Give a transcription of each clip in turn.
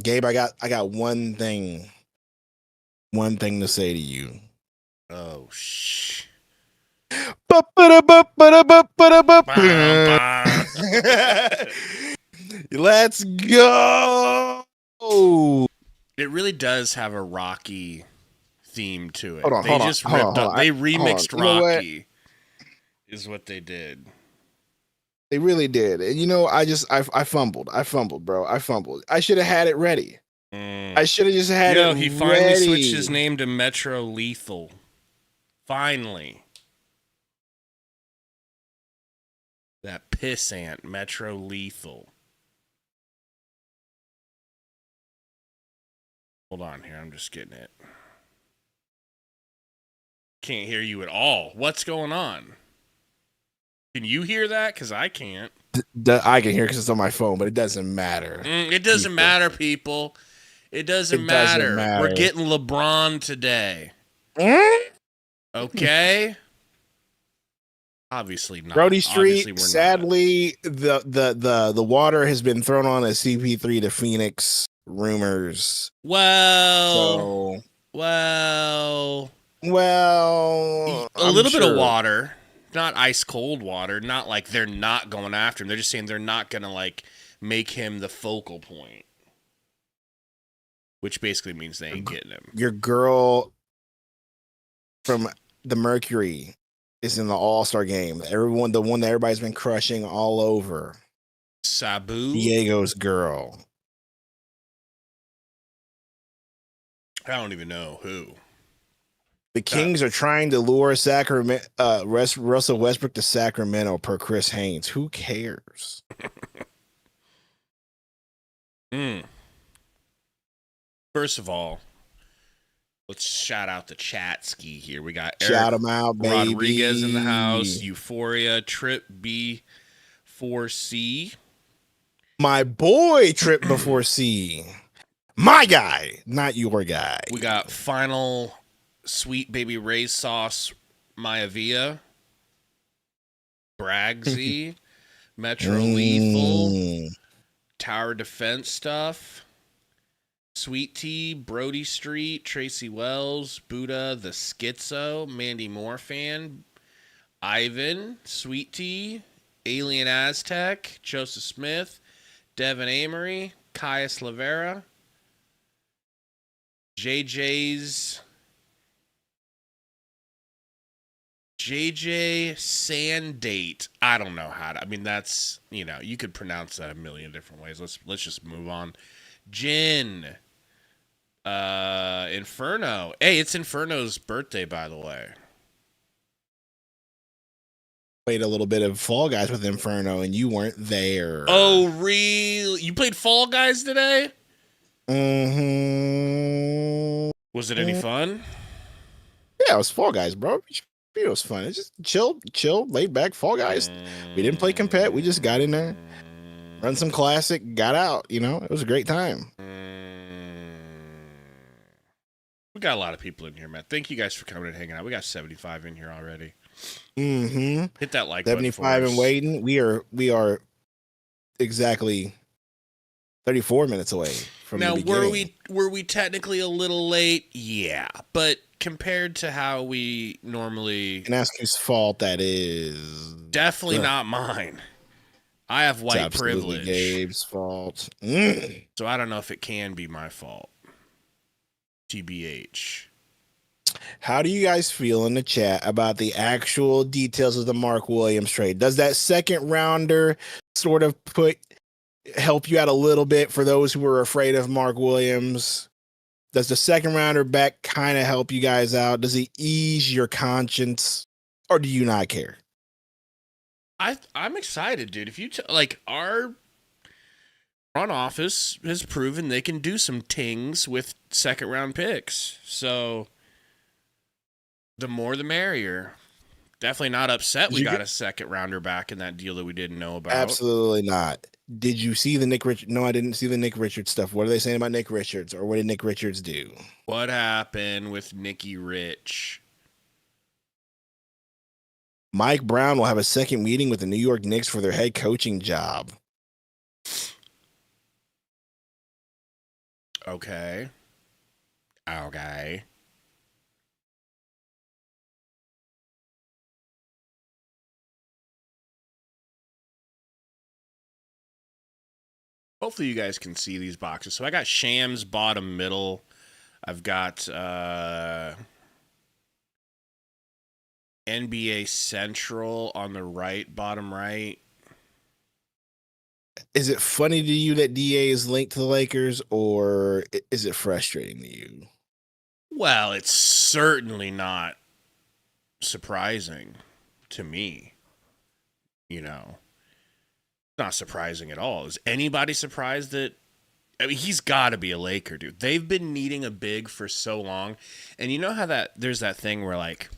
Gabe, I got one thing to say to you. Oh, shh. Let's go. It really does have a Rocky theme to Hold it. on, They hold on, just hold on, ripped hold up. on. They Hold on. remixed You know what? Rocky, is what they did. They really did. And I fumbled. I fumbled, bro. I fumbled. I should have had it ready. I should have just had it He finally switched his ready. name to Metro Lethal. Finally. That pissant, Metro Lethal. Hold on here, I'm just getting it. Can't hear you at all. What's going on? Can you hear that? Because I can't. I can hear because it's on my phone, but it doesn't matter. It doesn't matter, people. It doesn't doesn't matter. We're matter. getting LeBron today. Okay? Obviously not. Brody Obviously Street. we're Sadly, the water has been thrown on a CP3 to Phoenix rumors. not. Well, So, well, a little bit of water, not ice cold water. Not like they're not going after him. They're just saying they're not gonna like make him the focal point, which basically means they ain't getting him. Your girl from the Mercury is in the All-Star game. The one that everybody's been crushing all over. Sabu, Diego's girl. I don't even know who. The Kings are trying to lure Russell Westbrook to Sacramento per Chris Haynes. Who cares? First of all, let's shout out the chat ski here. We got Shout them out, baby. Rodriguez in the house. Euphoria, Trip B4C. My boy, Trip before C. My guy, not your guy. We got Final Sweet Baby Ray's Sauce, Maivia, Bragsy, Metro Lethal, Tower Defense Stuff, Sweet Tea, Brody Street, Tracy Wells, Buddha, The Schizo, Mandy Moore fan, Ivan, Sweet Tea, Alien Aztec, Joseph Smith, Devin Amory, Caius Lavera, JJ Sandate. I don't know how to. I mean, that's, you could pronounce that a million different ways. Let's just move on. Jin. Inferno. Hey, it's Inferno's birthday, by the way. Played a little bit of Fall Guys with Inferno, and you weren't there. Oh, really? You played Fall Guys today? Mm-hmm. Was it any fun? Yeah, it was Fall Guys, bro. It was fun. It's just chill, laid back Fall Guys. We didn't play compet. We just got in there, run some classic, got out. It was a great time. We got a lot of people in here, man. Thank you guys for coming and hanging out. We got 75 in here already. Mm-hmm. Hit that like button. 75 and waiting. We are exactly 34 minutes away from now. The beginning. Were we technically a little late? Yeah, but compared to how we normally, and ask whose fault that is. Definitely not mine. I have white privilege. Gabe's fault. So I don't know if it can be my fault. TBH. How do you guys feel in the chat about the actual details of the Mark Williams trade? Does that second rounder sort of help you out a little bit for those who were afraid of Mark Williams? Does the second rounder back kind of help you guys out? Does he ease your conscience, or do you not care? I'm excited, dude. If you our front office has proven they can do some tings with second round picks, so the more the merrier. Definitely not upset we got a second rounder back in that deal that we didn't know about. Absolutely not. Did you see the Nick Richards? No, I didn't see the Nick Richards stuff. What are they saying about Nick Richards, or what did Nick Richards do? What happened with Nicky Rich? Mike Brown will have a second meeting with the New York Knicks for their head coaching job. Okay. Okay. Hopefully you guys can see these boxes. So I got Shams bottom middle. I've got NBA Central on the right, bottom right. Is it funny to you that DA is linked to the Lakers, or is it frustrating to you? Well, it's certainly not surprising to me. You know, not surprising at all. Is anybody surprised that? I mean, he's got to be a Laker, dude. They've been needing a big for so long. And you know how there's that thing where, like,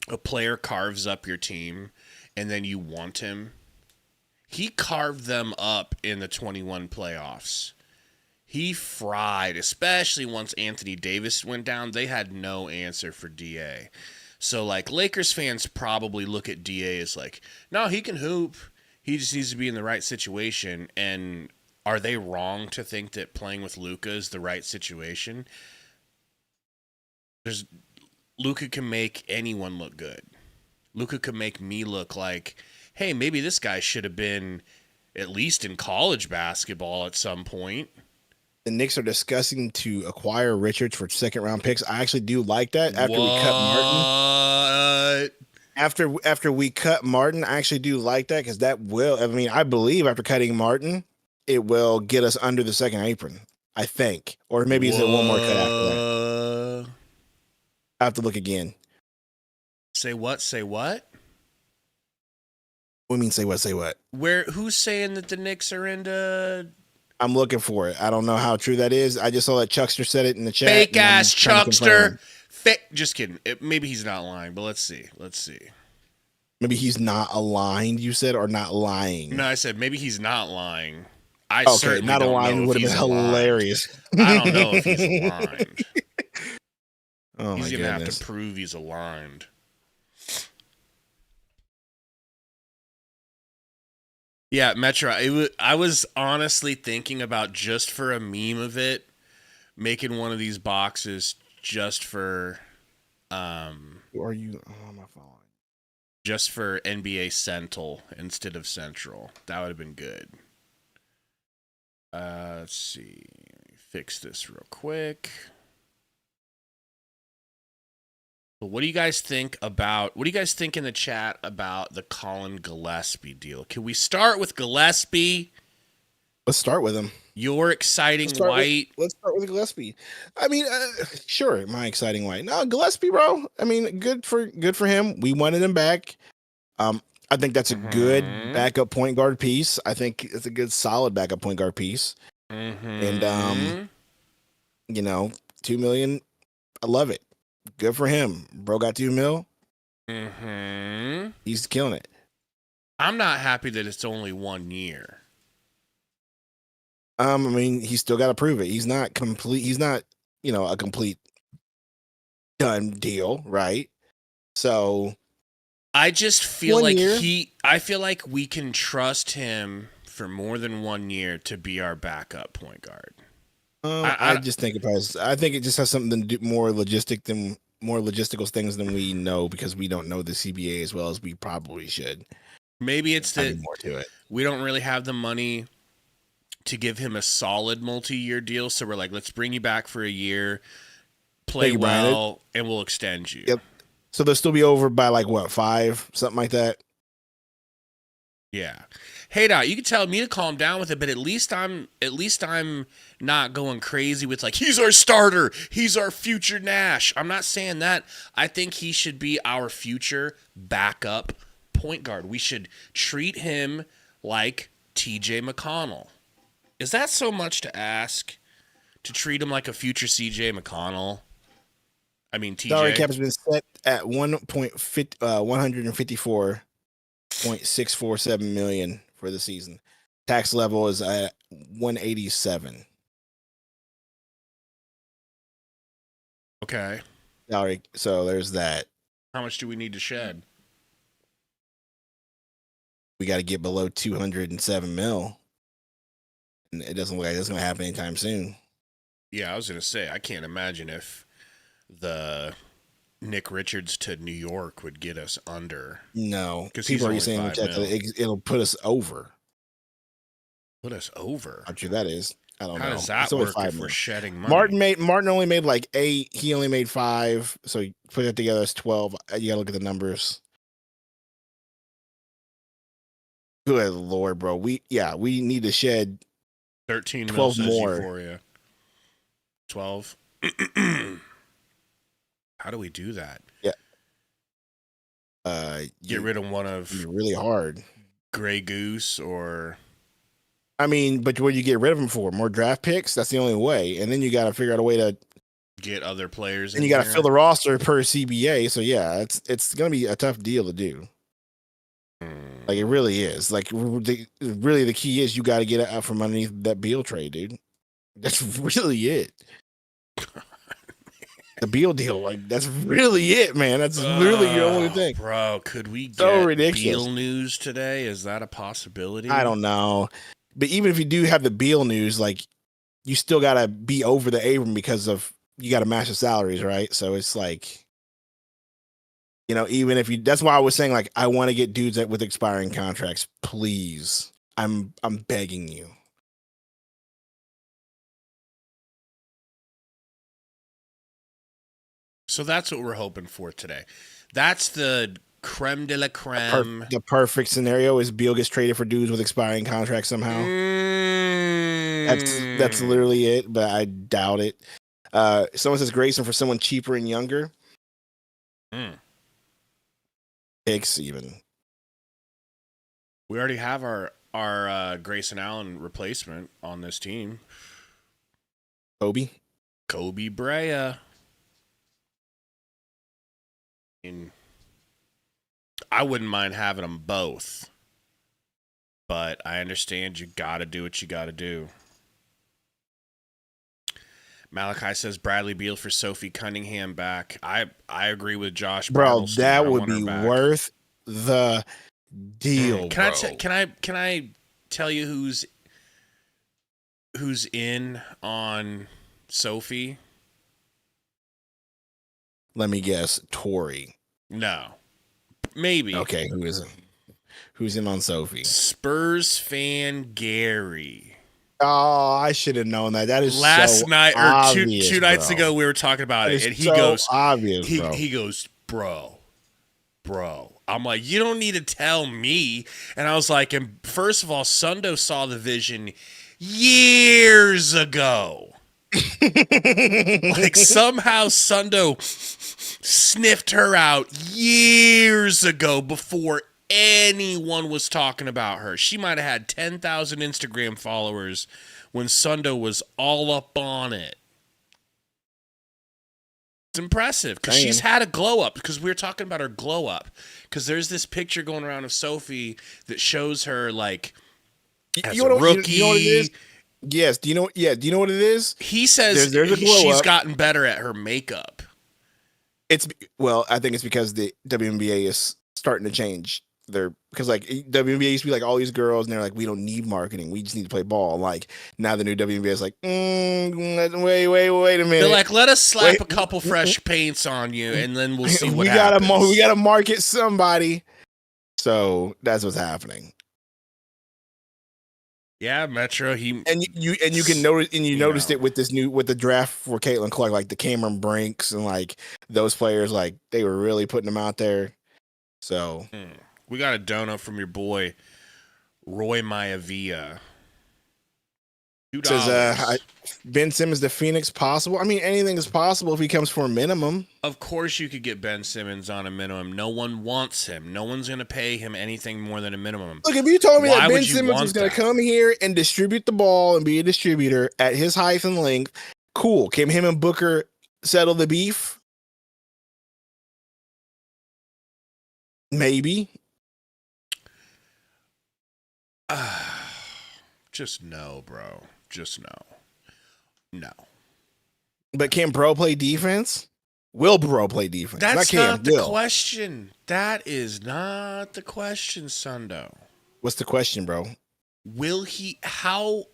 a player carves up your team and then you want him? He carved them up in the 21 playoffs. He fried, especially once Anthony Davis went down. They had no answer for DA. So, like, Lakers fans probably look at DA as like, no, he can hoop. He just needs to be in the right situation. And are they wrong to think that playing with Luka is the right situation? Luka can make anyone look good. Luka could make me look like, hey, maybe this guy should have been at least in college basketball at some point. The Knicks are discussing to acquire Richards for second-round picks. I actually do like that. What? After we cut Martin, I actually do like that because that will. I mean, I believe after cutting Martin, it will get us under the second apron. I think, or maybe is it one more cut after that? I have to look again. Say what? Say what? What do you mean? Say what? Say what? Who's saying that the Knicks are into? I'm looking for it. I don't know how true that is. I just saw that Chuckster said it in the chat. Fake ass Chuckster. Just kidding. Maybe he's not lying, but let's see. Maybe he's not aligned, you said, or not lying? No, I said maybe he's not lying. Okay, not aligned would have been hilarious. I don't know if he's aligned. Oh, he's going to have to prove he's aligned. Yeah, Metro. I was honestly thinking about, just for a meme of it, making one of these boxes just for Who are you? Oh, my phone. Just for NBA Central instead of Central. That would have been good. Let's see. Let me fix this real quick. But what do you guys think in the chat about the Colin Gillespie deal? Can we start with Gillespie? Let's start with him. Your exciting white. Let's start with Gillespie. I mean, sure, my exciting white. No, Gillespie, bro. I mean, good for him. We wanted him back. I think that's a good backup point guard piece. I think it's a good, solid backup point guard piece. And you know, $2 million. I love it. Good for him. Bro got $2 million. He's killing it. I'm not happy that it's only 1 year. I mean, he's still got to prove it. He's not complete. He's not, a complete done deal, right? So I just feel like year. I feel like we can trust him for more than 1 year to be our backup point guard. I just think I think it just has something to do more logistical things than we know, because we don't know the CBA as well as we probably should. Maybe it's that more to it. We don't really have the money to give him a solid multi-year deal, so we're like, let's bring you back for a year, play well, and we'll extend you. Yep. So they'll still be over by like what, 5, something like that. Yeah. Hey, Dot, you can tell me to calm down with it, but at least I'm not going crazy with like, he's our starter, he's our future Nash. I'm not saying that. I think he should be our future backup point guard. We should treat him like TJ McConnell. Is that so much to ask, to treat him like a future CJ McConnell? I mean, TJ. Salary cap has been set at $154.647 million for the season. Tax level is at 187. Okay. Salary. So there's that. How much do we need to shed? We got to get below 207 mil. And it doesn't look like that's going to happen anytime soon. Yeah, I was gonna say I can't imagine if the Nick Richards to New York would get us under. No, Because he's people are only saying in the 5 chat mil. that it'll put us over. Put us over. How true that is, I don't know. How does that It's only work 5 if we're mil. shedding money? Martin only made like 8. He only made 5. So you put it together, it's 12. You gotta look at the numbers. Good Lord, bro. We need to shed 13 mil 12 says more. Euphoria. 12. How do we do that? Yeah. Get rid of one of really hard. Grey Goose or. I mean, but what do you get rid of them for? More draft picks? That's the only way. And then you got to figure out a way to get other players. And you got to fill the roster per CBA. So yeah, it's gonna be a tough deal to do. Like it really is. Like the key is you got to get it out from underneath that Beal trade, dude. That's really it. The Beal deal, like that's really it, man. That's literally your only thing, bro. Could we get so ridiculous. Beal news today? Is that a possibility? I don't know, but even if you do have the Beal news, like you still got to be over the Abram because of you got to match the salaries, right? So it's like. Even if that's why I was saying, like, I want to get dudes with expiring contracts, please. I'm begging you. So that's what we're hoping for today. That's the creme de la creme. The perfect scenario is Beal gets traded for dudes with expiring contracts somehow. That's literally it, but I doubt it. Someone says Grayson for someone cheaper and younger. Picks even. We already have our Grayson Allen replacement on this team. Kobe Brea. I wouldn't mind having them both, but I understand you got to do what you got to do. Malachi says Bradley Beal for Sophie Cunningham back. I agree with Josh. Bro, that would be worth the deal. Can I tell you who's in on Sophie? Let me guess. Tori. No. Maybe. Okay, who's in on Sophie? Spurs fan Gary. Oh, I should have known that. That is last so night obvious, or two nights ago we were talking about it, and he so goes obvious. He goes, bro. I'm like, you don't need to tell me. And I was like, and first of all, Sundo saw the vision years ago. Like somehow Sundo sniffed her out years ago before anyone was talking about her. She might have had 10,000 Instagram followers when Sundo was all up on it. It's impressive because she's had a glow up, because we were talking about her glow up, because there's this picture going around of Sophie that shows her like as a rookie. You know what it is? Yes. Do you know? Yeah. Do you know what it is? He says there's a glow she's up. gotten better at her makeup. I think it's because the WNBA is starting to change because like WNBA used to be like all these girls and they're like, we don't need marketing, we just need to play ball. Like now the new WNBA is like, wait a minute. They're like, let us slap a couple fresh paints on you and then we'll see what happens. We gotta market somebody. So that's what's happening. Yeah, Metro. You can notice, and you noticed it with the draft for Caitlin Clark, like the Cameron Brinks and like those players, like they were really putting them out there. So we got a donut from your boy Roy Maivia. $2. Says Ben Simmons to Phoenix possible. I mean, anything is possible if he comes for a minimum. Of course, you could get Ben Simmons on a minimum. No one wants him. No one's going to pay him anything more than a minimum. Look, if you told me that Ben Simmons was going to come here and distribute the ball and be a distributor at his height and length, cool. Can him and Booker settle the beef? Maybe. Just no, bro. Just no. No. But can Bro play defense? Will Bro play defense? That's not the question. That is not the question, Sundo. What's the question, bro? Will he? How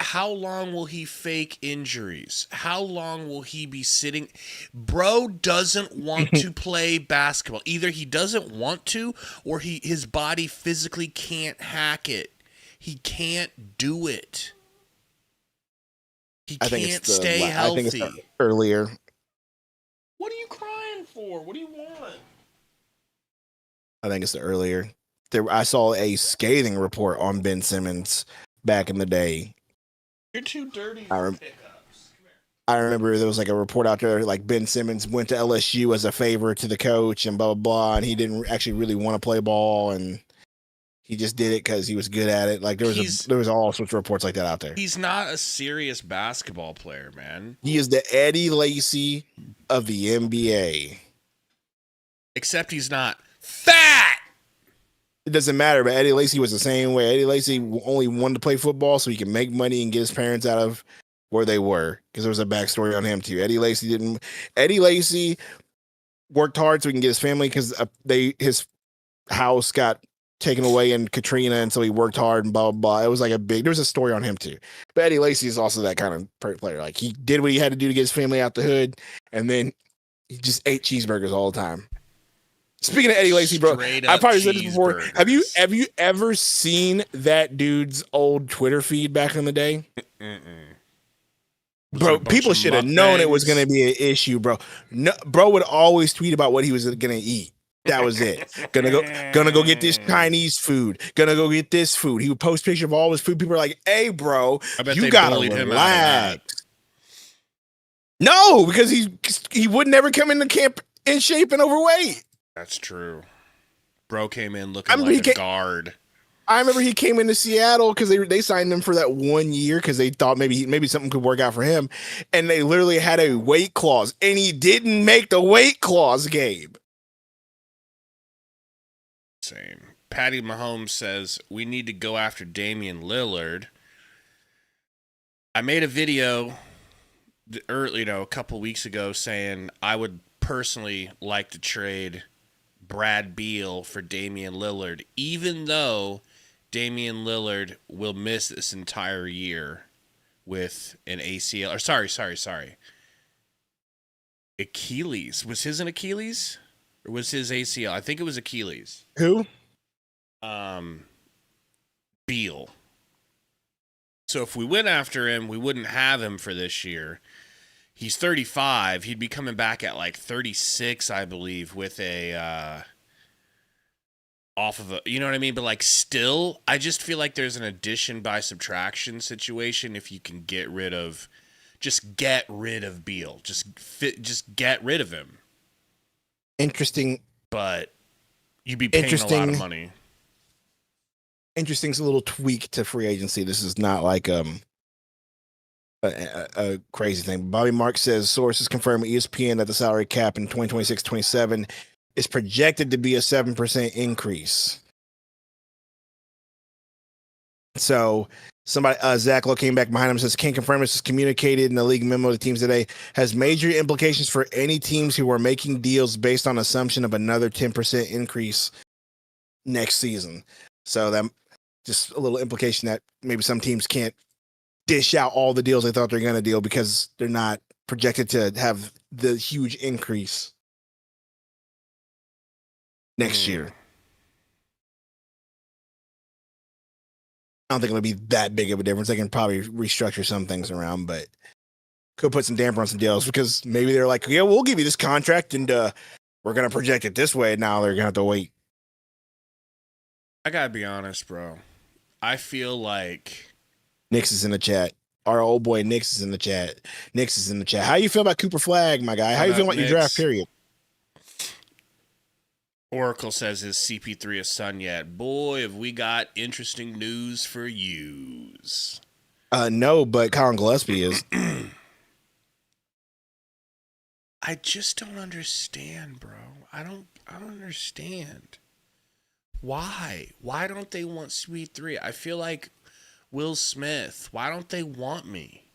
how long will he fake injuries? How long will he be sitting? Bro doesn't want to play basketball. Either he doesn't want to, or his body physically can't hack it. He can't do it. He can't stay healthy. I think it's the earlier. What are you crying for? What do you want? I think it's the earlier. I saw a scathing report on Ben Simmons back in the day. You're too dirty I for pickups. I remember there was like a report out there like Ben Simmons went to LSU as a favor to the coach and blah, blah, blah. And he didn't actually really want to play ball. And he just did it because he was good at it. Like there was all sorts of reports like that out there. He's not a serious basketball player, man. He is the Eddie Lacy of the NBA. Except he's not fat. It doesn't matter, but Eddie Lacy was the same way. Eddie Lacy only wanted to play football so he could make money and get his parents out of where they were, because there was a backstory on him too. Eddie Lacy worked hard so he can get his family, because his house got taken away in Katrina, and so he worked hard and blah, blah, blah. It was like there was a story on him too. But Eddie Lacy is also that kind of player. Like he did what he had to do to get his family out the hood, and then he just ate cheeseburgers all the time. Speaking of Eddie Lacy, bro, I probably said this before. Have you ever seen that dude's old Twitter feed back in the day? Bro, people should have known it was going to be an issue, bro. No, bro would always tweet about what he was going to eat. That was it. Gonna go get this Chinese food. Gonna go get this food. He would post pictures of all his food. People are like, "Hey, bro, you gotta relax." No, because he would never come into camp in shape and overweight. That's true. Bro came in looking like a guard. I remember he came into Seattle because they signed him for that 1 year because they thought maybe something could work out for him, and they literally had a weight clause, and he didn't make the weight clause game. Same. Patty Mahomes says we need to go after Damian Lillard. I made a video a couple weeks ago saying I would personally like to trade Brad Beal for Damian Lillard, even though Damian Lillard will miss this entire year with an ACL. Or sorry. Achilles. Was his an Achilles? Or was his ACL? I think it was Achilles. Who? Beal. So if we went after him, we wouldn't have him for this year. He's 35. He'd be coming back at like 36, I believe, with a off of a, you know what I mean? But like still, I just feel like there's an addition by subtraction situation if you can get rid of Beal. Just get rid of him. Interesting. But you'd be paying a lot of money. Interesting little tweak to free agency. This is not like a crazy thing. Bobby Mark says sources confirm ESPN that the salary cap in 2026-27 is projected to be a 7% increase. So somebody, Zach Lowe came back behind him and says, can't confirm this is communicated in the league memo to teams today, has major implications for any teams who are making deals based on assumption of another 10% increase next season. So that just a little implication that maybe some teams can't dish out all the deals they thought they're going to deal because they're not projected to have the huge increase next year. I don't think it'll be that big of a difference. They can probably restructure some things around, but could put some damper on some deals because maybe they're like, yeah, we'll give you this contract and we're going to project it this way. Now they're going to have to wait. I got to be honest, bro. I feel like Nix is in the chat. Our old boy Nix is in the chat. Nix is in the chat. How you feel about Cooper Flagg, my guy? How you feel about your draft period? Oracle says, is CP3 a son yet? Boy, have we got interesting news for yous. No, but Colin Gillespie is. I just don't understand, bro. I don't understand. Why? Why don't they want CP3? I feel like Will Smith. Why don't they want me?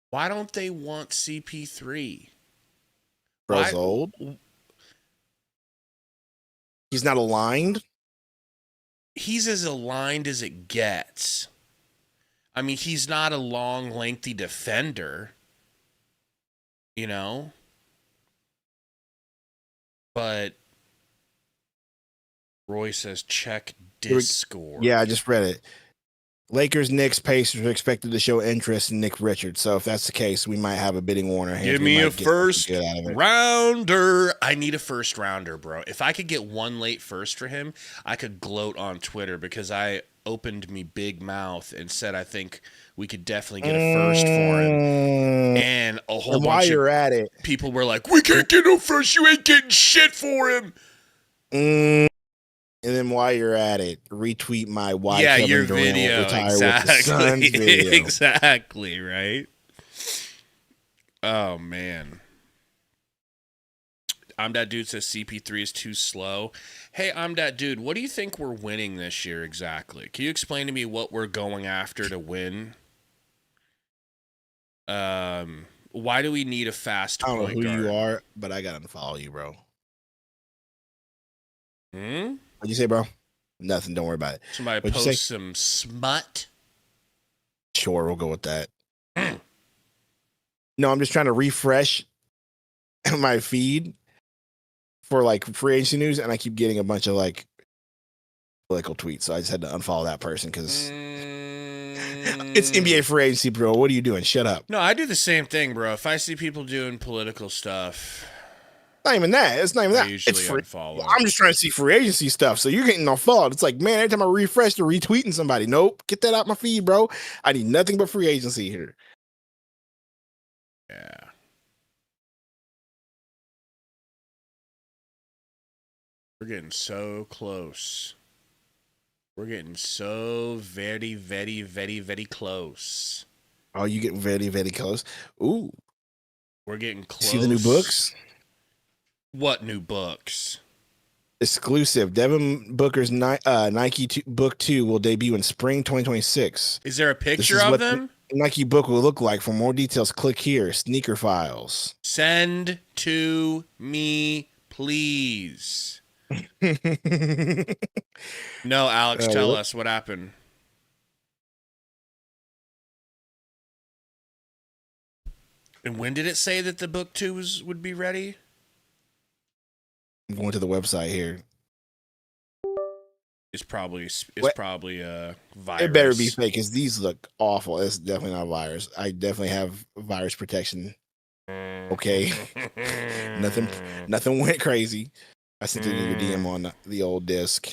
Why don't they want CP3? Bro's old. He's not aligned. He's as aligned as it gets. I mean, he's not a long, lengthy defender, you know? But Roy says check Discord. Yeah, I just read it. Lakers, Knicks, Pacers are expected to show interest in Nick Richards. So if that's the case, we might have a bidding war in our hands. Give me a first rounder. I need a first rounder, bro. If I could get one late first for him, I could gloat on Twitter because I opened me big mouth and said I think we could definitely get a first for him. And a whole bunch of people were like, we can't get no first. You ain't getting shit for him. And then while you're at it, retweet my why Kevin your Durant video exactly, video. Exactly, right? Oh man. I'm that dude says CP3 is too slow. Hey, I'm that dude. What do you think we're winning this year exactly? Can you explain to me what we're going after to win? Why do we need a fast point guard? I don't know who you are, but I gotta unfollow you, bro. Hmm? What'd you say, bro? Nothing. Don't worry about it. Somebody post some smut. Sure, we'll go with that. No, I'm just trying to refresh my feed for like free agency news, and I keep getting a bunch of like political tweets. So I just had to unfollow that person because it's NBA free agency, bro. What are you doing? Shut up. No, I do the same thing, bro. If I see people doing political stuff. Not even that. It's not even that. It's free. I'm just trying to see free agency stuff. So you're getting unfollowed. It's like, man, every time I refresh, they're retweeting somebody. Nope. Get that out my feed, bro. I need nothing but free agency here. Yeah. We're getting so close. We're getting so very, very, very, very close. Oh, you getting very, very close? Ooh. We're getting close. See the new books? What new books? Exclusive. Devin Booker's Nike Book 2 will debut in spring 2026. Is there a picture of them? The Nike book will look like. For more details, click here. Sneaker Files. Send to me, please. No, Alex, tell us what happened. And when did it say that the book 2 would be ready? I'm going to the website here. It's probably a virus. It better be fake because these look awful. It's definitely not a virus. I definitely have virus protection. Okay. Nothing went crazy. I sent it in your DM on the old disc.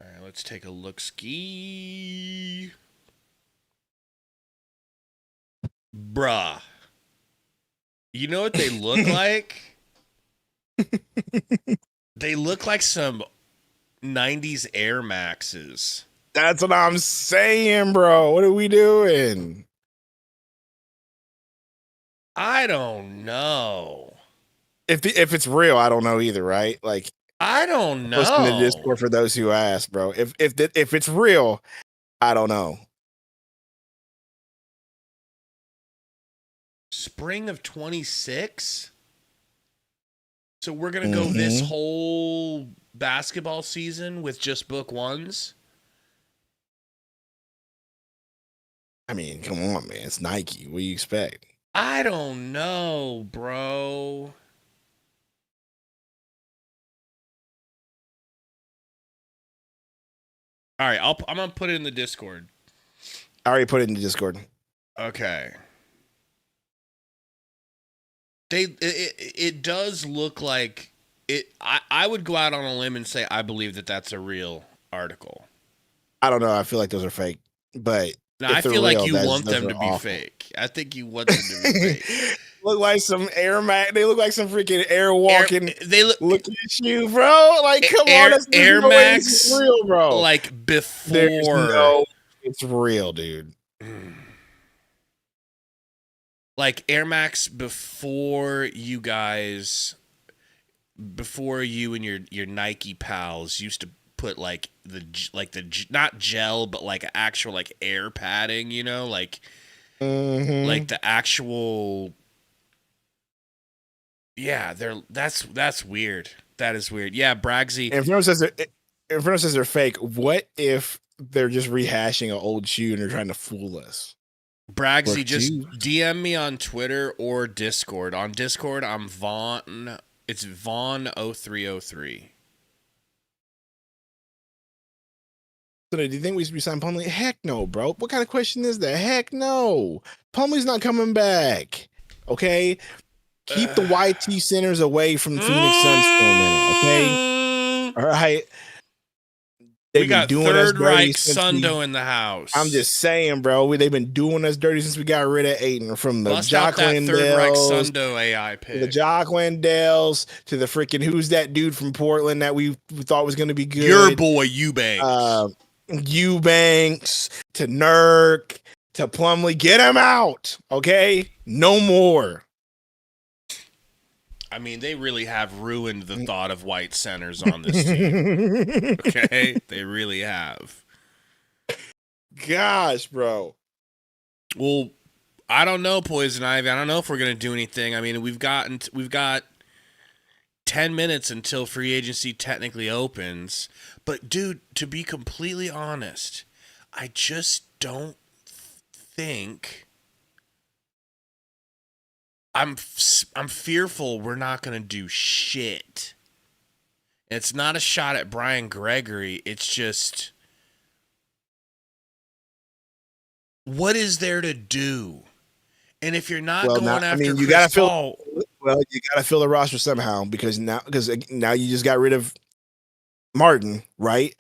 All right, let's take a look. Ski. Bruh. You know what they look like? They look like some 90s Air Maxes. That's what I'm saying, bro. What are we doing? I don't know. If it's real, I don't know either, right? Like, I don't know. Post in the Discord for those who ask, bro. If it's real, I don't know. Spring of 26? So we're going to go this whole basketball season with just book 1s? I mean, come on, man. It's Nike. What do you expect? I don't know, bro. All right, I'm going to put it in the Discord. I already put it in the Discord. Okay. It does look like it. I would go out on a limb and say I believe that that's a real article. I don't know. I feel like those are fake, but no, I feel like you want them to be fake. I think you want them to be fake. Look like some Air Max. They look like some freaking Air walking. They looking at you, bro. Like, come on, that's Air Max, real, bro. Like before. There's no, it's real, dude. Like Air Max before you and your Nike pals used to put like the not gel but like actual like air padding, you know, like the actual. Yeah, that's weird. That is weird. Yeah, Bragsy. And if anyone says everyone says they're fake. What if they're just rehashing an old shoe and they're trying to fool us? Bragsy, just DM me on Twitter or Discord. On Discord, I'm Vaughn. It's Vaughn0303. So do you think we should be signing Plumlee? Heck no, bro. What kind of question is that? Heck no. Plumlee's not coming back. Okay? Keep the YT centers away from the Phoenix Suns for a minute, okay? All right. We got Third Reich Sundo in the house. I'm just saying, bro. They've been doing us dirty since we got rid of Ayton. From the Jock Landales, Third Reich Sundo AI pick. The Jock Landales to the freaking who's that dude from Portland that we thought was going to be good. Your boy Eubanks. Eubanks to Nurk to Plumlee. Get him out, okay? No more. I mean, they really have ruined the thought of white centers on this team. Okay? They really have. Gosh, bro. Well, I don't know, Poison Ivy. I don't know if we're going to do anything. I mean, we've got 10 minutes until free agency technically opens. But, dude, to be completely honest, I just don't think... I'm fearful we're not going to do shit. It's not a shot at Brian Gregory. It's just, what is there to do? And if you're not going after you Chris gotta Paul, you got to fill the roster somehow because now you just got rid of Martin, right?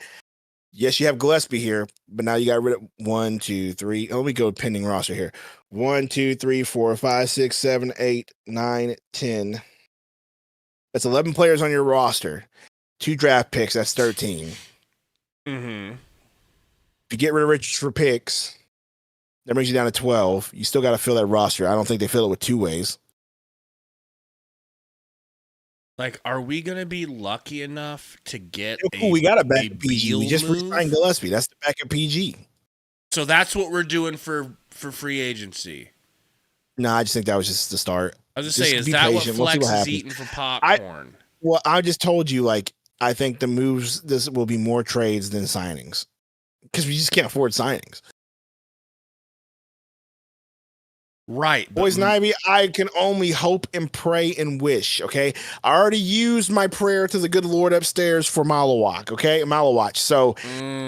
Yes, you have Gillespie here, but now you got rid of 1, 2, 3. Let me go pending roster here. 1, 2, 3, 4, 5, 6, 7, 8, 9, 10. That's 11 players on your roster. 2 draft picks. That's 13. Mm-hmm. If you get rid of Richards for picks, that brings you down to 12. You still got to fill that roster. I don't think they fill it with 2 ways. Like, are we going to be lucky enough to get we got a backup PG. We just re-signed Gillespie. That's the backup PG. So that's what we're doing for free agency. No, I just think that was just the start. I was just saying, is that what Flex is eating for popcorn? I just told you, like, I think the moves, this will be more trades than signings. Because we just can't afford signings. Right. Poison Ivy, I can only hope and pray and wish, okay? I already used my prayer to the good Lord upstairs for Malawak, okay? Malawatch. So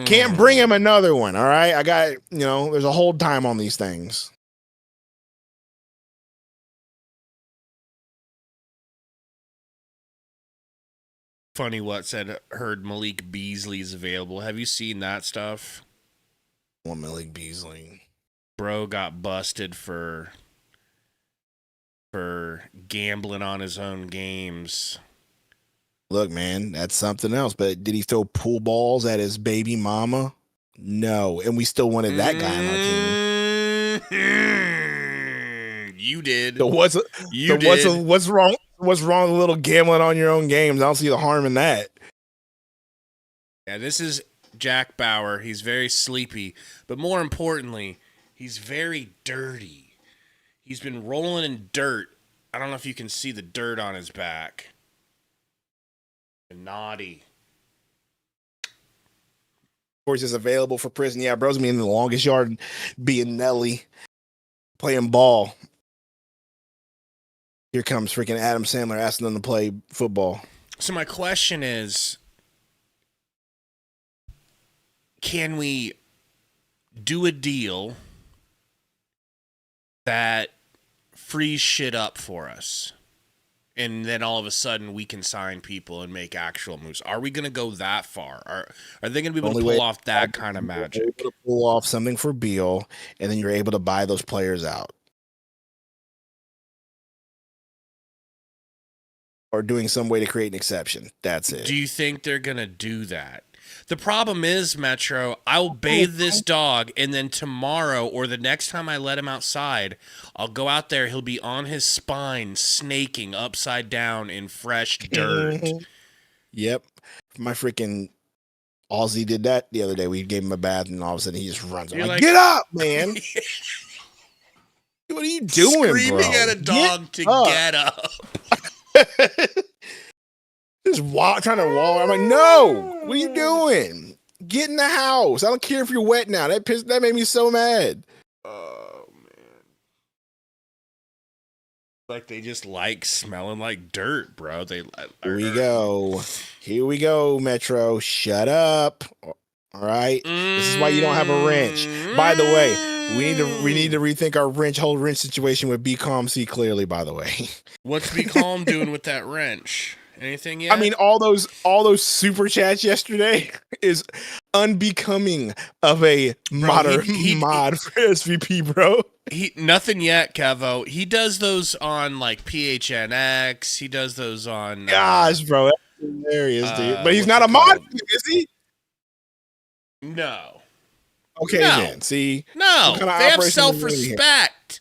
can't bring him another one, all right? I got, there's a hold time on these things. Funny what said, heard Malik Beasley's available. Have you seen that stuff? Well, Malik Beasley. Bro got busted for gambling on his own games. Look, man, that's something else. But did he throw pool balls at his baby mama? No. And we still wanted that guy on our team. You did. So what's wrong? What's wrong with a little gambling on your own games? I don't see the harm in that. Yeah, this is Jack Bauer. He's very sleepy, but more importantly, he's very dirty. He's been rolling in dirt. I don't know if you can see the dirt on his back. And naughty. Of course, it's available for prison. Yeah, bro's me in the longest yard being Nelly playing ball. Here comes freaking Adam Sandler asking them to play football. So my question is, can we do a deal that frees shit up for us? And then all of a sudden we can sign people and make actual moves. Are we going to go that far? Are they going to be able to pull off that kind of magic? Able to pull off something for Beal, and then you're able to buy those players out. Or doing some way to create an exception. That's it. Do you think they're going to do that? The problem is, Metro, I'll bathe this dog, and then tomorrow or the next time I let him outside, I'll go out there. He'll be on his spine, snaking upside down in fresh dirt. Yep. My freaking Aussie did that the other day. We gave him a bath, and all of a sudden he just runs. I'm like, get up, man. What are you doing, Screaming bro? at a dog get up. Just trying to wall. I'm like, no, what are you doing? Get in the house. I don't care if you're wet now. That made me so mad. Oh man. Like they just like smelling like dirt, bro. Here we go, Metro. Shut up. All right. This is why you don't have a wrench. By the way, we need to rethink our whole wrench situation with Be Calm, See Clearly, by the way. What's Be Calm doing with that wrench? Anything yet? I mean, all those super chats yesterday is unbecoming of a mod for SVP, bro. Nothing yet, Kevo. He does those on like PHNX. He does those on. Gosh, bro, that's hilarious, dude. But he's not a mod, is he? No. Okay, then. See, no, they have self-respect.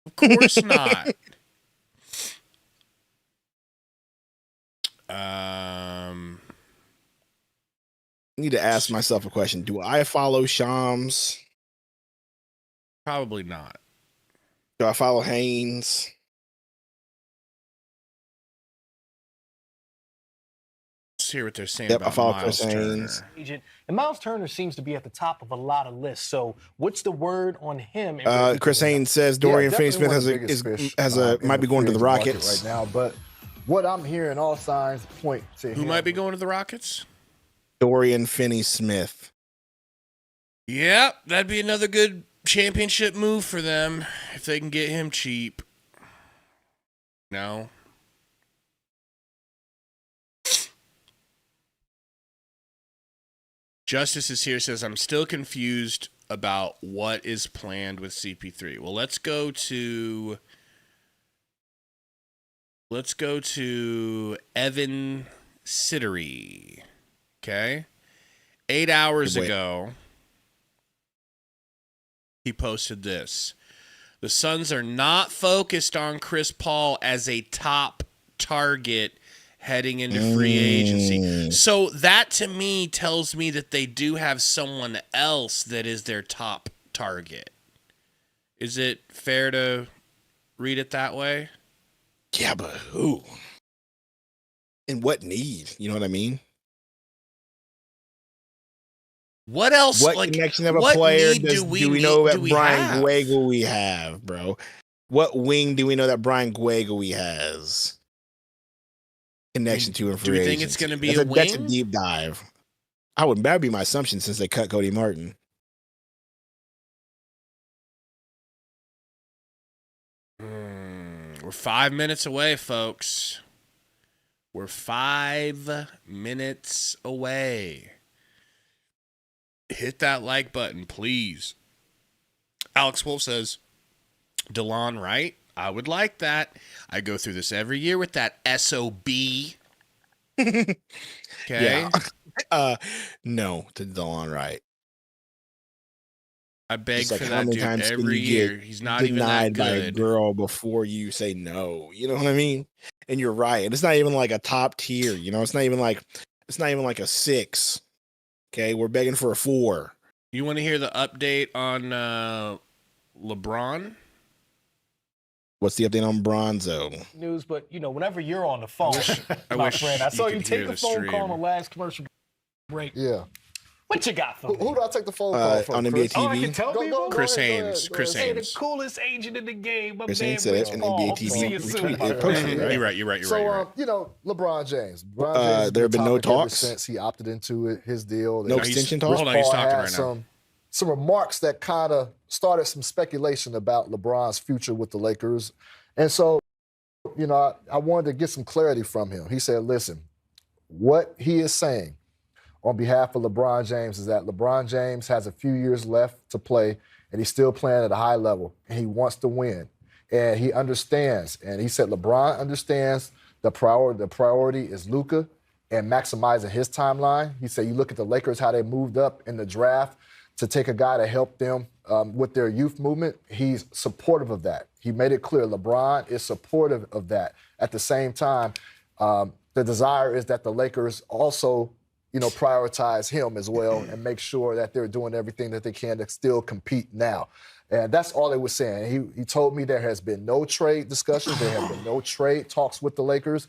Of course not. I need to ask myself a question. Do I follow Shams? Probably not. Do I follow Haynes? Let's hear what they're saying Yep, about I follow Miles Chris Turner. Haynes. And Miles Turner seems to be at the top of a lot of lists. So what's the word on him? Chris Haynes says Dorian Finney-Smith might be going to the Rockets right now, but what I'm hearing, all signs point to Who might be going to the Rockets? Dorian Finney-Smith. Yep, that'd be another good championship move for them if they can get him cheap. No. Justice is here, says, I'm still confused about what is planned with CP3. Well, let's go to Evan Sittery. Okay? 8 hours ago, he posted this. The Suns are not focused on Chris Paul as a top target heading into free agency. So that to me tells me that they do have someone else that is their top target. Is it fair to read it that way? Yeah, but who? In what need? You know what I mean? What else? What connection of a player do we know that Brian Guegui have, bro? What wing do we know that Brian Guegui has connection to in free agency? Do you think it's going to be a wing? That's a deep dive. That would be my assumption since they cut Cody Martin. We're 5 minutes away, folks. We're 5 minutes away. Hit that like button, please. Alex Wolf says, DeLon Wright, I would like that. I go through this every year with that SOB. Okay. Yeah. No to DeLon Wright. I beg for that dude every year. He's not even that good. By a girl before you say no. You know what I mean? And you're right. And it's not even like a top tier. You know, it's not even like a 6. Okay, we're begging for a 4. You want to hear the update on LeBron? What's the update on Bronzo? News, but whenever you're on the phone, my friend, I saw you take the phone call on the last commercial break. Yeah. What you got for me? Who do I take the phone call from? On NBA TV? Oh, I can tell people? Chris Haynes. Hey, the coolest agent in the game. Chris Haynes said it on NBA TV. See you soon. You're right. You're right. So, LeBron James. There have been no talks since he opted into his deal. No extension talks? Hold on, he's talking right now. Some remarks that kind of started some speculation about LeBron's future with the Lakers. And so, I wanted to get some clarity from him. He said, listen, what he is saying on behalf of LeBron James is that LeBron James has a few years left to play, and he's still playing at a high level, and he wants to win. And he understands, and he said LeBron understands the priority is Luka and maximizing his timeline. He said you look at the Lakers, how they moved up in the draft to take a guy to help them with their youth movement. He's supportive of that. He made it clear LeBron is supportive of that. At the same time, the desire is that the Lakers also prioritize him as well and make sure that they're doing everything that they can to still compete now. And that's all they were saying. He told me there has been no trade discussions. There have been no trade talks with the Lakers.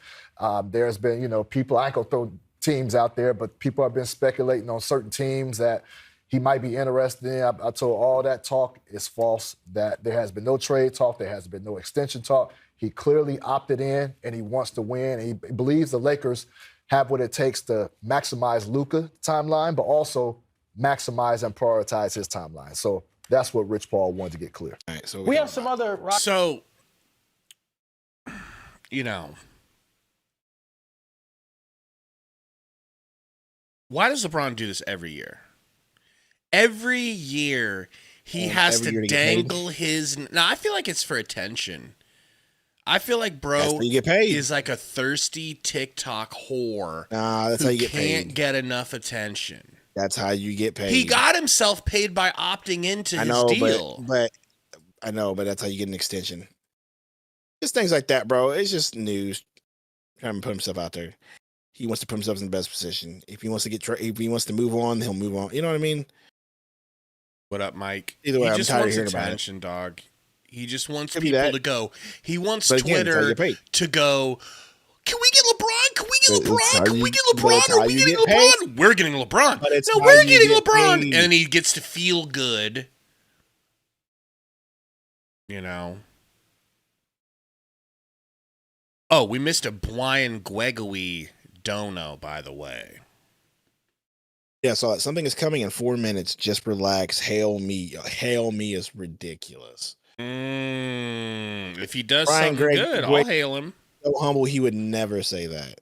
There's been, people, I ain't gonna throw teams out there, but people have been speculating on certain teams that he might be interested in. I told all that talk is false, that there has been no trade talk. There has been no extension talk. He clearly opted in, and he wants to win. And he believes the Lakers have what it takes to maximize Luka's timeline, but also maximize and prioritize his timeline. So that's what Rich Paul wanted to get clear. All right, so we have some other... So, why does LeBron do this every year? Every year, he has to dangle his... Now, I feel like it's for attention. I feel like bro you get paid. is like a thirsty TikTok whore. Nah, that's how you get paid. Can't get enough attention. That's how you get paid. He got himself paid by opting into his deal. But I know, but that's how you get an extension. Just things like that, bro. It's just news. Trying to put himself out there. He wants to put himself in the best position. If he wants to if he wants to move on, he'll move on. You know what I mean? What up, Mike? Either way, he I'm just tired of wants hearing about it. attention, dog. He just wants people to go. He wants Twitter to go, can we get LeBron? Can we get LeBron? Can we get LeBron? Are we getting LeBron? We're getting LeBron. No, we're getting LeBron. And then he gets to feel good. Oh, we missed a Brian Gregory dono, by the way. Yeah, so something is coming in 4 minutes. Just relax. Hail me. Hail me is ridiculous. If he does something good, I'll hail him. So humble, he would never say that.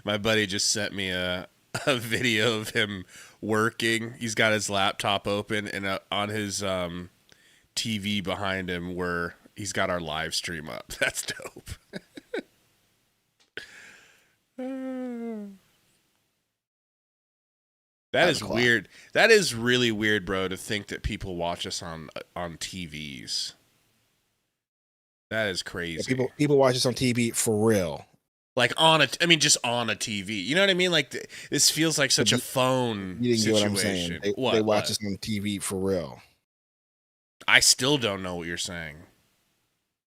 My buddy just sent me a video of him working. He's got his laptop open, and on his TV behind him where he's got our live stream up. That's dope. That is weird. That is really weird, bro, to think that people watch us on TVs. That is crazy. Yeah, people watch us on TV for real. Like just on a TV. You know what I mean? Like this feels like such a phone you didn't situation. Get what I'm saying. They watch us on TV for real. I still don't know what you're saying.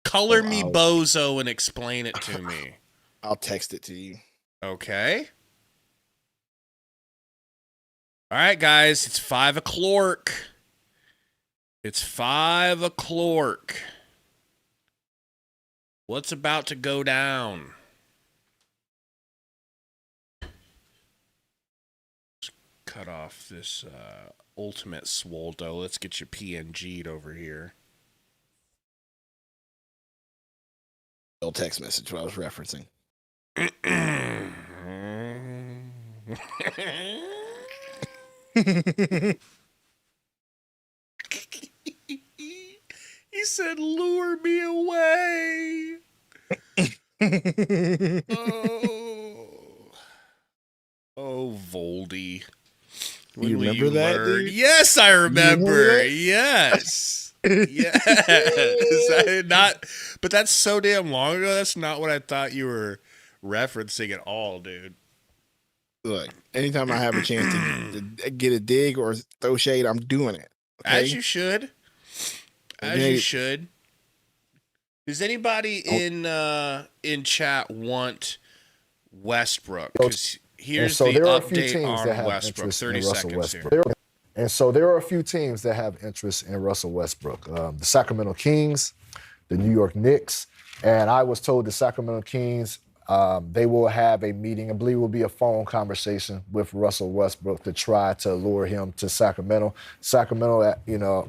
Color me bozo and explain it to me. I'll text it to you. Okay. All right, guys. It's 5 o'clock. It's 5 o'clock. What's about to go down? Let's cut off this ultimate swoldo. Let's get you PNG'd over here. Text message what I was referencing. He said, lure me away. Oh, Voldy. You remember that, dude? Yes, I remember. Yes. Yes. I did not, but that's so damn long ago. That's not what I thought you were referencing at all, dude. Look, anytime I have a chance to get a dig or throw shade, I'm doing it. Okay? As you should. You should. Does anybody in chat want Westbrook? Because here's the update on Westbrook. 30 seconds here. And so there are a few teams that have interest in Russell Westbrook. The Sacramento Kings, the New York Knicks, and I was told the Sacramento Kings, they will have a meeting. I believe it will be a phone conversation with Russell Westbrook to try to lure him to Sacramento. Sacramento,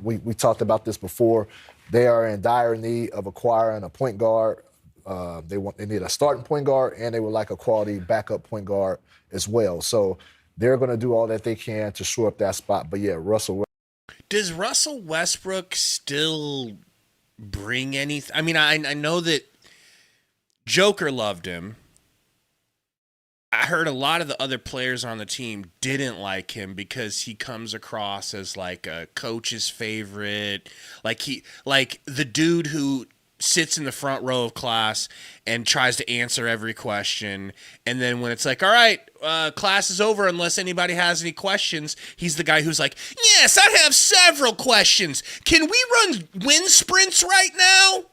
we talked about this before. They are in dire need of acquiring a point guard. They need a starting point guard, and they would like a quality backup point guard as well. So they're going to do all that they can to shore up that spot. But yeah, Does Russell Westbrook still bring anything? I mean, I know that Joker loved him. I heard a lot of the other players on the team didn't like him because he comes across as like a coach's favorite, like the dude who sits in the front row of class and tries to answer every question, and then when it's like, all right, class is over unless anybody has any questions, he's the guy who's like, yes, I have several questions. Can we run wind sprints right now?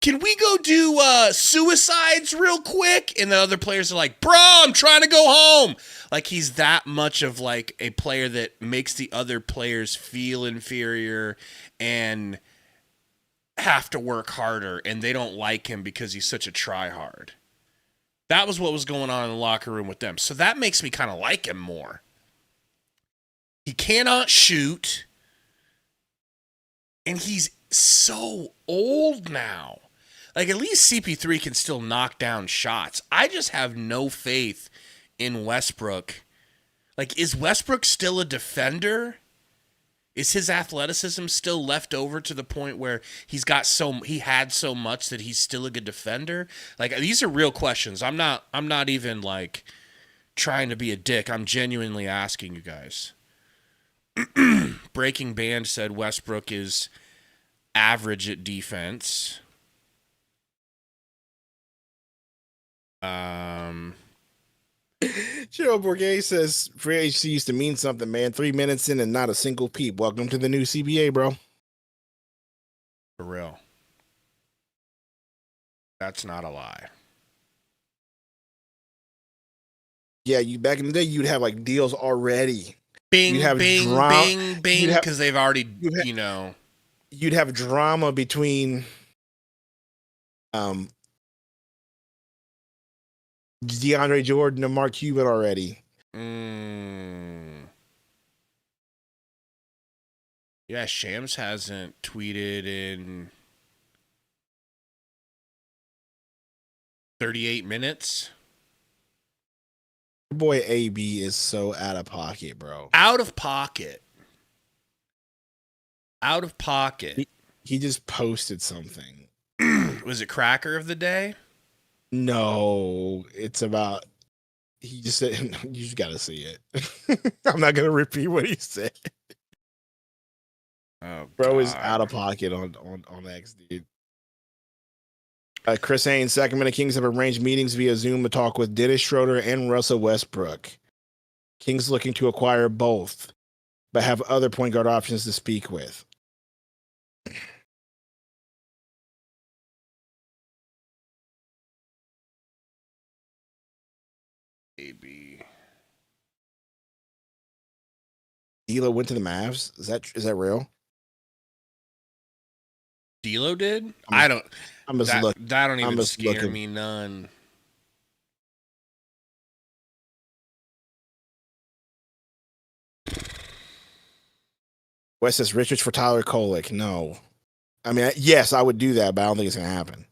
Can we go do suicides real quick? And the other players are like, bro, I'm trying to go home. Like, he's that much of like a player that makes the other players feel inferior and have to work harder, and they don't like him because he's such a tryhard. That was what was going on in the locker room with them. So that makes me kind of like him more. He cannot shoot, and he's so old now. Like, at least CP3 can still knock down shots. I just have no faith in Westbrook. Like, is Westbrook still a defender? Is his athleticism still left over to the point where he had so much that he's still a good defender? Like, these are real questions. I'm not even like trying to be a dick. I'm genuinely asking you guys. Breaking Band said Westbrook is average at defense. Cheryl Bourget says free agency used to mean something, man. 3 minutes in and not a single peep. Welcome to the new CBA, bro. For real. That's not a lie. Yeah, you back in the day, you'd have like deals already. Bing, You'd have bing, bing, bing, because they've already, You'd have drama between DeAndre Jordan and Mark Cuban already. Yeah, Shams hasn't tweeted in 38 minutes. Boy, AB is so out of pocket, bro. Out of pocket. Out of pocket. He just posted something. Was it Cracker of the Day? No, it's about. He just said, "You just gotta see it." I'm not gonna repeat what he said. Oh, bro God. is out of pocket on X, dude. Chris Haynes, Sacramento Kings have arranged meetings via Zoom to talk with Dennis Schroeder and Russell Westbrook. Kings looking to acquire both, but have other point guard options to speak with. AB. D'Lo went to the Mavs. Is that real? D'Lo did? That don't even scare me none. West says Richards for Tyler Kolek. No. I mean, yes, I would do that, but I don't think it's going to happen.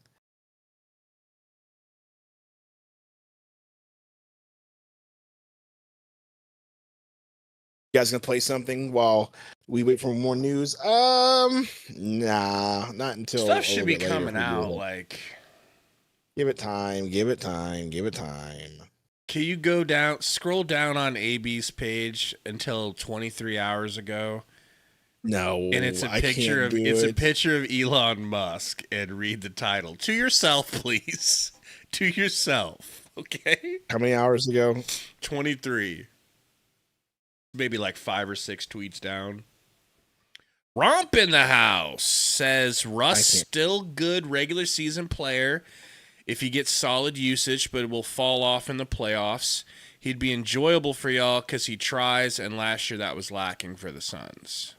You guys going to play something while we wait for more news? Nah, not until Stuff should be coming out. Like, give it time. Can you scroll down on AB's page until 23 hours ago? No, and it's a picture of Elon Musk, and read the title. To yourself, please. To yourself, okay? How many hours ago? 23. Maybe like 5 or 6 tweets down. Romp in the house says Russ still good regular season player if he gets solid usage, but it will fall off in the playoffs. He'd be enjoyable for y'all because he tries, and last year that was lacking for the Suns.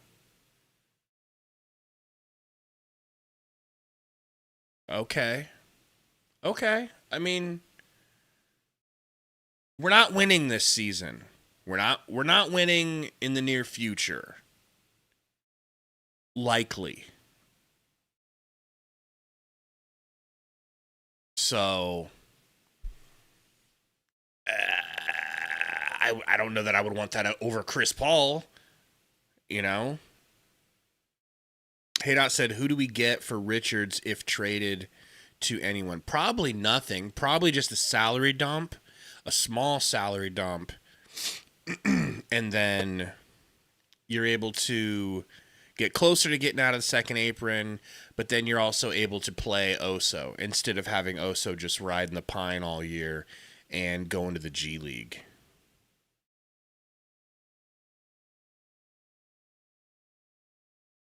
Okay. I mean, we're not winning this season. We're not winning in the near future. Likely. So I don't know that I would want that over Chris Paul, you know? Haydot said, who do we get for Richards if traded to anyone? Probably nothing. Probably just a salary dump. a small salary dump, and then you're able to get closer to getting out of the second apron, but then you're also able to play Oso instead of having Oso just riding the pine all year and going to the G League.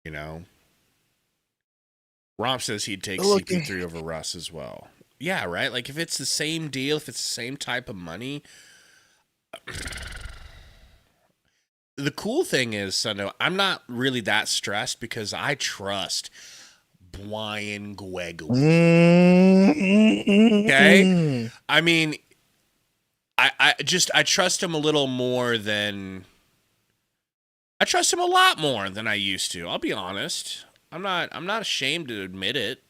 You know? Romp says he'd take CP3 over Russ as well. Yeah, right? Like, if it's the same deal, if it's the same type of money... The cool thing is, Sundo, I'm not really that stressed because I trust Brian Gregory. Okay? I mean, I trust him a little more than... I trust him a lot more than I used to. I'll be honest. I'm not ashamed to admit it.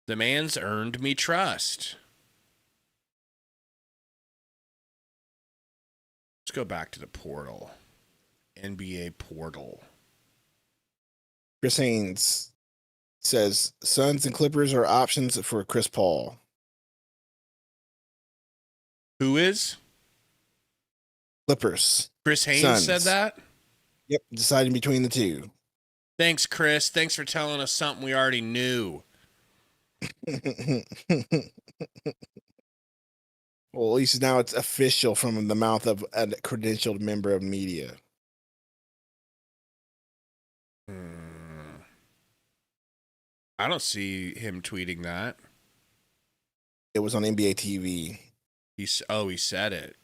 The man's earned me trust. Let's go back to the portal. NBA portal. Chris Haynes says Suns and Clippers are options for Chris Paul. Who is? Clippers. Chris Haynes Suns. said that? Yep, deciding between the two. Thanks, Chris. Thanks for telling us something we already knew. Well, at least now it's official from the mouth of a credentialed member of media. I don't see him tweeting that. It was on NBA TV. He said it.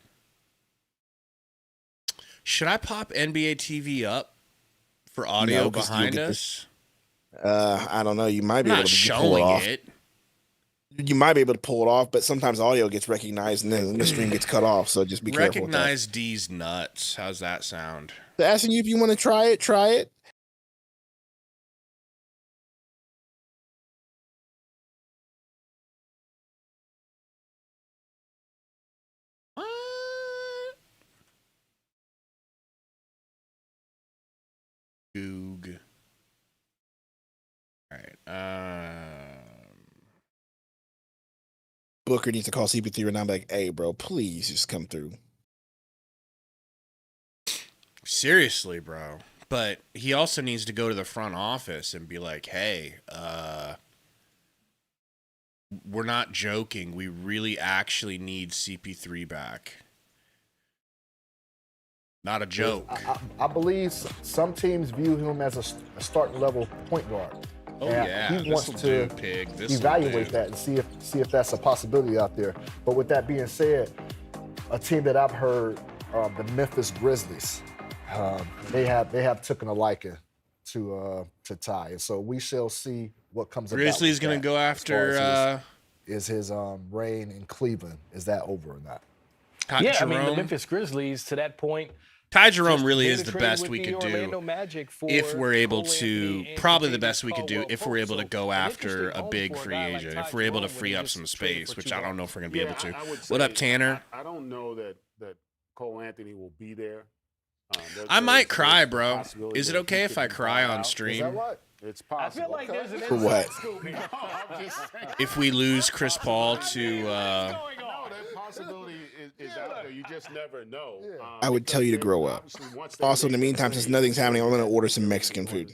Should I pop NBA TV up for audio No, 'cause you'll behind get us? I don't know. You might I'm be able not to pull it showing off. it. You might be able to pull it off, but sometimes audio gets recognized and then the stream gets cut off. So just be careful. Recognize D's nuts. How's that sound? They're asking you if you want to try it. Try it. What? Goog. All right. Booker needs to call CP3 and I'm like, hey, bro, please just come through. Seriously, bro. But he also needs to go to the front office and be like, hey, we're not joking. We really actually need CP3 back. Not a joke. I believe some teams view him as a starting level point guard. Oh, And yeah. he wants to evaluate that and see if that's a possibility out there. But with that being said, a team that I've heard, the Memphis Grizzlies, they have taken a liking to Ty, and so we shall see what comes. Grizzlies going to go after. Is his reign in Cleveland? Is that over or not? Yeah, I mean the Memphis Grizzlies to that point. Ty Jerome really is the best we could do if we're able to, probably the best we could do if we're able to go after a big free agent, if we're able to free up some space, which I don't know if we're going to be able to. What up, Tanner? I don't know that Cole Anthony will be there. I might cry, bro. Is it okay if I cry on Is that stream? right? It's possible. I feel like there's an For what? If we lose Chris Paul to... No, that possibility is out there. You just never know. I would tell you to grow up. Also, in the meantime, since nothing's happening, I'm going to order some Mexican food.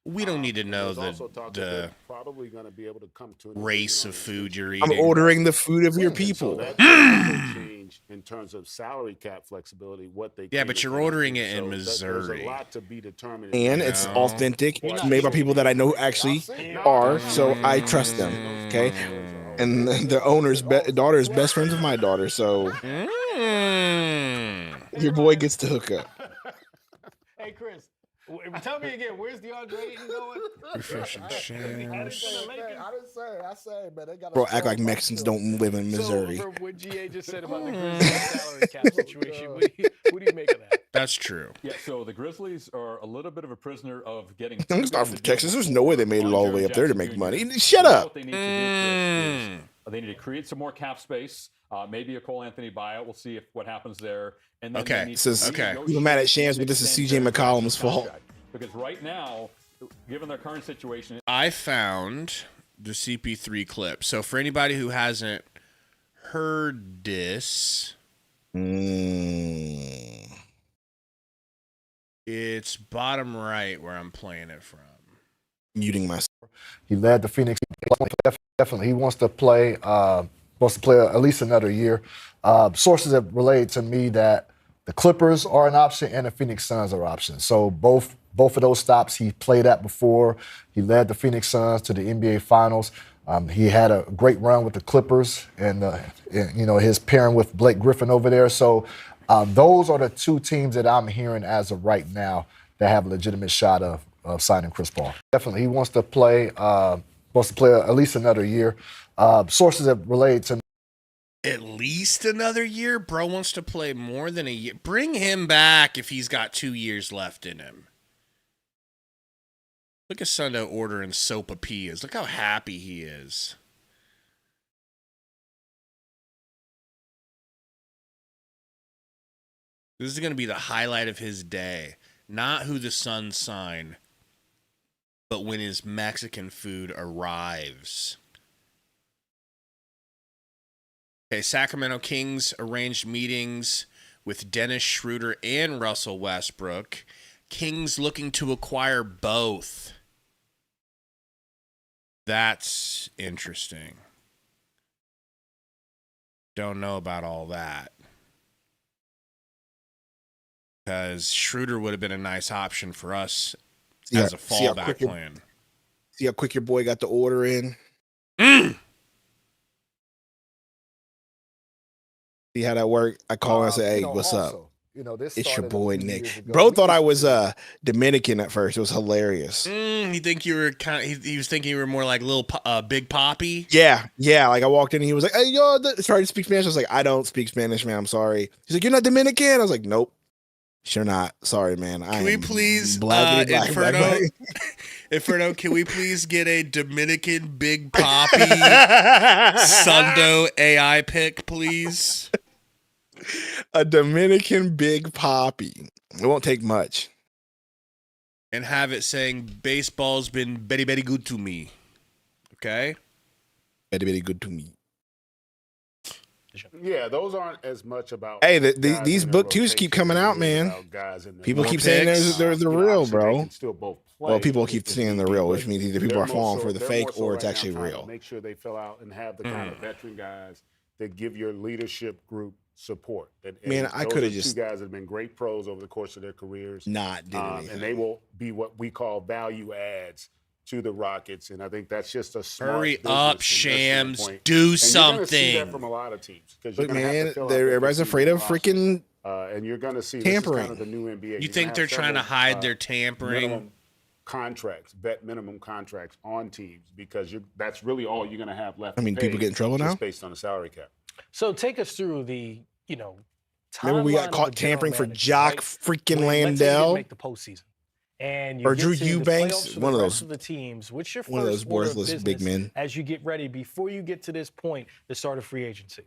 We don't need to know the probably going to be able to come to race of food you're I'm eating. ordering the food of your people. Change in terms of salary cap flexibility, what they Yeah, can but you're and ordering cannot it do. in There's Missouri. a lot to be determined. And it's No. authentic, made by people that I know actually are, so I trust them. Okay, and the owner's daughter is best friends with my daughter, so your boy gets to hook up. Hey, Chris, tell me again, where's DeAndre Ayton going? Refreshing shares. I say, man, they got. Bro, act like Mexicans don't live in Missouri. So, from what GA just said about the Grizzlies salary cap situation, what do you make of that? That's true. Yeah, so the Grizzlies are a little bit of a prisoner of getting. I'm gonna start from Texas. There's no way they made it all the way up there to make money. Shut up. What they need to do, Chris, is they need to create some more cap space. Maybe a Cole Anthony buyout. We'll see what happens there. And then Okay. they need This is to okay. People mad at Shams, but this is CJ McCollum's fault. Because right now, given their current situation, I found the CP3 clip. So for anybody who hasn't heard this. It's bottom right where I'm playing it from. Muting myself. He led the Phoenix. Definitely, he wants to play. At least another year. Sources have relayed to me that the Clippers are an option and the Phoenix Suns are options. So both of those stops he played at before. He led the Phoenix Suns to the NBA Finals. He had a great run with the Clippers and his pairing with Blake Griffin over there. So those are the two teams that I'm hearing as of right now that have a legitimate shot of signing Chris Paul. Definitely, he wants to play at least another year. Sources have relayed to me. At least another year? Bro wants to play more than a year. Bring him back if he's got 2 years left in him. Look at Sunday ordering sopapillas. Look how happy he is. This is going to be the highlight of his day. Not who the Suns sign, but when his Mexican food arrives. Okay, Sacramento Kings arranged meetings with Dennis Schroeder and Russell Westbrook. Kings looking to acquire both. That's interesting. Don't know about all that. Because Schroeder would have been a nice option for us as a fallback plan. See how quick your boy got the order in? See how that worked? I call and say, hey, what's up? It's your boy Nick. Bro thought I was Dominican at first. It was hilarious. You think you were he was thinking you were more like little Big Poppy? Yeah. Like I walked in and he was like, hey, yo, started to speak Spanish. I was like, I don't speak Spanish, man. I'm sorry. He's like, you're not Dominican? I was like, nope. Sure not. Sorry, man. Can we please, Inferno, can we please get a Dominican Big Poppy Sundo AI pick, please? A Dominican Big Poppy. It won't take much. And have it saying, baseball's been very, very good to me. Okay? Very, very good to me. Yeah, those aren't as much about. Hey, these book twos keep coming out, man. People keep saying they're the real, bro. Well, people keep saying they're real, which means either people are falling for the fake or it's actually real. Make sure they fill out and have the kind of veteran guys that give your leadership group support. Man, I could have just two guys that have been great pros over the course of their careers. Not did anything. And they will be what we call value adds to the Rockets, and I think that's just a smart. Hurry up, Shams! Do something. You're see that from a lot of teams, but man, everybody's afraid of freaking and you're going to see tampering. This is kind of the new NBA. You think they're trying to hide their tampering? Minimum contracts on teams because that's really all you're going to have left. I mean, people get in trouble now based on the salary cap. So take us through the Remember we got caught tampering for Jock freaking Landale. Make the postseason. And you or get Drew to Eubanks, the one of rest those of the teams. What's your one of those first order of worthless big men as you get ready before you get to this point, the start of free agency?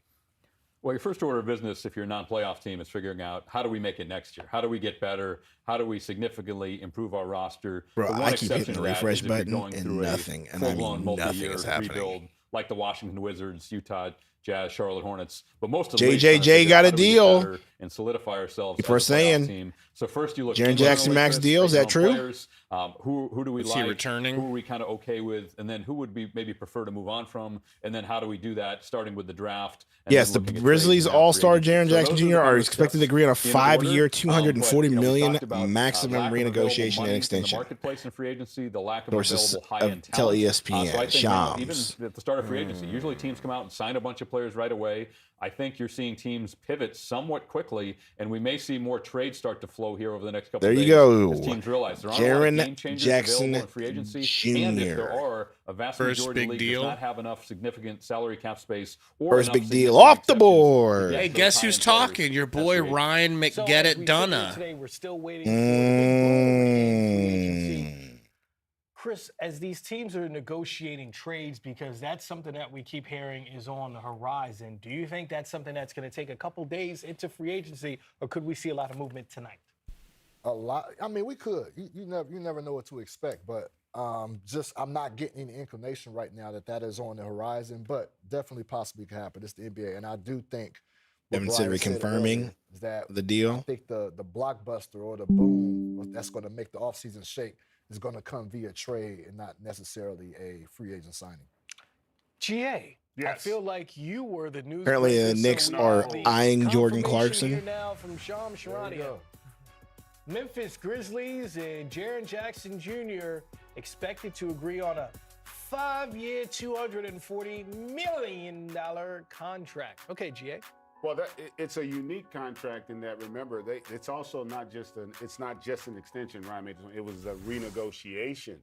Well, your first order of business, if you're a non-playoff team, is figuring out how do we make it next year? How do we get better? How do we significantly improve our roster? Bro, I keep hitting the refresh button and nothing, and I mean nothing is happening. Rebuild, like the Washington Wizards, Utah Jazz, Charlotte Hornets, but most of JJJ got a deal and solidify ourselves. People are saying team. So first you look. Jaren Jackson max deal. Is that true? Players, who do we like? Returning? Who are we kind of okay with? And then who would we maybe prefer to move on from? And then how do we do that? Starting with the draft. Yes, the Grizzlies All-Star Jaren Jackson Jr. are expected to agree on a 5-year, $240 million maximum renegotiation and extension. The marketplace and free agency, the lack of Sources available high-end tell talent. ESPN. Shams. Even at the start of free agency, usually teams come out and sign a bunch of players right away. I think you're seeing teams pivot somewhat quickly, and we may see more trades start to flow here over the next couple of days. There you go. As teams realize there aren't a lot of game changers Jackson available in free agency, Jr. and if there are, a vast majority of the league does not have enough significant salary cap space or first big deal off the board. Hey, guess who's talking? Your boy Ryan McGet-It-Dunna. Today we're still waiting for the Chris, as these teams are negotiating trades, because that's something that we keep hearing is on the horizon, do you think that's something that's going to take a couple days into free agency, or could we see a lot of movement tonight? A lot. I mean, we could. You never know what to expect, but I'm not getting any inclination right now that is on the horizon, but definitely possibly could happen. It's the NBA, and I do think what Evan Brian said said reconfirming earlier is that the I deal. think the blockbuster or the boom that's going to make the offseason shake is going to come via trade and not necessarily a free agent signing. GA, I Yes. feel like you were the news. Apparently, the breaker, so Knicks we are have the eyeing Jordan confirmation here Clarkson. now from Shams There you Charania. go. Memphis Grizzlies and Jaren Jackson Jr. expected to agree on a 5-year, $240 million contract. Okay, GA. Well, it's a unique contract in that, remember, it's also not just an extension, Ryan made it was a renegotiation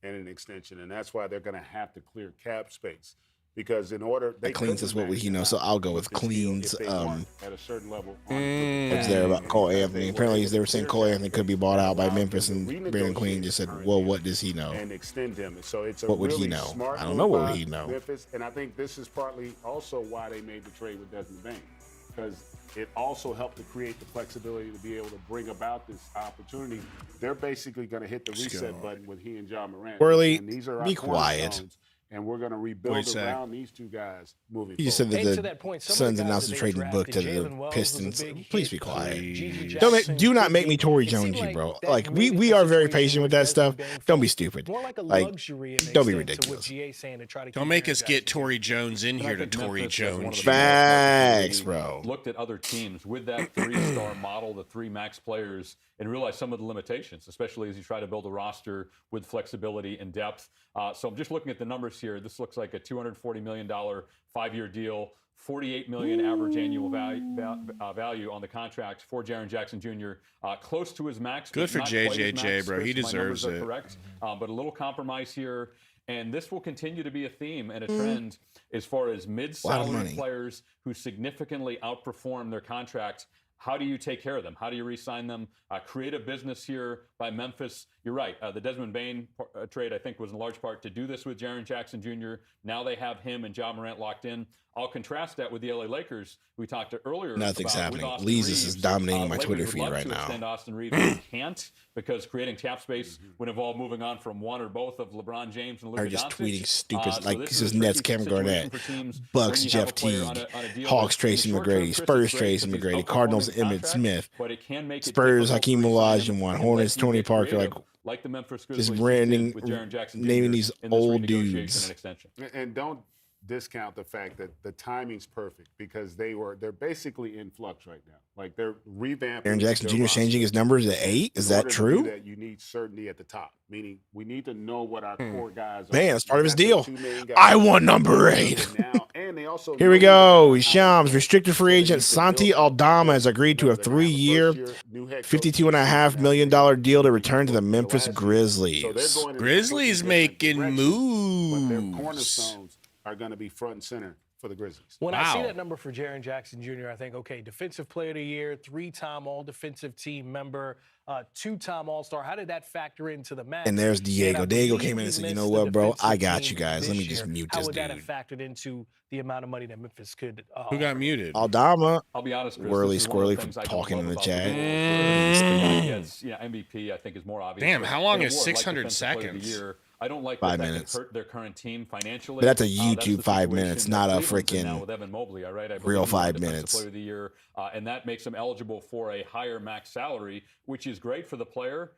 and an extension, and that's why they're going to have to clear cap space. Because in order, they Cleans is what he knows, so I'll go with Cleans. at a certain level. What's there about Cole Anthony? Apparently, they were saying Cole Anthony could be bought out by Memphis, and Brandon Queen just said, "Well, what does he know?" And extend him. So it's a What would he really know? smart I don't move know what by would he know. Memphis, and I think this is partly also why they made the trade with Desmond Bain, because it also helped to create the flexibility to be able to bring about this opportunity. They're basically going to hit the reset button with he and John Morant. Worley, and these are be our quiet. cornerstones, and we're going to rebuild What'd he say? around these two guys moving He just forward. said And to that that the point, some of Suns the guys announced that the they trading book to drafted, the Jalen Wells was a Pistons. big Please hit. be quiet. Gigi Don't Jackson do not could make be. me Tory It seemed Jones you, bro. that Like maybe we it's a are very situation patient where with that Desmond stuff. Bain Don't be felt stupid. More like a Like, luxury in don't be extent to what ridiculous. GA saying to try to Don't keep make Jaren us get Jackson. Tory Jones in And I here to think Tory Memphis, as one of Jones. the best markets in the Facts, league, bro. Looked at other teams with that three-star model, the three max players, and realized some of the limitations, especially as you try to build a roster with flexibility and depth. So I'm just looking at the numbers here. This looks like a $240 million 5-year deal. $48 million average annual value on the contract for Jaren Jackson Jr. Close to his max. Good but for not quite his JJJ, max, bro. He Chris. My numbers deserves are it. correct, but a little compromise here. And this will continue to be a theme and a trend as far as mid-salary money. players who significantly outperform their contract. How do you take care of them? How do you re-sign them? Create a business here by Memphis. You're right. The Desmond Bain trade, I think, was in large part to do this with Jaren Jackson Jr. Now they have him and Ja Morant locked in. I'll contrast that with the LA Lakers we talked earlier. Nothing's about, happening. with Austin Leezus Reeves. is dominating my Lakers Twitter would feed love right to now. extend Austin Reeves, but can't because creating cap space would involve moving on from one or both of LeBron James and Luka Or just Doncic. tweeting stupid, So like this this is is a Nets, tricky Kevin situation Garnett, for teams Bucks, when you have Jeff a player Teague, on a deal Hawks, that in the Tracy short term, McGrady, Chris, Spurs, is great Tracy because he's McGrady, outperforming Cardinals, his Emmitt contract, Smith, but it can make it Spurs, difficult Hakeem to re-sign Olajuwon, him and Hornets, let you Tony get Parker, creative, like the Memphis just Grizzlies branding, did with Jaren Jackson naming Jr. these in this old renegotiation dudes. and extension. And don't discount the fact that the timing's perfect because they're basically in flux right now. Like they're revamping. Aaron Jackson their Jr. roster. changing his numbers to 8. Is In that order to true? do that, you need certainty at the top, meaning we need to know what our core guys are. Man, that's part of his That's the deal. two main guys. I want number 8. Now, and they also Here we know go. the guys Shams, out restricted free there. agent So they need to Santi build Aldama has agreed to a they're gonna have a 3-year, first-year new head coach. $52.5 million deal to return to the Memphis So they're Grizzlies. going in a Grizzlies completely different making direction, but their moves. cornerstones are going to be front and center for the Grizzlies. When I see Wow. that number for Jaren Jackson Jr., I think, okay, Defensive Player of the Year, 3-time All-Defensive Team member, 2-time All-Star. How did that factor into the math? And there's Diego. I Diego believe came in he and said, you missed know the what, bro? I defensive got team you guys. Let me this just year. mute How this would that dude. have factored into the amount of money that Memphis could Who got muted? Aldama, I'll be honest, Chris, Whirly this is one of the Squirrely things I don't talking love in the about chat. the rules where gets, MVP, I think, is more obvious. Damn, But how long an is award like 600 Defensive Player of the seconds? Year, I don't like 5 that minutes. can hurt their current team financially. But that's a That's YouTube the 5 situation minutes, that not a Cleveland's in now freaking with Evan Mobley, all right? I believe real he won 5 Defensive minutes. Player of the Year, and that makes him eligible for a higher max salary, which is great for the player.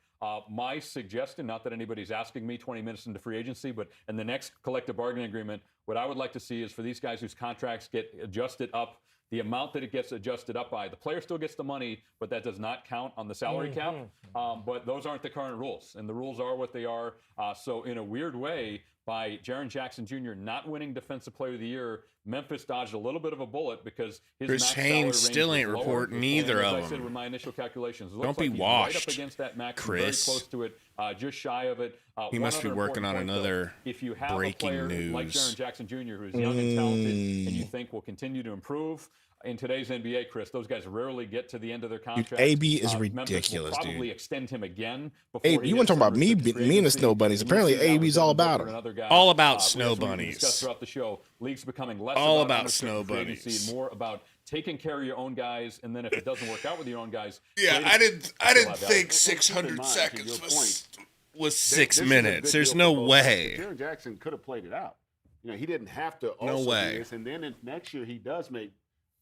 My suggestion, not that anybody's asking me 20 minutes into free agency, but in the next collective bargaining agreement, what I would like to see is for these guys whose contracts get adjusted up, the amount that it gets adjusted up by. The player still gets the money, but that does not count on the salary cap. But those aren't the current rules, and the rules are what they are. So in a weird way, by Jaren Jackson Jr. not winning Defensive Player of the Year, Memphis dodged a little bit of a bullet because his Chris max Haynes salary range still was ain't lower. reporting And either as of I said them. with my initial calculations, it Don't looks be like he's right washed, up against that max, Chris. very close to it, just shy of it. He One must be other working important on point, though. another If you have breaking a player like news. Jaren Jackson Jr., who's young and talented, and you think will continue to improve, in today's NBA, Chris, those guys rarely get to the end of their contract. AB is Memphis ridiculous, will probably dude. extend him again. Hey, you want to talk about me and the Snow Bunnies? Apparently, AB's all about him. All about Snow Bunnies. Discussed throughout the show, league's becoming less All about ownership Snow and free agency Bunnies. and more about taking care of your own guys, and then if it doesn't work out with your own guys, Yeah, trading I didn't still have value. think Keep in 600 mind, to seconds your was was This 6 is a minutes. good There's deal no for both sides. way. Jaren Jackson could have played it out. He didn't have to No also way. do this. And then next year he does make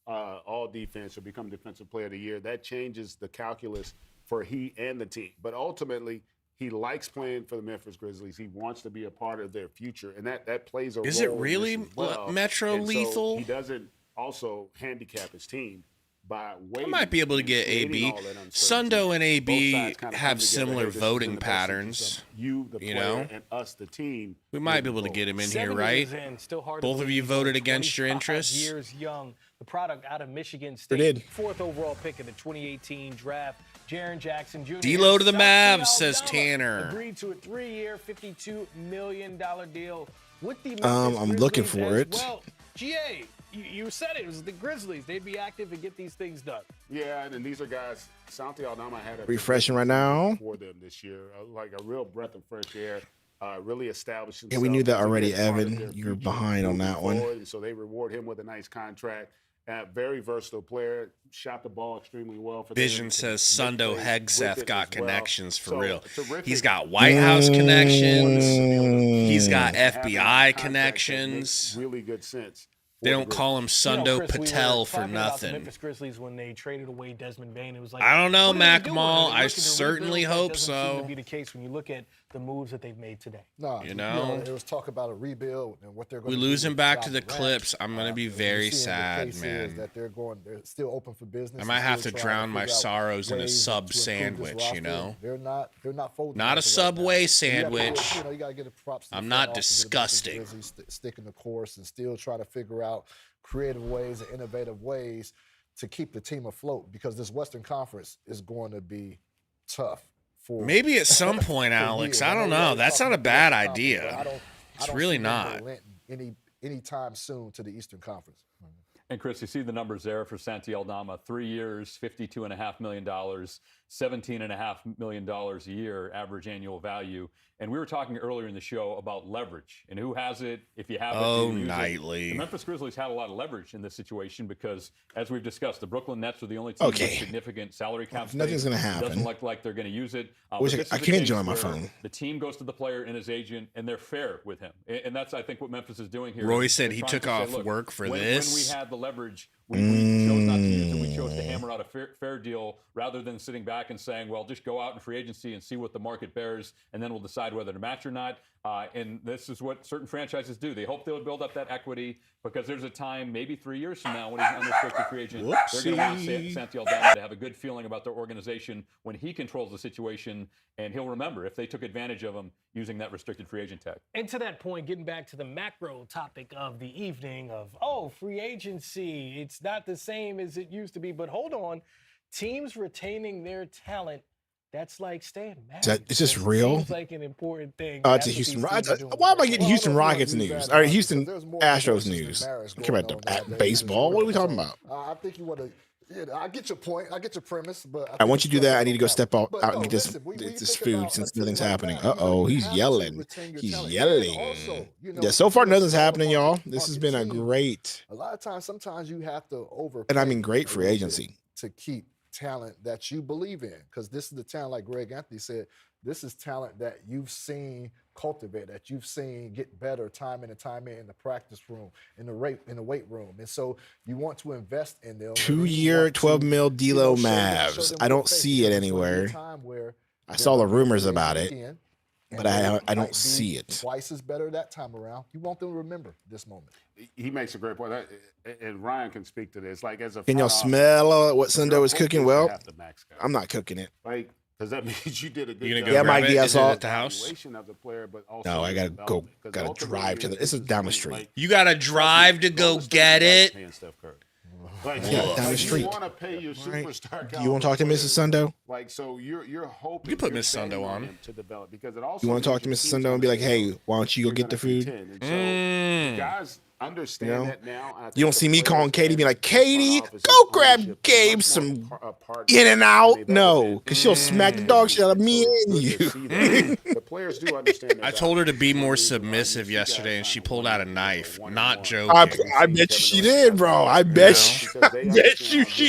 all defense or become defensive player of the year. That changes the calculus for he and the team. But ultimately, he likes playing for the Memphis Grizzlies. He wants to be a part of their future, and that plays a role. Is it in this really as well. Metro And so lethal? he doesn't also handicap his team by I waiting. might be able to and get creating AB. all that uncertainty. Sundo and Both AB sides kinda come have together. similar Hey, this is in voting the best interest patterns. of you, the you player, know? and us, the team. We might be moving able to get him in here, 7 right? years in, still hard to Both of believe you he's voted only against your 25 interests? Years young, the product out of Michigan State, did. 4th overall pick in the 2018 draft. Jaren Jackson Jr. D-Lo to the Santi Mavs, says Aldama Tanner. Agreed to a 3-year, $52 million deal with the I'm Memphis looking Grizzlies for as it. Well, GA, you said it. It was the Grizzlies. They'd be active and get these things done. Yeah, and these are guys. Santi Aldama had a Refreshing right now. for them this year, like a real breath of fresh air. Really established Yeah, we himself knew that as a already, big part of Evan. their You're future behind on moving that one. forward, and so they reward him with a nice contract. Very versatile player, shot the ball extremely well for them. Vision Can says make Sundo plays with Hegseth it got as well. connections for So, real. terrific. He's got White House connections. He's got Having a FBI contract that connections. makes really good sense. They for the don't call him Grizzlies. Sundo Chris, we were Patel for talking about the nothing. Memphis Grizzlies when they traded away Desmond Bane. It was like, I don't know, what are they Mac doing? Mall. Are they I looking to certainly rebuild? That hope doesn't seem so. to be the case when you look at the moves that they've made today. No, You know? there was talk about a rebuild and what they're going We to lose do him back with to the John Morant. Clips. I'm going to be And very you're seeing the sad, case is man. that they're still open for business. I and might have still to trying drown my figure out sorrows in a ways sub to improve this sandwich, roster. you know? They're not folding. Not a as of right now. Subway So you have to give- sandwich. you got to give props to the I'm front not office of the Memphis disgusting. Grizzlies, sticking the course and still trying to figure out creative ways and innovative ways to keep the team afloat, because this Western Conference is going to be tough. For Maybe at some point, for Alex. years. I don't know know. we're That's talking not a about the bad Western Conference, but idea. I It's don't really see them not. relenting anytime soon to the Eastern Conference. And Chris, you see the numbers there for Santi Aldama: 3 years, $52.5 million, $17.5 million a year average annual value. And we were talking earlier in the show about leverage and who has it. If you have it, Oh, do you use it? Nightly. The Memphis Grizzlies had a lot of leverage in this situation because, as we've discussed, the Brooklyn Nets are the only team with Okay. significant salary cap space. Nothing's gonna It happen. doesn't look like they're going to use it. Wish But I this is can't a case join my where phone. The team goes to the player and his agent, and they're fair with him. And that's, I think, what Memphis is doing here. Roy They're said he trying took to say, off look, work for when this. we had the leverage, we chose not to use it. We chose to hammer out a fair deal rather than sitting back and saying, well, just go out in free agency and see what the market bears, and then we'll decide whether to match or not. And this is what certain franchises do. They hope they'll build up that equity because there's a time, maybe 3 years from now, when he's an unrestricted free agent, they're going to want Santi Aldama to have a good feeling about their organization when he controls the situation, and he'll remember if they took advantage of him using that restricted free agent tag. And to that point, getting back to the macro topic of the evening of, free agency, it's not the same as it used to be. But hold on, teams retaining their talent, that's like staying married. Is this It real? Seems like an important thing. To That's what Houston these teams Rockets. are doing. Why am I getting Well, Houston I don't know if Rockets you news guys or know, Houston because there's more Astros divorces than news? marriage I care about going the on nowadays. baseball. What are we talking So, about? I think you want to. Yeah, I get your point. I get your premise, but I want you to do that. I need to go step out But and no, get this listen, when you this think food about since a team nothing's like happening. that, Oh, you he's have to yelling. retain your He's talent. And yelling. also, Yeah, so far you're a nothing's small happening, y'all. market This has been a team. great, A lot of times, sometimes you have to overpay. and I mean great a free little agency. bit to keep talent that you believe in, because this is the talent, like Greg Anthony said, this is talent that you've seen cultivate, that you've seen get better time in and time in the practice room, in the weight room, and so you want to invest in them. 2-year, $12 million D-Lo Mavs. I don't see it anywhere. I saw the rumors about it, but I don't see it. Twice as better that time around. You want them to remember this moment. He makes a great point, and Ryan can speak to this. Like, as a Can y'all front office, smell what your Sundo is hope cooking? to Well, have the max guy. I'm not cooking it. Like, because that means you did a good You gonna job. go Yeah, grab Mikey, it? I Is it saw at the house? Evaluation of the player, but also No, I gotta the go. development. 'Cause Gotta ultimately, drive to the. This is down the street. You got to drive to go get it. Paying Steph Curry. Like, Yeah, down the street. You want to pay your superstar. Do you want to talk to Mrs. Sundo? Like, so you're hoping You can put you're Miss Sundo betting on. him to develop, because it also You want to talk means to your Mrs. team's Sundo and be gonna like, say, hey, why don't you go "We're get the gonna food? contend." And so the guys understand that now. I You think don't the see me players calling Katie, be and like, the front Katie, office go and grab ownership are Gabe much some more partners in and than out. they've ever No, been. because she'll smack the dog shit out of me So it's and good you. to see that. The players do understand that. I told her to be more One reason why submissive you guys yesterday, and she signed pulled one out a year, knife. one and Not one. joking. I bet you she did, bro. I bet she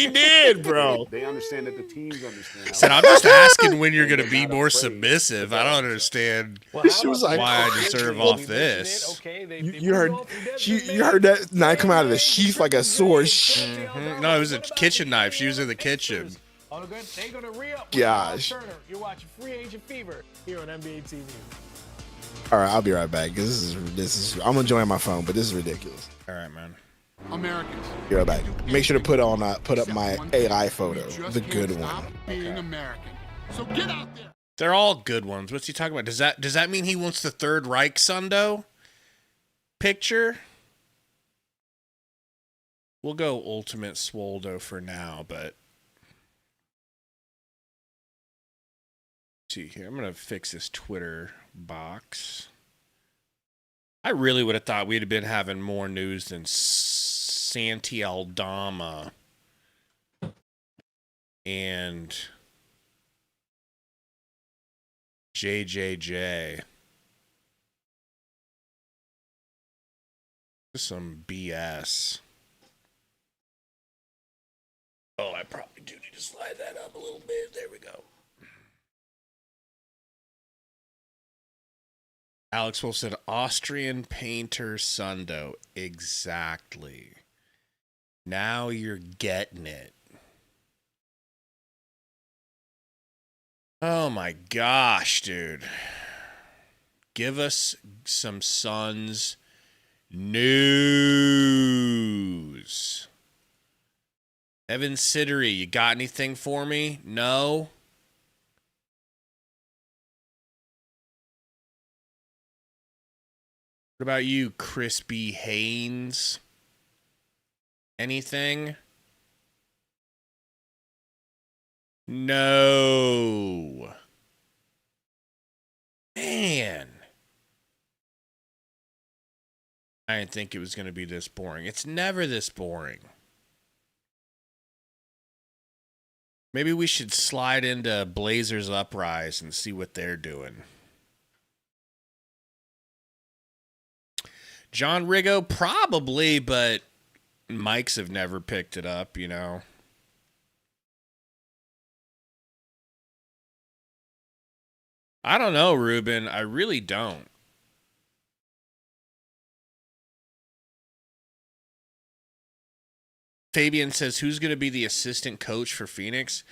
did, bro. They understand that the teams understand. I said, I'm just asking when you're going to be more submissive. I don't understand Well, how She was about like, why I this? deserve We off mentioned this. it. Okay, they You heard, moved on from you Desmond heard Bain, that knife come out of the James, sheath like a Triple sword. J, No, it was a What about kitchen the knife. She was in the Pacers? kitchen. They're going to re-up with Miles Gosh. Turner. You're watching Free Agent Fever here on NBA TV. All right, I'll be right back. This is. I'm enjoying my phone, but this is ridiculous. All right, man. Americans. Be right back. Make sure to put up my AI photo, Just the can't good stop one. being American. So get out there. They're all good ones. What's he talking about? Does that mean he wants the Third Reich Sundo picture? We'll go Ultimate Swoldo for now, but see here. I'm gonna fix this Twitter box. I really would have thought we'd have been having more news than Santi Aldama and JJJ. Some BS. Oh, I probably do need to slide that up a little bit. There we go. Alex Wolf said Austrian painter Sundo. Exactly. Now you're getting it. Oh my gosh, dude. Give us some Suns news. Evan Siddery, you got anything for me? No? What about you, Crispy Haynes? Anything? No. Man. I didn't think it was going to be this boring. It's never this boring. Maybe we should slide into Blazers Uprise and see what they're doing. John Riggo, probably, but mics have never picked it up, you know. I don't know, Ruben. I really don't. Fabian says, who's going to be the assistant coach for Phoenix?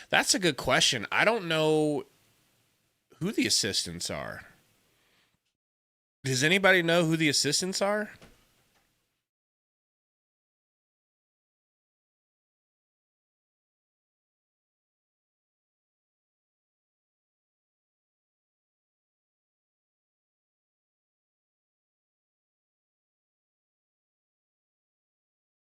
That's a good question. I don't know who the assistants are. Does anybody know who the assistants are?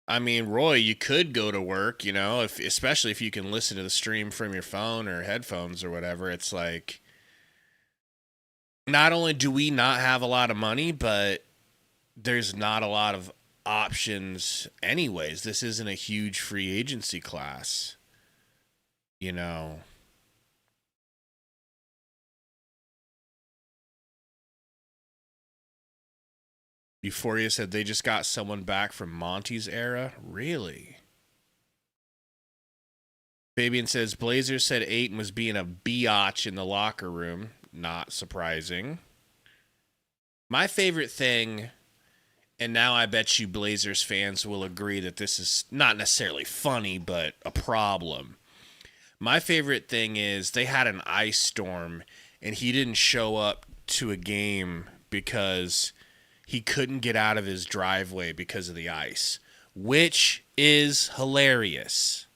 I mean, Roy, you could go to work, you know, especially if you can listen to the stream from your phone or headphones or whatever. It's like, not only do we not have a lot of money, but there's not a lot of options anyways. This isn't a huge free agency class, you know. Euphoria said they just got someone back from Monty's era. Really? Fabian says Blazers said Ayton was being a biatch in the locker room. Not surprising. My favorite thing, and now I bet you Blazers fans will agree that this is not necessarily funny, but a problem. My favorite thing is they had an ice storm, and he didn't show up to a game because he couldn't get out of his driveway because of the ice, which is hilarious.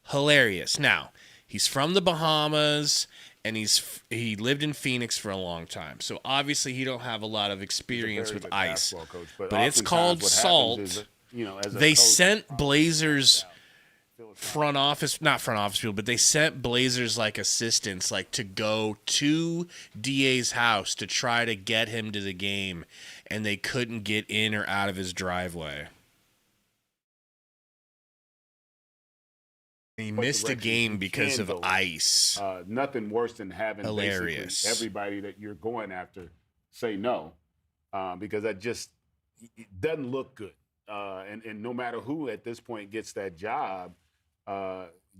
Hilarious. Now, he's from the Bahamas, and he lived in Phoenix for a long time. So obviously he don't have a lot of experience with ice. Coach, but it's called what happens salt. is, you know, as a They coach, sent Blazers not front office people, but they sent Blazers like assistants like to go to DA's house to try to get him to the game, and they couldn't get in or out of his driveway. He missed a game because of ice. Nothing worse than having Hilarious. basically everybody that you're going after say no, because that just it doesn't look good. And no matter who at this point gets that job,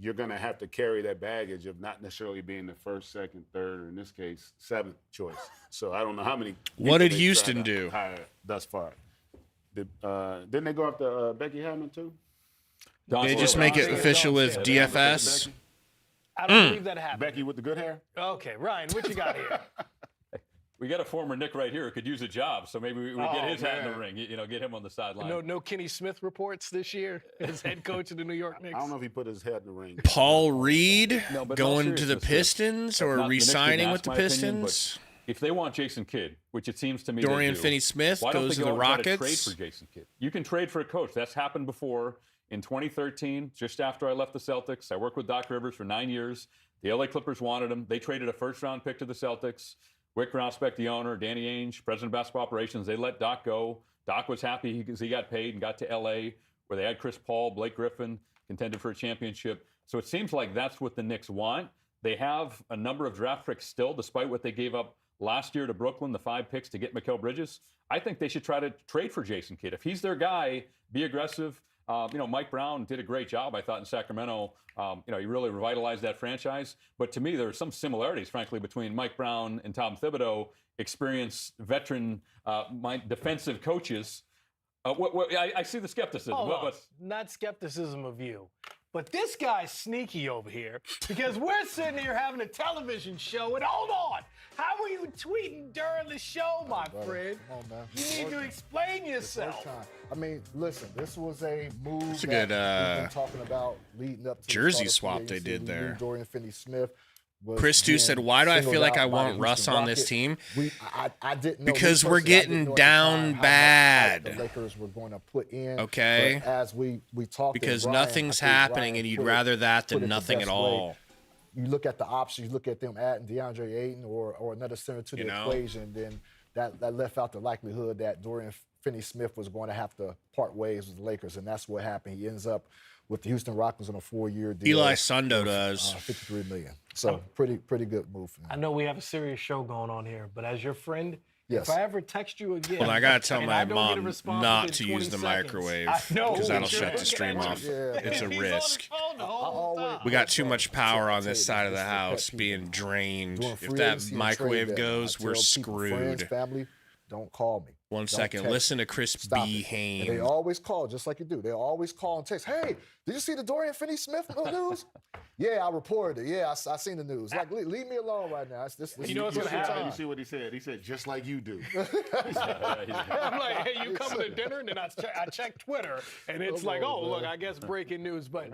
you're going to have to carry that baggage of not necessarily being the first, second, third, or in this case, seventh choice. So I don't know how many. What did they Houston tried to do hire thus far? Didn't they go after Becky Hammond too? They just make it official with DFS. I don't believe that happened. Becky with the good hair? Okay, Ryan, what you got here? We got a former Nick right here who could use a job, so maybe we get his hat in the ring. Get him on the sideline. No Kenny Smith reports this year as head coach of the New York Knicks. I don't know if he put his head in the ring. Paul Reed No, but going to the seriousness, Pistons or the Knicks didn't re-signing with ask the my opinion, Pistons. but if they want Jason Kidd, which it seems to me Dorian they do, Finney-Smith why don't goes they to the go out and try to Rockets. trade for Jason Kidd? You can trade for a coach. That's happened before. In 2013, just after I left the Celtics, I worked with Doc Rivers for 9 years. The LA Clippers wanted him. They traded a first-round pick to the Celtics. Wick Rousbeck, the owner, Danny Ainge, president of basketball operations, they let Doc go. Doc was happy because he got paid and got to LA, where they had Chris Paul, Blake Griffin, contended for a championship. So it seems like that's what the Knicks want. They have a number of draft picks still, despite what they gave up last year to Brooklyn, the 5 picks to get Mikal Bridges. I think they should try to trade for Jason Kidd. If he's their guy, be aggressive. Mike Brown did a great job, I thought, in Sacramento. He really revitalized that franchise. But to me, there are some similarities, frankly, between Mike Brown and Tom Thibodeau, experienced veteran defensive coaches. I see the skepticism. Not skepticism of you. But this guy's sneaky over here because we're sitting here having a television show, and hold on. How are you tweeting during the show, my friend? Come on, man. You need to explain yourself. I mean, listen, this was a move It's a that good, we've been talking about leading up to the jersey start of swap free they agency. did We there. knew Dorian Finney-Smith was Chris too being said, "Why do I feel singled like I out by want the Russ Houston on this Rockets. team?" I didn't know Because me we're personally, I getting didn't know at the down time how much bad. hype the Lakers were going to put in. Okay. But as we talked, Because and Ryan, nothing's I think happening, Ryan and you'd put it- rather that put than it the nothing at best way. all. You look at the options, you look at them adding DeAndre Ayton or another center to the equation, then that left out the likelihood that Dorian Finney-Smith was going to have to part ways with the Lakers, and that's what happened. He ends up with the Houston Rockets on a 4-year deal. Eli Sundo does. $53 million. So pretty good move for him. I know we have a serious show going on here, but as your friend, Yes. if I ever text you again, Well, I gotta tell and my I don't get a mom response not within to use 20 the seconds, microwave I know, because that'll but you're shut the looking stream at off. your- It's a He's risk. on the phone the whole time. We got too much power on I'll this tell you side of this, the this is the house pet being peeve. drained. Doing If free that agency and microwave trade goes, deadline. we're I tell people, friends, screwed. family, don't call me. One Don't second. text Listen me. to Chris Stop B. it. And they Haynes. always call, just like you do. They always call and text. Hey, did you see the Dorian Finney-Smith news? Yeah, I reported it. Yeah, I seen the news. Like, leave me alone right now. This You know what's gonna happen? You see what he said? He said, just like you do. I'm like, hey, you coming to dinner? And then I check Twitter, and it's like, oh, look, I guess breaking news. But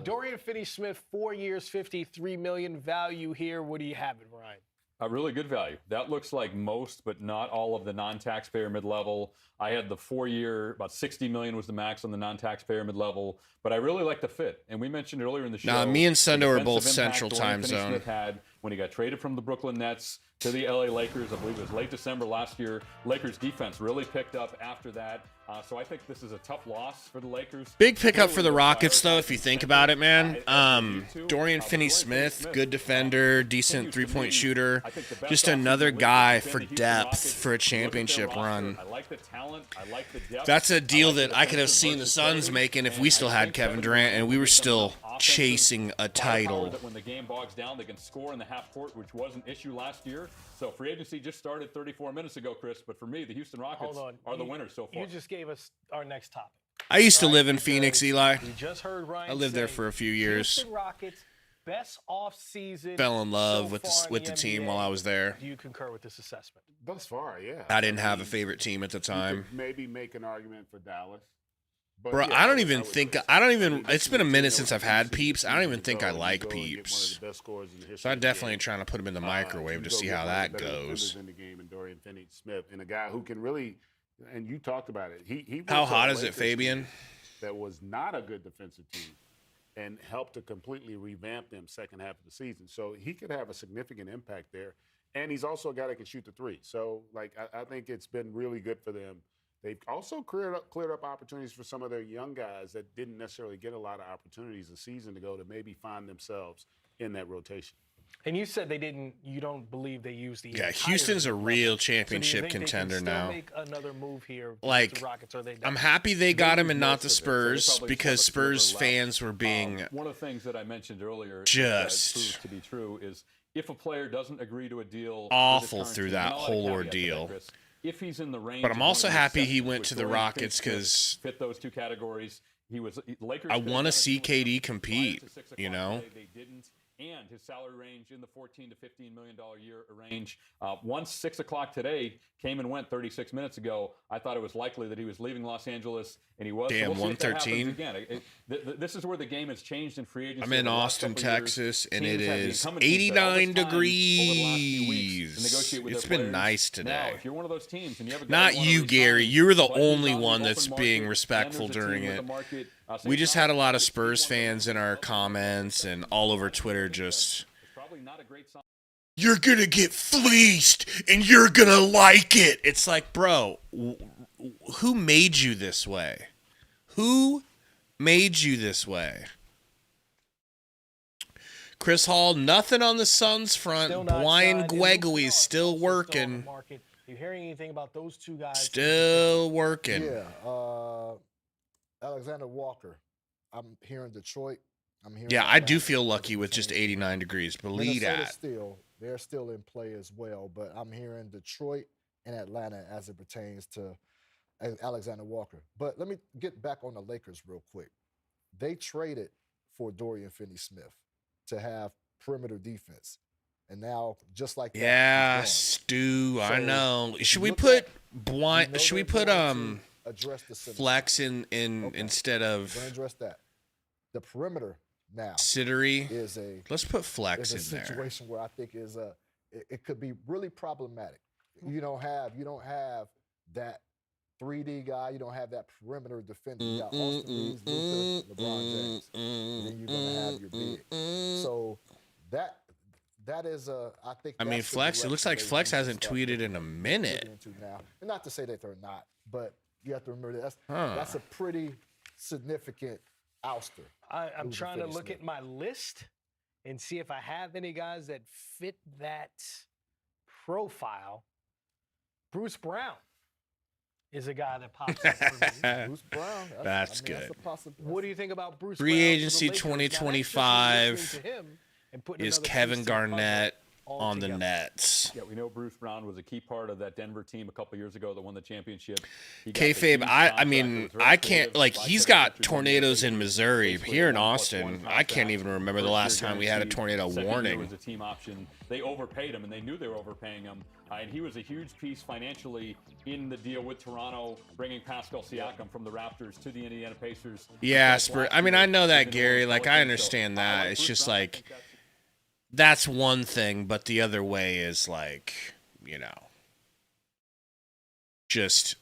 Dorian Finney-Smith, 4 years, $53 million value here. What do you have it, Ryan? A really good value. That looks like most, but not all of the non-taxpayer mid-level. I had the 4-year, about $60 million was the max on the non-taxpayer mid-level. But I really like the fit. And we mentioned earlier in the show. Nah, me and Sundo the are both defensive impact Central Dorian Time Zone. Finney-Smith had when he got traded from the Brooklyn Nets to the LA Lakers. I believe it was late December last year. Lakers defense really picked up after that. So I think this is a tough loss for the Lakers. Big pickup for the Rockets, though, if you think about it, man. Dorian Finney-Smith, good defender, decent three-point shooter. Just another guy for depth for a championship run. I like the talent. I like the depth. That's a deal that I could have seen the Suns making if we still had Kevin Durant and we were still chasing a title. That when the game bogs down, they can score in the half court, which was an issue last year. So free agency just started 34 minutes ago, Chris. But for me, the Houston Rockets are the winners so far. You just gave us our next topic. I used to live in Phoenix, Eli. We just heard Ryan I lived there say for a few years. Houston Rockets, best offseason. Fell in love so with far in the team NBA. while I was there. Do you concur with this assessment? Thus far, yeah. I didn't have a favorite team at the You time. could maybe make an argument for Dallas. But Bro, yeah, I don't would- even would think say- I don't even. mean, It's been a this minute is since a I've had season peeps. I don't even you think go I and you like go and get one of peeps. the best scorers in the So history I'm of the definitely game. trying to put him in the microwave to You go see get how one of that the better goes. defenders in the game, and Dorian Finney-Smith, and a guy who can really, and you talked about it. He went How to a hot is it, Lakers Fabian? team that was not a good defensive team, and help to completely revamp them second half of the season. So he could have a significant impact there. And he's also a guy that can shoot the three. So, like, I think it's been really good for them. They've also cleared up opportunities for some of their young guys that didn't necessarily get a lot of opportunities a season ago to maybe find themselves in that rotation. And you said you don't believe they used the Yeah, Houston's a real championship so do you think contender they can still now. make another move here Like, the Rockets, or are they done? I'm happy they got him and not the Most of it. So they Spurs probably because still have a Spurs sliver left. fans were being One of the things that I mentioned earlier Just- that proves to be true is if a player doesn't agree to a deal with awful his current through team, that and I'll add a whole caveat to that, ordeal. Chris, if he's in the range, But I'm of also one of the happy he exceptions, went which to the Dorian Rockets Finney-Smith 'cause fit those two categories. Lakers. I could have want to done it see with KD him. compete, Prior to 6 you o'clock know? today, they didn't. And his salary range in the $14 to $15 million a year range. Once 6 o'clock today came and went 36 minutes ago, I thought it was likely that he was leaving Los Angeles, and he was. Damn, so we'll see if that happens 113. again. This is where the game has changed in free agency. I'm in over the last Austin, couple years. Texas, and Teams it have the is incumbent teams had all this 89 time over the last few weeks degrees. to negotiate with It's their been players. nice Now, today. if you're one of those teams and you have a guy Not you wanna you, re-sign, Gary. You're the but he's only on the one open that's market, being and respectful there's a during team with it. a market, say We just had a lot of it's Spurs one of fans in our those comments and all over Twitter just, It's probably not a great sign. you're going to get fleeced and you're going to like it. It's like, bro, who made you this way? Who made you this way? Chris Hall, nothing on the Suns front. Still not Brian signed, and Luka Guegui's Doncic still also on the working. market. You hearing anything about those two guys? Still working. Yeah. Alexander Walker. I'm here in Detroit. I'm here. Yeah, I do feel lucky with just 89 degrees. Believe Minnesota that. they're still in play as well, but I'm here in Detroit and Atlanta as it pertains to Alexander Walker. But let me get back on the Lakers real quick. They traded for Dorian Finney-Smith to have perimeter defense. And now, just like that, Yeah, he's Stu, I So, know. Should we look put gone. You know should we they're put going to address the center. Flex in Okay. instead We're of going to address that. The perimeter now Sittery? is a Let's put Flex is a in there. situation where I think it could be really problematic. You don't have that 3D guy. You don't have that perimeter defender. You got Austin Reeves, Luka, LeBron James, and then you're gonna have your big. So that is I think. I mean, that's the Flex. It looks like direction Flex they need to hasn't start tweeted looking in a minute. into now. And not to say that they're not, but you have to remember that's Huh. that's a pretty significant ouster. I'm Losing trying to Finney look Smith. at my list and see if I have any guys that fit that profile. Bruce Brown is a guy that pops up for me. Bruce Brown. That's That's good. a possibility. What do you think about Bruce Free Brown to the agency Lakers? Now, that's just me 2025 listening to him and putting Is another Kevin piece to the puzzle Garnett all on the together. Nets? Yeah, we know Bruce Brown was a key part of that Denver team a couple years ago that won the championship. He got the Kayfabe, huge I contract. It mean, was very I can't, creative. like, Like he's Kevin got Richards tornadoes in basically Missouri. basically Here in a 1+1 Austin, I contract. can't even remember the First last year time we had a guaranteed. tornado Second year warning. was a team option. They overpaid him, and they knew they were overpaying him. And he was a huge piece financially in the deal with Toronto, bringing Pascal Siakam from the Raptors to the Indiana Pacers. Yeah, Because last I mean, I year know with that, the New Gary. Orleans Like, I Pelicans. understand So, I that. like It's Bruce just Brown. I like, think that's one thing, but the other way is like, you know, just.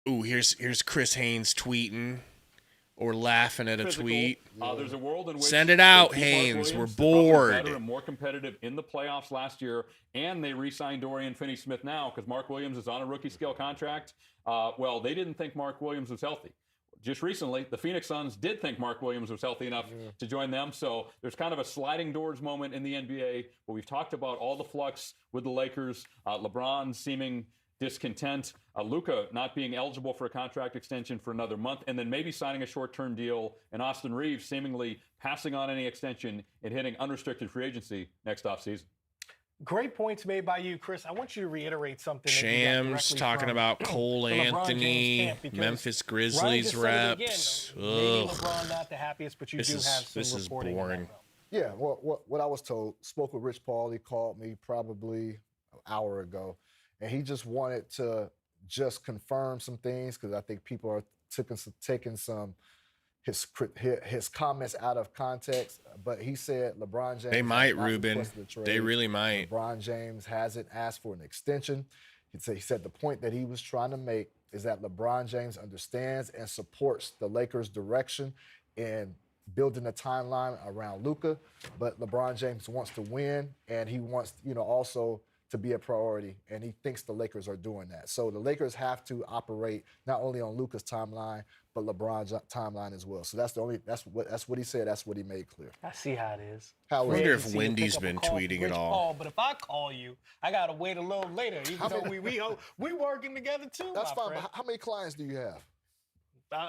Ooh, here's Chris Haynes tweeting or laughing at a physical. tweet. There's a world in which Send it out, they keep Mark Haynes. We're Williams. They're probably bored. better and more competitive in the playoffs last year, and they re-signed Dorian Finney-Smith now because Mark Williams is on a rookie scale contract. Well, they didn't think Mark Williams was healthy. Just recently, the Phoenix Suns did think Mark Williams was healthy enough to join them. So there's kind of a sliding doors moment in the NBA where we've talked about all the flux with the Lakers, LeBron seeming discontent, Luka not being eligible for a contract extension for another month, and then maybe signing a short-term deal, and Austin Reeves seemingly passing on any extension and hitting unrestricted free agency next offseason. Great points made by you, Chris. I want you to reiterate something. that you got Shams directly talking from about Cole the LeBron James Anthony, camp, because Memphis Ryan Grizzlies just said it reps. again. Maybe Ugh. LeBron not the happiest, but you This do is- have some this is reporting. in that boring. realm. Yeah, what I was told, spoke with Rich Paul. He called me probably an hour ago, and he just wanted to just confirm some things because I think people are taking some his comments out of context. But he said LeBron James. They has might, not Ruben. requested a trade. They really might. LeBron James hasn't asked for an extension. He said the point that he was trying to make is that LeBron James understands and supports the Lakers' direction in building a timeline around Luka, but LeBron James wants to win, and he wants, also to be a priority, and he thinks the Lakers are doing that. So the Lakers have to operate not only on Luka's timeline, but LeBron's timeline as well. So that's what he said. That's what he made clear. I see how it is. I wonder if Free agency, Wendy's pick up a been call from tweeting Rich at all. Paul, but if I call you, I gotta wait a little later, even though we working together too. That's my fine. friend. But how many clients do you have?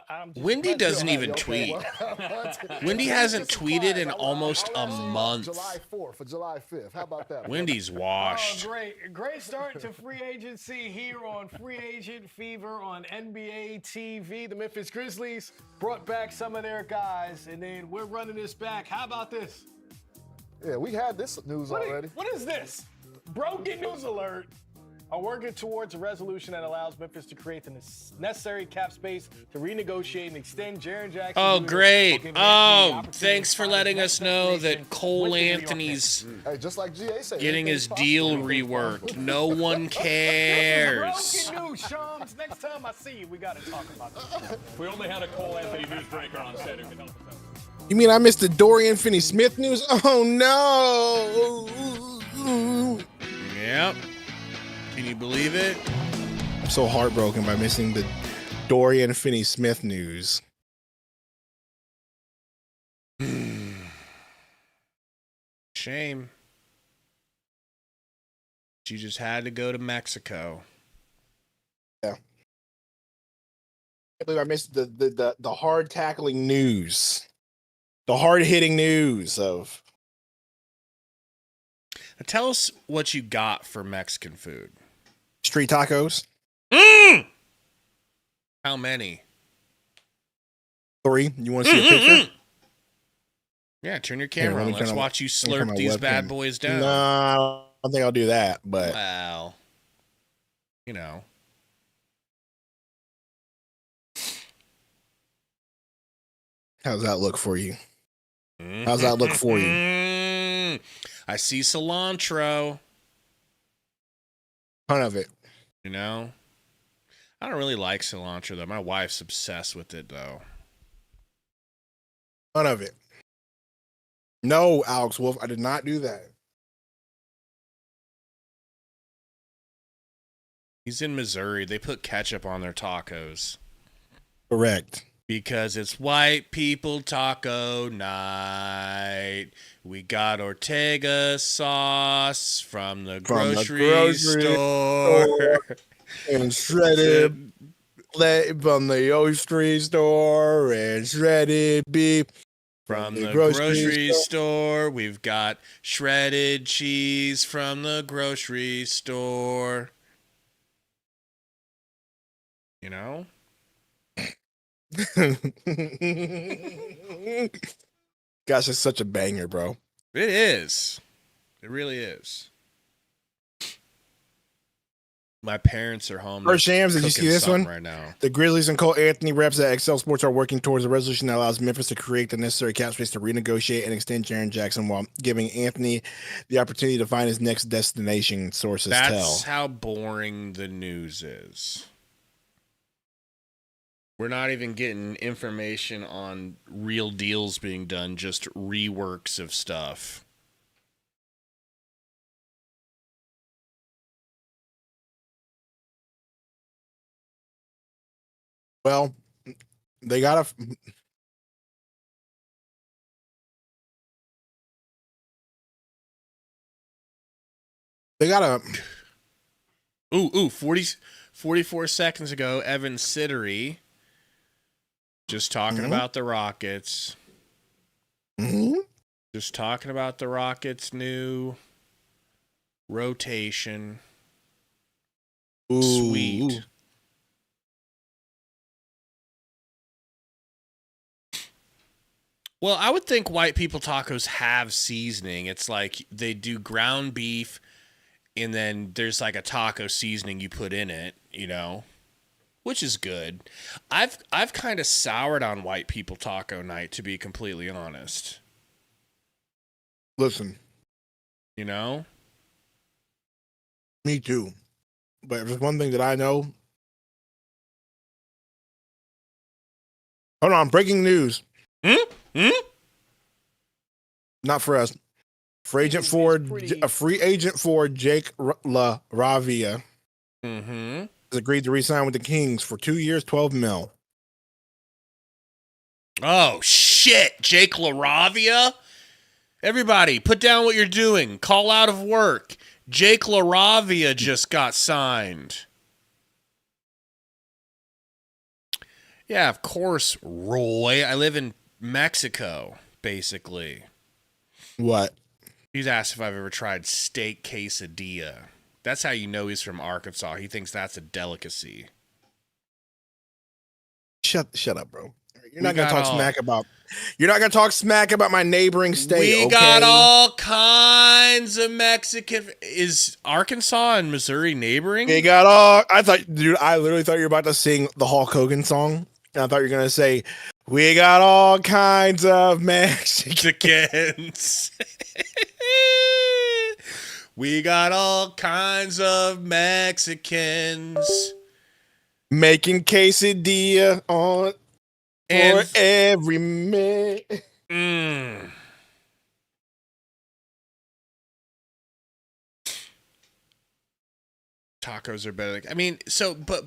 I'm just Wendy glad doesn't you're even happy. tweet. Wendy hasn't tweeted in almost a month. July 4th for July 5th. How about that? Wendy's washed. Oh, great start to free agency here on Free Agent Fever on NBA TV. The Memphis Grizzlies brought back some of their guys, and then we're running this back. How about this? Yeah, we had this news already. What is this? Broken news alert. Are working towards a resolution that allows Memphis to create the necessary cap space to renegotiate and extend Jaren Jackson. Oh, Jr. great. Giving Anthony the Oh, opportunity thanks to for find letting his us next know destination that Cole with the New York Anthony's Hey, just like GA said, getting his anything's deal possible. reworked. No one cares. Broken news, Shams. Next time I see you, we got to talk about this. We only had a Cole Anthony newsbreaker on set who could help us out. You mean I missed the Dorian Finney-Smith news? Oh no! Yep. Can you believe it? I'm so heartbroken by missing the Dorian Finney-Smith news. Shame. She just had to go to Mexico. Yeah. I believe I missed the hard tackling news. The hard hitting news of Now tell us what you got for Mexican food. street tacos. How many? 3. You want to see a picture? Yeah, turn your camera let me on. Let's turn on- watch you let me turn slurp my these bad webcam. boys down. No, I don't think I'll do that, but Well, you know. how's that look for you? How's that look for you? I see cilantro, Ton of it. you know. I don't really like cilantro, though. My wife's obsessed with it, though. Ton of it. No, Alex Wolf, I did not do that. He's in Missouri. They put ketchup on their tacos Correct. because it's white people taco night. We got Ortega sauce from the grocery store. And shredded from the grocery store and shredded beef From the grocery store, we've got shredded cheese from the grocery store. You know? Gosh, it's such a banger, bro. It is. It really is. My parents are home. First, Shams, did you cooking see this something one? right now? The Grizzlies and Cole Anthony reps at Excel Sports are working towards a resolution that allows Memphis to create the necessary cap space to renegotiate and extend Jaren Jackson while giving Anthony the opportunity to find his next destination, sources That's tell. how boring the news is. We're not even getting information on real deals being done, just reworks of stuff. Well, they got a 44 seconds ago, Evan Sittery just talking about the Rockets. Just talking about the Rockets' new rotation. Sweet. Well, I would think white people tacos have seasoning. It's like they do ground beef and then there's like a taco seasoning you put in it, you know, which is good. I've kind of soured on white people taco night, to be completely honest. Listen, You know? me too. But if there's one thing that I know, Hold on, breaking news. Hmm? Not for us. Free agent He's for pretty- a free agent for Jake LaRavia Mm-hmm. has agreed to re-sign with the Kings for 2 years, $12 million. Oh, shit. Jake LaRavia? Everybody, put down what you're doing. Call out of work. Jake LaRavia just got signed. Yeah, of course, Roy. I live in Mexico, basically. What? He's asked if I've ever tried steak quesadilla. That's how you know he's from Arkansas. He thinks that's a delicacy. Shut up, bro. You're We not gonna got talk all- smack about. You're not gonna talk smack about my neighboring state. We okay? got all kinds of Mexican. Is Arkansas and Missouri neighboring? We got all. I literally thought you were about to sing the Hulk Hogan song, and I thought you were gonna say, "We got all kinds of Mexicans. We got all kinds of Mexicans. making quesadilla on for And every man." Tacos are better. I mean, but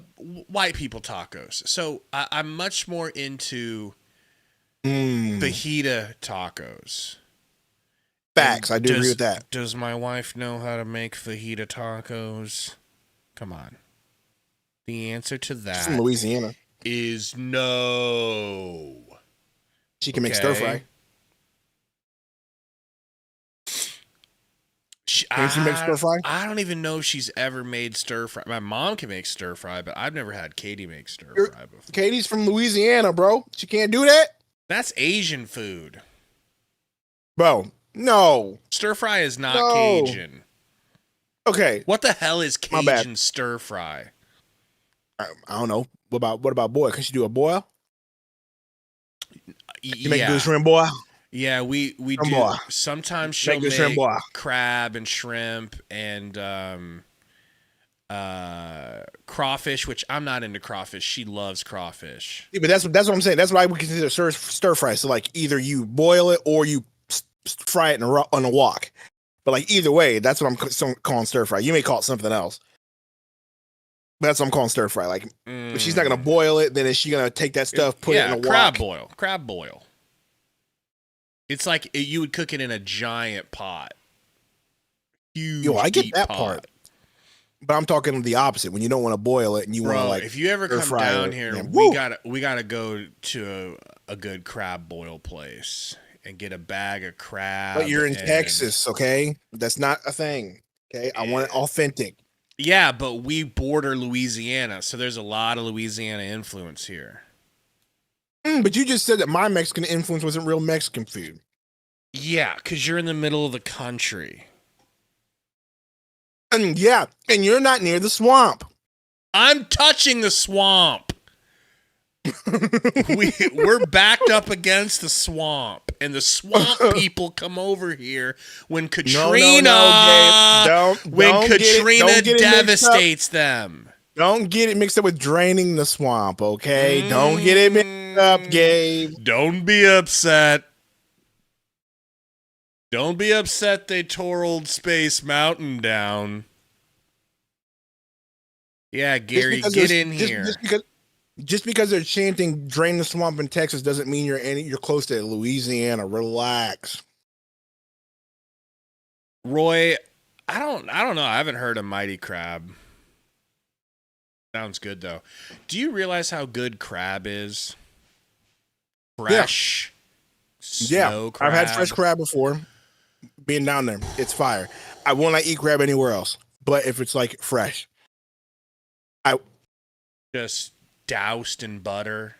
white people tacos. So I'm much more into fajita tacos. Facts. I do agree with that. Does my wife know how to make fajita tacos? Come on. The answer to She's that from Louisiana. is no. She can make stir fry. Okay. Can she make stir fry? I don't even know if she's ever made stir fry. My mom can make stir fry, but I've never had Katie make stir fry before. Katie's from Louisiana, bro. She can't do that, That's Asian food. bro. No. Stir fry is not No. Cajun. Okay. What the hell is My bad. Cajun stir fry? I don't know. What about boil? Can she do a boil? You make good shrimp boil. Yeah, we Shrimp do. boil. Sometimes she'll Make good make shrimp boil. crab and shrimp and crawfish, which I'm not into crawfish. She loves crawfish. Yeah, but that's what I'm saying. That's why we consider stir fry. So like either you boil it or you fry it on a wok. But like either way, that's what I'm calling stir fry. You may call it something else. But that's what I'm calling stir fry. Like if she's not gonna boil it, then is she gonna take that stuff, put it in a wok? Crab boil. It's like you would cook it in a giant pot. Huge. Yo, I get deep that pot. part. But I'm talking the opposite when you don't want to boil it and you want to Bro, like. if you ever stir come fry down it, here, man, we woo! gotta go to a good crab boil place and get a bag of crab. But you're in and- Texas, okay? That's not a thing. Okay, I want it authentic. Yeah, but we border Louisiana, so there's a lot of Louisiana influence here. But you just said that my Mexican influence wasn't real Mexican food. Yeah, because you're in the middle of the country. And yeah, and you're not near the swamp. I'm touching the swamp. We're backed up against the swamp, and the swamp people come over here when Katrina, Don't get it devastates them. Don't get it mixed up with draining the swamp, okay? Don't get it mixed up, Gabe. Don't be upset. Don't be upset they tore Old Space Mountain down. Yeah, Gary, get in here. Just because they're chanting "drain the swamp" in Texas doesn't mean you're close to Louisiana. Relax. Roy, I don't know. I haven't heard of Mighty Crab. Sounds good though. Do you realize how good crab is? Fresh. Snow crab. I've had fresh crab before. Being down there, it's fire. I will not eat crab anywhere else, but if it's like fresh, Just doused in butter.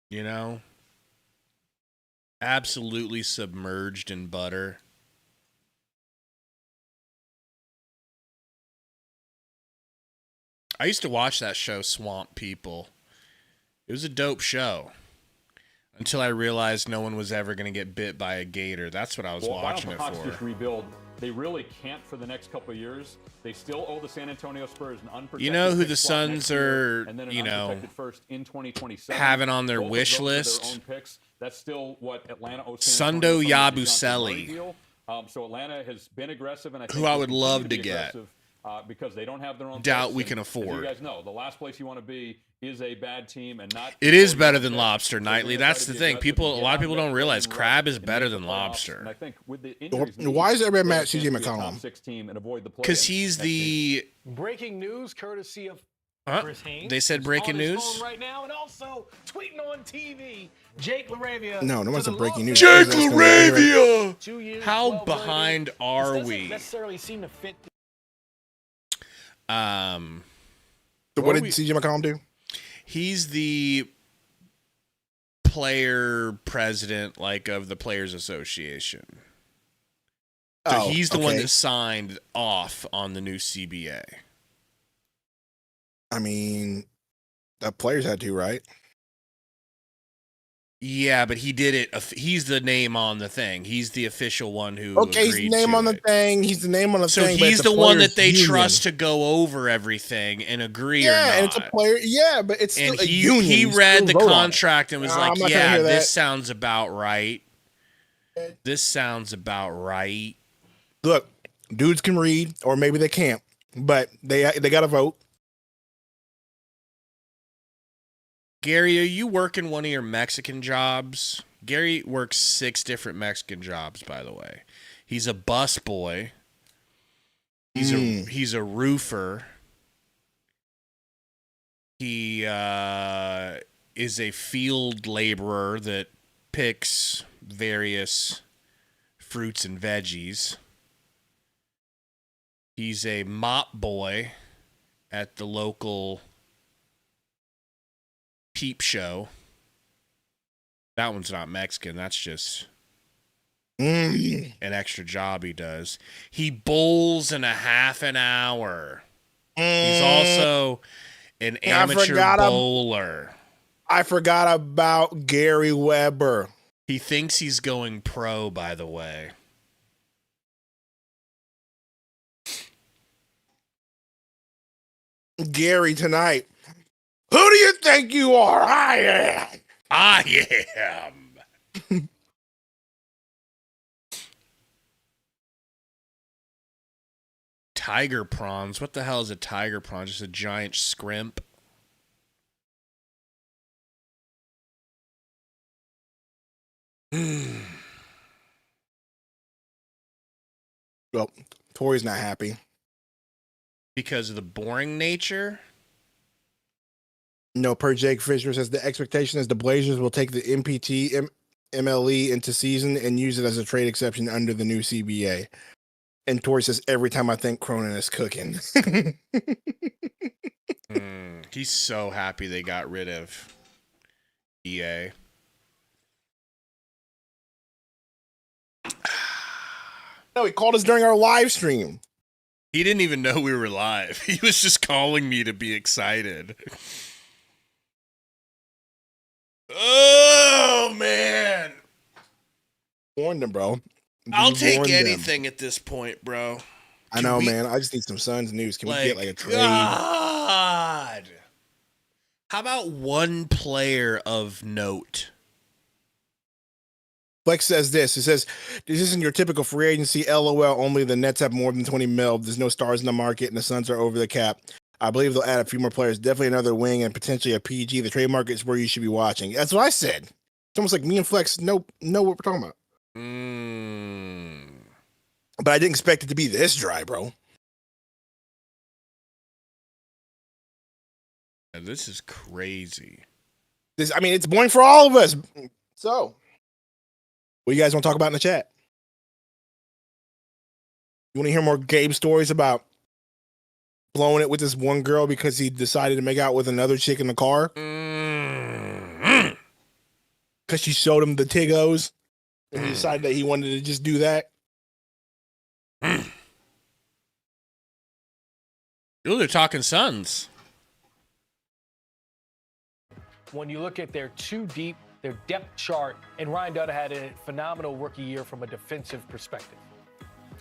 You know? Absolutely submerged in butter. I used to watch that show, Swamp People. It was a dope show. Until I realized no one was ever going to get bit by a gator. That's what I was watching it Hawks for. just rebuild They really can't for the next couple of years. They still owe the San Antonio Spurs an unprotected. You know who the pick swap Suns next year, are, and then an you know, unprotected first in 2027. having on their Both of wish those are list? their own picks. That's still what Atlanta owes San Antonio Sundo from the DeJounte Yabusele. Murray deal. So Atlanta has been aggressive, and I think Who I will would continue love to to be get. aggressive, because they don't have their own. Doubt picks. we And can as afford. you guys know, the last place you want to be is a bad team, and not. It is before better you than pick. Lobster So Nightly. they're gonna That's try the to be thing. aggressive A and lot of get people out don't there realize and crab rush is and better make than the playoffs. lobster. And I think with the injuries, Why is everybody mad at CJ CJ McCollum? Because he's the. Breaking news, courtesy of Chris Haynes. They said who's breaking on his news? phone right now, and also tweeting on TV. Jake LaRavia. No one said breaking news. Jake That's gonna be LaRavia! 2 years, How 12 million. behind This are doesn't we? necessarily seem to fit. So what What did are we- CJ McCollum do? He's the player president, like, of the Players Association. So he's the one okay. that signed off on the new CBA. I mean, the players had to, right? Yeah, but he did it. He's the name on the thing. He's the official one who. Okay, he's agreed the name to on the it. thing. He's the name on the So thing. but he's it's the one players' that they union. trust to go over everything and agree or Yeah, not. and it's a player. Yeah, but it's still And a he union. he You read still the vote on it. contract and was No, like, I'm not gonna "Yeah, hear this that. sounds about right. This sounds about right." Look, dudes can read, or maybe they can't, but they got to vote. Gary, are you working one of your Mexican jobs? Gary works 6 different Mexican jobs, by the way. He's a bus boy. He's a roofer. He is a field laborer that picks various fruits and veggies. He's a mop boy at the local peep show. That one's not Mexican. That's just an extra job he does. He bowls in a half an hour. He's also an amateur bowler. I forgot about Gary Weber. He thinks he's going pro, by the way. Gary tonight. Who do you think you are? I am. I am. Tiger prawns. What the hell is a tiger prawn? Just a giant scrimp. Well, Tori's not happy. Because of the boring nature? No, per Jake Fisher says the expectation is the Blazers will take the MLE into season and use it as a trade exception under the new CBA. And Tori says every time I think Cronin is cooking. He's so happy they got rid of EA. No, he called us during our live stream. He didn't even know we were live. He was just calling me to be excited. Oh, man. Warned him, bro. I'll take Warned them. anything at this point, bro. I know, man. I just need some Suns news. Can we get like a trade? God. How about one player of note? Flex says this. It says, this isn't your typical free agency. LOL. Only the Nets have more than 20 mil. There's no stars in the market, and the Suns are over the cap. I believe they'll add a few more players. Definitely another wing and potentially a PG. The trade market is where you should be watching. That's what I said. It's almost like me and Flex know what we're talking about. But I didn't expect it to be this dry, bro. This is crazy. It's boring for all of us. So, what do you guys want to talk about in the chat? You want to hear more Gabe stories about blowing it with this one girl because he decided to make out with another chick in the car? Because she showed him the Tigos and he decided that he wanted to just do that? Ooh, they're talking Suns. When you look at their their depth chart, and Ryan Dutta had a phenomenal rookie year from a defensive perspective.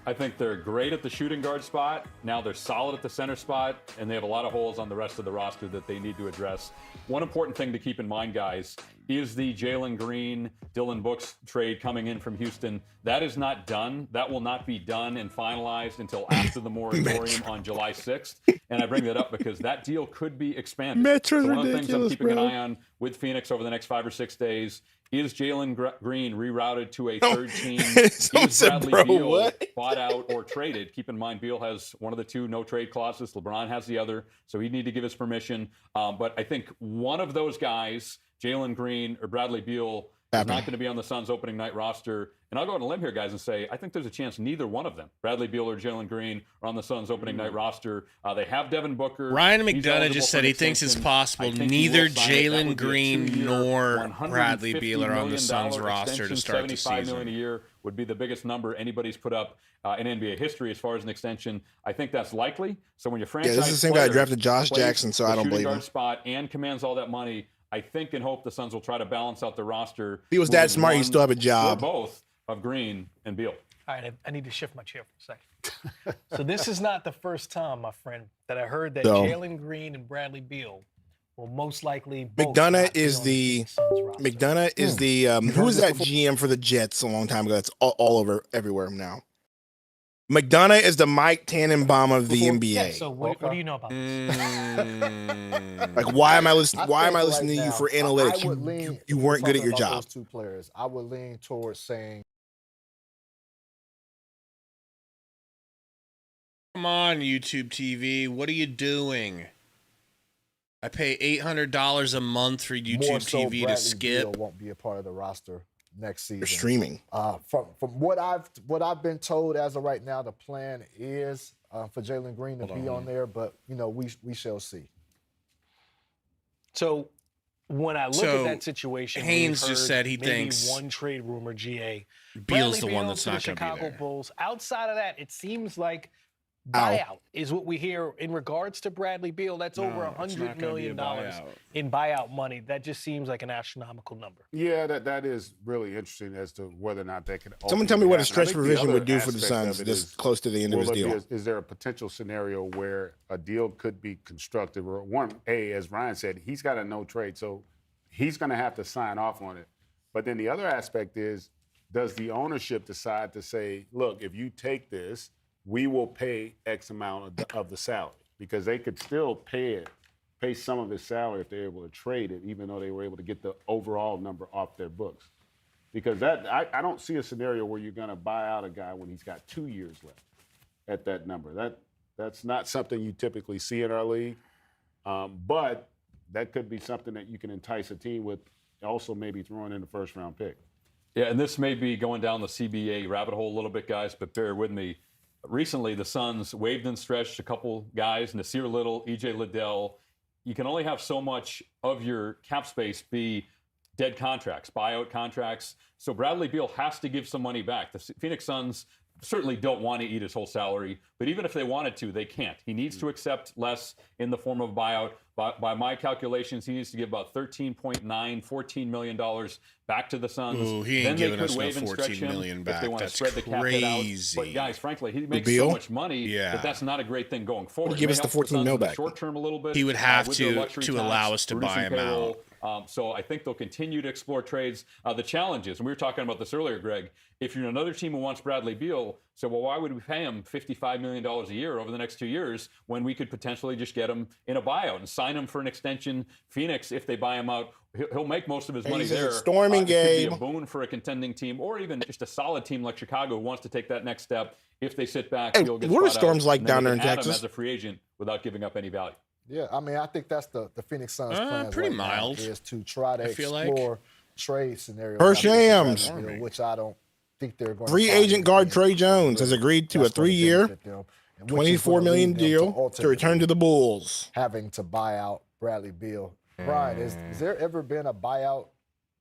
I think they're great at the shooting guard spot. Now they're solid at the center spot, and they have a lot of holes on the rest of the roster that they need to address. One important thing to keep in mind, guys, is the Jalen Green, Dylan Brooks trade coming in from Houston. That is not done. That will not be done and finalized until after the moratorium on July 6th. And I bring that up because that deal could be expanded. Metro's So one of the things I'm ridiculous, keeping bro. an eye on with Phoenix over the next 5 or 6 days is Jalen Green rerouted to a third team? Someone Is said, Bradley bro, Beal what? bought out or traded? Keep in mind, Beal has one of the two no trade clauses. LeBron has the other, so he'd need to give his permission. But I think one of those guys, Jalen Green or Bradley Beal, is not going to be on the Suns' opening night roster. And I'll go on a limb here, guys, and say I think there's a chance neither one of them, Bradley Beal or Jalen Green, are on the Suns' opening night roster. They have Devin Booker. Ryan He's McDonough eligible just for said an he thinks it's extension. possible I think he neither will sign it. That Jalen would be a Green two-year, nor Bradley $150 Beal are on the Suns million roster to start the $75 million season. a year would be the biggest number anybody's put up in NBA history as far as an extension. I think that's likely. So when you franchise this is the same guy who player drafted Josh plays Jackson, so the I don't shooting believe guard him. spot and commands all that money, I think and hope the Suns will try to balance out the roster. If he was that moving smart, he'd one still have a or job. both of Green and Beal. All right, I need to shift my chair for a second. So this is not the first time, my friend, that I heard that So- Jalen Green and Bradley Beal will most likely both McDonough not be is on the Phoenix Suns roster. McDonough is the who was that GM for the Jets a long time ago? That's all over everywhere now. McDonough is the Mike Tannenbaum of the NBA. Yeah, so what do you know about this? Like, why am I I listening? Why am I think listening right to you now, for I analytics? would lean, You if weren't we're good at your talking about job. Those two players, I would lean towards saying Come on, YouTube TV. What are you doing? I pay $800 a month for more YouTube so TV to Bradley skip. Beal won't be a part of the roster next season. For streaming. From what I've been told as of right now, the plan is for Jalen Green to be on there, but we shall see. So when I look So, at that situation, Haynes we've just heard said he maybe thinks one trade rumor, GA. Beal's Bradley the one Beal that's to not the going to be Chicago there. Bulls. Outside of that, it seems like Ow. buyout is what we hear in regards to Bradley Beal. That's over No, it's not $100 gonna be a million buyout. in buyout money. That just seems like an astronomical number. Yeah, that is really interesting as to whether or not they can. Someone tell me what a ultimately stretch happen. I think provision the would other do for the aspect Suns of it this is, close to the end of his will there deal. be is there a potential scenario where a deal could be constructive? Or one, as Ryan said, he's got a no trade, so he's going to have to sign off on it. But then the other aspect is, does the ownership decide to say, look, if you take this, we will pay X amount of the salary? Because they could still pay some of his salary if they're able to trade it, even though they were able to get the overall number off their books. Because I don't see a scenario where you're going to buy out a guy when he's got 2 years left at that number. That's not something you typically see in our league. But that could be something that you can entice a team with, also maybe throwing in the first-round pick. Yeah, and this may be going down the CBA rabbit hole a little bit, guys, but bear with me. Recently, the Suns waived and stretched a couple guys, Nasir Little, EJ Liddell. You can only have so much of your cap space be dead contracts, buyout contracts. So Bradley Beal has to give some money back. The Phoenix Suns certainly don't want to eat his whole salary, but even if they wanted to, they can't. He needs to accept less in the form of buyout. By my calculations, he needs to give about $13.9–14 million back to the Suns. Ooh, he ain't then they giving could us no wave and stretch $14 him million if back. they want to That's spread the cap hit out. crazy. But guys, frankly, he makes Beal? so much money Yeah. that that's not a great thing going forward. Give It may us the help 14 Suns mil in the back. short term a little bit. He would have with their to luxury allow tax, us to buy reducing him payroll. out. So I think they'll continue to explore trades. The challenge is, and we were talking about this earlier, Greg, if you're another team who wants Bradley Beal, so well, why would we pay him $55 million a year over the next 2 years when we could potentially just get him in a buyout and sign him for an extension? Phoenix, if they buy him out, he'll make most of his money He's a there. storming It could be game. a boon for a contending team, or even just a solid team like Chicago who wants to take that next step. If they sit back, Hey, Beal gets what are bought out, storms like and then down they there in can add him Texas? as a free agent without giving up any value. Yeah, I mean, I think that's the Phoenix Suns' plan pretty right now, mild, is to try to I feel like. explore trade scenarios. Per out there for Shams. Bradley Beal, which I don't think they're going to Free find agent guard anything Trey Jones has agreed to a that's gonna 3-year, benefit them, and which is $24 gonna million lead them deal to ultimately return to the Bulls. having to buy out Bradley Beal. Brian, is there ever been a buyout?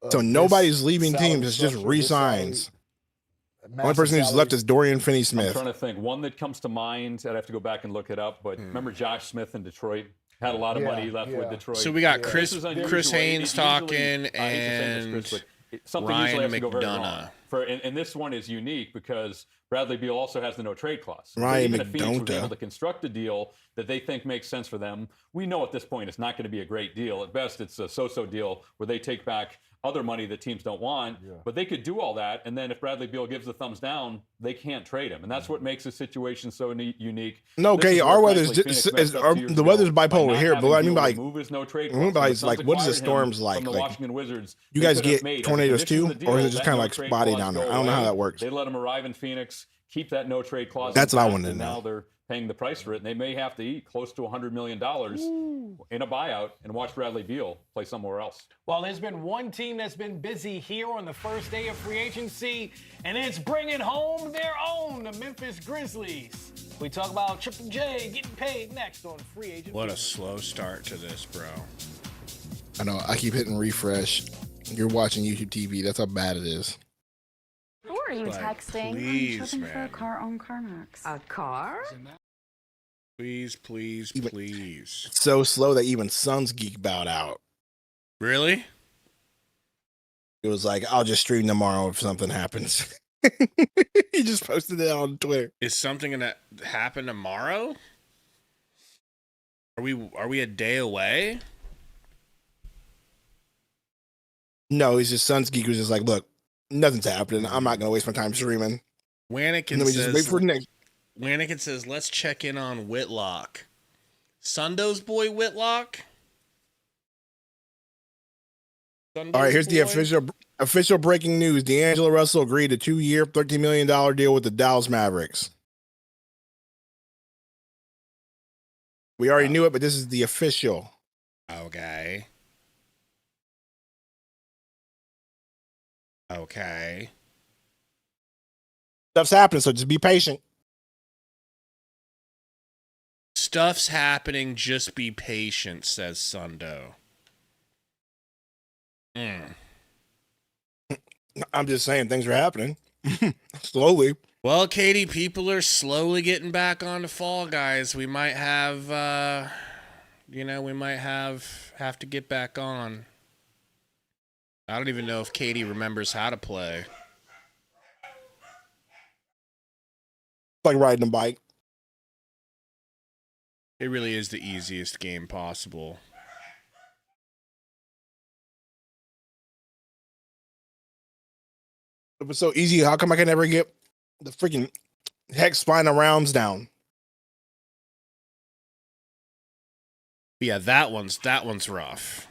of So this nobody's leaving salary teams. It's just structure, this re-signs. salary, The only person who's left is Dorian I'm Finney-Smith. trying to think. One that comes to mind, I'd have to go back and look it up, but remember Josh Smith in Detroit? Had a lot of Yeah, money left with yeah. Detroit. So we got Yeah. Chris This is unusual. Chris Haynes Usually- talking I hate to say this, and Chris, but something usually Ryan has to go very wrong. McDonough. And this one is unique because Bradley Beal also has the no trade clause. So Right, even if Phoenix was McDonta. able to construct a deal that they think makes sense for them, we know at this point it's not going to be a great deal. At best, it's a so-so deal where they take back other money that teams don't want. Yeah. But they could do all that, and then if Bradley Beal gives the thumbs down, they can't trade him, and that's what makes the situation so unique. No, This okay, is our where, weather's frankly, just Phoenix messed up 2 years the ago weather's by bipolar not here, having but I mean Beal like remove his no trade I mean, clause. by When the like, Suns what is the acquired him storms like? from the Like, Washington Wizards, you they guys could have get made, as a tornadoes condition too, of the or is deal, it just that kind of no like trade spotty clause down go there? I don't know how away. that works. They let him arrive in Phoenix, keep that no trade clause. That's what I intact, wanted to and know. now they're paying the price for it, and they may have to eat close to $100 million in a buyout and watch Bradley Beal play somewhere else. Well, there's been one team that's been busy here on the first day of free agency, and it's bringing home their own, the Memphis Grizzlies. We talk about Triple J getting paid next on Free Agent. What a slow start to this, bro. I know. I keep hitting refresh. You're watching YouTube TV. That's how bad it is. Who are you Like, texting? please, I'm shopping for a man. car on CarMax. A car? Please, please, Even- please. So slow that even Suns Geek bowed out. Really? It was like, I'll just stream tomorrow if something happens. He just posted it on Twitter. Is something gonna happen tomorrow? Are we a day away? No, he's just Suns Geek was just like, look, nothing's happening. I'm not gonna waste my time streaming. Wanikin Let me just wait says for next. Wanikin says, let's check in on Whitlock. Sundo's boy Whitlock? All right, here's the official breaking news. D'Angelo Russell agreed to 2-year, $13 million deal with the Dallas Mavericks. We already knew it, but this is the official. Okay. Okay. Stuff's happening, so just be patient. Stuff's happening, just be patient, says Sundo. I'm just saying things are happening slowly. Well, Katie, people are slowly getting back onto Fall Guys. We might have, we might have to get back on. I don't even know if Katie remembers how to play. Like riding a bike. It really is the easiest game possible. It was so easy. How come I can never get the freaking hex spine of rounds down? Yeah, that one's rough.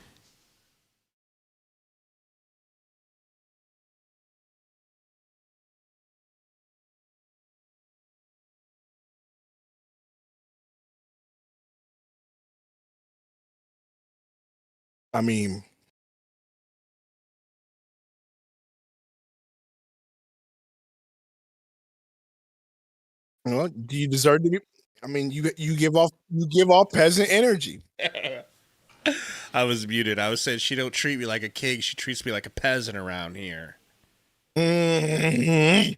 I mean, do you deserve to be? I mean, you give off peasant energy. I was muted. I was saying she don't treat me like a king. She treats me like a peasant around here. Mm-hmm.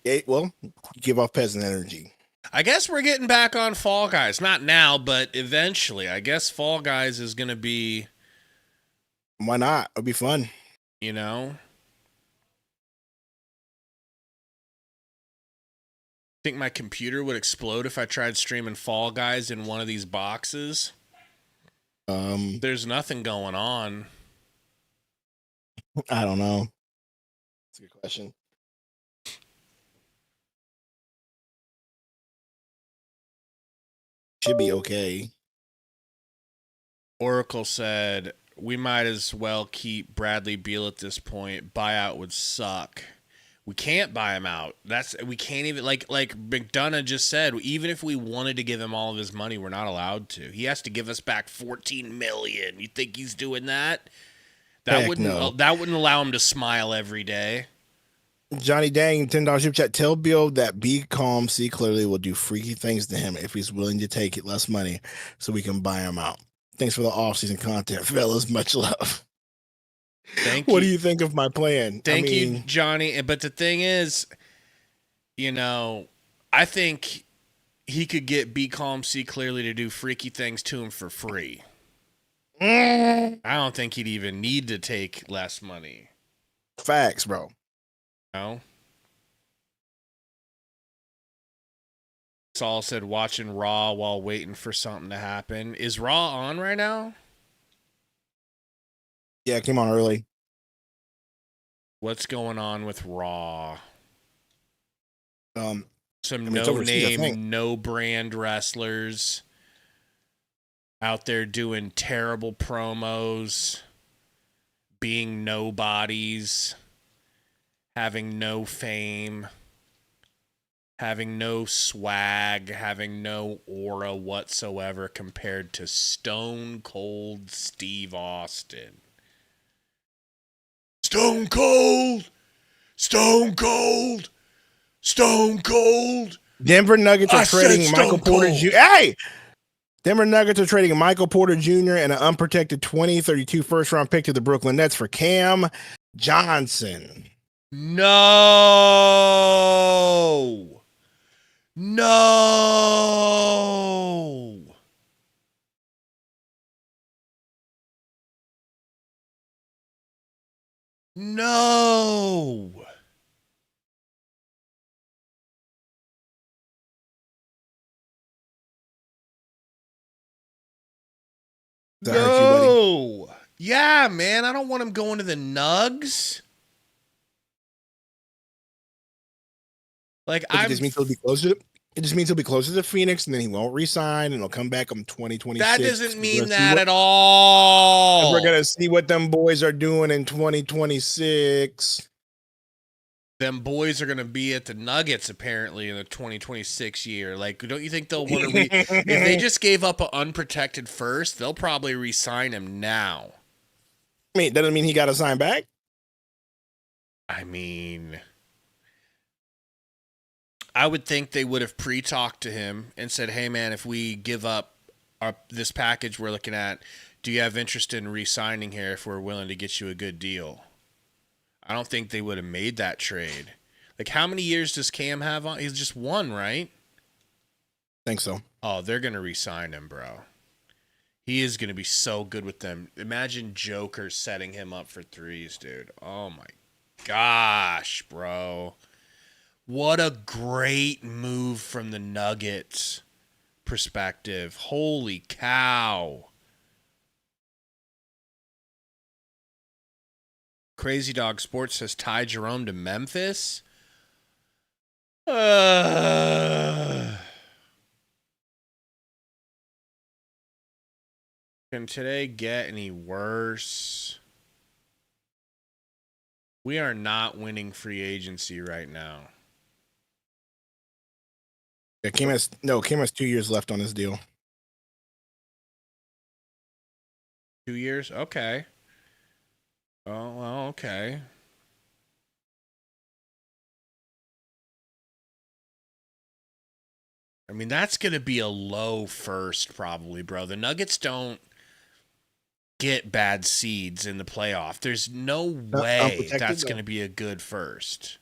Yeah, well, you give off peasant energy. I guess we're getting back on Fall Guys. Not now, but eventually. I guess Fall Guys is going to be, Why not? It'll be fun. you know. Think my computer would explode if I tried streaming Fall Guys in one of these boxes? There's nothing going on. I don't know. That's a good question. Should be okay. Oracle said, we might as well keep Bradley Beal at this point. Buyout would suck. We can't buy him out. We can't even, like McDonough just said, even if we wanted to give him all of his money, we're not allowed to. He has to give us back $14 million. You think he's doing that? That Heck no. That wouldn't allow him to smile every day. Johnny Dang, $10 super chat. Tell Bill that be calm, see clearly will do freaky things to him if he's willing to take it less money so we can buy him out. Thanks for the off-season content, fellas. Much love. Thank you. What do you think of my plan? Thank you, Johnny. But the thing is, I think he could get Be Calm, See Clearly to do freaky things to him for free. I don't think he'd even need to take less money. Facts, bro. No. Saul said watching Raw while waiting for something to happen. Is Raw on right now? Yeah, it came on early. What's going on with Raw? It's Some overseas, I think. no-name, no-brand wrestlers out there doing terrible promos, being nobodies, having no fame, having no swag, having no aura whatsoever compared to Stone Cold Steve Austin. Stone Cold! Stone Cold! Stone Cold! Denver Nuggets are I trading said Michael Stone Porter Cold. Jr. Hey! Denver Nuggets are trading Michael Porter Jr. and an unprotected 2032 first-round pick to the Brooklyn Nets for Cam Johnson. No! No! No! Does that hurt you, buddy? No! Yeah, man, I don't want him going to the Nugs. Like, It just means he'll be closer. It just means he'll be closer to Phoenix, and then he won't resign, and he'll come back in 2026. that doesn't mean We're gonna see that what- at all. We're gonna see what them boys are doing in 2026. Them boys are going to be at the Nuggets apparently in the 2026 year. Like, don't you think they'll want to if they just gave up an unprotected first, they'll probably re-sign him now. I mean, doesn't mean he got to sign back. I mean, I would think they would have pre-talked to him and said, "Hey, man, if we give up this package we're looking at, do you have interest in re-signing here if we're willing to get you a good deal?" I don't think they would have made that trade. Like, how many years does Cam have on? He's just one, right? I think so. Oh, they're going to re-sign him, bro. He is going to be so good with them. Imagine Joker setting him up for threes, dude. Oh, my gosh, bro. What a great move from the Nuggets perspective. Holy cow. Crazy Dog Sports says Ty Jerome to Memphis. Can today get any worse? We are not winning free agency right now. Yeah, Cam has 2 years left on his deal. 2 years? Okay. Oh, well, okay. I mean, that's going to be a low first, probably, bro. The Nuggets don't get bad seeds in the playoff. There's no way unprotected, that's though. going to be a good first.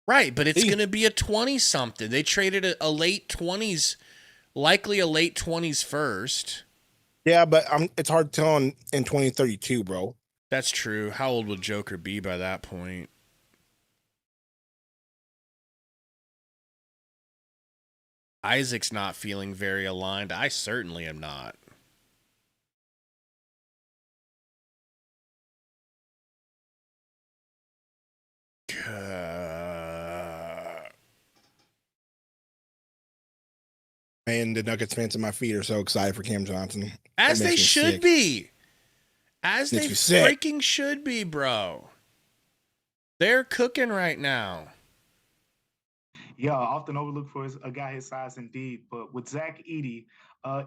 Right, but it's going to be a 20-something. They traded a late 20s, likely a late 20s first. Yeah, but it's hard to tell in 2032, bro. That's true. How old will Joker be by that point? Isaac's not feeling very aligned. I certainly am not. And the Nuggets fans in my feet are so excited for Cam Johnson. As That they makes me should sick. be. As Makes they me sick. freaking should be, bro. They're cooking right now. Yeah, often overlooked for a guy his size indeed. But with Zach Edey,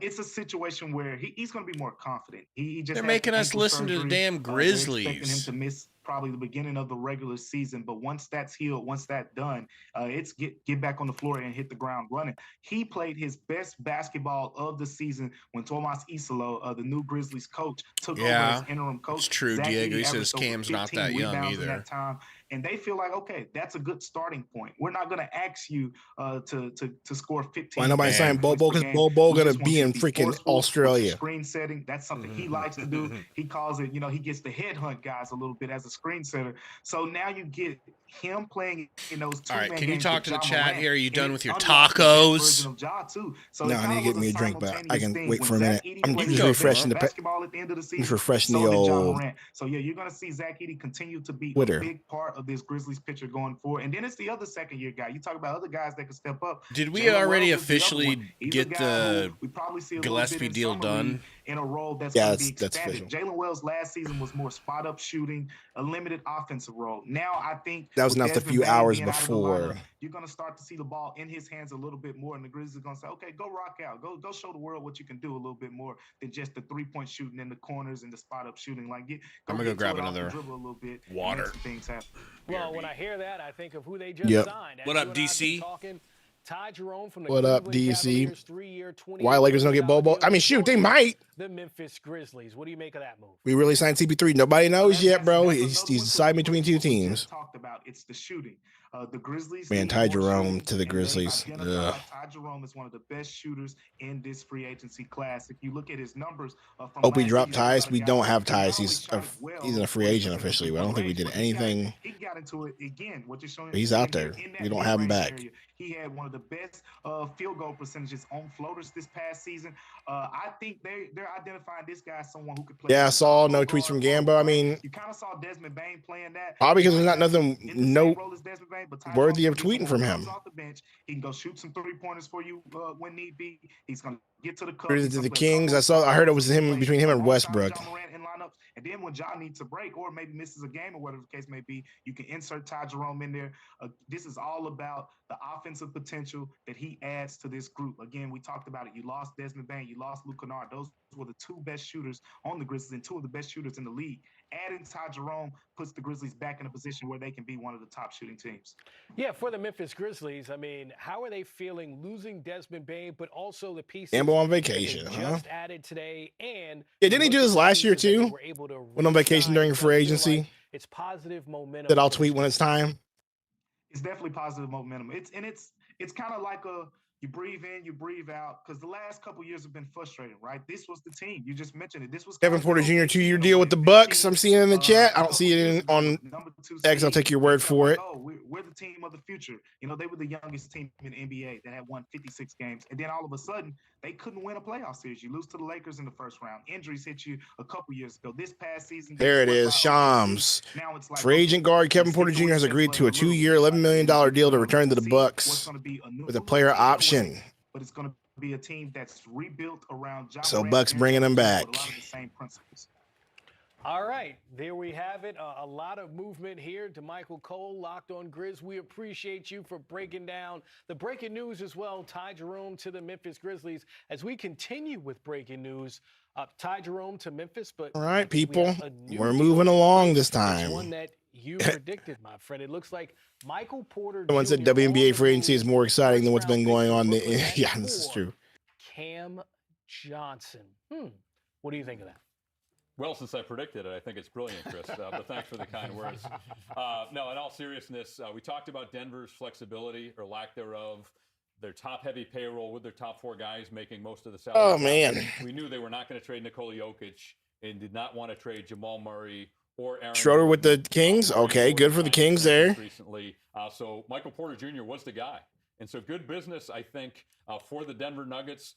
it's a situation where he's going to be more confident. He just They're had making the us ankle listen to the surgery. damn They're expecting him Grizzlies. to miss probably the beginning of the regular season. But once that's healed, once that's done, it's get back on the floor and hit the ground running. He played his best basketball of the season when Tomas Isolo, the new Grizzlies coach, took over as interim coach. It's true, Zach Diego. Edey He says averaged over Cam's not 15 that young rebounds in either. that time. And they feel like, okay, that's a good starting point. We're not going to ask you to score 15. Why nobody Man. saying Bobo? Because Bobo gonna be in freaking Australia. Screen setting, that's something he likes to do. He calls it, he gets to headhunt guys a little bit as a screensetter. So now you get him playing in those two. All right, man can you games talk with to the Ja chat Morant, here? Are you and done it with your unlocked the best tacos? version of Ja too. So No, it I need to kinda get was me a a drink, but I simultaneous can thing. wait When for a Zach minute. Edey I'm played just his refreshing best the basketball at the end of the season, just refreshing so the did Ja old Morant. So yeah, you're gonna see Zach Edey continue to be Twitter. a big part of this Grizzlies picture going forward. And then it's the other second-year guy. You talk about other guys that can step up. Did we Jalen already Wells is the other officially one. He's a get guy the who we probably see a Gillespie little bit in deal summer done? league in a role that's Yeah, going to be that's expanded. official. Jalen Wells last season was more spot up shooting, a limited offensive role. Now I think That was with announced a Desmond few Bane hours being out of the before. lineup, you're going to start to see the ball in his hands a little bit more, and the Grizzlies are going to say, okay, go rock out, go show the world what you can do a little bit more than just the 3-point shooting in the corners and the spot up shooting. Like, I'm gonna go grab another dribble a little bit, water. and make some things happen. Well, when I hear that, I think of who they just Yep. signed. As What you up, and I have been DC? talking, Ty Jerome from the What up, Cleveland DC? Cavaliers, 3-year, $28 Why Lakers don't get million Bobo? I mean, shoot, they might. The Memphis Grizzlies. What do you make of that move? We really signed CP3. Nobody knows That's- yet, bro. that's He's another one deciding to between what two we just teams. Talked about it's the shooting. The Grizzlies. Man, need Ty more Jerome shooting, to the and they Grizzlies. identified Ugh. Ty Jerome is one of the best shooters in this free agency class. If you look at his numbers from Hope we last drop year, you Ties. got a We guy don't have who not Ties. only He's shot it well he's a free when he agent took it officially, to but I don't think we range, did but he anything. got into it again. What you're showing. He's out again, there. in that We don't have him mid-range back. area. He had one of the best field goal percentages on floaters this past season. I think they're identifying this guy as someone who could play. Yeah, I as a saw no combo tweets from guard, Gambo. I right? mean, You kind of saw Desmond Bane playing that. probably because there's not Right now, nothing in the same role no as Desmond Bane, but Ty worthy Jones of can be tweeting someone from who him. comes off the bench. He can go shoot some 3-pointers for you when need be. He's going to get to the cup. To He's the gonna play Kings. combo I heard it guard, was so he can him play between him and alongside Westbrook. Ja Morant in lineups. And then when Ja needs a break or maybe misses a game or whatever the case may be, you can insert Ty Jerome in there. This is all about the offensive potential that he adds to this group. Again, we talked about it. You lost Desmond Bane. You lost Luke Kennard. Those were the two best shooters on the Grizzlies and two of the best shooters in the league. Adding Ty Jerome puts the Grizzlies back in a position where they can be one of the top shooting teams. Yeah, for the Memphis Grizzlies, I mean, how are they feeling losing Desmond Bane, but also the pieces Gambo on that vacation, they huh? just added today? And Yeah, didn't he do this last year pieces that they too? were able to Went on vacation re-sign? during It free does feel agency. like it's positive momentum. That I'll for tweet this when it's team. time. It's definitely positive momentum. It's kind of like you breathe in, you breathe out, because the last couple years have been frustrating, right? This was the team. You just mentioned it. This was Kevin kind of Porter the Jr. OKC 2-year in a deal way. with the This Bucks. team, I'm seeing it in the chat. I a don't see it couple years in ago, on number 2 X. I'll seed, take your we word felt for like, it. oh, we're the team of the future. You know, they were the youngest team in the NBA that had won 56 games. And then all of a sudden, they couldn't win a playoff series. You lose to the Lakers in the first round. Injuries hit you a couple years ago. This past season, There it is. Shams. Free agent guard Kevin Porter Jr. has agreed to a 2-year, $11 million deal to return to the Bucks with a player option. But it's going to be a team that's rebuilt around Ja So Morant Bucks and bringing him Desmond Bane back. with a lot of the same principles. All right, there we have it. A lot of movement here. DeMichael Cole, Locked on Grizz. We appreciate you for breaking down the breaking news as well. Ty Jerome to the Memphis Grizzlies. As we continue with breaking news, Ty Jerome to Memphis. But All right, we have people. a new We're deal moving in along place. this It's one time. that you predicted, my friend. It looks like Michael Porter Someone said Jr. on WNBA the free agency move. is more exciting than what's been First-round going pick on. for the Brooklyn Nets Yeah, this is for true. Cam Johnson. What do you think of that? Well, since I predicted it, I think it's brilliant, Chris. But thanks for the kind words. No, in all seriousness, we talked about Denver's flexibility or lack thereof. Their top-heavy payroll with their top 4 guys making most of the salary. Oh, man. We knew they were not going to trade Nikola Jokic and did not want to trade Jamal Murray or Aaron Schroeder with the Gordon. Kings. Okay, good for the Kings there. Recently, so Michael Porter Jr. was the guy. And so good business, I think, for the Denver Nuggets.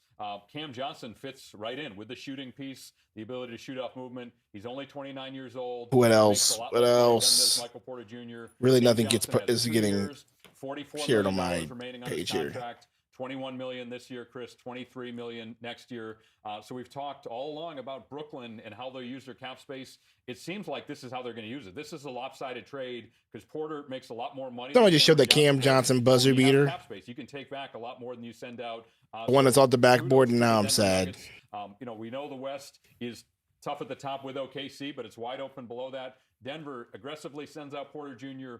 Cam Johnson fits right in with the shooting piece, the ability to shoot off movement. He's only 29 years old. What Makes else? a lot What less money than else? does Michael Porter Jr. Really Cam nothing Johnson has is 2 getting years, $44 shared on million my remaining on his page here. contract. $21 million this year, Chris. $23 million next year. So we've talked all along about Brooklyn and how they'll use their cap space. It seems like this is how they're going to use it. This is a lopsided trade because Porter makes a lot more money. Someone than just showed the Cam Cam Johnson buzzer But you have beater. cap space. You can take back a lot more than you send out. The one that's off the backboard, kudos and to now the I'm Denver sad. Nuggets. We know the West is tough at the top with OKC, but it's wide open below that. Denver aggressively sends out Porter Jr.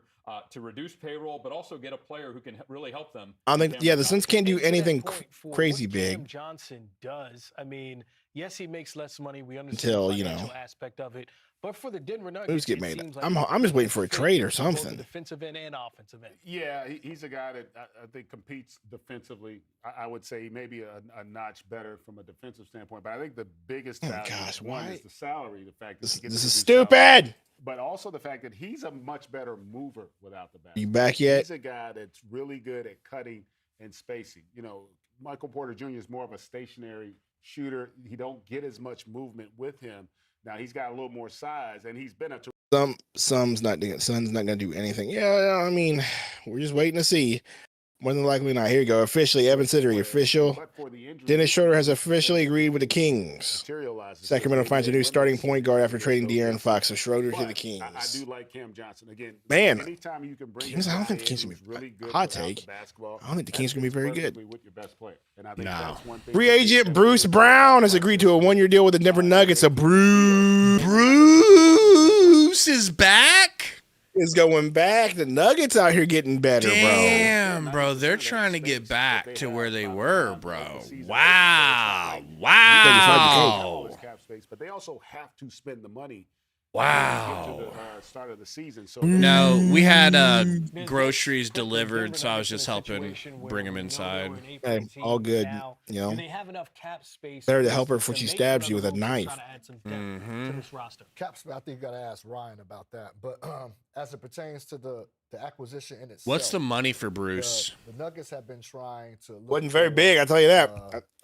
To reduce payroll, but also get a player who can really help them. I think, yeah, the Suns can't do And to that anything point, for crazy what big. Cam Johnson does. I mean, yes, he makes less money. We understand Until, the you know. financial aspect of it, But for the Denver Nuggets, Moves get it made. seems like I'm just waiting for a trade or fit on both the something. defensive end and offensive end. Yeah, he's a guy that I think competes defensively. I would say maybe a notch better from a defensive standpoint. But I think the biggest Oh, value gosh, one why? is the salary. The fact that he gets This to is do salary, stupid. but also the fact that he's a much better mover without the basketball. You back yet? He's a guy that's really good at cutting and spacing. You know, Michael Porter Jr. is more of a stationary shooter. He don't get as much movement with him. Now he's got a little more size, and he's been a Sun's not gonna do anything. Yeah, I mean, we're just waiting to see. More than likely not. Here you go. Officially, Evan Siddery, official. Dennis Schroeder has officially agreed with the Kings. Sacramento finds a new starting point guard after trading De'Aaron Fox. So Schroeder to the Kings. I do like Cam Johnson. Again, man, anytime you can bring Kings, I don't think the Kings can be really good hot take. I don't think the Kings can be very good. No. Free agent Bruce Brown has agreed to a one-year deal with the Denver Nuggets. So Bruce is back. Is going back. The Nuggets out here getting better, Damn, bro. They're trying to get back to where they were, bro. Wow. Wow. But they also have to spend the money. Wow. To the start of the season. So No, we had groceries delivered, so I was just helping bring them inside. Hey, all good, you know. They have enough cap space. Better to help her before she stabs you with a knife. To this roster. Cap space, I think you got to ask Ryan about that. But as it pertains to the acquisition in itself, What's the money for Bruce? The Nuggets have been trying to. Wasn't very big, I tell you that.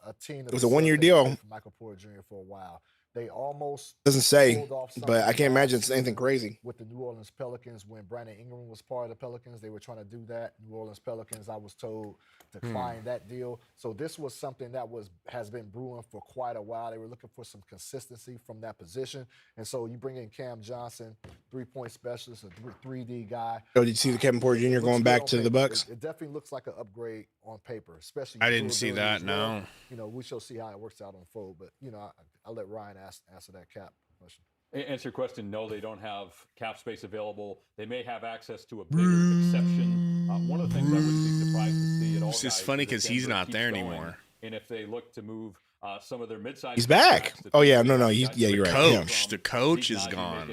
A team. It was a one-year deal. For Michael Porter Jr. for a while. They almost doesn't say, pulled off but I can't imagine it's last anything season crazy. with the New Orleans Pelicans when Brandon Ingram was part of the Pelicans. They were trying to do that. New Orleans Pelicans, I was told, declined that deal. So this was something that has been brewing for quite a while. They were looking for some consistency from that position. And so you bring in Cam Johnson, 3-point specialist, a 3D guy. Oh, did you see the Kevin Porter Jr. going back to the Bucks? It definitely looks like an upgrade on paper, especially. I didn't see that, as well. no. You know, we shall see how it works out on fold. But, you know, I'll let Ryan answer that cap question. Answer your question, no, they don't have cap space available. They may have access to a bigger exception. One of the things I wouldn't be surprised to see at all. It's just funny because he's not there anymore. And if they look to move some of their mid-sized, he's back. Oh yeah, no, yeah, you're right. The coach is gone.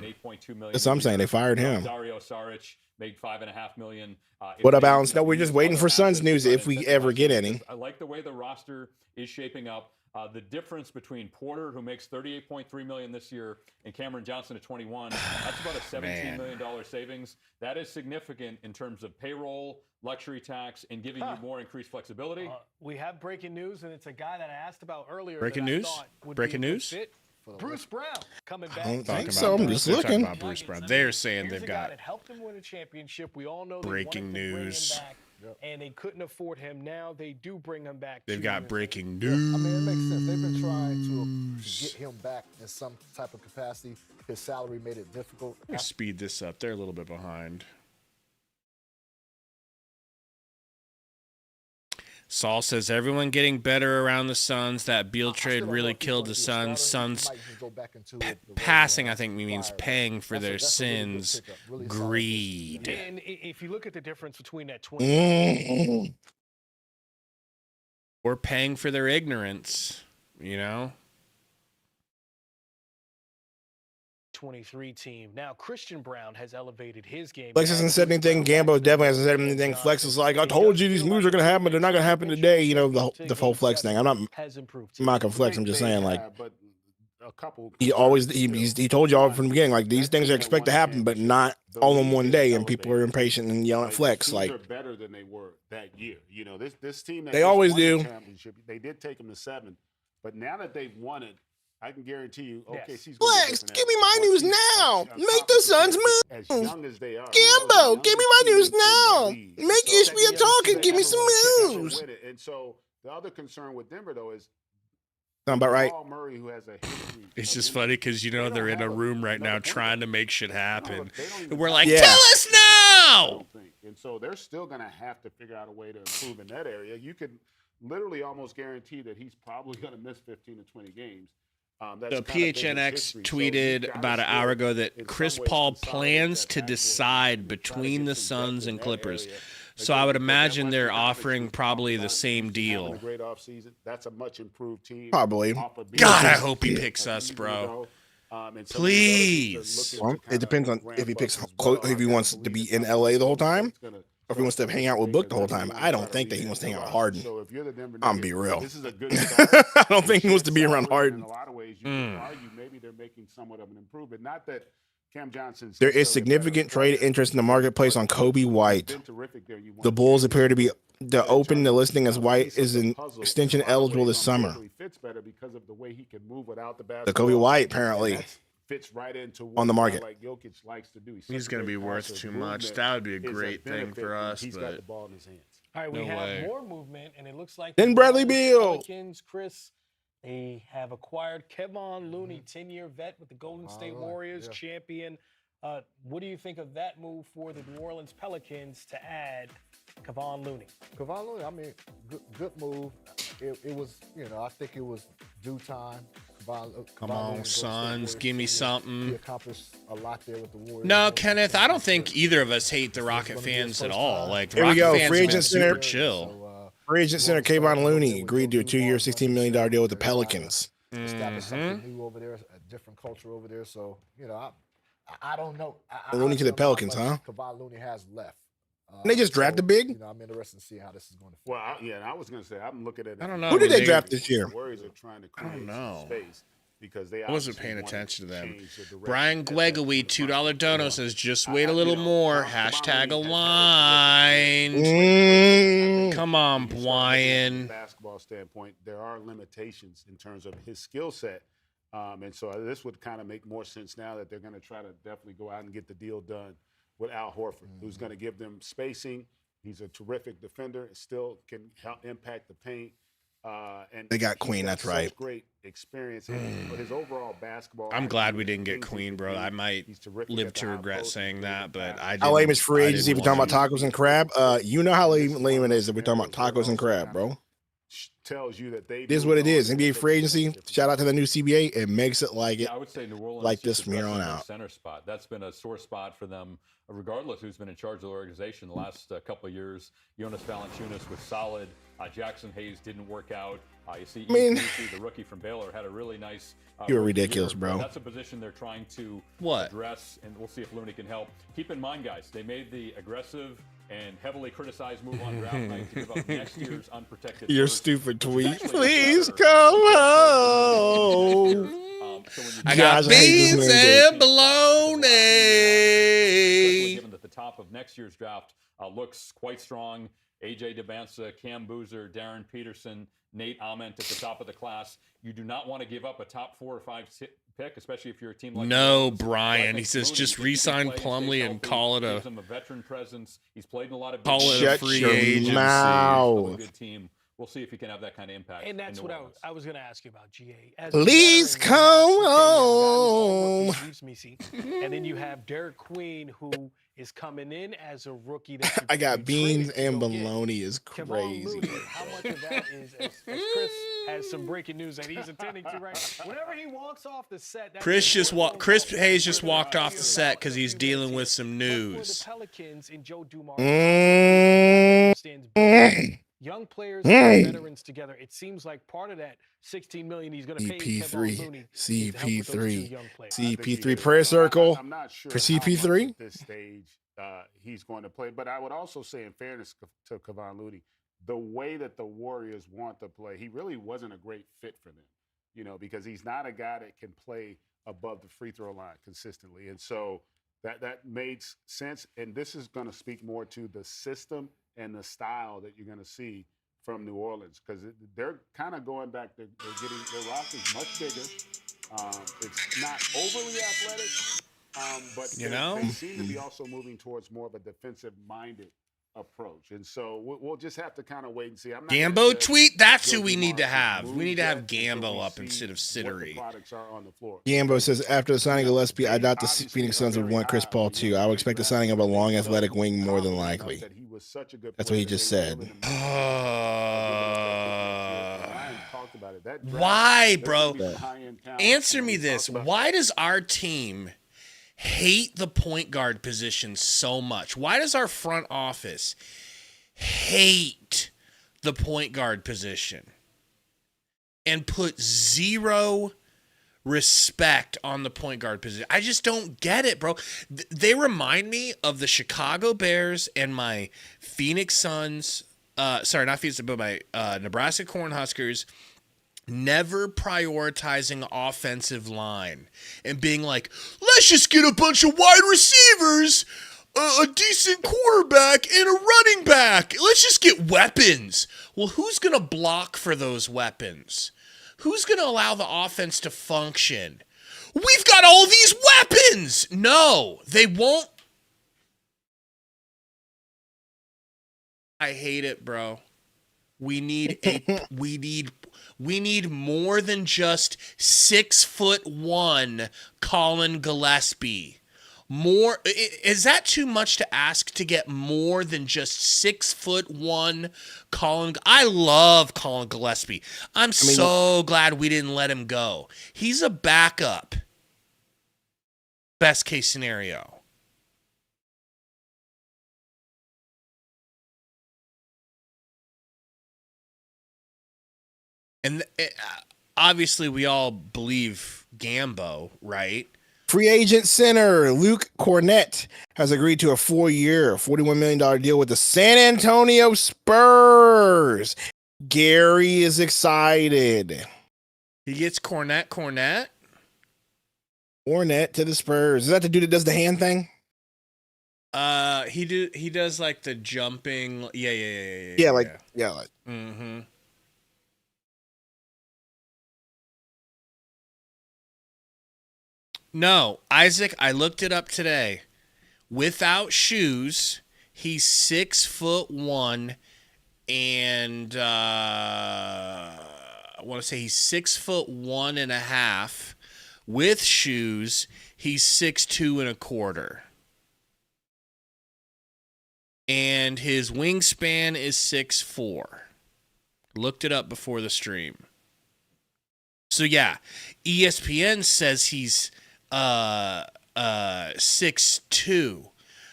That's what I'm saying. They fired him. Dario Saric made $5.5 million. What up, Balance? No, we're just waiting for Suns news if we ever get any. I like the way the roster is shaping up. The difference between Porter, who makes $38.3 million this year, and Cameron Johnson at 21, that's about a $17 million savings. That is significant in terms of payroll, luxury tax, and giving you more increased flexibility. We have breaking news, and it's a guy that I asked about earlier. Breaking news? Breaking news? Bruce Brown coming back. I don't think so. I'm just looking. About Bruce Brown. They're saying they've got helped him win a championship. We all know breaking news. And they couldn't afford him. Now they do bring him back. They've got breaking news. I mean, it makes sense. They've been trying to get him back in some type of capacity. His salary made it difficult. Speed this up. They're a little bit behind. Saul says everyone getting better around the Suns. That Beal trade really killed the Suns. Suns passing, I think, means paying for their sins. Greed. And if you look at the difference between that 20 or paying for their ignorance, you know. 23 team. Now, Christian Brown has elevated his game. Flex hasn't said anything. Gambo definitely hasn't said anything. Flex is like, I told you these moves are going to happen, but they're not going to happen today. You know, the whole Flex thing. I'm not mocking Flex. I'm just saying, like, he told y'all from the beginning, like, these things are expected to happen, but not all in one day. And people are impatient and yelling at Flex. Like, they're better than they were that year. You know, this team. They always do. They did take them to 7, but now that they've won it, I can guarantee you, OKC's Flex, give me my news now. Make the Suns move. As young as they are. Gambo, give me my news now. Make ESPN talk and give me some news. And so the other concern with Denver, though, is sound about right. Paul Murray, who has a history. It's just funny because, you know, they're in a room right now trying to make shit happen. And we're like, Yeah. tell us now. And so they're still going to have to figure out a way to improve in that area. You could literally almost guarantee that he's probably going to miss 15 to 20 games. So PHNX tweeted about an hour ago that Chris Paul plans to decide between the Suns and Clippers. So I would imagine they're offering probably the same deal. Great offseason. That's a much improved team. Probably. God, I hope he picks us, bro. And some Please. of these other teams are looking Well, to it kinda depends on ramp if he up picks as well. if he I wants to believe be it's in something LA the whole that's time, gonna or if he wants to hang out with Book the whole time. I don't think that he wants to hang out with Harden. So if you're the Denver I'm Nuggets, be real. this is a good start. I don't think he wants to be around Salary, Harden. in a lot of ways, you can argue maybe they're making somewhat of an improvement. Not that Cam Johnson's There is necessarily a better significant trade player, interest in the marketplace on Kobe he's White. been terrific there. You The want Bulls to appear to be they're open trying to to listing as White piece of is the an puzzle. extension In a lot of eligible ways, this on summer. paper, he fits better because of the way he can move without the The basketball. Kobe White And apparently that fits right into what on the a guy market. like Jokic likes to do. He's going to be worth too much. That would be a great thing for us, He's got but the ball in his hands. All right, we No have way. more movement, and it looks like Then the Bradley New Beal. Orleans Pelicans, Chris, they have acquired Kevon Looney, 10-year vet with the Golden State Warriors, champion. What do you think of that move for the New Orleans Pelicans to add Kevon Looney? Kevon Looney, I mean, good move. It was, I think it was due time. Come on, Suns, give me He something. accomplished a lot there with the Warriors. No, Kenneth, I don't think either of us hate the Rocket fans at all. Like, Here we Rocket go, fans free have been agent super center. chill. Free agent center Kevon Looney agreed to a 2-year, $16 million deal with the Pelicans. Establish something new over there, a different culture over there. So, I don't know. I Looney to the honestly don't know how Pelicans, much huh? Kevon Looney has left. And they just drafted big? I'm interested to see how this is going to fit. Well, and I was going to say, I'm looking at it. I don't know. Who did when they draft this year? The Warriors are trying to create some know. space because they I wasn't obviously paying wanted attention to them. change the direction Brian that Glegowy, they're $2 dono says, just wait a I- little you know, more. Kevon Hashtag Looney has had a aligned. Mm. Come on, When you start looking at it from a Brian. basketball standpoint, there are limitations in terms of his skill set. And so this would kind of make more sense now that they're going to try to definitely go out and get the deal done with Al Horford, who's going to give them spacing. He's a terrific defender, still can help impact the paint. And They got he's Queen, that's such right. Great experience. And his overall basketball. I'm glad we IQ, didn't get things he Queen, can bro. do, I might he's terrific live at the to high regret post, saying he's that, great at but I How lame is didn't- free I agency if didn't we're talking want about to. tacos and crab? You know how lame it is if we're talking about tacos and crab, bro. tells you that they It is what it is. NBA free agency. Shout out to the new CBA. It makes it like it. Yeah, I would say New Orleans like just this from here on addressing their out. center spot. That's been a sore spot for them, regardless who's been in charge of the organization the last couple of years. Jonas Valanciunas was solid. Jackson Hayes didn't work out. You see, I mean- the rookie from Baylor, had a really nice. You were rookie ridiculous, year. bro. That's a position they're trying to What? address, and we'll see if Looney can help. Keep in mind, guys, they made the aggressive and heavily criticized move on draft night to give up next year's unprotected. Your first, stupid which is tweet. actually Please better. come home. So when you I do got Gosh, I hate this beans man, and bologna. especially given that the top of next year's draft looks quite strong. AJ Debanza, Cam Boozer, Darren Peterson, Nate Ament at the top of the class. You do not want to give up a top 4 or 5 pick, especially if you're a team like No, the Orleans. Brian. But I He think says Looney, just if he can re-sign play, stays Plumlee and healthy, call it gives a him a veteran presence. He's played in a lot of call it a Shut free your agency. mouth. Still a good team. We'll see if he can have that kind of impact. And that's in New what Orleans. I was going to ask you about, GA. As Please a veteran, you have come Shaqiri, a guy who's all home. rookie, leaves Missy. And then you have Derek Queen, who is coming in as a rookie. That you- I you got beans traded to and go get. bologna is Kevon crazy. Looney, how much of that is, as Chris has some breaking news that he's attending to right now. Whenever he walks off the set, that Chris is just one Chris phone call. Hayes just walked off the set because he's dealing with some But for news. the Pelicans and Joe Dumars, Mm. stands building young players and veterans together. It seems like part of that $16 million he's going to pay CP3, Kevon Looney is to help with those two CP3, young players. CP3 prayer circle I'm not sure for how much CP3. at this stage he's going to play, but I would also say, in fairness to Kevon Looney, the way that the Warriors want to play, he really wasn't a great fit for them, because he's not a guy that can play above the free throw line consistently, and so that made sense. And this is going to speak more to the system and the style that you're going to see from New Orleans, because they're kind of going back. They're getting their roster's much bigger. It's not overly athletic, but they seem to be also moving towards more of a defensive-minded approach. And so we'll just have to kind of wait and see. I'm not Gambo gonna judge tweet. That's Joe who we need to Dumars' have. We moves need to have yet until Gambo we up see instead of what the Sittery. products are on the floor. Gambo says after the signing of Gillespie, I doubt the Obviously, Phoenix Suns would very want Chris high Paul on too. the I would expect the signing of a long athletic wing more than confident likely. that he was such a good That's what he player just that they were said. willing to Ryan talked about it. That draft, Why, there's bro? gonna be some high-end talent. Answer me We this. talked about Why does our team hate the point guard position so much? Why does our front office hate the point guard position and put zero respect on the point guard position. I just don't get it, bro. They remind me of the Chicago Bears and my Phoenix Suns. Sorry, not Phoenix, but my Nebraska Cornhuskers. Never prioritizing offensive line and being like, let's just get a bunch of wide receivers, a decent quarterback, and a running back. Let's just get weapons. Well, who's going to block for those weapons? Who's going to allow the offense to function? We've got all these weapons. No, they won't. I hate it, bro. We need more than just 6'1" Colin Gillespie. More, is that too much to ask to get more than just 6'1" Colin? I love Colin Gillespie. I'm so glad we didn't let him go. He's a backup. Best case scenario. And obviously, we all believe Gambo, right? Free agent center Luke Cornett has agreed to a 4-year, $41 million deal with the San Antonio Spurs. Gary is excited. He gets Cornett. Cornett to the Spurs. Is that the dude that does the hand thing? He does like the jumping. Yeah. Mm-hmm. No, Isaac, I looked it up today. Without shoes, he's 6'1", and I want to say he's 6'1.5". With shoes, he's 6'2.25". And his wingspan is 6'4". Looked it up before the stream. So yeah, ESPN says he's 6'2",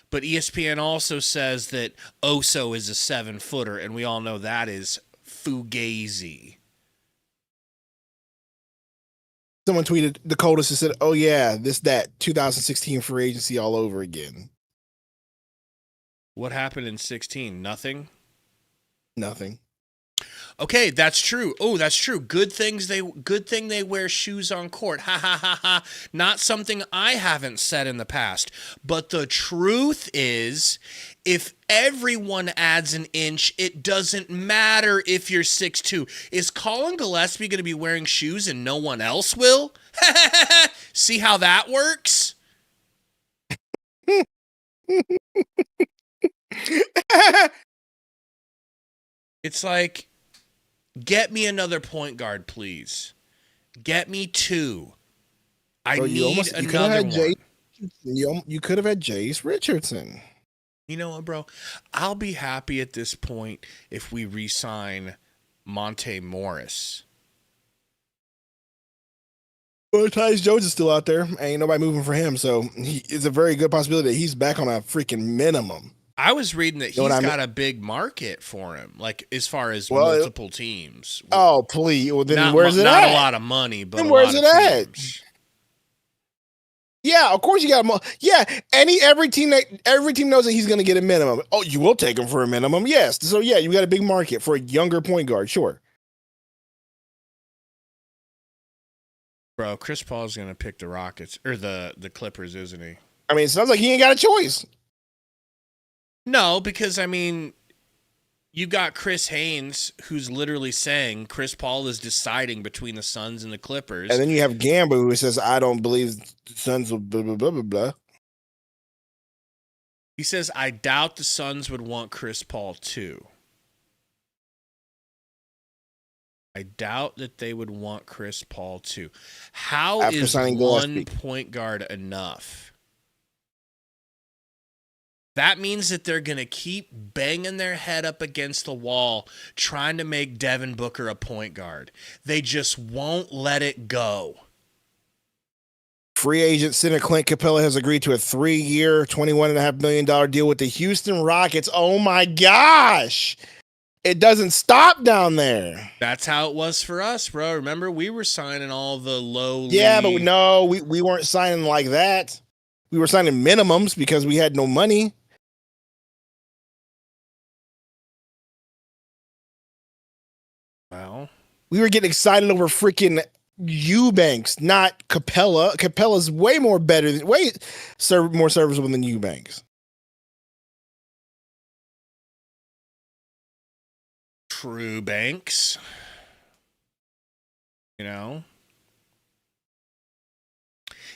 but ESPN also says that Oso is a 7-footer, and we all know that is fugazi. Someone tweeted the coldest and said, "Oh yeah, that 2016 free agency all over again." What happened in 16? Nothing. Okay, that's true. Oh, that's true. Good thing they wear shoes on court. Ha ha ha ha. Not something I haven't said in the past. But the truth is, if everyone adds an inch, it doesn't matter if you're 6'2". Is Colin Gillespie going to be wearing shoes and no one else will? See how that works? It's like, get me another point guard, please. Get me 2. I need another one. You could have had Jace Richardson. You know what, bro? I'll be happy at this point if we re-sign Monte Morris. Well, Tyus Jones is still out there. Ain't nobody moving for him, so it's a very good possibility that he's back on a freaking minimum. I was reading that he's got a big market for him, like as far as multiple teams. Oh, please. Well, then where's it at? Not a lot of money, but then where's it at? Yeah, of course you got more. Yeah, every team knows that he's going to get a minimum. Oh, you will take him for a minimum, yes. So yeah, you got a big market for a younger point guard, sure. Bro, Chris Paul's going to pick the Rockets or the Clippers, isn't he? I mean, it sounds like he ain't got a choice. No, because, I mean, you got Chris Haynes, who's literally saying Chris Paul is deciding between the Suns and the Clippers. And then you have Gambo, who says, I don't believe the Suns will blah, blah, blah, blah, blah. He says, I doubt the Suns would want Chris Paul too. I doubt that they would want Chris Paul too. How is one point guard enough? That means that they're going to keep banging their head up against the wall trying to make Devin Booker a point guard. They just won't let it go. Free agent center Clint Capella has agreed to a 3-year, $21.5 million deal with the Houston Rockets. Oh my gosh. It doesn't stop down there. That's how it was for us, bro. Remember, we were signing all the low. Yeah, but no, we weren't signing like that. We were signing minimums because we had no money. Well, we were getting excited over freaking Eubanks, not Capella. Capella's way more better than more serviceable than Eubanks. True Banks. You know?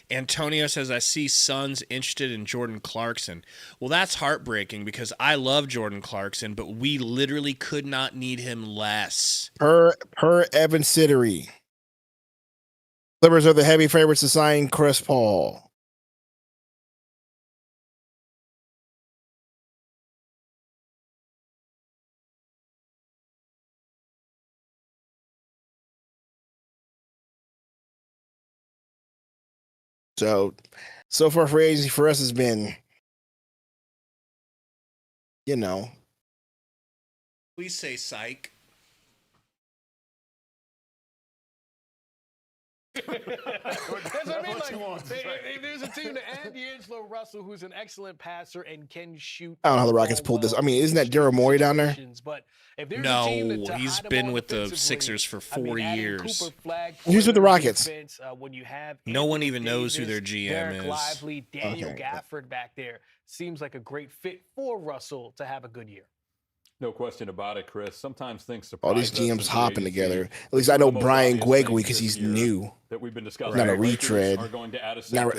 Antonio says, I see Suns interested in Jordan Clarkson. Well, that's heartbreaking because I love Jordan Clarkson, but we literally could not need him less. Per Evan Sittery. Clippers are the heavy favorites to sign Chris Paul. So far free agency for us has been, you know. Please say psych. That's what I mean. Like, there's a team to add D'Angelo Russell, who's an excellent passer and can shoot. I don't know how the Rockets pulled this. I mean, isn't that Daryl Morey down there? But if there's No, a team to he's hide been him with the offensively, Sixers for 4 years. Who's with the Rockets? When you have No one Anthony even knows who Davis, their GM Derek is. Lively, Daniel Okay. Gafford back there seems like a great fit for Russell to have a good year. No question about it, Chris. Sometimes things surprise All these us in GMs free hopping agency. together. At least I know One of the most Brian obvious Gwegwe things because he's this year new. that we've been discussing. Not a The Lakers retread. are going to add a Not center,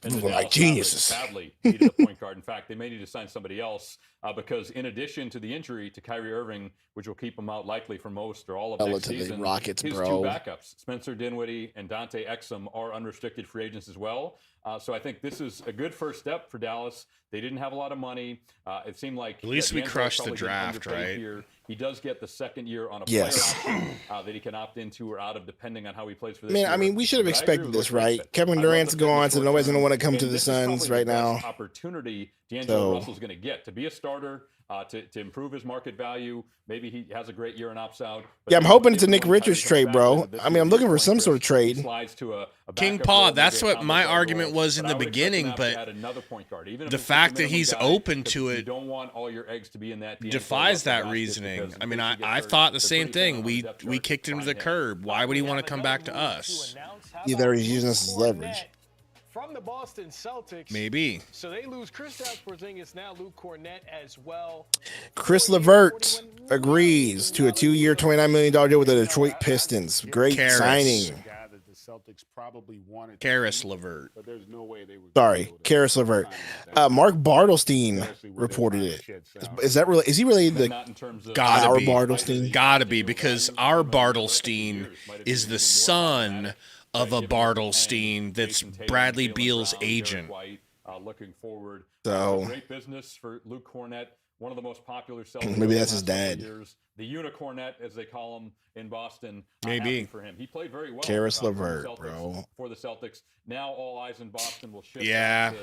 and the like Dallas geniuses. Mavericks badly needed a point guard. In fact, they may need to sign somebody else because in addition to the injury to Kyrie Irving, which will keep him out likely for most or all of next To the season, Rockets, his bro. two backups, Spencer Dinwiddie and Dante Exum, are unrestricted free agents as well. So I think this is a good first step for Dallas. They didn't have a lot of money. It seemed like At least we D'Angelo's crushed the probably getting draft, underpaid right? here. He does get the second year on a Yes. player option that he can opt into or out of depending on how he plays for this Man, year. I mean, we should have But I agree expected with this, what Chris right? said. Kevin I love Durant's the fit in the gone, so short nobody's term, gonna want to come and to the this is probably Suns the right best now. opportunity D'Angelo So- Russell's going to get to be a starter, to improve his market value. Maybe he has a great year and opts out. But Yeah, I'm then hoping if it's a Nick Kyrie Richards comes trade, back bro. later this I mean, I'm year, looking for Chris, some sort of he trade. slides to a King backup Paul, role, that's maybe a what my combo guard argument role. was in But the I would expect beginning, them to but add another point guard, even if the it's just a fact that minimum he's guy, open because to you it don't want all your eggs to be in that D'Angelo defies Russell that basket reasoning. because I in mean, case he I gets hurt, thought the they're same pretty thin thing. on the depth We chart kicked him to the find him. curb. Why would he want to come back to us? Either he's using us as leverage. From the Boston Celtics. Maybe. So they lose Kristaps Porzingis, now Luke Cornett as well. Chris Levert agrees to a 2-year, $29 million deal with the Detroit Pistons. Great Karras. signing. Guy that the Celtics probably wanted to Karis keep, Levert. but there's no way they were. Sorry, Karis Levert. Mark Bartlestein Especially with reported their it. shed salary. Is that really? Is he really the? Not in terms of Gotta Our be. Bartlestein? Gotta be, because our Bartlestein is the son of a Bartlestein that's Bradley Beal's agent. Looking forward. So- Great business for Luke Cornett, one of the most popular Celtics. Maybe over that's the his last couple dad. Years. The Unicornet, as they call him in Boston. Maybe. Happy for him. He played very well. Karis for the LeVert, Celtics, bro. For the Celtics. Now all eyes in Boston will shift Yeah.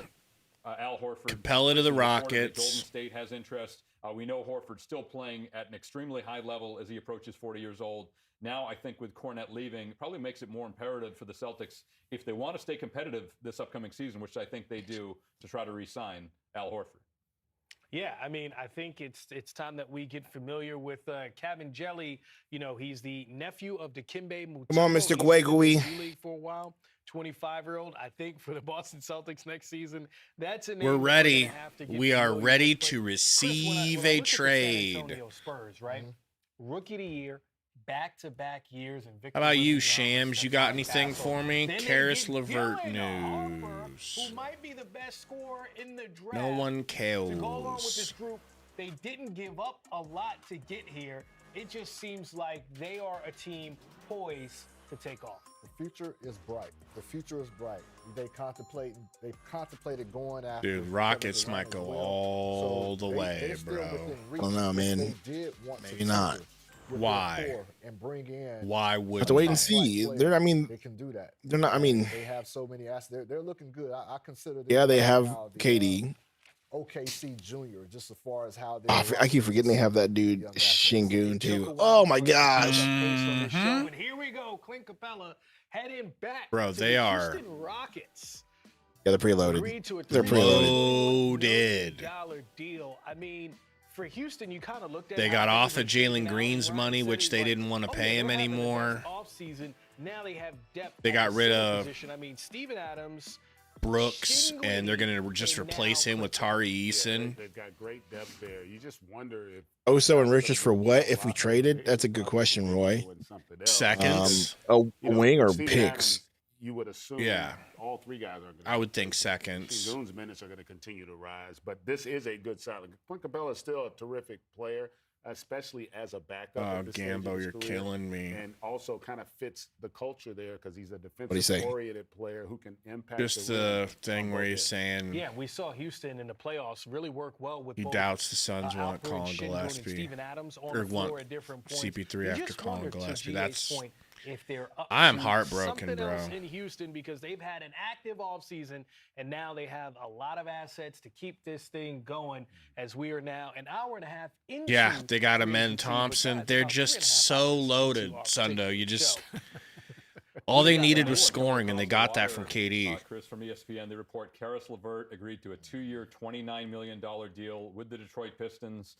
to Al Horford. Capella to the It's reported that Rockets. Golden State has interest. We know Horford's still playing at an extremely high level as he approaches 40 years old. Now, I think with Cornette leaving, it probably makes it more imperative for the Celtics, if they want to stay competitive this upcoming season, which I think they do, to try to re-sign Al Horford. Yeah, I mean, I think it's time that we get familiar with Kevin Jelly. You know, he's the nephew of Dikembe Mutombo. Come on, Mr. He's been in Gwegwe. the G League for a while. 25-year-old. I think for the Boston Celtics next season, that's a name We're that ready. gonna have to get We are familiar ready with. But to Chris, when I receive look a at the San trade. Antonio Spurs, right? Rookie of the year, back-to-back years. And How about you, Shams? You got anything for me? Then they Karis get LeVert Dylan Harper, news. who might be the best scorer in the draft. No one To go along with this cares. group, they didn't give up a lot to get here. It just seems like they are a team poised to take off. The future is bright. The future is bright. They've contemplated going after. Dude, Rockets Kevin might Durant go as well. all So the way, they're still bro. within reach. I don't know, If man. They did want to Maybe not. tinker with Why? their core and bring in. Why would Have to wait and they? see. Right They're. I players, mean, they can do that. they're not. I mean, They have so many assets. They're looking good. I consider. Them yeah, they right have now the, KD. OKC Junior, just as far as how they. I keep forgetting they have that dude Shingun too. Oh my gosh. And here we go, Clint Capella heading back. Bro, to they the are. Houston Rockets. Yeah, they're preloaded. Agreed to a They're Loaded. $3 deal. I mean, for Houston, you kind of looked at. They how got off things of are shaping Jalen out. Green's Ryan money, said which he's they like, didn't want to "Oh, pay yeah, him we're having the anymore. best offseason. Now they have depth. They got at the rid center of position. I mean, Steven Adams, Brooks, and they're going to Shingley, just and replace now him with Clint Tari Yeah, Eason. they've got great depth there. You just wonder if Oso and Richards for what if we traded? That's a good question, Roy. Seconds. A You know, wing or Steven picks? Adams, you would assume Yeah. all three guys are going to. I would think seconds. Shingun's minutes are going to continue to rise, but this is a good solid. Clint Capella is still a terrific player, especially as a backup. Oh, at this stage of Gambo, his you're career, killing me. and also kind of fits the culture there because he's a do you say? defensive-oriented player who can impact. Just the the rim thing on where both he's ends. saying Yeah, we saw Houston in the playoffs really work well with he both, doubts the Suns want Alperen Colin Şengün and Gillespie. Steven Adams on Or the floor want at different points. CP3 You after just Colin wonder, to Gillespie. GA's That's point, if they're up I'm to heartbroken, something else bro. in Houston because they've had an active offseason and now they have a lot of assets to keep this thing going as we are now an hour and a half into. Yeah, they got free Amen agency, but Thompson. guys, They're about just 3.5 so hours loaded, into our Sundo. particular You just show. all they got needed that was one. scoring, and they got that Water, from KD. Chris from ESPN, they report Karis LeVert agreed to a 2-year, $29 million deal with the Detroit Pistons.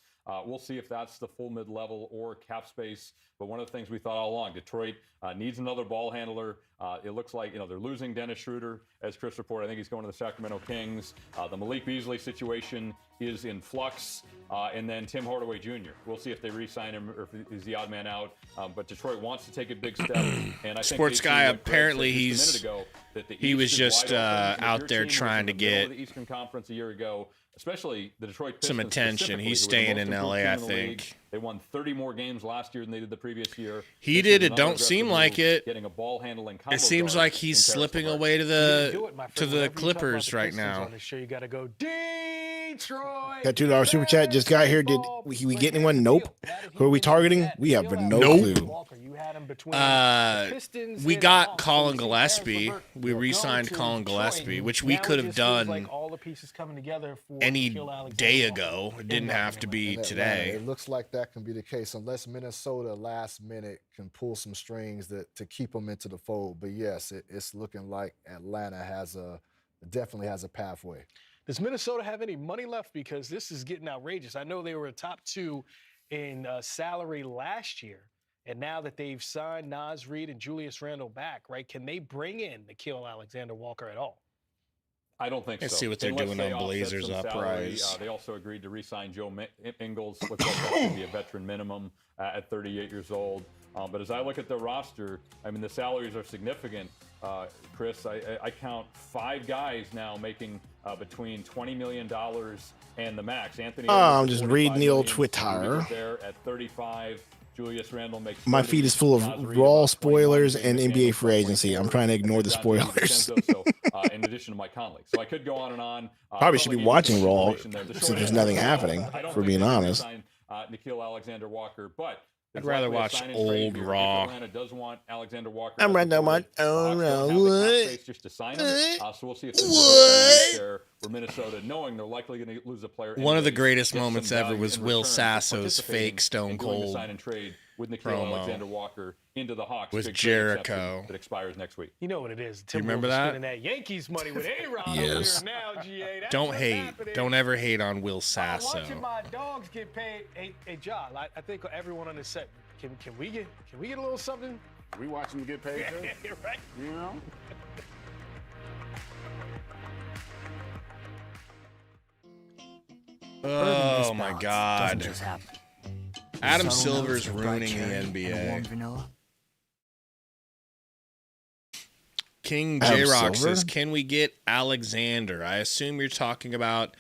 We'll see if that's the full mid-level or cap space. But one of the things we thought all along, Detroit needs another ball handler. It looks like they're losing Dennis Schroeder, as Chris reported. I think he's going to the Sacramento Kings. The Malik Beasley situation is in flux. And then Tim Hardaway Jr. We'll see if they re-sign him or if he's the odd man out. But Detroit wants to take a big step. And I think Sports they see guy, what Greg said apparently just a minute ago, that the he East was is just wide open. If out your there team was trying in to the middle get of the Eastern Conference a year ago, especially the Detroit some Pistons attention. He's specifically, who were the staying in most LA, I improved team in the league. think. They won 30 more games last year than they did the previous year. He This did. is It another don't aggressive seem like move, it. Getting a ball handling It combo seems guard like he's in Karis slipping LeVert. away to You didn't do the it, my to friend. the Whenever you talk about Clippers the right Pistons now. on this show, you got to go Detroit. That $2 super chat just got here. Did we get anyone? Nope. Who are we targeting? We have no clue. We got Colin Gillespie. We re-signed Colin Gillespie, which we could have done any day ago. It didn't have to be In Atlanta, today. it looks like that can be the case unless Minnesota last minute can pull some strings to keep them into the fold. But yes, it's looking like Atlanta definitely has a pathway. Does Minnesota have any money left? Because this is getting outrageous. I know they were a top 2 in salary last year. And now that they've signed Naz Reid and Julius Randle back, right, can they bring in Nikhil Alexander-Walker at all? I don't think Let's so. see what they're Unless doing they on offset Blazers some salary. uprise. They also agreed to re-sign Joe Ingles. Looks like that's going to be a veteran minimum at 38 years old. But as I look at the roster, I mean, the salaries are significant. Chris, I count 5 guys now making between $20 million and the max. Anthony. I'm just reading the old $45 Twitter. million. There at 35. Julius Randle makes. My 30, feed is full of Naz Reid raw about 21, spoilers and McDaniels NBA free about agency. I'm 24, trying to and ignore then the Dante spoilers. DiVincenzo, so, in addition to Mike Conley. So I could go on and on. Probably should be watching Raw since since there's nothing happening, for being honest. Nikhil Alexander-Walker, but I'd rather watch old Raw. Atlanta does want Alexander-Walker. I'm right now, Mike. Oh, no. What? Just to sign him. So we'll see if there's there for Minnesota, knowing they're likely going to lose a player. One of the anyways, great's get some moments ever value was in Will return for Sasso's participating fake Stone and doing the Cold sign and trade with Nikhil promo Alexander-Walker into the Hawks with big trade exception Jericho. that expires next week. You know what it is. You remember that? Spending that Yankees money with A-Rod Yes. over here now, GA. That's Don't what's hate. happening. Don't ever hate on Will I'm Sasso. watching my dogs get paid a job. I think everyone on this set. Can we get a little something? We watching them get paid too? Right. You know? Oh my God. Adam Silver's ruining the NBA. King Adam J-Rock Silver? says, can we get Alexander? I assume you're talking about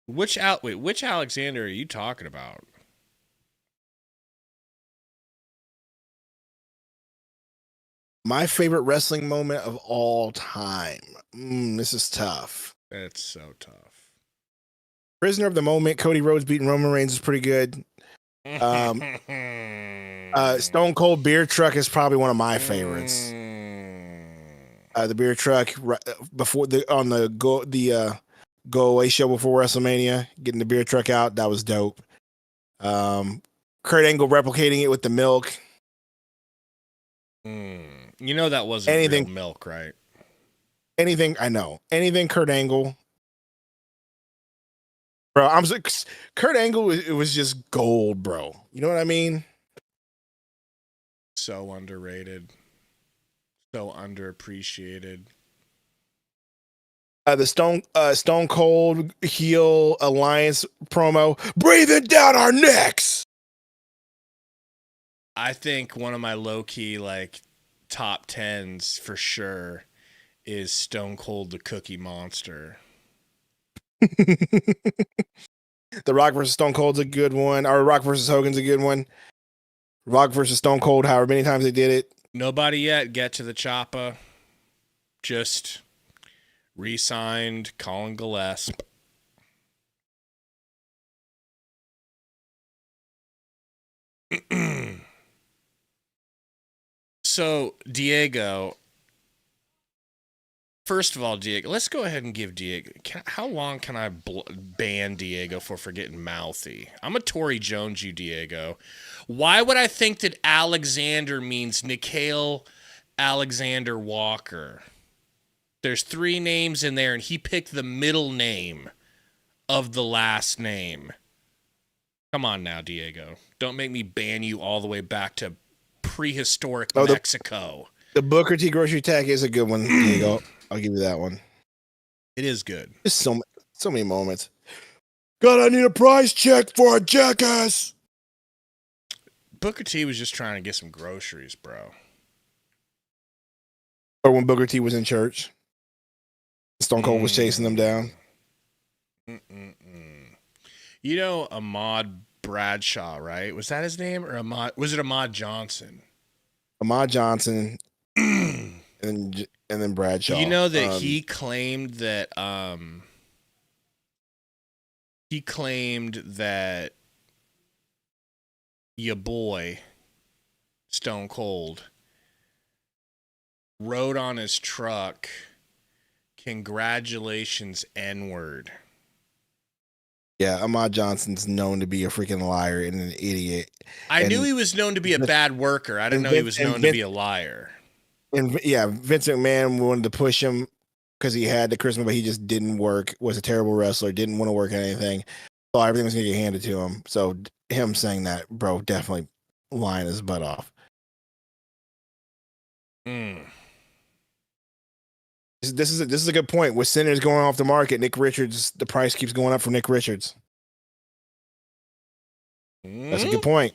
which Alexander are you talking about? My favorite wrestling moment of all time. This is tough. That's so tough. Prisoner of the moment. Cody Rhodes beating Roman Reigns is pretty good. Stone Cold Beer Truck is probably one of my favorites. the beer truck before on the go away show before WrestleMania, getting the beer truck out, that was dope. Kurt Angle replicating it with the milk. You know that wasn't real milk, right? Anything Kurt Angle, bro. Kurt Angle. It was just gold, bro. You know what I mean? So underrated, so underappreciated. The Stone Cold heel alliance promo, breathing down our necks. I think one of my low key like top 10s for sure is Stone Cold the Cookie Monster. The Rock versus Stone Cold's a good one. Or Rock versus Hogan's a good one. Rock versus Stone Cold, however many times they did it. Nobody yet get to the choppa. Just re-signed Colin Gillespie. So, Diego, first of all, Diego, let's go ahead and give Diego. How long can I ban Diego for getting mouthy? I'm a Tory Jones, you, Diego. Why would I think that Alexander means Nikhil Alexander Walker? There's 3 names in there, and he picked the middle name of the last name. Come on now, Diego. Don't make me ban you all the way back to prehistoric Mexico. The Booker T grocery tag is a good one, Diego. I'll give you that one. It is good. There's so many moments. God, I need a price check for a jackass. Booker T was just trying to get some groceries, bro. Or when Booker T was in church, Stone Cold was chasing them down. You know Ahmad Bradshaw, right? Was that his name, or was it Ahmad Johnson? Ahmad Johnson, and then Bradshaw. You know that he claimed that your boy Stone Cold wrote on his truck, "Congratulations, N-word." Yeah, Ahmad Johnson's known to be a freaking liar and an idiot. I knew he was known to be a bad worker. I didn't know he was known to be a liar. And yeah, Vince McMahon wanted to push him because he had the charisma, but he just didn't work. Was a terrible wrestler. Didn't want to work at anything. Thought everything was gonna get handed to him. So him saying that, bro, definitely lying his butt off. This is a good point. With Sinners going off the market, Nick Richards, the price keeps going up for Nick Richards. That's a good point.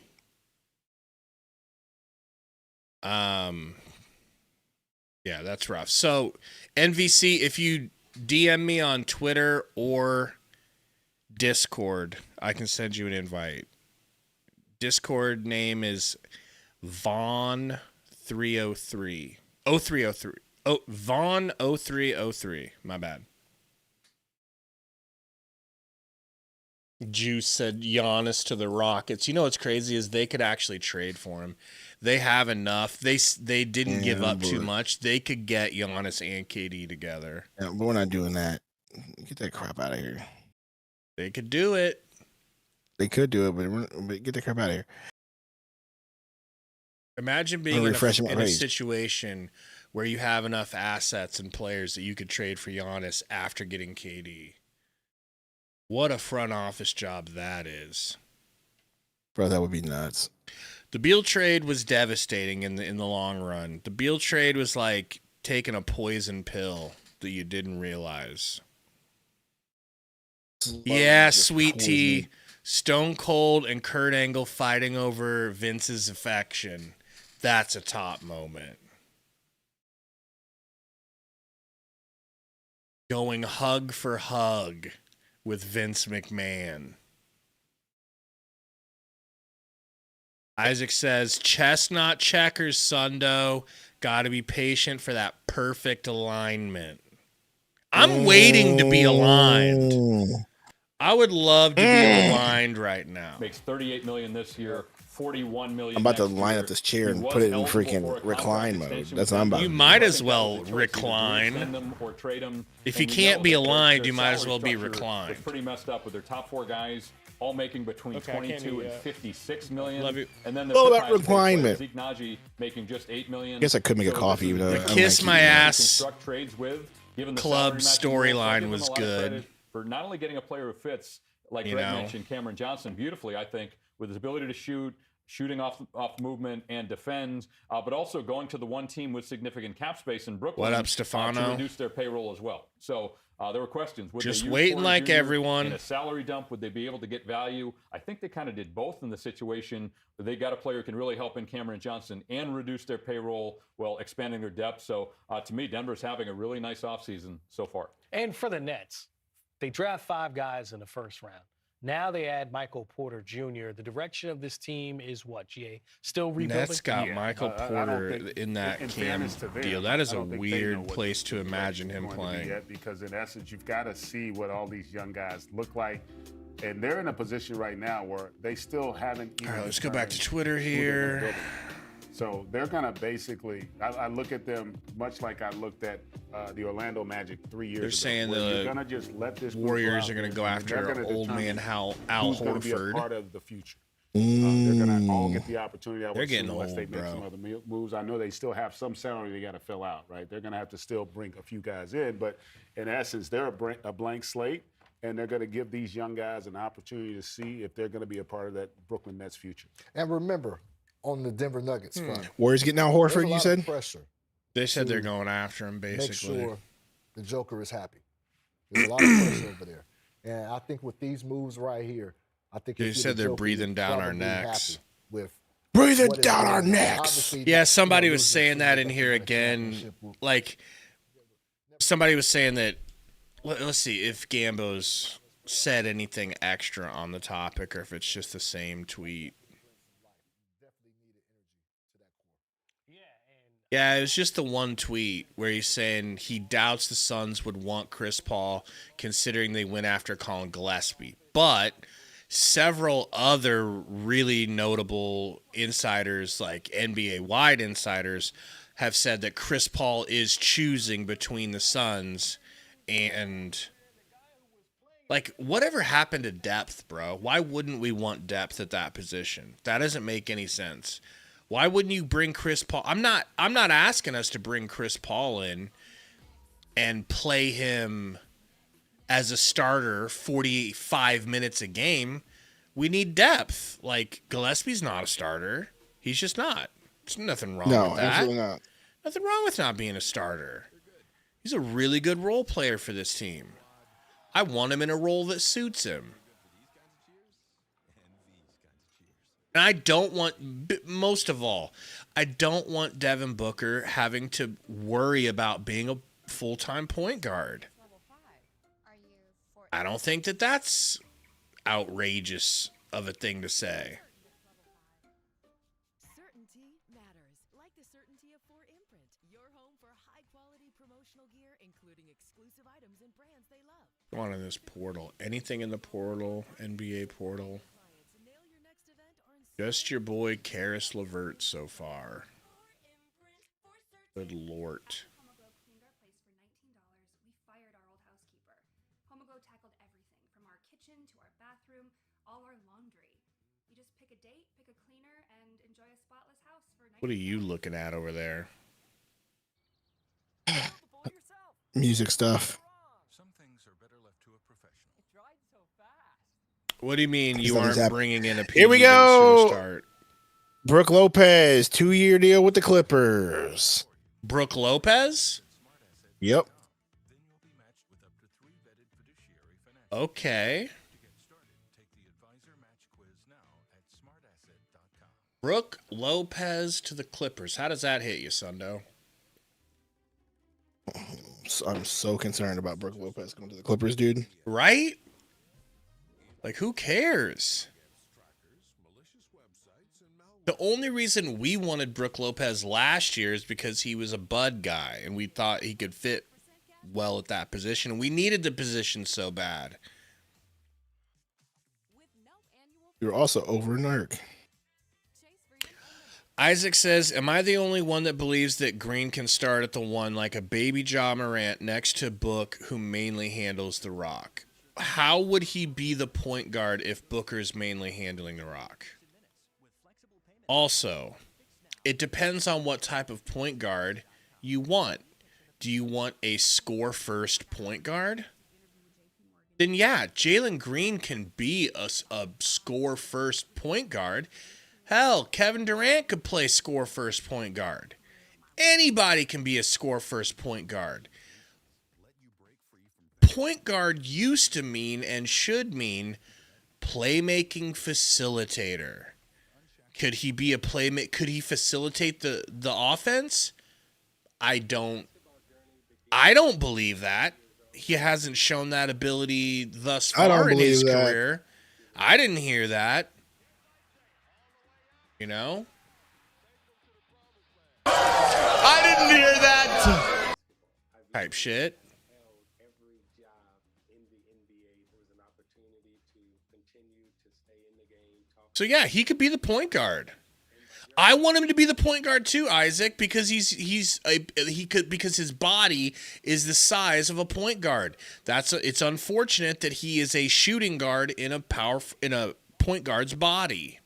Yeah, that's rough. So, NVC, if you DM me on Twitter or Discord, I can send you an invite. Discord name is Vaughn303. 0303. Oh, Vaughn 0303. My bad. Juice said Giannis to the Rockets. You know what's crazy is they could actually trade for him. They have enough. They didn't give up too much. They could get Giannis and KD together. Yeah, but we're not doing that. Get that crap out of here. They could do it. They could do it, but get the crap out of here. Imagine being in a situation where you have enough assets and players that you could trade for Giannis after getting KD. What a front office job that is. Bro, that would be nuts. The Beal trade was devastating in the long run. The Beal trade was like taking a poison pill that you didn't realize. Yeah, Sweet Tea, Stone Cold and Kurt Angle fighting over Vince's affection. That's a top moment. Going hug for hug with Vince McMahon. Isaac says, chestnut checkers, Sundo. Got to be patient for that perfect alignment. I'm waiting to be aligned. I would love to be aligned right now. Makes $38 million this year, $41 million. I'm about to next line year. up this chair He and was put it in eligible freaking for a recline contract mode. extension That's with what I'm Denver. about You to do. might I as think that well was a choice, either do recline. extend them or trade them. If And you we can't know be that aligned, their you might as salary well be structure reclined. was pretty messed up with their top 4 guys all making between Okay, I can't 22 hear and you. 56 million. Love you. And then the Oh, that fifth highest paid player, reclinement. Zeke Naji, making just $8 million. Guess I could make a So coffee, this even is though a I big don't Kiss like my keeping it. ass. construct trades with, given the Club salary matching rules. I storyline give them was a lot of good. credit for not only getting a player who fits, like You Greg know. mentioned, Cameron Johnson beautifully, I think, with his ability to shoot, shooting off movement and defend, but also going to the one team with significant cap space in Brooklyn. What up, To Stefano? reduce their payroll as well. So there were questions. Would Just they use waiting Porter like Jr. everyone. in a salary dump? Would they be able to get value? I think they kind of did both in the situation. They got a player who can really help in Cameron Johnson and reduce their payroll while expanding their depth. So to me, Denver's having a really nice offseason so far. And for the Nets, they draft 5 guys in the first round. Now they add Michael Porter Jr. The direction of this team is what, GA? Still rebuilding? Nets got Yeah, Michael I don't Porter think- in that in Cam fairness to them, deal. That is I a don't think they know weird what place to the imagine direction's him going to be playing. yet, because in essence, you've got to see what all these young guys look like. And they're in a position right now where they still haven't even. All right, let's go back to determined Twitter who they're gonna here. build it. So they're going to basically, I look at them much like I looked at the Orlando Magic 3 years ago. They're saying where the you're gonna just let this group Warriors out are going to there, go and they're after gonna old man determine Al who's gonna be a Horford. part of the future. They're going to all get the opportunity. I would They're getting assume, unless they old, make bro. some other moves. I know they still have some salary they got to fill out, right? They're going to have to still bring a few guys in, but in essence, they're a blank slate, and they're going to give these young guys an opportunity to see if they're going to be a part of that Brooklyn Nets future. And remember, on the Denver Nuggets front, Warriors getting out there's a Horford, lot you of said? pressure They said they're to going after him, make basically. sure the Joker is happy. There's a lot of pressure over there. And I think with these moves right here, I think They if you're said the they're Joker, breathing you're down our probably necks. happy with Breathing what is down going our on. necks. Obviously, Yeah, somebody you know, was losing saying to that the in here Bucks again. championship will- Like, somebody was saying that. Let's see if Gambo's said anything extra on the topic or if it's just the same tweet. Yeah, it was just the one tweet where he's saying he doubts the Suns would want Chris Paul considering they went after Colin Gillespie. But several other really notable insiders, like NBA-wide insiders, have said that Chris Paul is choosing between the Suns and... Like, whatever happened to depth, bro? Why wouldn't we want depth at that position? That doesn't make any sense. Why wouldn't you bring Chris Paul? I'm not asking us to bring Chris Paul in and play him as a starter 45 minutes a game. We need depth. Like, Gillespie's not a starter. He's just not. There's nothing wrong No, with that. absolutely not. Nothing wrong with not being a starter. He's a really good role player for this team. I want him in a role that suits him. And I don't want, most of all, I don't want Devin Booker having to worry about being a full-time point guard. I don't think that that's outrageous of a thing to say. Certainty matters, like the certainty of 4imprint, your home for high-quality promotional gear, including exclusive items and brands they love. Go on in this portal. Anything in the portal, NBA portal. Just your boy Karis LeVert so far. Good lord. We fired our old housekeeper. Homogo tackled everything from our kitchen to our bathroom, all our laundry. You just pick a date, pick a cleaner, and enjoy a spotless house for What are you looking at over there? Music stuff. What do you mean you Nothing's aren't happened. bringing in a PG Here we to go. start? Brooke Lopez, 2-year deal with the Clippers. Brooke Lopez? Yep. Okay. Brooke Lopez to the Clippers. How does that hit you, Sundo? I'm so concerned about Brooke Lopez going to the Clippers, dude. Right? Like, who cares? The only reason we wanted Brooke Lopez last year is because he was a Bud guy, and we thought he could fit well at that position. We needed the position so bad. You're also over Nurk. Isaac says, am I the only one that believes that Green can start at the 1 like a baby Ja Morant next to Book, who mainly handles the rock? How would he be the point guard if Booker's mainly handling the rock? Also, it depends on what type of point guard you want. Do you want a score-first point guard? Then yeah, Jalen Green can be a score-first point guard. Hell, Kevin Durant could play score-first point guard. Anybody can be a score-first point guard. Point guard used to mean and should mean playmaking facilitator. Could he be a playmaker? Could he facilitate the offense? I don't believe that. He hasn't shown that ability thus far in his career. I didn't hear that. You know? I didn't hear that. Type shit. So yeah, he could be the point guard. I want him to be the point guard too, Isaac, because because his body is the size of a point guard. It's unfortunate that he is a shooting guard in a point guard's body.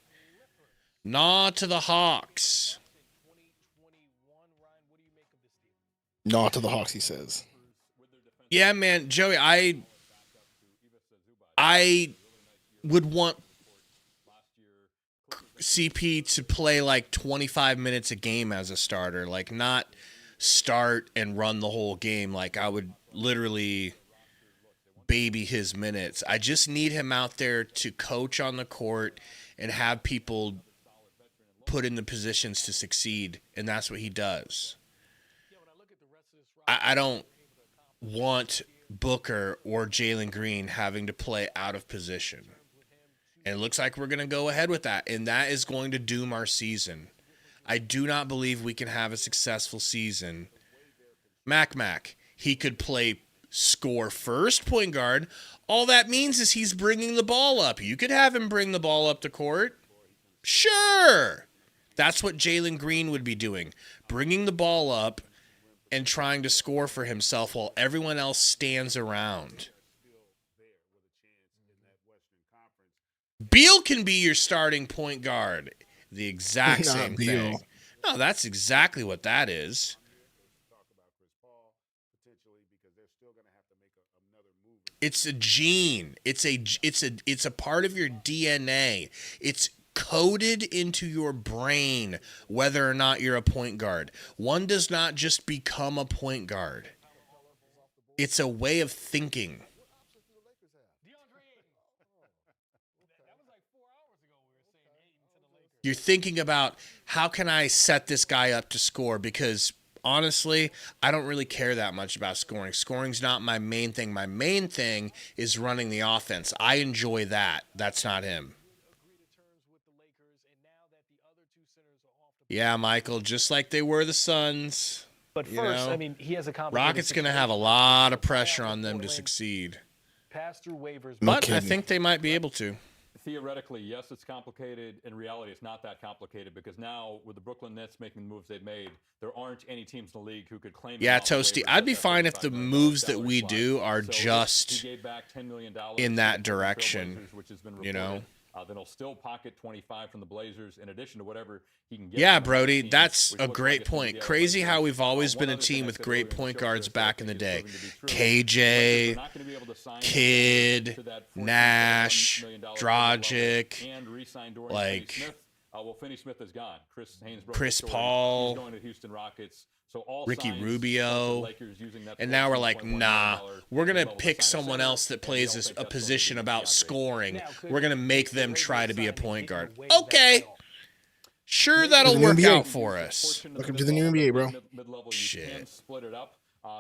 Nah to the Hawks. Nah to the Hawks, he says. Yeah, man, Joey, I would want CP to play like 25 minutes a game as a starter, like not start and run the whole game. Like I would literally baby his minutes. I just need him out there to coach on the court and have people put in the positions to succeed, and that's what he does. I don't want Booker or Jalen Green having to play out of position. And it looks like we're going to go ahead with that, and that is going to doom our season. I do not believe we can have a successful season. Mac, he could play score first point guard. All that means is he's bringing the ball up. You could have him bring the ball up the court. Sure. That's what Jalen Green would be doing, bringing the ball up and trying to score for himself while everyone else stands around. Beal can be your starting point guard. The exact same thing. No, that's exactly what that is. It's a gene. It's a part of your DNA. It's coded into your brain whether or not you're a point guard. One does not just become a point guard. It's a way of thinking. You're thinking about, how can I set this guy up to score? Because honestly, I don't really care that much about scoring. Scoring's not my main thing. My main thing is running the offense. I enjoy that. That's not him. Yeah, Michael, just like they were the Suns. But first, I mean, he has a complicated Rockets going to have a lot of pressure on them to succeed. Pass through waivers, But I think they might be able to. Theoretically, yes, it's complicated. In reality, it's not that complicated because now with the Brooklyn Nets making the moves they've made, there aren't any teams in the league who could claim. Yeah, Toasty, I'd be fine if the moves that we do are just in that direction, you know? Then he'll still pocket 25 from the Blazers in addition to whatever he can get. Yeah, Brody, that's a great point. Crazy how we've always been a team with great point guards back in the day. KJ, Kidd, Nash, Dragic, like well, Finney Smith is gone. Chris Paul, he's going to Houston Rockets. So all Ricky Rubio, and now we're like, nah, we're going to pick someone else that plays a position about scoring. We're going to make them try to be a point guard. Okay. Sure, that'll work out for us. Welcome to the new NBA, bro. Shit. Split it up.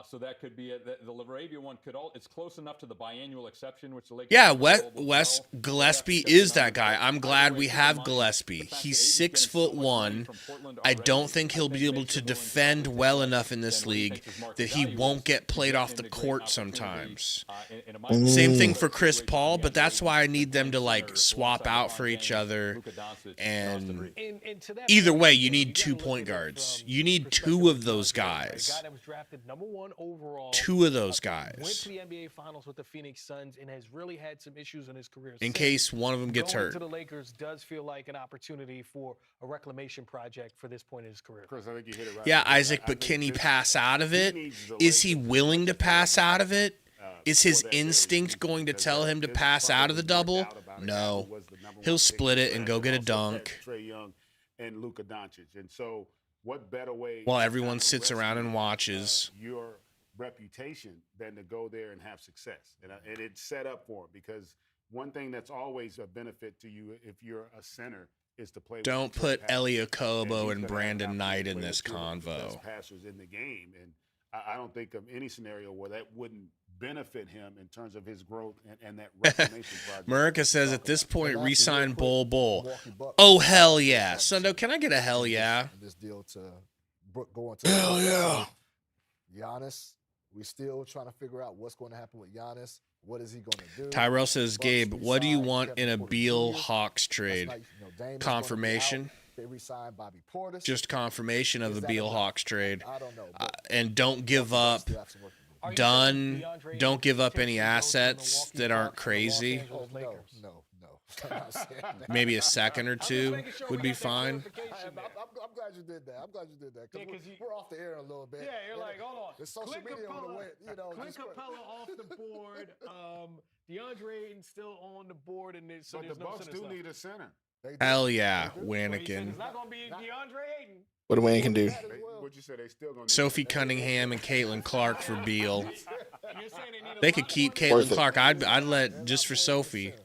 So that could be the LaRavia one could all. It's close enough to the biannual exception, which the Lakers. Yeah, have available Wes as well. Gillespie That's is the that guy. I'm Either glad way, we keep in have mind Gillespie. the fact He's that Ayton's getting so much money 6'1". from Portland I already, don't think he'll I be think able makes to him willing defend take well less enough in this than what he league thinks his market that he value won't is get played to off get the in a great court opportunity, sometimes. in my Same opinion, thing for the Chris situation Paul, with but that's DeAndre why I Ayton need them to playing like center swap alongside out for LeBron each James, other. Luka Doncic, And To that either point, way, you know, need gotta 2 look point at it guards. from You the need perspective 2 of those DeAndre Ayton, right? A guys. guy that was drafted #1 overall. 2 of those Went guys. to the NBA Finals with the Phoenix Suns and has really had some issues in his career. In since. case one of them gets Going hurt. to the Lakers does feel like an opportunity for a reclamation project for this point in his career. Chris, I think you hit it right. Yeah, because Isaac, I but think can he this- pass out of he it? needs the Is he Lakers willing to pass out of it? Is his for that very instinct reason, going to because tell him to there's pass out of the probably no double? doubt about it. No. Who was the number He'll one pick split in it the and draft go get a also had dunk. Trae Young and Luka Doncic, and so what better way? While to everyone kind of sits around and rescue, watches. your reputation than to go there and have success, and it's set up for him because one thing that's always a benefit to you if you're a center is to play. Don't with the put great passers. Elio And Kobo he's and gonna have Brandon an Knight opportunity in to play this with two of the convo. best passers in the game, and I don't think of any scenario where that wouldn't benefit him in terms of his growth and that reclamation project. Murica says at this point, And actually, re-sign real quick, Bull Bull. Milwaukee Bucks- Oh, hell yeah. Sundo, can I get a hell yeah? in this deal to go into Hell yeah. Giannis, we still trying to figure out what's going to happen with Giannis. What is he going to do? Tyrell says, Bucks Gabe, what do you re-signed want in a Kevin Porter Beal Jr. Hawks That's trade? like, Dame is gonna be out. Confirmation? They re-signed Bobby Portis. Just confirmation of Is the that Beal enough? Hawks trade. I don't know. And don't give Bucks up. still have some work to do. Are you Done. saying DeAndre Don't give up potentially any goes to the assets Milwaukee that aren't Bucks or the Los crazy. Angeles No, Lakers? no. I'm not saying that. Maybe a second or I'm just two making sure would we be got that fine. clarification I'm there. glad you did that. I'm glad you did that. Yeah, Because 'cause you- we're off the air a little bit. Yeah, you're And like, hold on. The social Clint media Capella, went, Clint just went- Capella off the board. DeAndre Ayton still on the board, and so But there's the no Bucks center do stuff. need a center. They do. Hell yeah, They do. So he said Wanikin. it's not going to be DeAndre Ayton. What do Wayne can do? That as well. What'd you say? They still gonna need Sophie Cunningham and Caitlin Clark for Beal. You're saying they need a They lot could keep more Worth Caitlin it. Clark. I'd They're let just not for going to Sophie. center.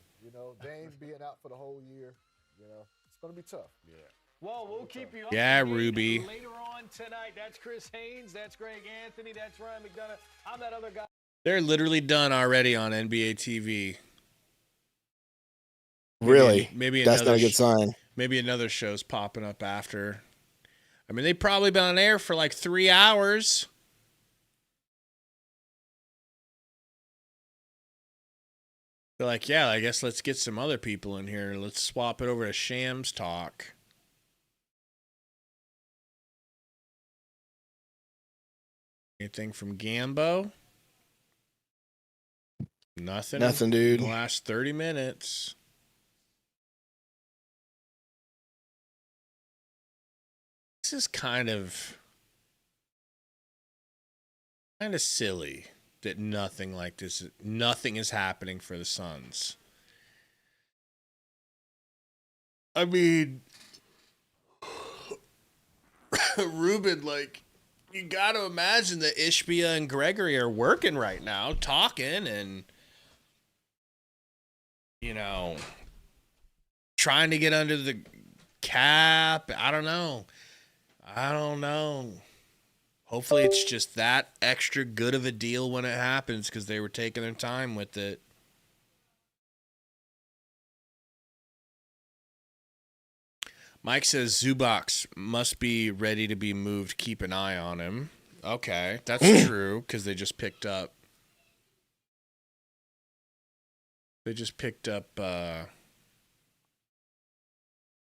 Dame being out for the whole year, it's going to be tough. Yeah. Well, we'll keep you up Yeah, to date Ruby. later on tonight. That's Chris Haynes. That's Greg Anthony. That's Ryan McDonough. I'm that other guy. They're literally done already on NBA TV. Really? Maybe That's another not a good sign. Maybe another show's popping up after. I mean, they've probably been on air for like 3 hours. They're like, yeah, I guess let's get some other people in here. Let's swap it over to Shams Talk. Anything from Gambo? Nothing. Nothing, dude. In the last 30 minutes. This is kind of silly that nothing is happening for the Suns. I mean, Ruben, like, you got to imagine that Ishbia and Gregory are working right now, talking and, trying to get under the cap. I don't know. Hopefully it's just that extra good of a deal when it happens because they were taking their time with it. Mike says Zubac must be ready to be moved. Keep an eye on him. Okay, that's true because they just picked up.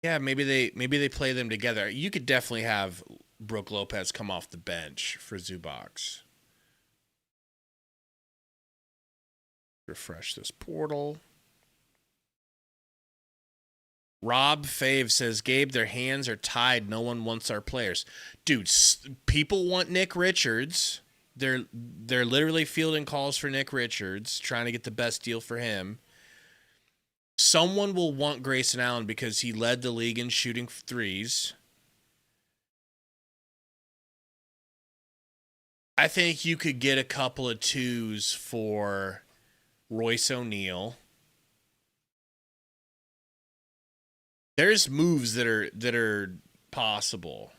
Yeah, maybe they play them together. You could definitely have Brook Lopez come off the bench for Zubac. Refresh this portal. Rob Fave says, Gabe, their hands are tied. No one wants our players. Dude, people want Nick Richards. They're literally fielding calls for Nick Richards, trying to get the best deal for him. Someone will want Grayson Allen because he led the league in shooting threes. I think you could get a couple of twos for Royce O'Neal. There's moves that are possible.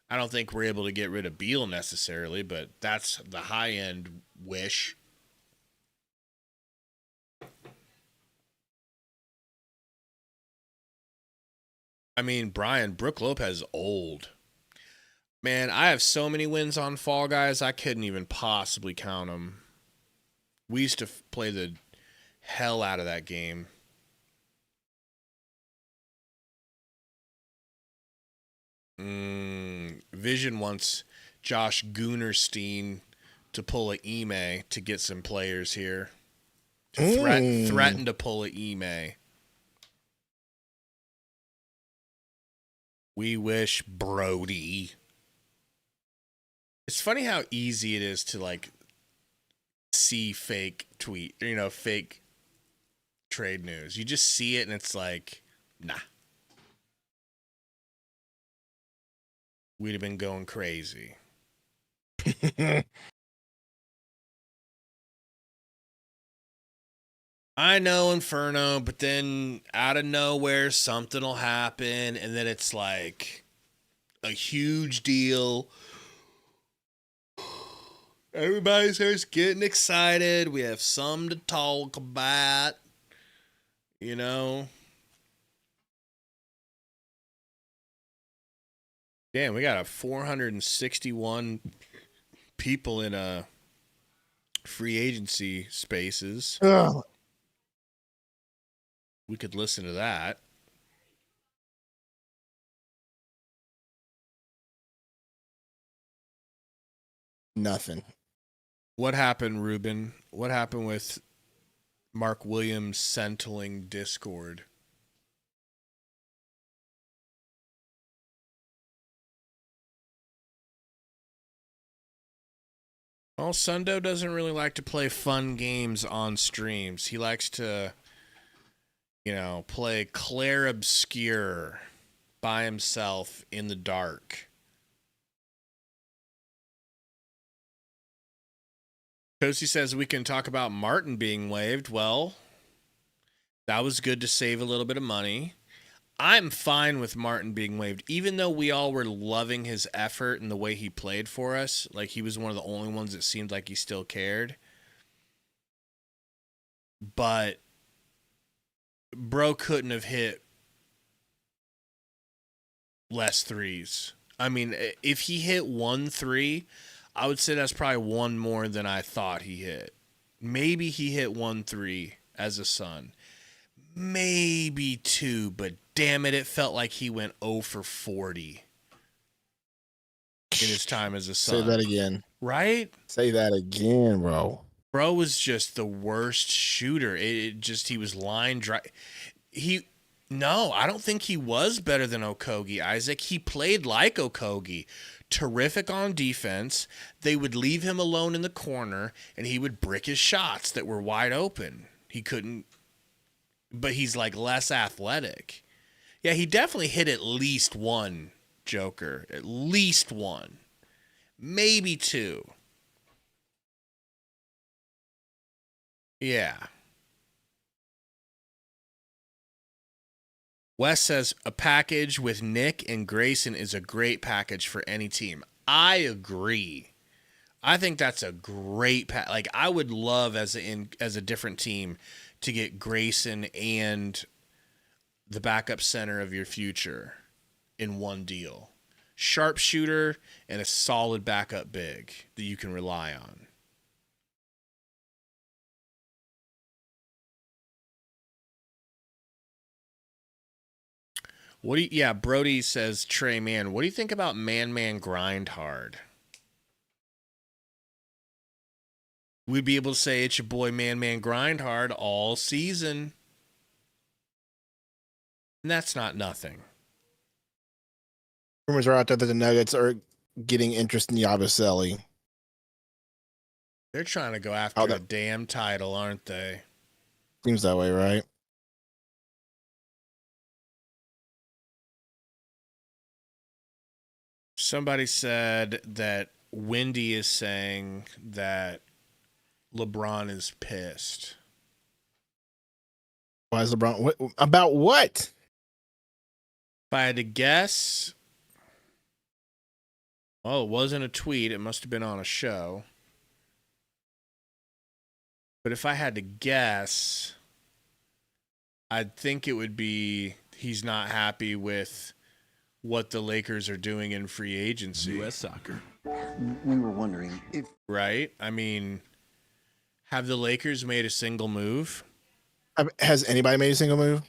I don't think we're able to get rid of Beal necessarily, but that's the high-end wish. I mean, Brian, Brook Lopez old. Man, I have so many wins on Fall Guys, I couldn't even possibly count them. We used to play the hell out of that game. Vision wants Josh Goonerstein to pull a Ime to get some players here. Threaten to pull a Ime. We wish Brody. It's funny how easy it is to like see fake tweet, fake trade news. You just see it and it's like, nah. We'd have been going crazy. I know, Inferno, but then out of nowhere, something will happen, and then it's like a huge deal. Everybody starts getting excited. We have some to talk about, Damn, we got 461 people in free agency spaces. Ugh. We could listen to that. Nothing. What happened, Ruben? What happened with Mark Williams settling Discord? Well, Sundo doesn't really like to play fun games on streams. He likes to, play Clair Obscure by himself in the dark. Cozy says we can talk about Martin being waived. Well, that was good to save a little bit of money. I'm fine with Martin being waived, even though we all were loving his effort and the way he played for us. Like, he was one of the only ones that seemed like he still cared. But bro couldn't have hit less threes. I mean, if he hit 1 3, I would say that's probably one more than I thought he hit. Maybe he hit 1 3 as a Sun. Maybe 2, but damn it, it felt like he went 0 for 40 in his time as a Sun. Say that again. Right? Say that again, bro. Bro was just the worst shooter. He was line dry. No, I don't think he was better than Okogie, Isaac. He played like Okogie. Terrific on defense. They would leave him alone in the corner, and he would brick his shots that were wide open. He couldn't, but he's like less athletic. Yeah, he definitely hit at least 1, Joker. At least 1. Maybe 2. Yeah. Wes says a package with Nick and Grayson is a great package for any team. I agree. I think that's a great like I would love as a different team to get Grayson and the backup center of your future in one deal. Sharpshooter and a solid backup big that you can rely on. Brody says, Trey, man, what do you think about man grind hard? We'd be able to say it's your boy man grind hard all season. And that's not nothing. Rumors are out there that the Nuggets are getting interest in Yabusele. They're trying to go after a damn title, aren't they? Seems that way, right? Somebody said that Wendy is saying that LeBron is pissed. Why is LeBron? What, about what? If I had to guess, Well, it wasn't a tweet. It must have been on a show. But if I had to guess, I'd think it would be he's not happy with what the Lakers are doing in free agency. U.S. soccer. We were wondering if... Right? I mean, have the Lakers made a single move? Has anybody made a single move?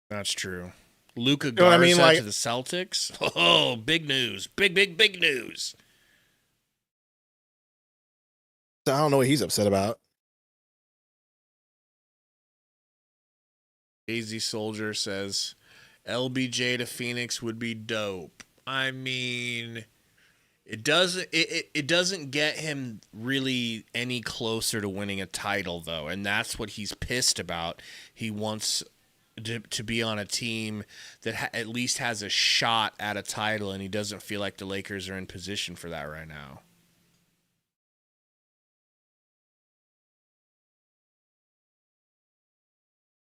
That's true. Luka know what I Garza mean? Like- to the Celtics? Oh, big news. Big news. I don't know what he's upset about. AZ Soldier says LBJ to Phoenix would be dope. I mean, it doesn't get him really any closer to winning a title, though, and that's what he's pissed about. He wants to be on a team that at least has a shot at a title, and he doesn't feel like the Lakers are in position for that right now.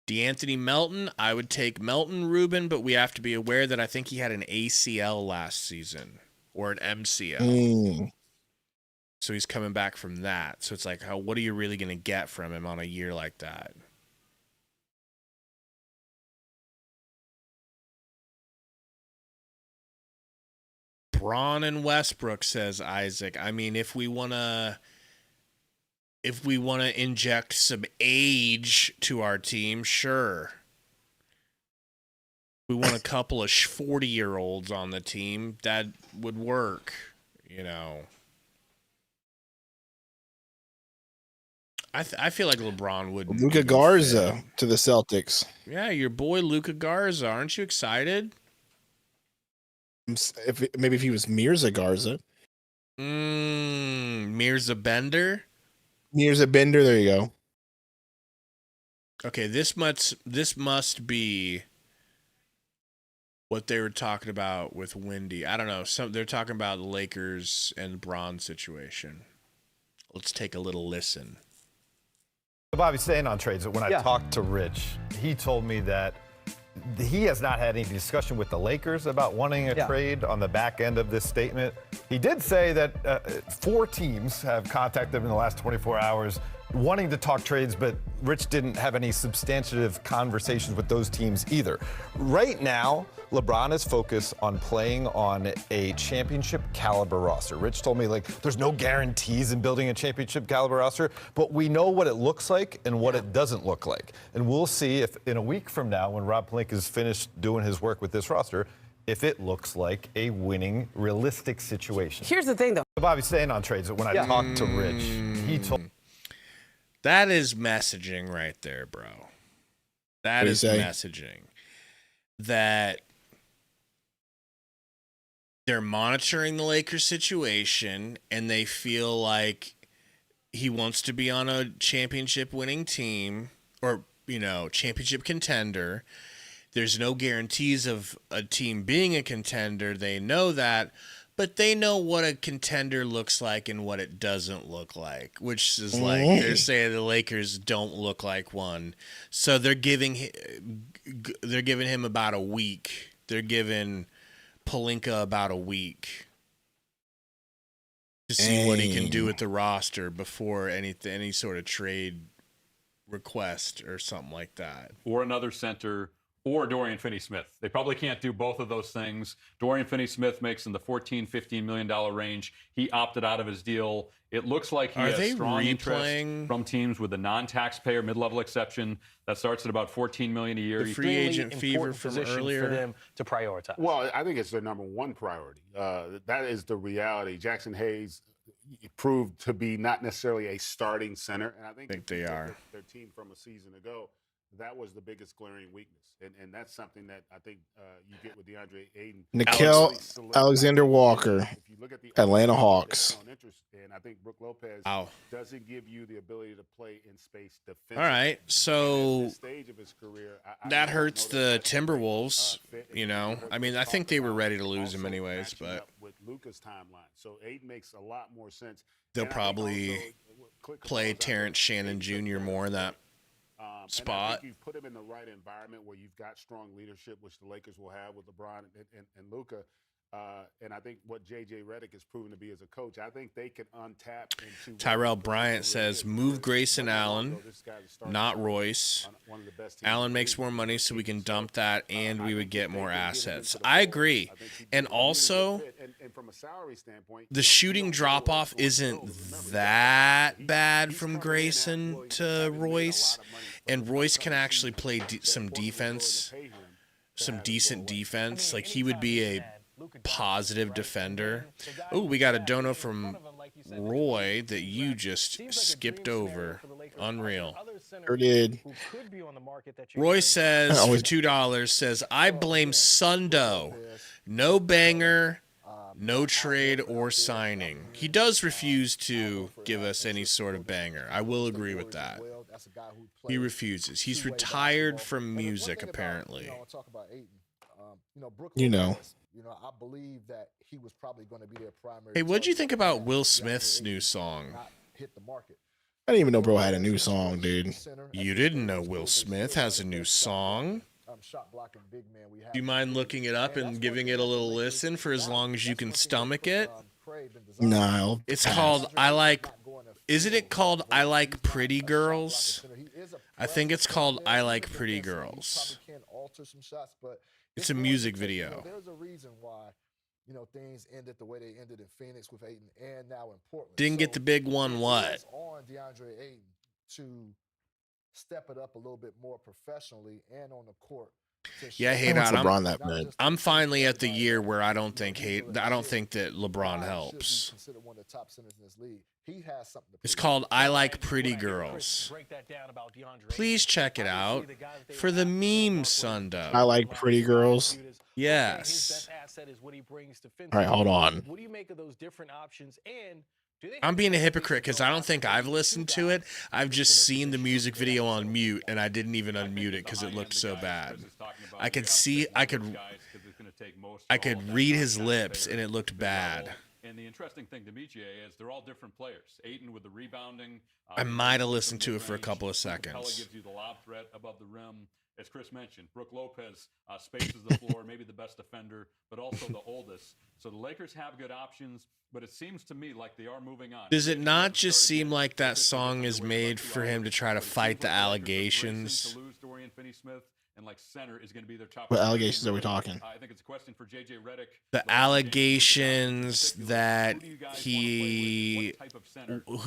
DeAnthony Melton, I would take Melton Rubin, but we have to be aware that I think he had an ACL last season or an MCL. So he's coming back from that. So it's like, what are you really going to get from him on a year like that? Braun and Westbrook, says Isaac. I mean, if we want to inject some age to our team, sure. We want a couple of 40-year-olds on the team, that would work, you know. I feel like LeBron would. Luka Garza to the Celtics. Yeah, your boy Luka Garza. Aren't you excited? Maybe if he was Mirza Garza. Mirza Bender? Mirza Bender, there you go. Okay, this must be what they were talking about with Wendy. I don't know. They're talking about the Lakers and Bron situation. Let's take a little listen. Bobby, staying on trades, when I talked to Rich, he told me that he has not had any discussion with the Lakers about wanting a trade on the back end of this statement. He did say that 4 teams have contacted him in the last 24 hours wanting to talk trades, but Rich didn't have any substantive conversations with those teams either. Right now, LeBron is focused on playing on a championship caliber roster. Rich told me, like, there's no guarantees in building a championship caliber roster, but we know what it looks like and what it doesn't look like. And we'll see if in a week from now, when Rob Pelinka is finished doing his work with this roster, if it looks like a winning, realistic situation. Here's the thing, though. Bobby, staying on trades, when I talked to Rich, he told... That is messaging right there, bro. That is messaging. That they're monitoring the Lakers situation and they feel like he wants to be on a championship winning team or, you know, championship contender. There's no guarantees of a team being a contender. They know that, but they know what a contender looks like and what it doesn't look like, which is like they're saying the Lakers don't look like one. So they're giving him about a week. They're giving Pelinka about a week to see what he can do with the roster before any sort of trade request or something like that. Or another center, or Dorian Finney-Smith. They probably can't do both of those things. Dorian Finney-Smith makes in the $14-15 million range. He opted out of his deal. It looks like he has strong interest from teams with a non-taxpayer mid-level exception that starts at about $14 million a year. The free agent fever from earlier for them to prioritize. Well, I think it's their number one priority. That is the reality. Jackson Hayes proved to be not necessarily a starting center, and I think they are. Their team from a season ago, that was the biggest glaring weakness, and that's something that I think you get with DeAndre Ayton. Nickel Alexander-Walker, If you look at the Atlanta Hawks. And I think Brook Lopez doesn't give you the ability to play in space defensively. All right, so At this stage of his career, that hurts the Timberwolves. You know, I mean, I think they were ready to lose him anyways, but with Luka's timeline, so Ayton makes a lot more sense. They'll probably play Terrence Shannon Jr. more in that spot. I think you put him in the right environment where you've got strong leadership, which the Lakers will have with LeBron and Luka. And I think what J.J. Redick has proven to be as a coach, I think they can untap into. Tyrell Bryant says, move Grayson Allen, not Royce. Allen makes more money, so we can dump that, and we would get more assets. I agree. And also, the shooting drop-off isn't that bad from Grayson to Royce, and Royce can actually play some defense, some decent defense. Like, he would be a positive defender. Oh, we got a dono from Roy that you just skipped over. Unreal. Sure did. Roy says, for $2, says, I blame Sundo. No banger, no trade or signing. He does refuse to give us any sort of banger. I will agree with that. He refuses. He's retired from music, apparently. You know, I believe that he was probably going to be their primary. Hey, what'd you think about Will Smith's new song? Hit the market. I didn't even know bro had a new song, dude. You didn't know Will Smith has a new song? Do you mind looking it up and giving it a little listen for as long as you can stomach it? No. It's called I Like... Isn't it called I Like Pretty Girls? I think it's called I Like Pretty Girls. It's a music video. There's a reason why, things ended the way they ended in Phoenix with Ayton and now in Portland. Didn't get the big one, what? It's on DeAndre Ayton to step it up a little bit more professionally and on the court. Yeah, hey, LeBron that bad. I'm finally at the year where I don't think that LeBron helps. It's called I Like Pretty Girls. Please check it out for the meme Sundo. I Like Pretty Girls. Yes. All right, hold on. What do you make of those different options? And I'm being a hypocrite because I don't think I've listened to it. I've just seen the music video on mute, and I didn't even unmute it because it looked so bad. I could read his lips, and it looked bad. And the interesting thing to me, GA, is they're all different players. Ayton with the rebounding. I might have listened to it for a couple of Capella seconds. gives you the lob threat above the rim. As Chris mentioned, Brook Lopez spaces the floor, maybe the best defender, but also the oldest. So the Lakers have good options, but it seems to me like they are moving on. Does it not just seem like that song is made for him to try to fight the allegations? And like center is going to be their top. What allegations are we talking? I think it's a question for J.J. Redick. The allegations that who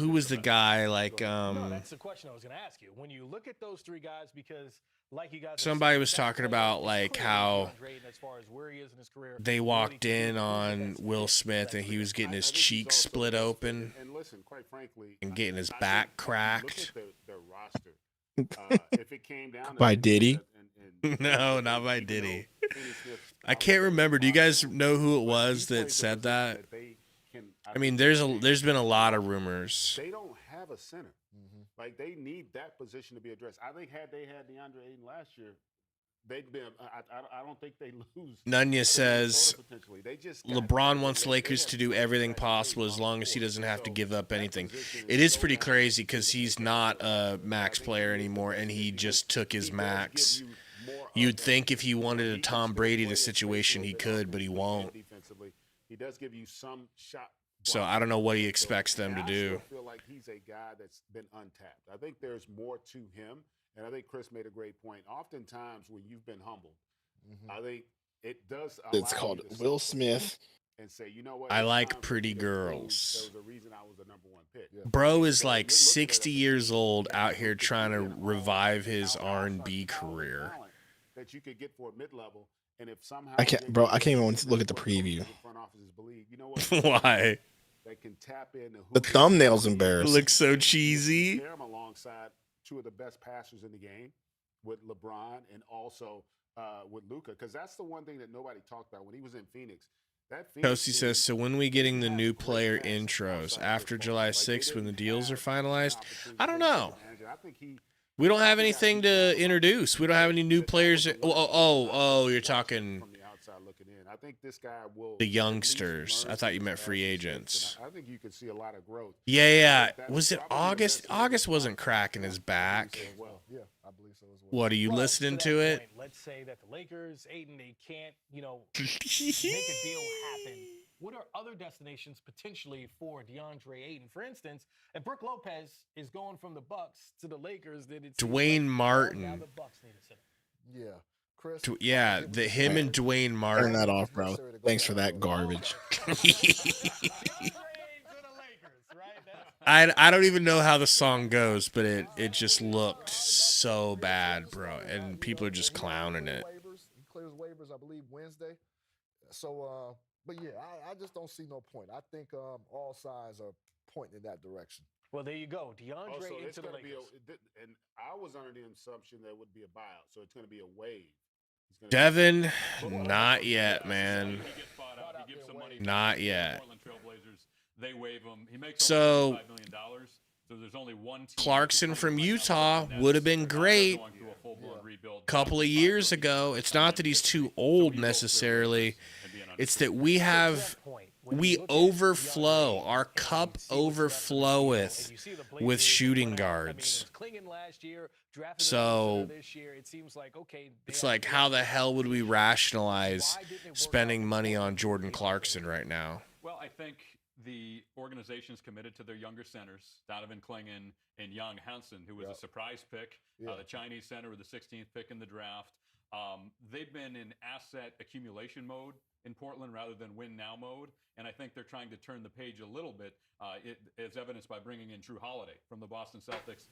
was the guy like No, that's the question I was going to ask you. When you look at those three guys, because like you guys, somebody was talking about like how they walked in on Will Smith and he was getting his cheeks split open and getting his back cracked. If it came down By Diddy? No, not by Diddy. I can't remember. Do you guys know who it was that said that? I mean, there's been a lot of rumors. They don't have a center. Like, they need that position to be addressed. I think had they had DeAndre Ayton last year, they'd been. I don't think they lose. Nunya says LeBron wants Lakers to do everything possible as long as he doesn't have to give up anything. It is pretty crazy because he's not a max player anymore, and he just took his max. You'd think if he wanted a Tom Brady the situation, he could, but he won't. He does give you some shot. So I don't know what he expects them to do. I feel like he's a guy that's been untapped. I think there's more to him, and I think Chris made a great point. Oftentimes when you've been humbled, I think it does. It's called Will Smith. And say, you know what? I like pretty girls. There was a reason I was the number one pick. Bro is like 60 years old out here trying to revive his R&B career. That you could get for a mid-level, and if somehow I can't even look at the preview. Why? That can tap in the thumbnail's embarrassing. It looks so cheesy. Pair him alongside two of the best passers in the game with LeBron and also with Luka, because that's the one thing that nobody talked about when he was in Phoenix. Kelsey says, so when we getting the new player intros? After July 6th when the deals are finalized? I don't know. We don't have anything to introduce. We don't have any new players. Oh, you're talking I think this guy will. The youngsters. I thought you meant free agents. I think you could see a lot of growth. Yeah. Was it August? August wasn't cracking his back. Yeah, I believe believe so as well. What, are you listening to it? Point, let's say that the Lakers, Ayton, they can't, make a deal happen. What are other destinations potentially for DeAndre Ayton? For instance, if Brook Lopez is going from the Bucks to the Lakers, then it's Dwayne Martin. Now the Bucks need a center. Yeah. Chris, him and Dwayne Martin. Turn that off, bro. Thanks for that garbage. I don't even know how the song goes, but it just looked so bad, bro. And people are just clowning it. He clears waivers, I believe, Wednesday. So, but yeah, I just don't see no point. I think all signs are pointing in that direction. Well, there you go. DeAndre it's into the going to be Lakers. and I was under the assumption that it would be a buyout, so it's going to be a wave. Devin, not yet, man. He gives some money Not yet. Portland Trailblazers. They waive him. He makes So, $5 million. So there's only one team. Clarkson from Utah would have been great a couple of years ago. It's not that he's too old necessarily. It's that we overflow. Our cup overfloweth with shooting guards. So it's like, how the hell would we rationalize spending money on Jordan Clarkson right now? Well, I think the organization's committed to their younger centers, Donovan Clingan and Young Hansen, who was a surprise pick, the Chinese center with the 16th pick in the draft. They've been in asset accumulation mode in Portland rather than win now mode, and I think they're trying to turn the page a little bit, as evidenced by bringing in Drew Holiday from the Boston Celtics.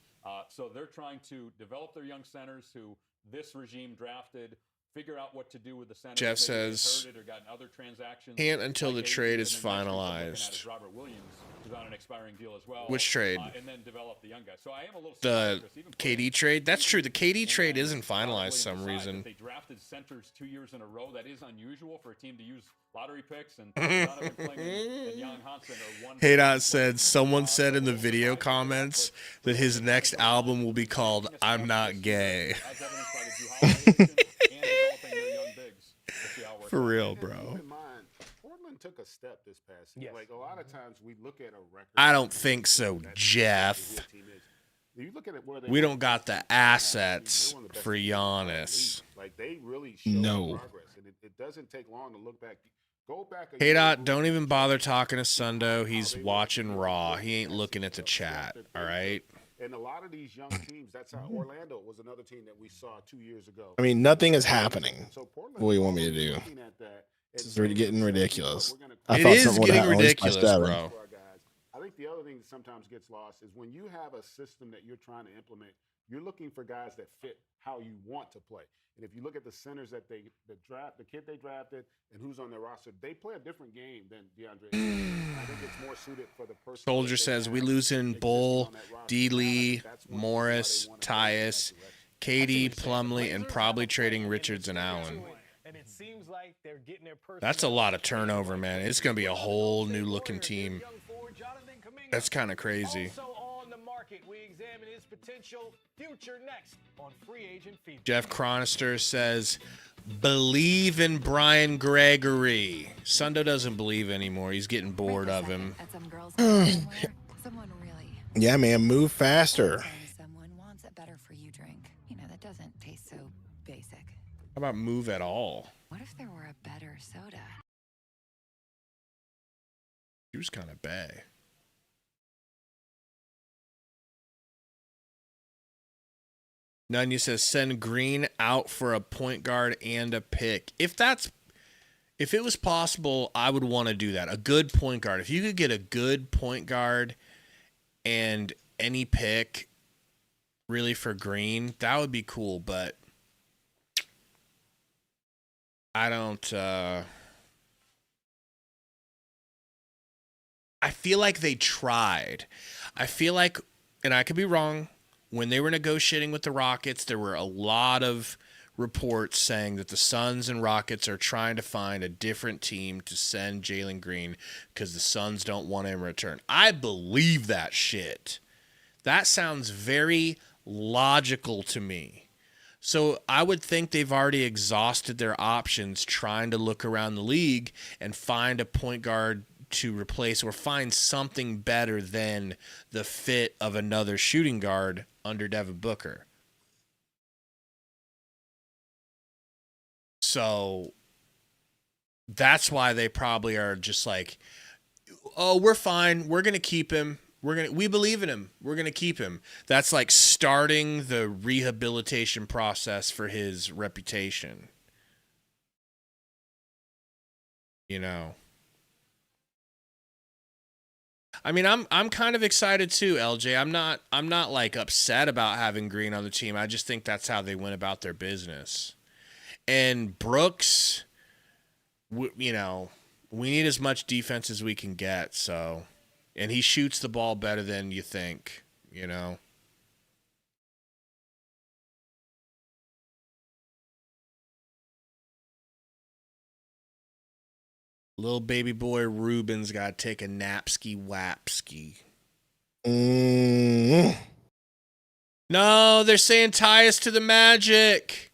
So they're trying to develop their young centers who this regime drafted, figure out what to do with the centers. Jeff says, or gotten other transactions. can't until the Like trade Ayton, is and then next week they're looking finalized. at Robert Williams, who's on an expiring deal as well. Which trade? And then develop the young guys. So I am a little The surprised, even KD trade? That's true. The KD trade isn't finalized for some reason. They drafted centers 2 years in a row. That is unusual for a team to use lottery picks. And Donovan Clingan and Young Hansen are one. Haydot said, someone said in the video comments that his next album will be called I'm Not Gay. As evidenced by the Drew Holiday addition and developing their young bigs. We'll see how it works For out. real, Keep bro. in mind, Portland took a step this past season. Yes. Like a lot of times we look at a record. I don't think so, Jeff. You look at it where they We don't got the assets for Giannis. Like they really show No. progress, and it doesn't take long to look back. Go back. A year Haydot, ago, don't even bother talking to Sundo. He's watching Raw. He ain't looking at the chat, all right? And a lot of these young teams, that's how Orlando was another team that we saw 2 years ago. I mean, nothing is happening. So Portland, What do you want me to do? looking at that and This is saying, getting "Look, ridiculous. we're gonna I It thought is something would getting happen, at least by ridiculous, 7. bro. for our guys. I think the other thing that sometimes gets lost is when you have a system that you're trying to implement, you're looking for guys that fit how you want to play. And if you look at the centers that the kid they drafted, and who's on their roster, they play a different game than DeAndre. I think it's more suited for the person. Soldier says, we losing Bull, D. Lee, Morris, Tyus, KD, Plumlee, and probably trading Richards and Allen. And it seems like they're getting their That's a lot of turnover, man. It's going to be a whole new looking team. That's kind of crazy. Also on the market, we examine his potential future next on Free Agent Fever. Jeff Chronister says, believe in Brian Gregory. Sundo doesn't believe anymore. He's getting bored of him. At some girls' night somewhere, someone really. Yeah, man, move faster. Someone wants a better for you drink. You know, that doesn't taste so basic. How about move at all? What if there were a better soda? She was kind of bae. Nunya says, send Green out for a point guard and a pick. If it was possible, I would want to do that. A good point guard. If you could get a good point guard and any pick really for Green, that would be cool. But I don't. I feel like they tried. I feel like, and I could be wrong, when they were negotiating with the Rockets, there were a lot of reports saying that the Suns and Rockets are trying to find a different team to send Jalen Green because the Suns don't want him in return. I believe that shit. That sounds very logical to me. So I would think they've already exhausted their options trying to look around the league and find a point guard to replace or find something better than the fit of another shooting guard under Devin Booker. So that's why they probably are just like, oh, we're fine. We're going to keep him. We believe in him. We're going to keep him. That's like starting the rehabilitation process for his reputation. You know. I mean, I'm kind of excited too, LJ. I'm not like upset about having Green on the team. I just think that's how they went about their business. And Brooks, you know, we need as much defense as we can get, so, and he shoots the ball better than you think, you know. Little baby boy Ruben's got to take a napski-wapski. No, they're saying Tyus to the Magic.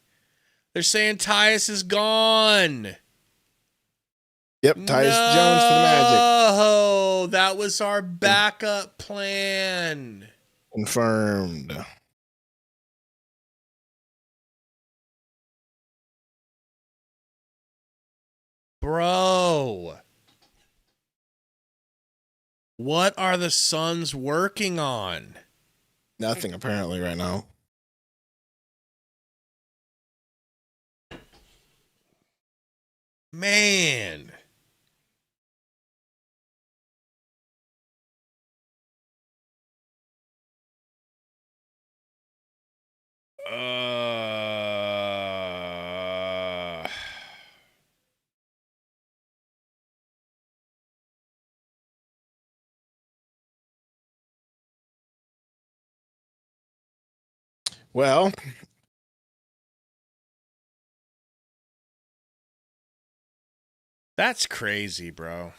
They're saying Tyus is gone. Yep, Tyus Jones to the Magic. Oh, that was our backup plan. Confirmed. Bro. What are the Suns working on? Nothing, apparently, right now. Man. Well, that's crazy, bro.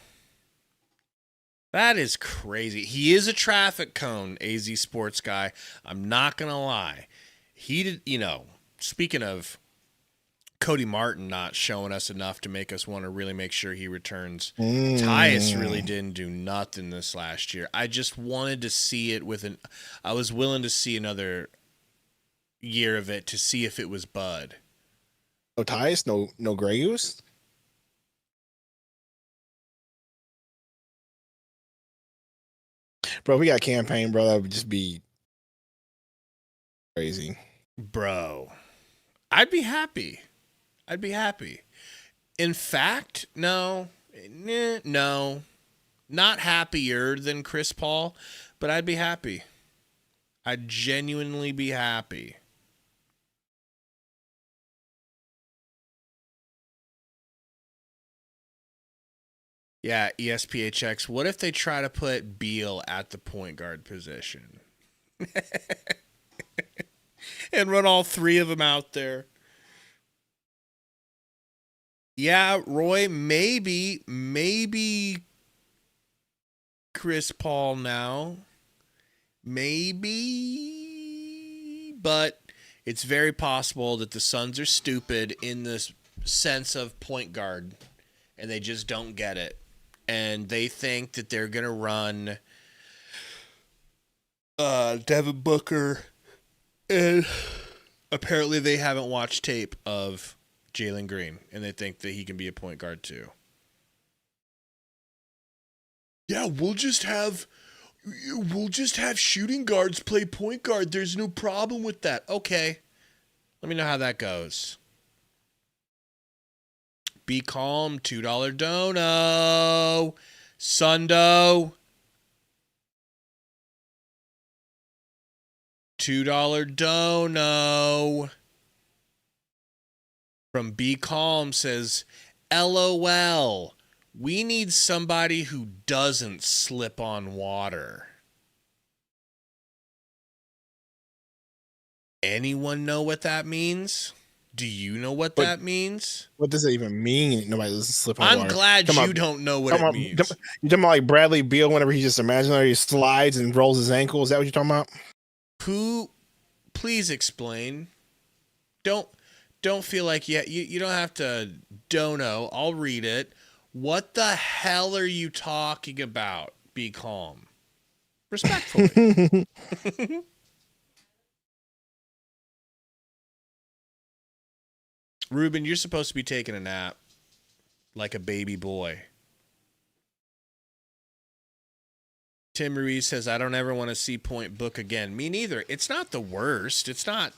That is crazy. He is a traffic cone, AZ Sports guy. I'm not going to lie. He did, you know, speaking of Cody Martin not showing us enough to make us want to really make sure he returns. Tyus really didn't do nothing this last year. I just wanted to see it I was willing to see another year of it to see if it was Bud. No Tyus, no Grey Goose. Bro, if we got campaign, bro, that would just be crazy. Bro, I'd be happy. In fact, no, not happier than Chris Paul, but I'd be happy. I'd genuinely be happy. Yeah, ESPHX, what if they try to put Beal at the point guard position? And run all three of them out there. Yeah, Roy, maybe Chris Paul now. Maybe. But it's very possible that the Suns are stupid in the sense of point guard, and they just don't get it. And they think that they're going to run Devin Booker, and apparently they haven't watched tape of Jalen Green, and they think that he can be a point guard too. Yeah, we'll just have shooting guards play point guard. There's no problem with that. Okay. Let me know how that goes. Be calm, $2 dono. Sundo. $2 dono. From Be Calm says, LOL. We need somebody who doesn't slip on water. Anyone know what that means? Do you know what that means? What does it even mean? Nobody doesn't slip on water. I'm glad you don't know what it means. You talking about like Bradley Beal whenever he just imaginary slides and rolls his ankle? Is that what you're talking about? Who? Please explain. Don't feel like you don't have to dono. I'll read it. What the hell are you talking about? Be calm. Respectfully. Ruben, you're supposed to be taking a nap like a baby boy. Tim Ruiz says, I don't ever want to see Point Book again. Me neither. It's not the worst. It's not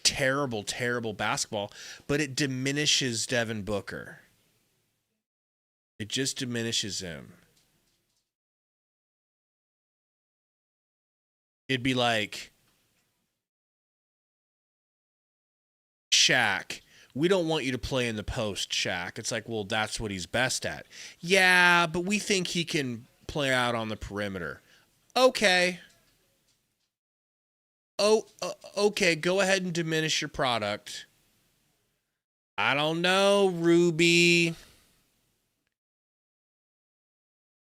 terrible, terrible basketball, but it diminishes Devin Booker. It just diminishes him. It'd be like, Shaq, we don't want you to play in the post, Shaq. It's like, well, that's what he's best at. Yeah, but we think he can play out on the perimeter. Okay. Okay, go ahead and diminish your product. I don't know, Ruby.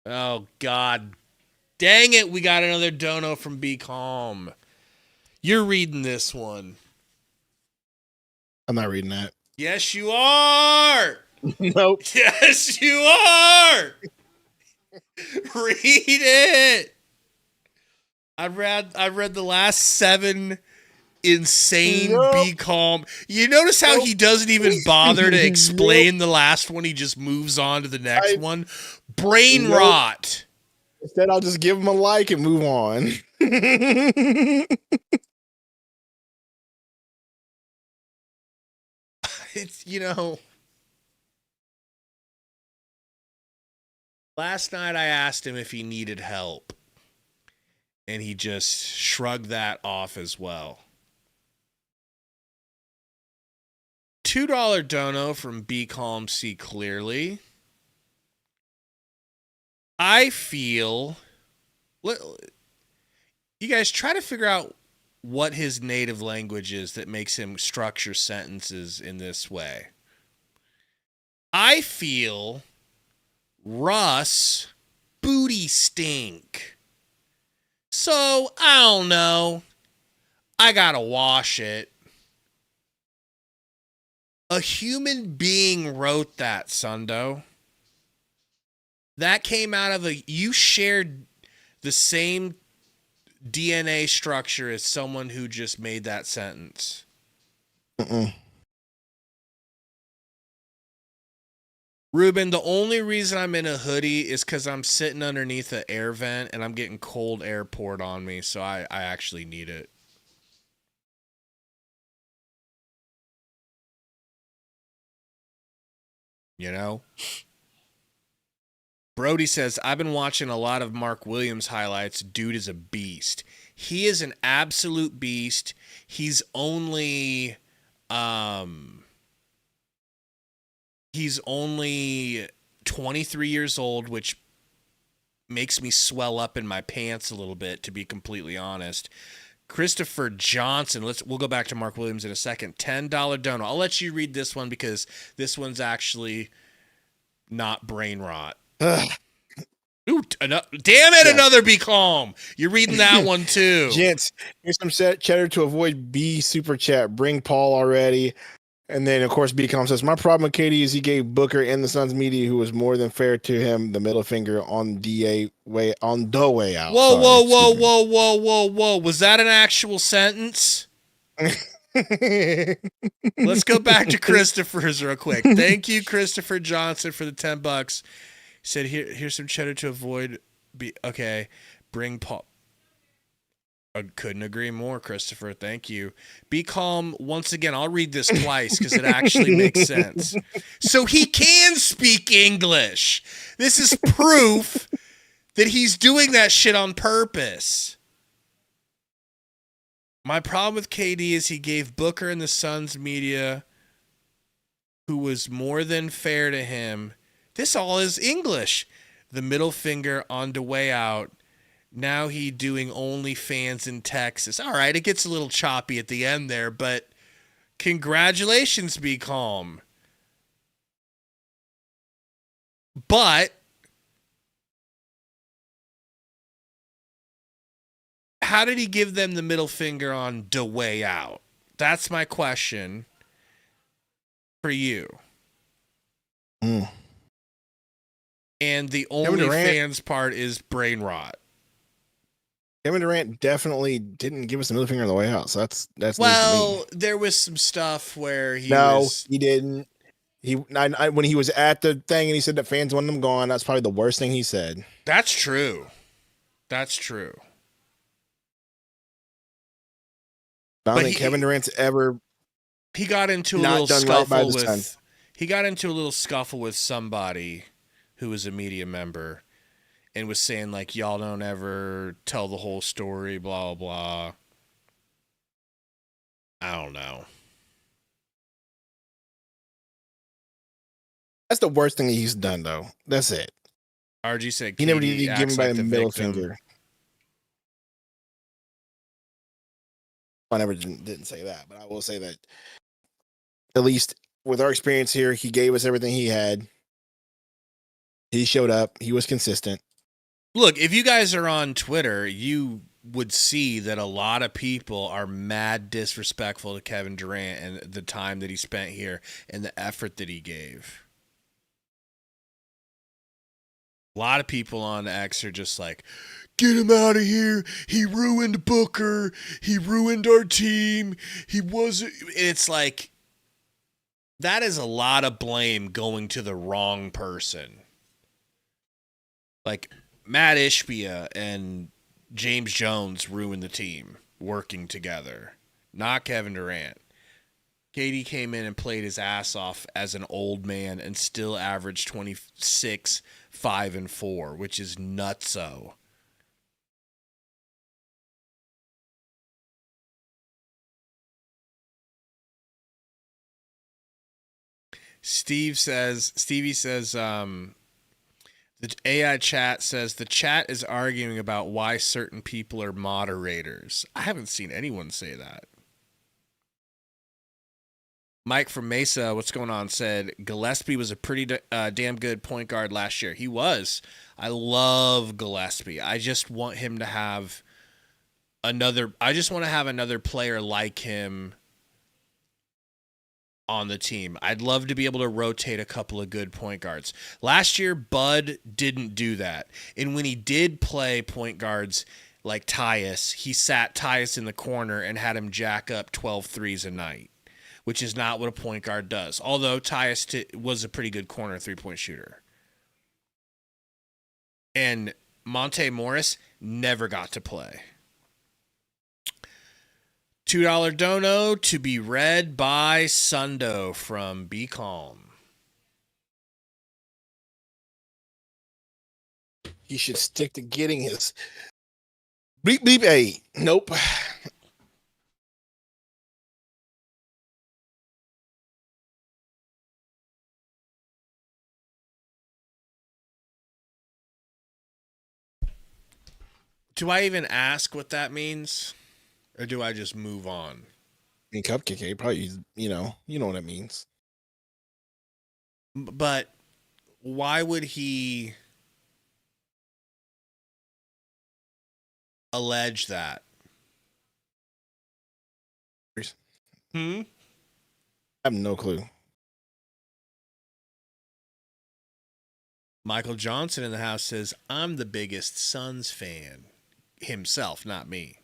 Oh, God. Dang it, we got another dono from Be Calm. You're reading this one. I'm not reading that. Yes, you are. Nope. Yes, you are. Read it. I read the last 7 insane Be Calm. You notice how he doesn't even bother to explain the last one. He just moves on to the next one. Brain rot. Instead, I'll just give him a like and move on. It's, last night I asked him if he needed help, and he just shrugged that off as well. $2 dono from Be Calm, See Clearly. I feel, you guys try to figure out what his native language is that makes him structure sentences in this way. I feel Russ booty stink. So, I don't know. I gotta wash it. A human being wrote that, Sundo. That came out of you shared the same DNA structure as someone who just made that sentence. Ruben, the only reason I'm in a hoodie is because I'm sitting underneath an air vent and I'm getting cold air poured on me, so I actually need it. Brody says, I've been watching a lot of Mark Williams highlights. Dude is a beast. He is an absolute beast. He's only 23 years old, which makes me swell up in my pants a little bit, to be completely honest. Christopher Johnson, we'll go back to Mark Williams in a second. $10 dono. I'll let you read this one because this one's actually not brain rot. Ooh, damn it, yeah. Another Be Calm. You're reading that one too. Gents, here's some cheddar to avoid B super chat. Bring Paul already. And then, of course, B Calm says, my problem with KD is he gave Booker and the Suns media, who was more than fair to him, the middle finger on the way out. Whoa. Was that an actual sentence? Let's go back to Christopher's real quick. Thank you, Christopher Johnson, for the $10. He said, here's some cheddar to avoid. Okay, bring Paul. I couldn't agree more, Christopher. Thank you. Be Calm. Once again, I'll read this twice because it actually makes sense. So he can speak English. This is proof that he's doing that shit on purpose. My problem with KD is he gave Booker and the Suns media, who was more than fair to him. This all is English. The middle finger on the way out. Now he doing OnlyFans in Texas. All right, it gets a little choppy at the end there, but congratulations, Be Calm. But how did he give them the middle finger on the way out? That's my question for you. And the OnlyFans part is brain rot. Kevin Durant definitely didn't give us the middle finger on the way out. So that's news to me. Well, there was some stuff where he didn't. When he was at the thing and he said that fans want him gone, that's probably the worst thing he said. That's true. That's true. I don't think Kevin Durant's ever. He got into a little scuffle with. He got into a little scuffle with somebody who was a media member, and was saying like, "Y'all don't ever tell the whole story." Blah blah. I don't know. That's the worst thing he's done, though. That's it. RG said he never did give him by the middle finger. I never didn't say that, but I will say that at least with our experience here, he gave us everything he had. He showed up. He was consistent. Look, if you guys are on Twitter, you would see that a lot of people are mad disrespectful to Kevin Durant and the time that he spent here and the effort that he gave. A lot of people on X are just like, get him out of here. He ruined Booker. He ruined our team. He wasn't. It's like, that is a lot of blame going to the wrong person. Like, Matt Ishbia and James Jones ruined the team working together, not Kevin Durant. KD came in and played his ass off as an old man and still averaged 26, 5, and 4, which is nutso. Stevie says, the AI chat says the chat is arguing about why certain people are moderators. I haven't seen anyone say that. Mike from Mesa, what's going on, said Gillespie was a pretty damn good point guard last year. He was. I love Gillespie. I just want him to have another player like him on the team. I'd love to be able to rotate a couple of good point guards. Last year, Bud didn't do that. And when he did play point guards like Tyus, he sat Tyus in the corner and had him jack up 12 threes a night, which is not what a point guard does. Although Tyus was a pretty good corner three-point shooter. And Monte Morris never got to play. $2 dono to be read by Sundo from Be Calm. He should stick to getting his bleep bleep 8. Nope. Do I even ask what that means? Or do I just move on? I mean, Cupcake, probably, you know what it means. But why would he allege that? I have no clue. Michael Johnson in the house says, I'm the biggest Suns fan. Himself, not me.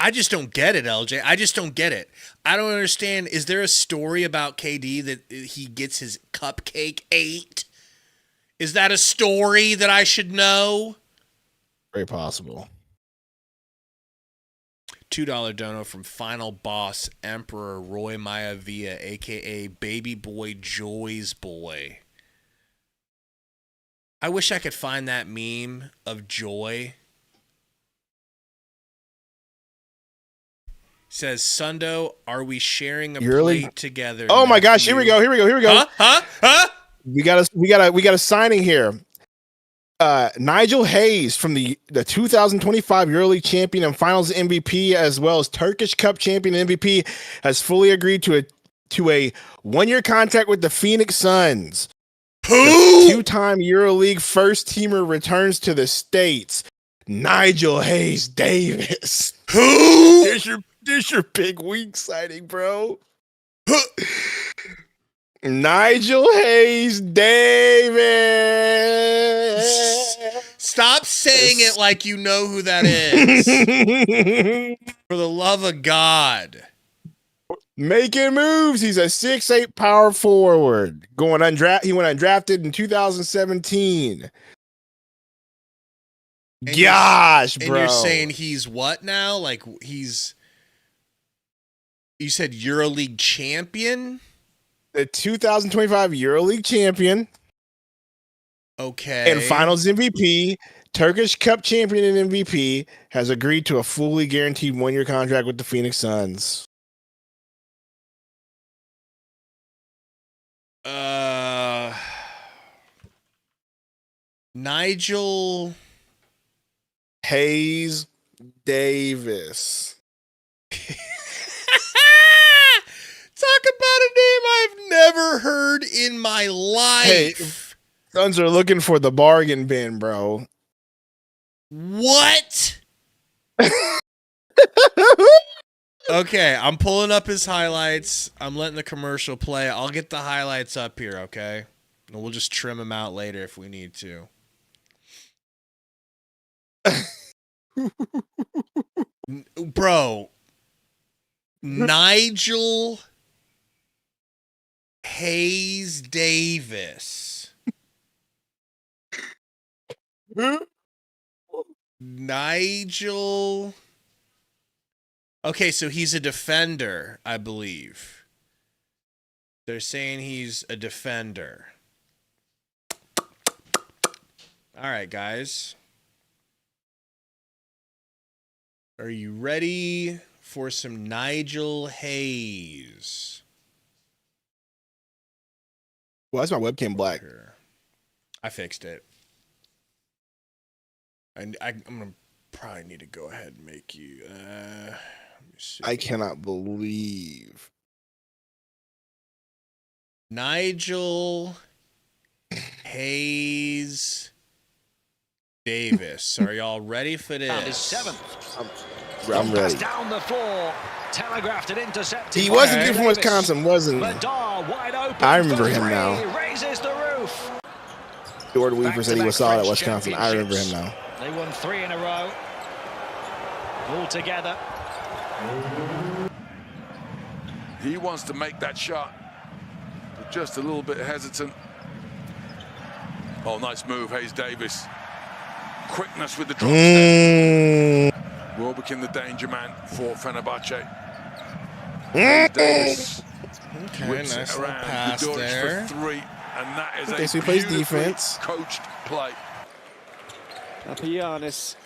I just don't get it, LJ. I just don't get it. I don't understand. Is there a story about KD that he gets his cupcake 8? Is that a story that I should know? Very possible. $2 dono from Final Boss Emperor Roy Maivia, a.k.a. Baby Boy Joy's Boy. I wish I could find that meme of Joy. Says, Sundo, are we sharing a plate together? Oh my gosh, here we go. Huh? We got a signing here. Nigel Hayes from the 2025 EuroLeague champion and Finals MVP, as well as Turkish Cup champion MVP, has fully agreed to a 1-year contract with the Phoenix Suns. Who? The 2-time EuroLeague first teamer returns to the States. Nigel Hayes-Davis. Who? There's your big week signing, bro. Nigel Hayes-Davis. Stop saying it like you know who that is. For the love of God. Making moves. He's a 6'8" power forward. He went undrafted in 2017. Gosh, bro. And you're saying he's what now? Like he's... You said EuroLeague champion? The 2025 EuroLeague champion. Okay. And Finals MVP, Turkish Cup champion and MVP, has agreed to a fully guaranteed one-year contract with the Phoenix Suns. Nigel Hayes-Davis. Talk about a name I've never heard in my life. Hey, Suns are looking for the bargain bin, bro. What? Okay, I'm pulling up his highlights. I'm letting the commercial play. I'll get the highlights up here, okay? And we'll just trim them out later if we need to. Bro, Nigel Hayes-Davis. Nigel. Okay, so he's a defender, I believe. They're saying he's a defender. All right, guys. Are you ready for some Nigel Hayes? Why is my webcam black? I fixed it. I'm gonna probably need to go ahead and make you. Let me see. I cannot believe Nigel Hayes-Davis. Are y'all ready for this? I'm ready. Down the floor, telegraphed and intercepted. He wasn't good from Wisconsin, wasn't he? I remember him now. Raises the roof. Jordan Weaver said he was solid at Wisconsin. I remember him now. They won 3 in a row. All together. He wants to make that shot, but just a little bit hesitant. Oh, nice move, Hayes-Davis. Quickness with the drop step. Warburton, the danger man for Fenerbahce. Hayes-Davis whips nice it little around. pass there. For 3, and that is Okay, a so he plays beautifully defense. coached play. Papagiannis.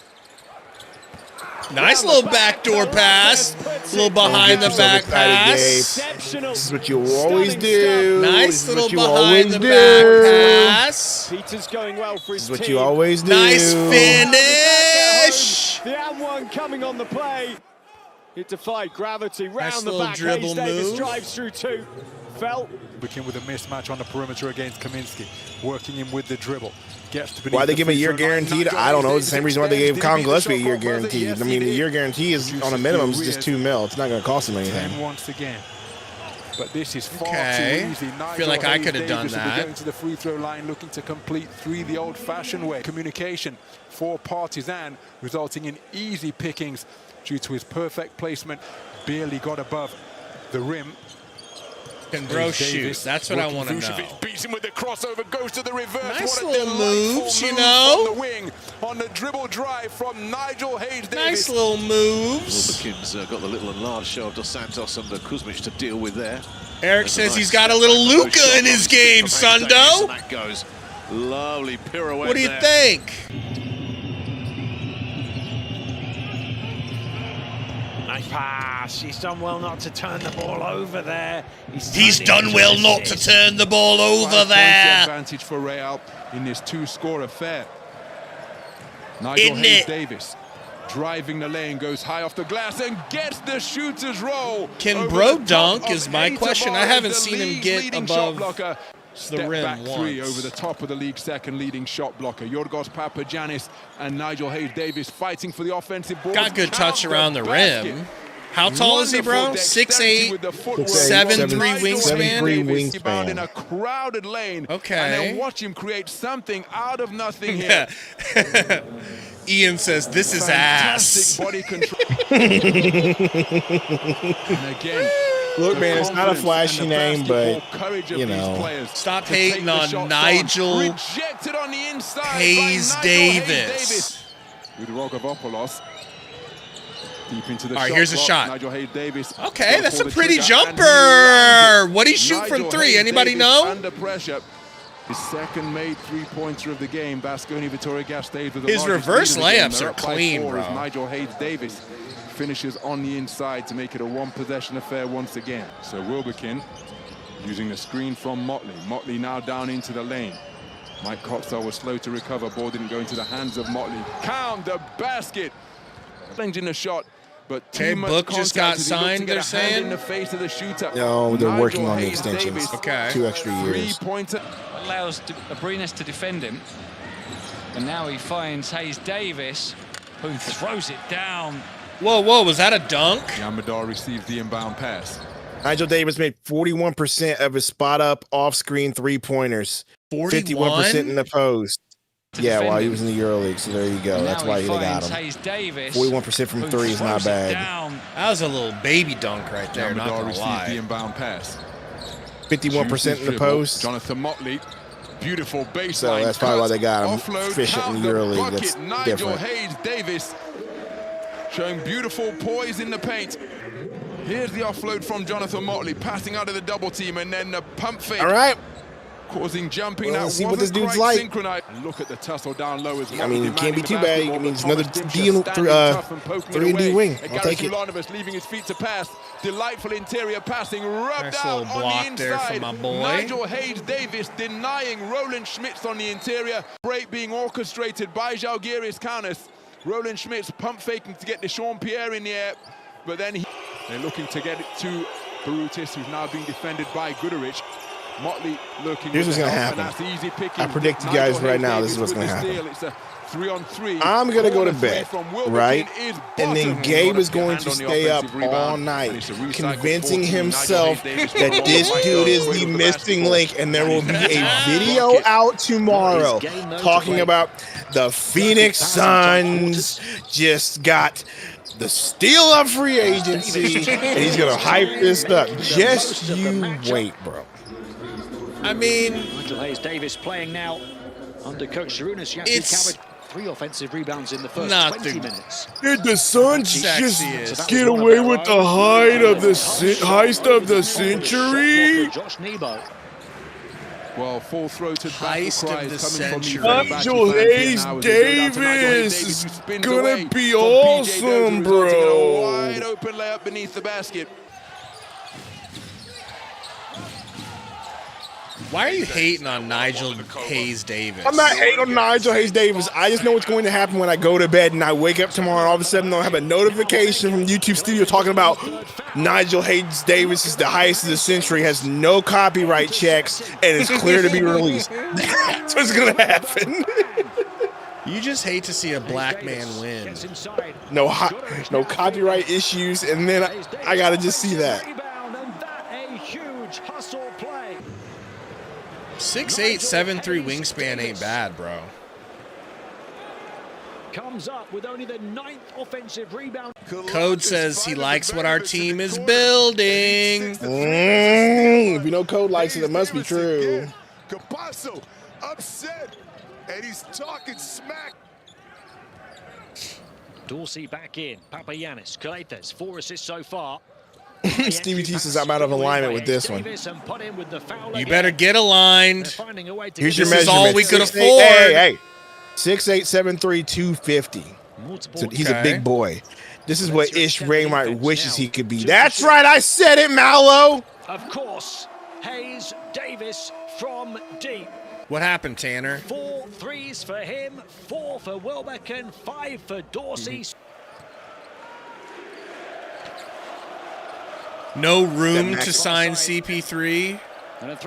Nice little backdoor pass. A little behind the back pass. This is what you always do. Nice little you behind the do. back pass. Peter's going well for his This is what team. you always do. Nice finish. The M1 coming on the play. It defied gravity. Nice Round the little back. dribble Hayes-Davis move. drives through 2. Fell. Begin with a mismatch on the perimeter against Kaminsky. Working him with the dribble. Why they give him a year guaranteed? I don't know. It's the same reason why they gave Colin Gillespie a year guaranteed. I mean, the year guarantee is on a minimum is just $2 million. It's not going to cost him anything. Once again. But this is far Okay. too easy. I feel like I could have done that. Going to the free throw line, looking to complete 3 the old-fashioned way. Communication for Partizan, resulting in easy pickings due to his perfect placement. Barely got above the rim. Can bro shoot? That's what I want to know. Beats him with the crossover, goes to the reverse. Nice What a little delightful moves, you move know? from the wing on the dribble drive from Nigel Hayes-Davis. Nice little moves. Wilbekin's got the little and large show of Dos Santos and Kuzmic to deal with there. Eric says he's got a little Luka in his game, Sundo. That goes lovely pirouette. What do you there. think? Nice pass. He's done well not to turn the ball over there. He's done well not to turn the ball over there. Advantage for Real in this 2-score affair. Nigel Isn't it? Hayes-Davis driving the lane, goes high off the glass and gets the shooter's roll. Can over bro the top dunk of is my Ayton, question. I haven't the seen him league's get leading shot above blocker. the Step rim back 3 once. over the top of the league's second leading shot blocker. Yorgos Papagiannis and Nigel Hayes-Davis fighting for the offensive board. Got good touch around the rim. How tall is he, bro? 6'8", 7'3" wingspan. Rebound in a crowded lane. Okay. And then watch him create something out of nothing here. Ian says, this is ass. Body control. And again, look, man, it's not a flashy name, but, you know. Stop hating on Nigel Hayes-Davis. With Rogopoulos. Deep into the All right, shot here's a clock. shot. Nigel Hayes-Davis. Okay, that's a pretty jumper. What do you shoot from three? Anybody know? Under pressure. His second made three-pointer of the game. Basconi Vitoria stays with the His reverse layups are clean, bro. Nigel Hayes-Davis finishes on the inside to make it a one-possession affair once again. So Wilbekin using the screen from Motley. Motley now down into the lane. Mike Coxell was slow to recover. Ball didn't go into the hands of Motley. Count the basket. In the shot, but Hey, Book just got signed, they're saying? In the face of the shooter. No, they're working on the extensions. Okay. 2 extra years. Allows Abrinas to defend him. And now he finds Hayes-Davis, who throws it down. Whoa, was that a dunk? Yamadar receives the inbound pass. Nigel Davis made 41% of his spot-up off-screen three-pointers. 51% in the post. Yeah, while he was in the EuroLeague, so there you go. That's why they got him. 41% from three is not bad. That was a little baby dunk right there, not gonna lie. The inbound pass. 51% in the post. Jonathan Motley, beautiful baseline. So that's probably why they got him Offload, efficient in the EuroLeague. That's Nigel different. Hayes-Davis showing beautiful poise in the paint. Here's the offload from Jonathan Motley, passing out of the double team, and then the pump fake. All right. Causing jumping Well, that let's see wasn't what this dude's quite like. synchronized. Look at the tussle down low as well. I mean, it can't be too bad. It means another D and 3-and-D wing. I'll take it. Leaving his feet to pass. Delightful interior passing, rubbed Nice out little on block the inside. there from my boy. Nigel Hayes-Davis denying Roland Schmitz on the interior. Break being orchestrated by Žalgiris Kaunas. Roland Schmitz pump faking to get Deshaun Pierre in the air, but then they're looking to get it to Barutis, who's now being defended by Guduric. Motley looking. Here's what's going to happen. I predict you guys right now this is what's going to happen. It's a 3-on-3. I'm going to go to bed, right? And then Gabe is going to stay up all night convincing himself that this dude is the missing link, and there will be a video out tomorrow talking about the Phoenix Suns just got the steal of free agency, and he's going to hype this up. Just you wait, bro. I mean, Nigel Hayes-Davis playing now under Coach Sarunas. He carried 3 offensive rebounds in the first 20 minutes. Did the Suns just get away with the heist of the century? Josh Nebo. Well, full-throated heist of the century. Nigel Hayes-Davis is gonna be awesome, bro. Wide open layup beneath the basket. Why are you hating on Nigel Hayes-Davis? I'm not hating on Nigel Hayes-Davis. I just know what's going to happen when I go to bed and I wake up tomorrow and all of a sudden I'll have a notification from YouTube Studio talking about Nigel Hayes-Davis is the highest of the century, has no copyright checks, and is clear to be released. That's what's going to happen. You just hate to see a black man win. No copyright issues, and then I got to just see that. 6'8", 7'3" wingspan ain't bad, bro. Comes up with only the 9th offensive rebound. Code says he likes what our team is building. If you know Code likes it, it must be true. Capasso upset, and he's talking smack. Dorsey back in. Papagiannis, Coletes, 4 assists so far. Stevie T says I'm out of alignment with this one. You better get aligned. Here's your measurement. This is all we could afford. Hey. 6'8", 7'3", 250. So he's a big boy. This is what Ish Raymart wishes he could be. That's right, I said it, Mallow. Of course, Hayes-Davis from deep. What happened, Tanner? 4 threes for him, 4 for Wilbekin, 5 for Dorsey. No room to sign CP3.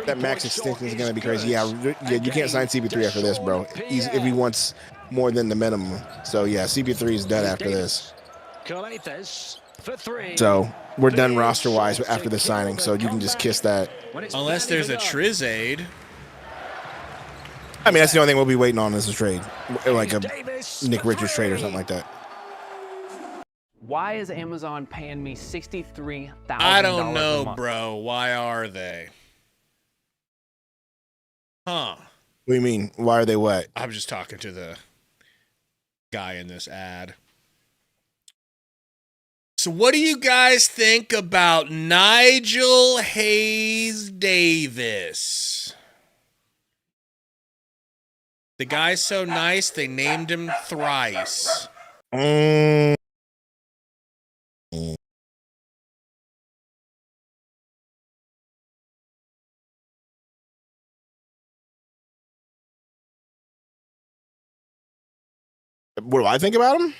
That max extension is going to be crazy. Yeah, you can't sign CP3 after this, bro. If he wants more than the minimum. So, yeah, CP3 is done after this. Coletes So we're done roster-wise after the signing, so you can just kiss that. Unless there's a Trizade. I mean, that's the only thing we'll be waiting on is a trade, like a Nick Richards trade or something like that. Why is Amazon paying me $63,000? I don't know, bro. Why are they? Huh. What do you mean? Why are they what? I'm just talking to the guy in this ad. So what do you guys think about Nigel Hayes-Davis? The guy's so nice, they named him thrice. What do I think about him?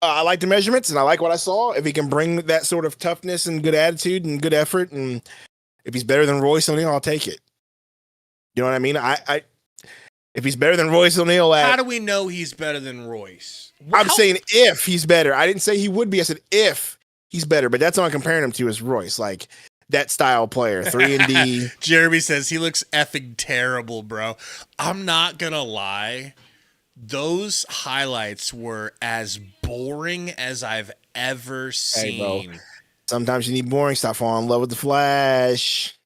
I like the measurements, and I like what I saw. If he can bring that sort of toughness and good attitude and good effort, and if he's better than Royce O'Neal, I'll take it. You know what I mean? I if he's better than Royce O'Neal, how do we know he's better than Royce? I'm saying if he's better. I didn't say he would be. I said if he's better, but that's what I'm comparing him to is Royce, like that style player, 3-and-D. Jeremy says he looks effing terrible, bro. I'm not gonna lie. Those highlights were as boring as I've ever seen. Hey, bro. Sometimes you need boring. Stop falling in love with the Flash.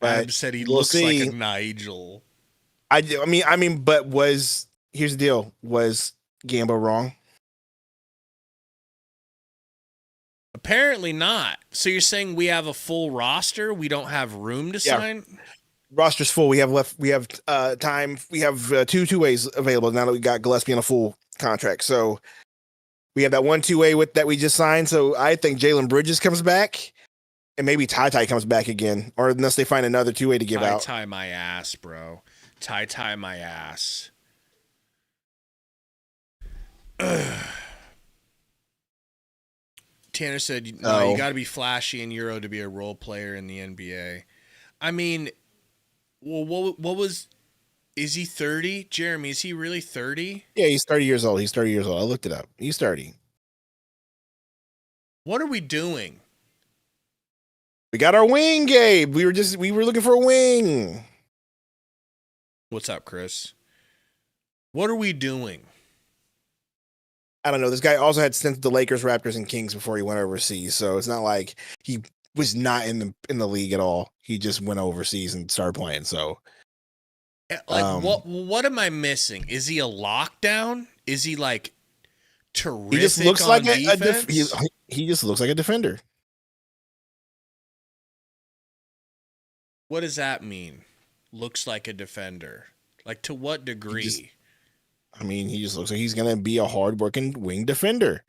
Adam said he looks like a Nigel. I mean, but here's the deal: was Gambo wrong? Apparently not. So you're saying we have a full roster? We don't have room to sign? Roster's full. We have time. We have two ways available now that we got Gillespie on a full contract. So we have that 1-2-way that we just signed. So I think Jalen Bridges comes back, and maybe Ty comes back again, or unless they find another 2-way to give out. Ty my ass, bro. Ty my ass. Tanner said, no, you got to be flashy in Euro to be a role player in the NBA. I mean, well, what was, is he 30? Jeremy, is he really 30? Yeah, he's 30 years old. I looked it up. He's 30. What are we doing? We got our wing, Gabe. We were looking for a wing. What's up, Chris? What are we doing? I don't know. This guy also had stints with the Lakers, Raptors, and Kings before he went overseas. So it's not like he was not in the league at all. He just went overseas and started playing. So, like, what am I missing? Is he a lockdown? Is he like terrific? He just looks like defense? He just looks like a defender. What does that mean? Looks like a defender. Like, to what degree? He just looks like he's going to be a hard-working wing defender.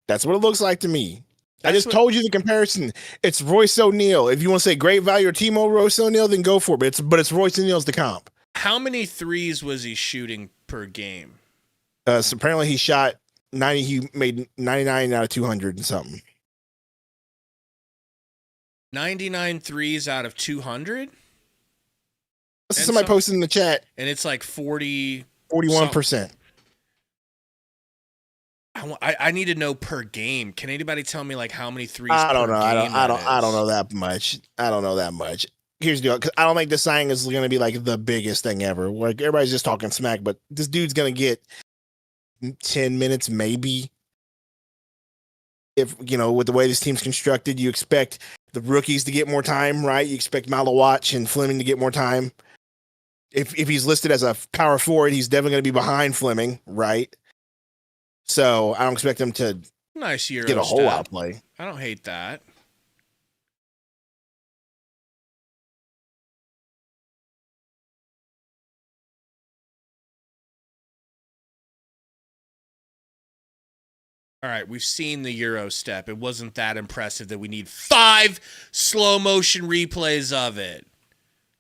That's what it looks like to me. I just told you the comparison. It's Royce O'Neal. If you want to say great value or Timo Royce O'Neal, then go for it. But it's Royce O'Neal's the comp. How many threes was he shooting per game? So apparently he shot 90. He made 99 out of 200 and something. 99 threes out of 200? Somebody posted in the chat. And it's like 41%. I need to know per game. Can anybody tell me like how many threes? I don't know. I don't know that much. Here's the deal. 'Cause I don't think the signing is going to be like the biggest thing ever. Like everybody's just talking smack, but this dude's going to get 10 minutes maybe. If with the way this team's constructed, you expect the rookies to get more time, right? You expect Malawatch and Fleming to get more time. If he's listed as a power forward, he's definitely going to be behind Fleming, right? So I don't expect him to nice Euro get a whole lot of step. play. I don't hate that. All right, we've seen the Euro step. It wasn't that impressive that we need 5 slow motion replays of it.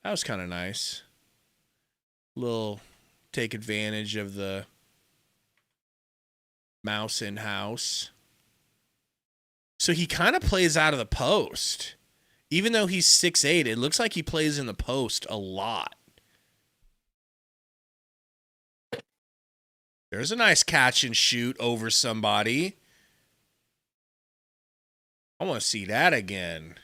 That was kind of nice. Little take advantage of the mouse in house. So he kind of plays out of the post. Even though he's 6'8", it looks like he plays in the post a lot. There's a nice catch and shoot over somebody. I want to see that again.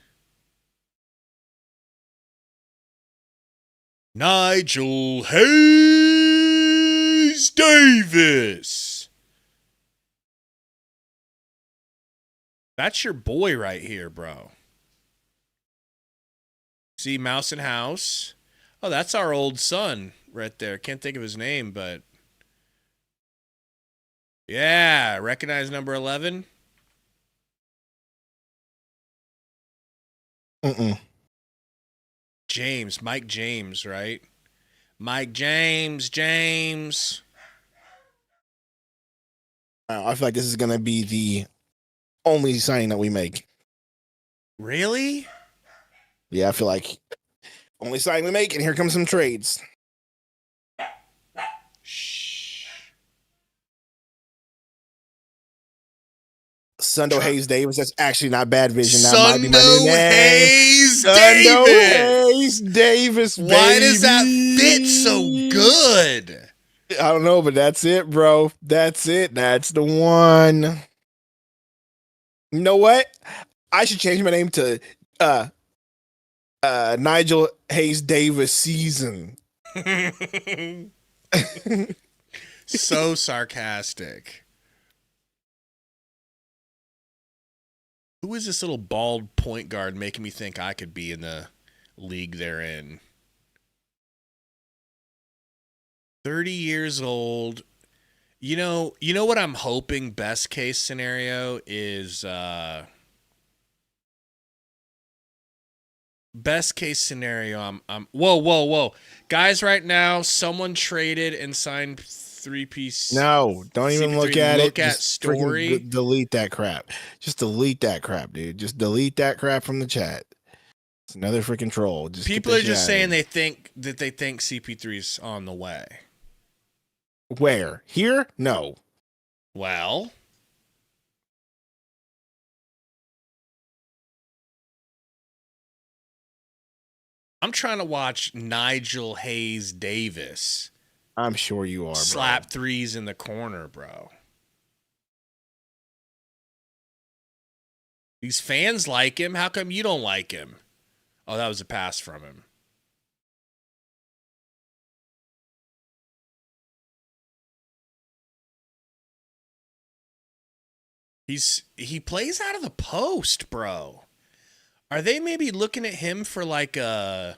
Nigel Hayes-Davis. That's your boy right here, bro. See, Mouse and House. Oh, that's our old son right there. Can't think of his name, but yeah, recognize number 11? James, Mike James, right? Mike James. I feel like this is going to be the only signing that we make. Really? Yeah, I feel like only signing we make, and here comes some trades. Sundo Hayes-Davis. That's actually not bad vision. That might be my new name. Sundo Hayes-Davis, baby. Why does that fit so good? I don't know, but that's it, bro. That's it. That's the one. You know what? I should change my name to Nigel Hayes-Davis season. So sarcastic. Who is this little bald point guard making me think I could be in the league they're in? 30 years old. You know what I'm hoping best case scenario is best case scenario I'm whoa. Guys, right now someone traded and signed 3-piece. No, don't even look at it. Look at Just story. delete that crap. Just delete that crap, dude. Just delete that crap from the chat. It's another freaking troll. Just People are just saying they think CP3's on the way. Where? Here? No. Well, I'm trying to watch Nigel Hayes-Davis. I'm sure you are, Slap threes in the corner, bro. These fans like him. How come you don't like him? Oh, that was a pass from him. He plays out of the post, bro. Are they maybe looking at him for like a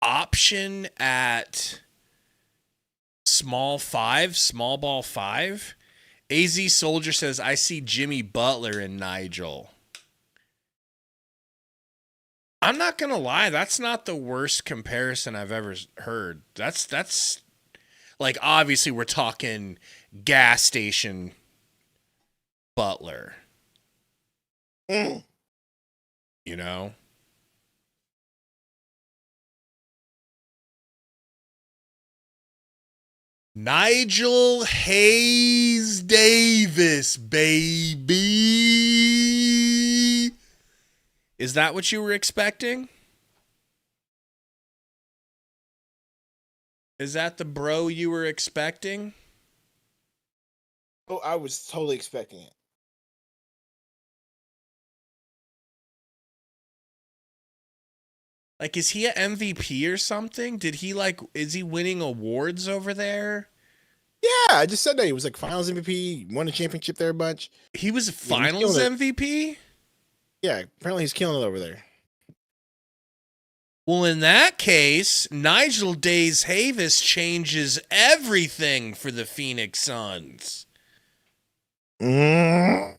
option at small ball 5? AZ Soldier says, I see Jimmy Butler and Nigel. I'm not going to lie. That's not the worst comparison I've ever heard. That's like, obviously we're talking gas station Butler. You know? Nigel Hayes-Davis, baby. Is that what you were expecting? Is that the bro you were expecting? Oh, I was totally expecting it. Like, is he an MVP or something? Is he winning awards over there? Yeah, I just said that. He was like finals MVP, won a championship there a bunch. He was a finals MVP? Yeah, apparently he's killing it over there. Well, in that case, Nigel Hayes-Davis changes everything for the Phoenix Suns. Lanigan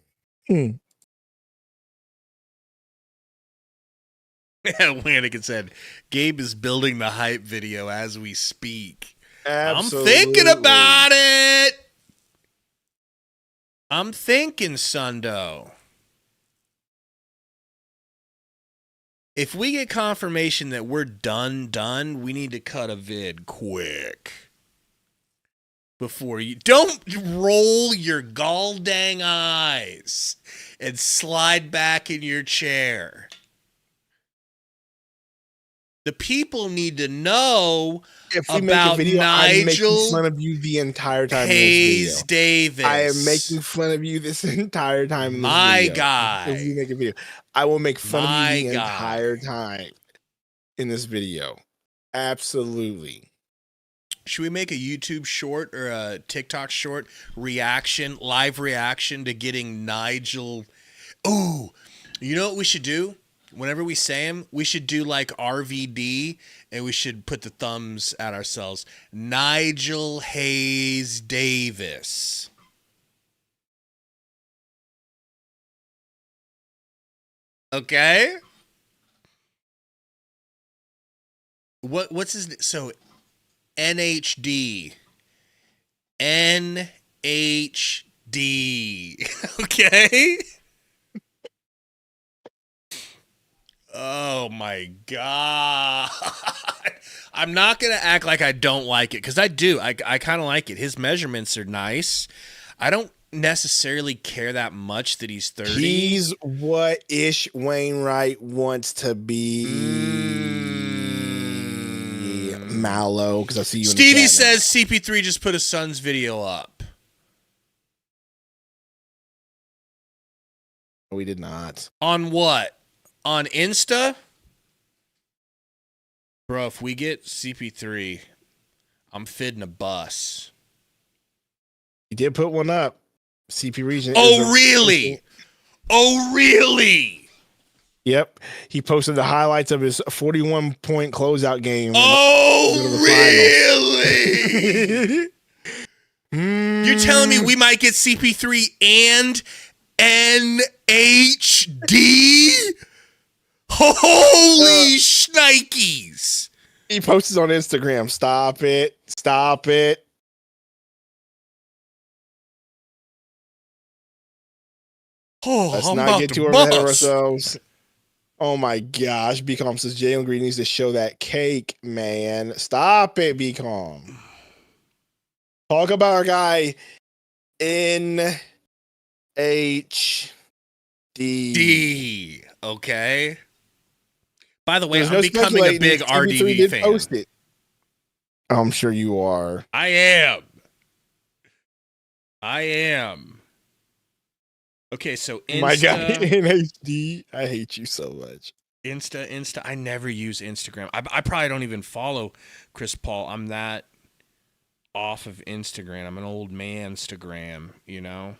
said, Gabe is building the hype video as we speak. Absolutely. I'm thinking about it. I'm thinking, Sundo. If we get confirmation that we're done, we need to cut a vid quick. Before you don't roll your gall dang eyes and slide back in your chair. The people need to know If we about make a video, I'm making Nigel fun of you the entire time in this video. Hayes-Davis. I am making fun of you this entire time in this My video. guy. If we make a video, I will make fun of My you the guy. entire time in this video. Absolutely. Should we make a YouTube short or a TikTok short live reaction to getting Nigel? Ooh, you know what we should do? Whenever we say him, we should do like RVD and we should put the thumbs at ourselves. Nigel Hayes-Davis. Okay? What's his name? So NHD. Okay? Oh my God. I'm not going to act like I don't like it because I do. I kind of like it. His measurements are nice. I don't necessarily care that much that he's 30. He's what Ish Wainwright wants to be. Mallow, because I see you. Stevie in the chat says CP3 just put his son's video up. We did not. On what? On Insta? Bro, if we get CP3, I'm fitting a bus. He did put one up. CP Region. Oh, really? Oh, really? Yep. He posted the highlights of his 41-point closeout game. Oh, really? You're telling me we might get CP3 and NHD? Holy shnikes. He posted on Instagram. Stop it. Stop it. Oh, Let's I'm not about get to too ahead of bust. ourselves. Oh my gosh. Becom says Jalen Green needs to show that cake, man. Stop it, Becom. Talk about our guy NHD. D. Okay. By the way, There's I'm no becoming a speculating. big CP3 RDV did fan. post it. I'm sure you are. I am. Okay, so Insta. My guy NHD. I hate you so much. Insta. I never use Instagram. I probably don't even follow Chris Paul. I'm that off of Instagram. I'm an old man Instagram, you know?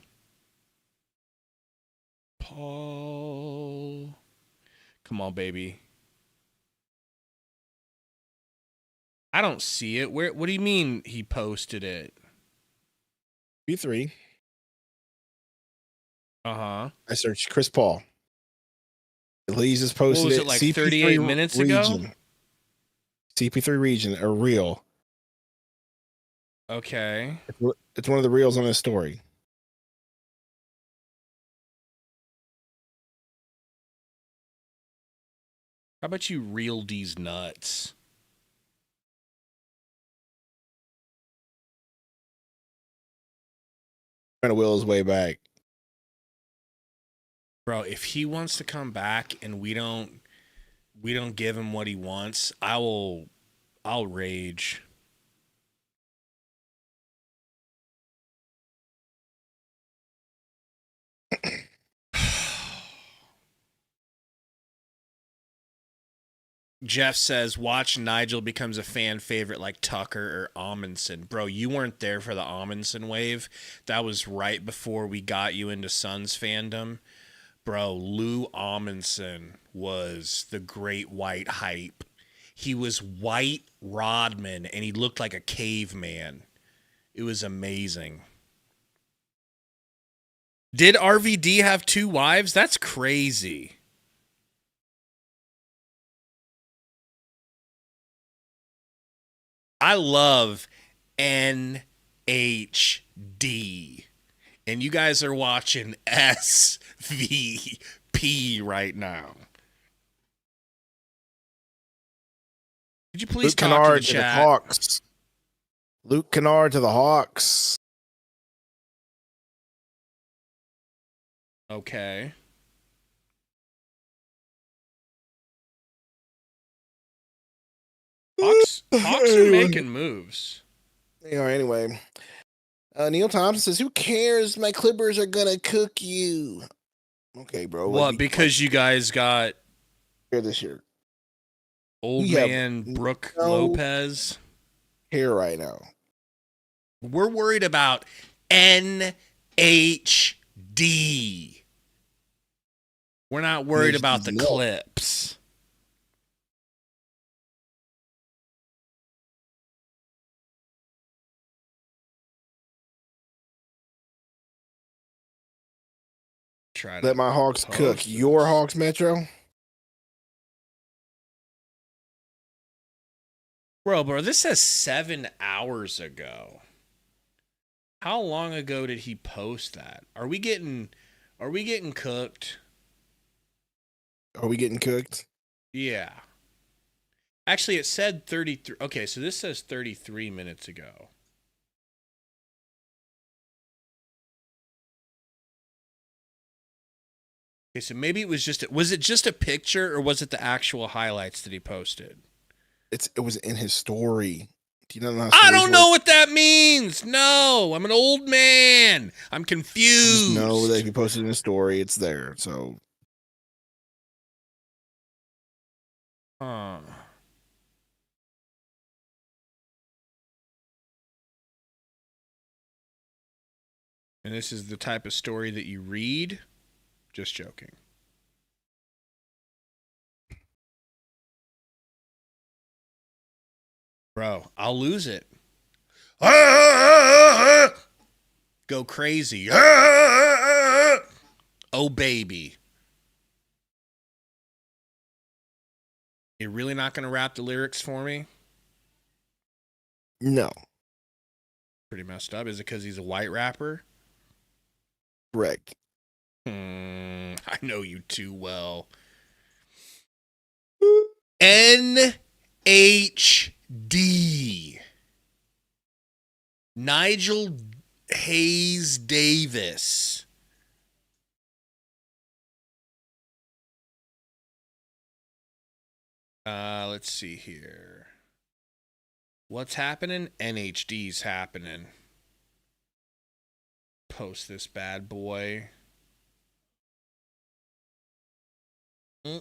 Paul. Come on, baby. I don't see it. Where? What do you mean he posted it? B3. Uh-huh. I searched Chris Paul. Lee's just posted What was it. it, like CP3 38 minutes ago? CP3 region, a reel. Okay. It's one of the reels on his story. How about you reel these nuts? Trying to will his way back. Bro, if he wants to come back and we don't give him what he wants, I'll rage. Jeff says, watch Nigel becomes a fan favorite like Tucker or Amundsen. Bro, you weren't there for the Amundsen wave. That was right before we got you into Suns fandom. Bro, Lou Amundsen was the great white hype. He was White Rodman, and he looked like a caveman. It was amazing. Did RVD have 2 wives? That's crazy. I love NHD. And you guys are watching SVP right now. Could you please Luke talk Kennard to the to the chat? Hawks. Luke Kennard to the Hawks. Okay. Hawks are making moves. They are anyway. Neil Thompson says, "Who cares? My Clippers are gonna cook you." Okay, bro. What? Because you guys got here this year. Old man Brooke Lopez here right now. We're worried about NHD. We're not worried about the Clips. Let my Hawks cook. Your Hawks, Metro? Bro, this says 7 hours ago. How long ago did he post that? Are we getting cooked? Are we getting cooked? Yeah. Actually, it said 33. Okay, so this says 33 minutes ago. Okay, so maybe it was just a picture, or was it the actual highlights that he posted? It was in his story. Do you know how I don't know what that means. No, I'm an old man. I'm confused. Just know that if you posted in a story, it's there. So, huh. And this is the type of story that you read? Just joking. Bro, I'll lose it. Go crazy. Oh, baby. You're really not going to rap the lyrics for me? No. Pretty messed up. Is it because he's a white rapper? Correct. I know you too well. NHD. Nigel Hayes-Davis. Let's see here. What's happening? NHD's happening. Post this bad boy. Do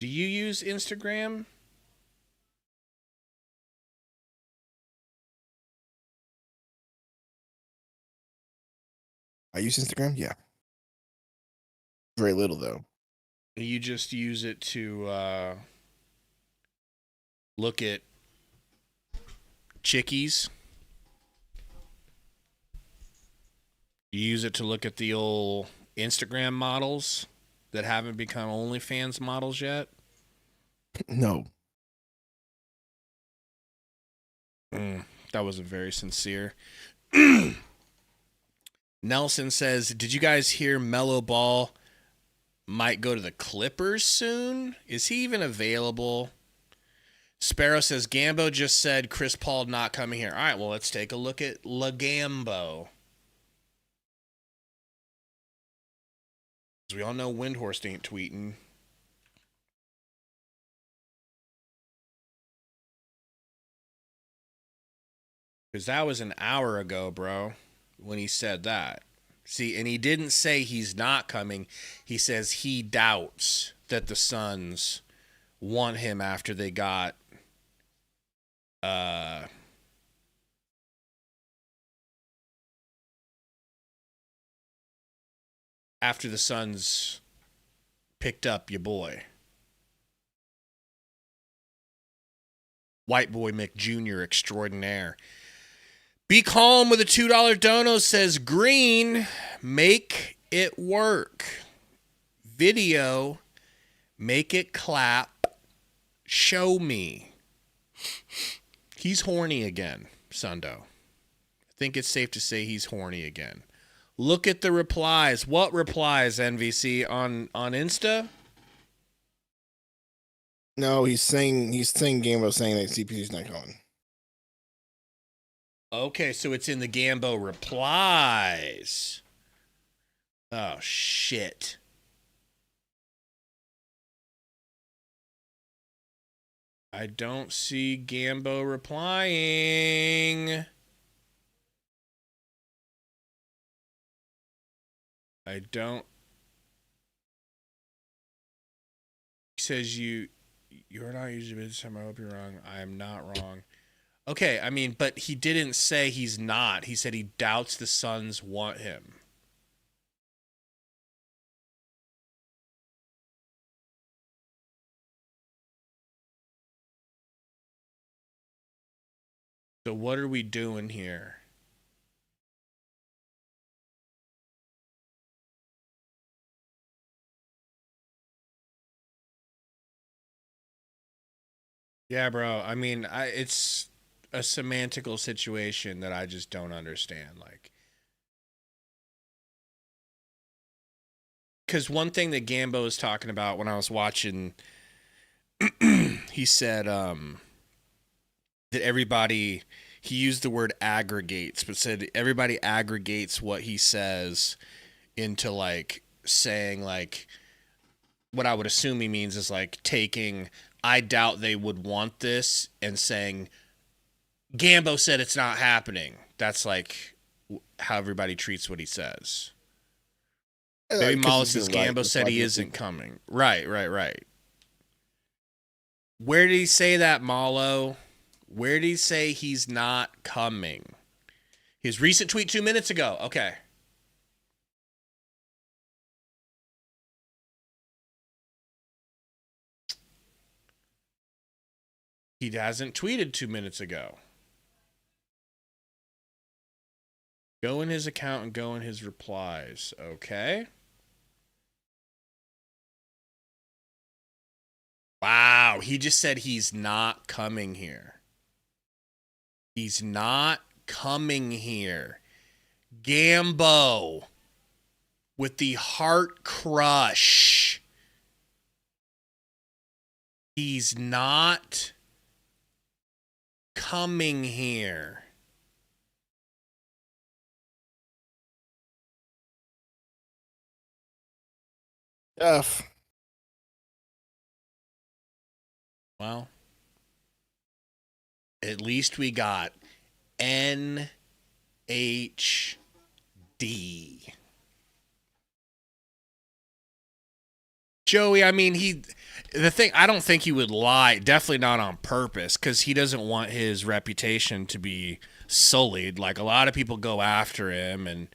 you use Instagram? I use Instagram? Yeah. Very little, though. You just use it to look at chickies? You use it to look at the old Instagram models that haven't become OnlyFans models yet? No. That wasn't very sincere. Nelson says, did you guys hear Melo Ball might go to the Clippers soon? Is he even available? Sparrow says, Gambo just said Chris Paul not coming here. All right, well, let's take a look at LaGambo. We all know Windhorst ain't tweeting. Because that was an hour ago, bro, when he said that. See, and he didn't say he's not coming. He says he doubts that the Suns want him after they got after the Suns picked up your boy. White boy Mick Jr. extraordinaire. Be Calm with a $2 dono says, Green, make it work. Video, make it clap. Show me. He's horny again, Sundo. I think it's safe to say he's horny again. Look at the replies. What replies, NVC, on Insta? No, he's saying Gambo saying that CPU's not going. Okay, so it's in the Gambo replies. Oh, shit. I don't see Gambo replying. I don't. He says you're not usually this time. I hope you're wrong. I am not wrong. Okay, I mean, but he didn't say he's not. He said he doubts the Suns want him. So what are we doing here? Yeah, bro. I mean, it's a semantical situation that I just don't understand. Like, because one thing that Gambo was talking about when I was watching, he said that everybody, he used the word aggregates, but said everybody aggregates what he says into like saying like, what I would assume he means is like taking, I doubt they would want this, and saying, Gambo said it's not happening. That's like how everybody treats what he says. Maybe Malo says Gambo said he isn't coming. Right. Where did he say that, Malo? Where did he say he's not coming? His recent tweet 2 minutes ago. Okay. He hasn't tweeted 2 minutes ago. Go in his account and go in his replies. Okay. Wow, he just said he's not coming here. He's not coming here. Gambo with the heart crush. He's not coming here. F. Well, at least we got NHD. Joey, I mean, I don't think he would lie, definitely not on purpose, because he doesn't want his reputation to be sullied. Like, a lot of people go after him, and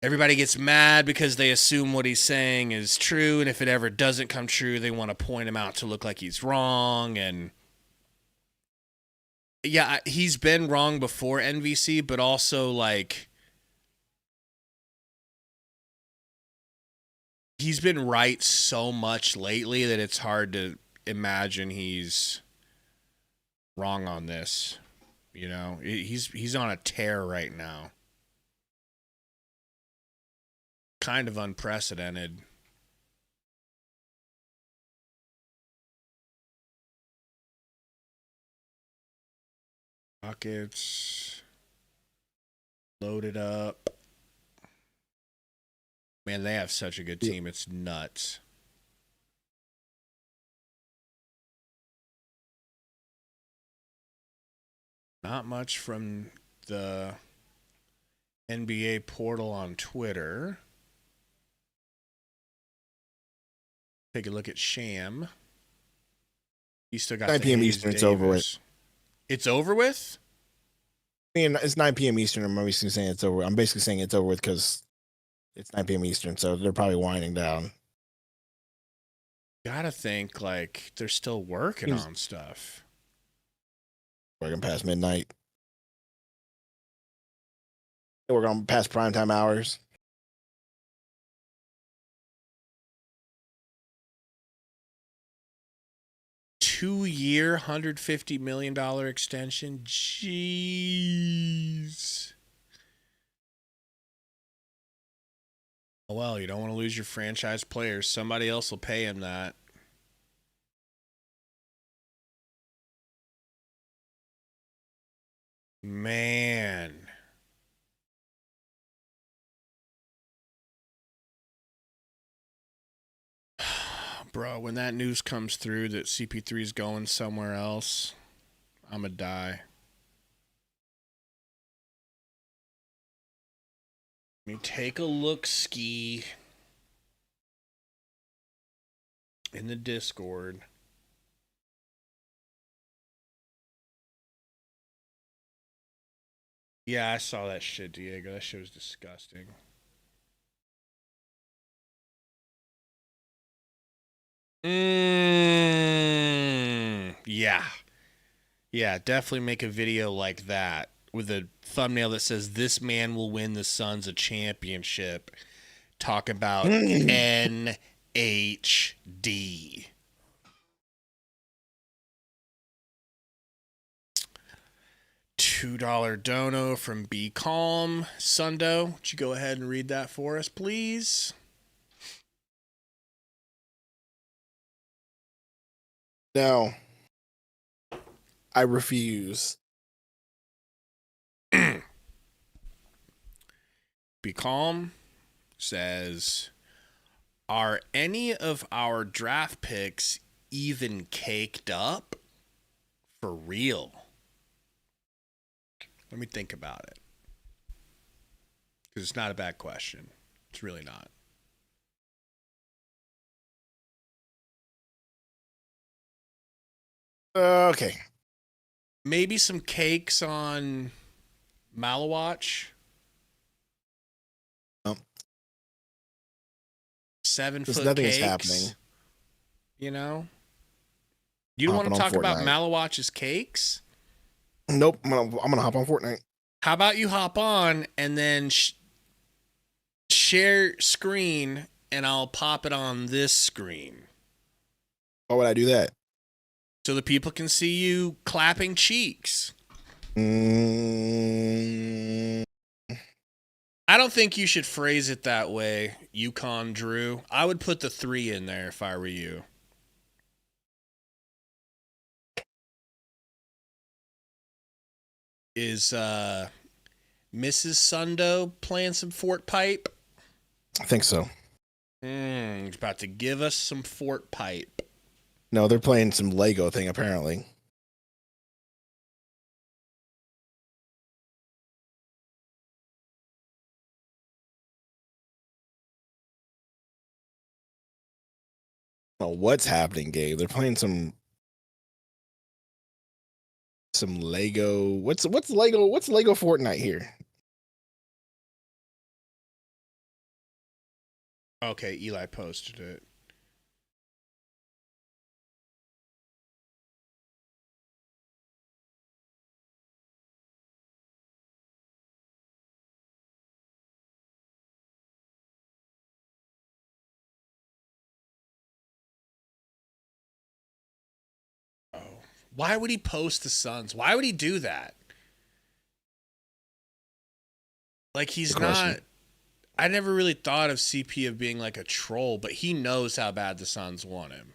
everybody gets mad because they assume what he's saying is true, and if it ever doesn't come true, they want to point him out to look like he's wrong. And yeah, he's been wrong before NVC, but also like he's been right so much lately that it's hard to imagine he's wrong on this. You know, he's on a tear right now. Kind of unprecedented. Rockets loaded up. Man, they have such a good team. It's nuts. Not much from the NBA portal on Twitter. Take a look at Sham. He still got 9 p.m. Eastern. It's over with. It's over with? I mean, it's 9 p.m. Eastern. I'm basically saying it's over. I'm basically saying it's over with because it's 9 p.m. Eastern, so they're probably winding down. Gotta think like they're still working on stuff. Working past midnight. We're going past primetime hours. Two-year, $150 million extension. Jeez. Oh, well, you don't want to lose your franchise players. Somebody else will pay him that. Man. Bro, when that news comes through that CP3 is going somewhere else, I'm going to die. Let me take a look ski in the Discord. Yeah, I saw that shit, Diego. That shit was disgusting. Yeah. Yeah, definitely make a video like that with a thumbnail that says, "This man will win the Suns a championship." Talk about NHD. $2 dono from Be Calm. Sundo, would you go ahead and read that for us, please? No. I refuse. Be Calm says, are any of our draft picks even caked up? For real? Let me think about it. Because it's not a bad question. It's really not. Okay. Maybe some cakes on Malawatch. No. 7 foot nothing's cakes. Happening. You know? You don't want to talk about Malawatch's cakes? Nope. I'm gonna hop on Fortnite. How about you hop on and then share screen and I'll pop it on this screen. Why would I do that? So the people can see you clapping cheeks. I don't think you should phrase it that way, Yukon Drew. I would put the 3 in there if I were you. Is Mrs. Sundo playing some Fort Pipe? I think so. He's about to give us some Fort Pipe. No, they're playing some Lego thing, apparently. I don't know what's happening, Gabe. They're playing some Lego. What's Lego? What's Lego Fortnite here? Okay, Eli posted it. Why would he post the Suns? Why would he do that? Like, he's not... I never really thought of CP of being like a troll, but he knows how bad the Suns want him.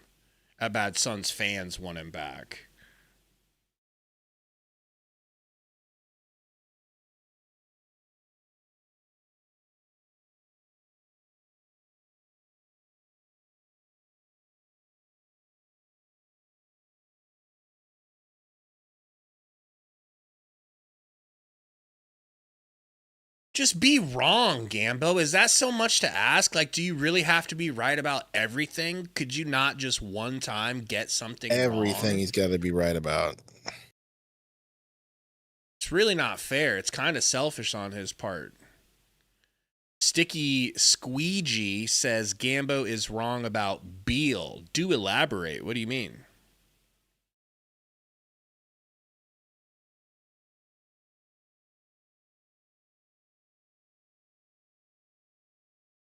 How bad Suns fans want him back. Just be wrong, Gambo. Is that so much to ask? Like, do you really have to be right about everything? Could you not just one time get something Everything wrong? he's got to be right about. It's really not fair. It's kind of selfish on his part. Sticky Squeegee says Gambo is wrong about Beal. Do elaborate. What do you mean?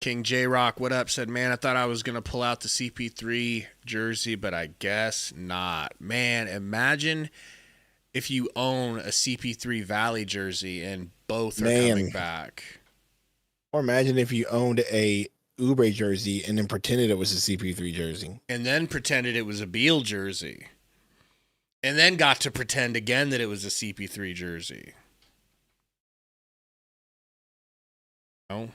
King J-Rock, what up? Said, man, I thought I was going to pull out the CP3 jersey, but I guess not. Man, imagine if you own a CP3 Valley jersey and both are coming back. Or imagine if you owned a Oubre jersey and then pretended it was a CP3 jersey. And then pretended it was a Beal jersey. And then got to pretend again that it was a CP3 jersey. No.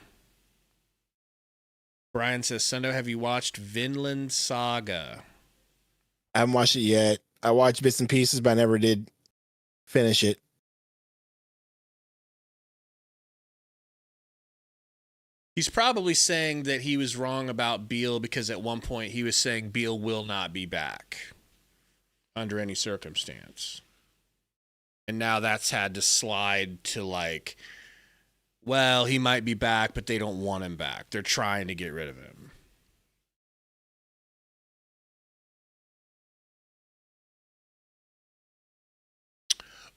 Brian says, Sundo, have you watched Vinland Saga? I haven't watched it yet. I watched bits and pieces, but I never did finish it. He's probably saying that he was wrong about Beal because at one point he was saying Beal will not be back under any circumstance. And now that's had to slide to like, well, he might be back, but they don't want him back. They're trying to get rid of him.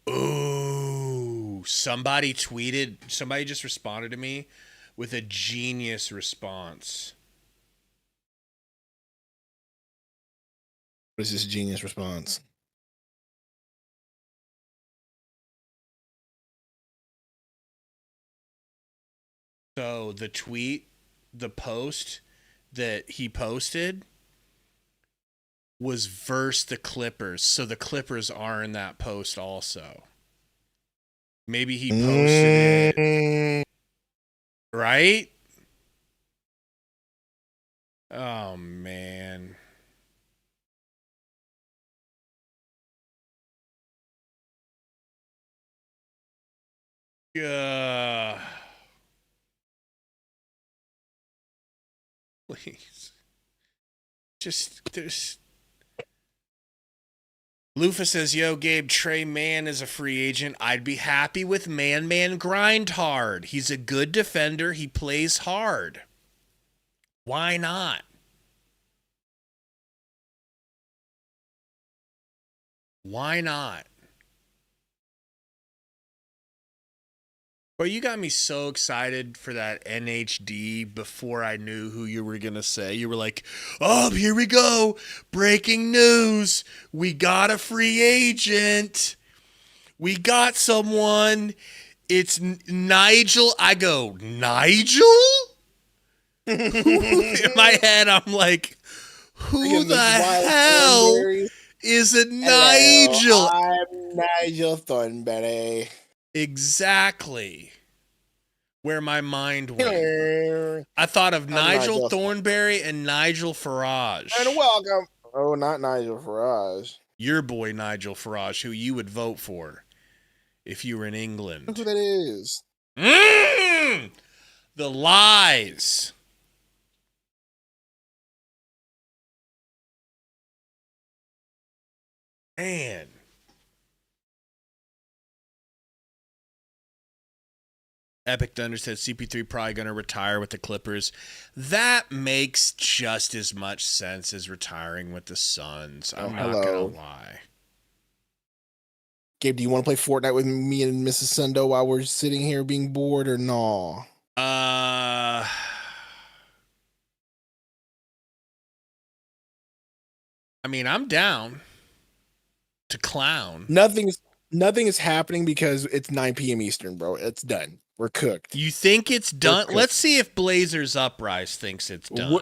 Ooh, somebody just responded to me with a genius response. What is this genius response? So the post that he posted was versus the Clippers. So the Clippers are in that post also. Maybe he posted it. Right? Oh, man. Yeah. Please. There's. Lufa says, yo, Gabe, Trey Mann is a free agent. I'd be happy with Man grind hard. He's a good defender. He plays hard. Why not? Why not? Bro, you got me so excited for that NHD before I knew who you were going to say. You were like, oh, here we go. Breaking news. We got a free agent. We got someone. It's Nigel. I go, Nigel? In my head, I'm like, who the hell is a Nigel? I'm Nigel Thornberry. Exactly where my mind went. I thought of Nigel Thornberry and Nigel Farage. And welcome. Oh, not Nigel Farage. Your boy Nigel Farage, who you would vote for if you were in England. That's who that is. The lies. Man. Epic Thunder said CP3 probably going to retire with the Clippers. That makes just as much sense as retiring with the Suns. I'm not going to lie. Gabe, do you want to play Fortnite with me and Mrs. Sundo while we're sitting here being bored or no? I mean, I'm down to clown. Nothing is happening because it's 9 p.m. Eastern, bro. It's done. We're cooked. You think it's done? Let's see if Blazers Uprise thinks it's done. All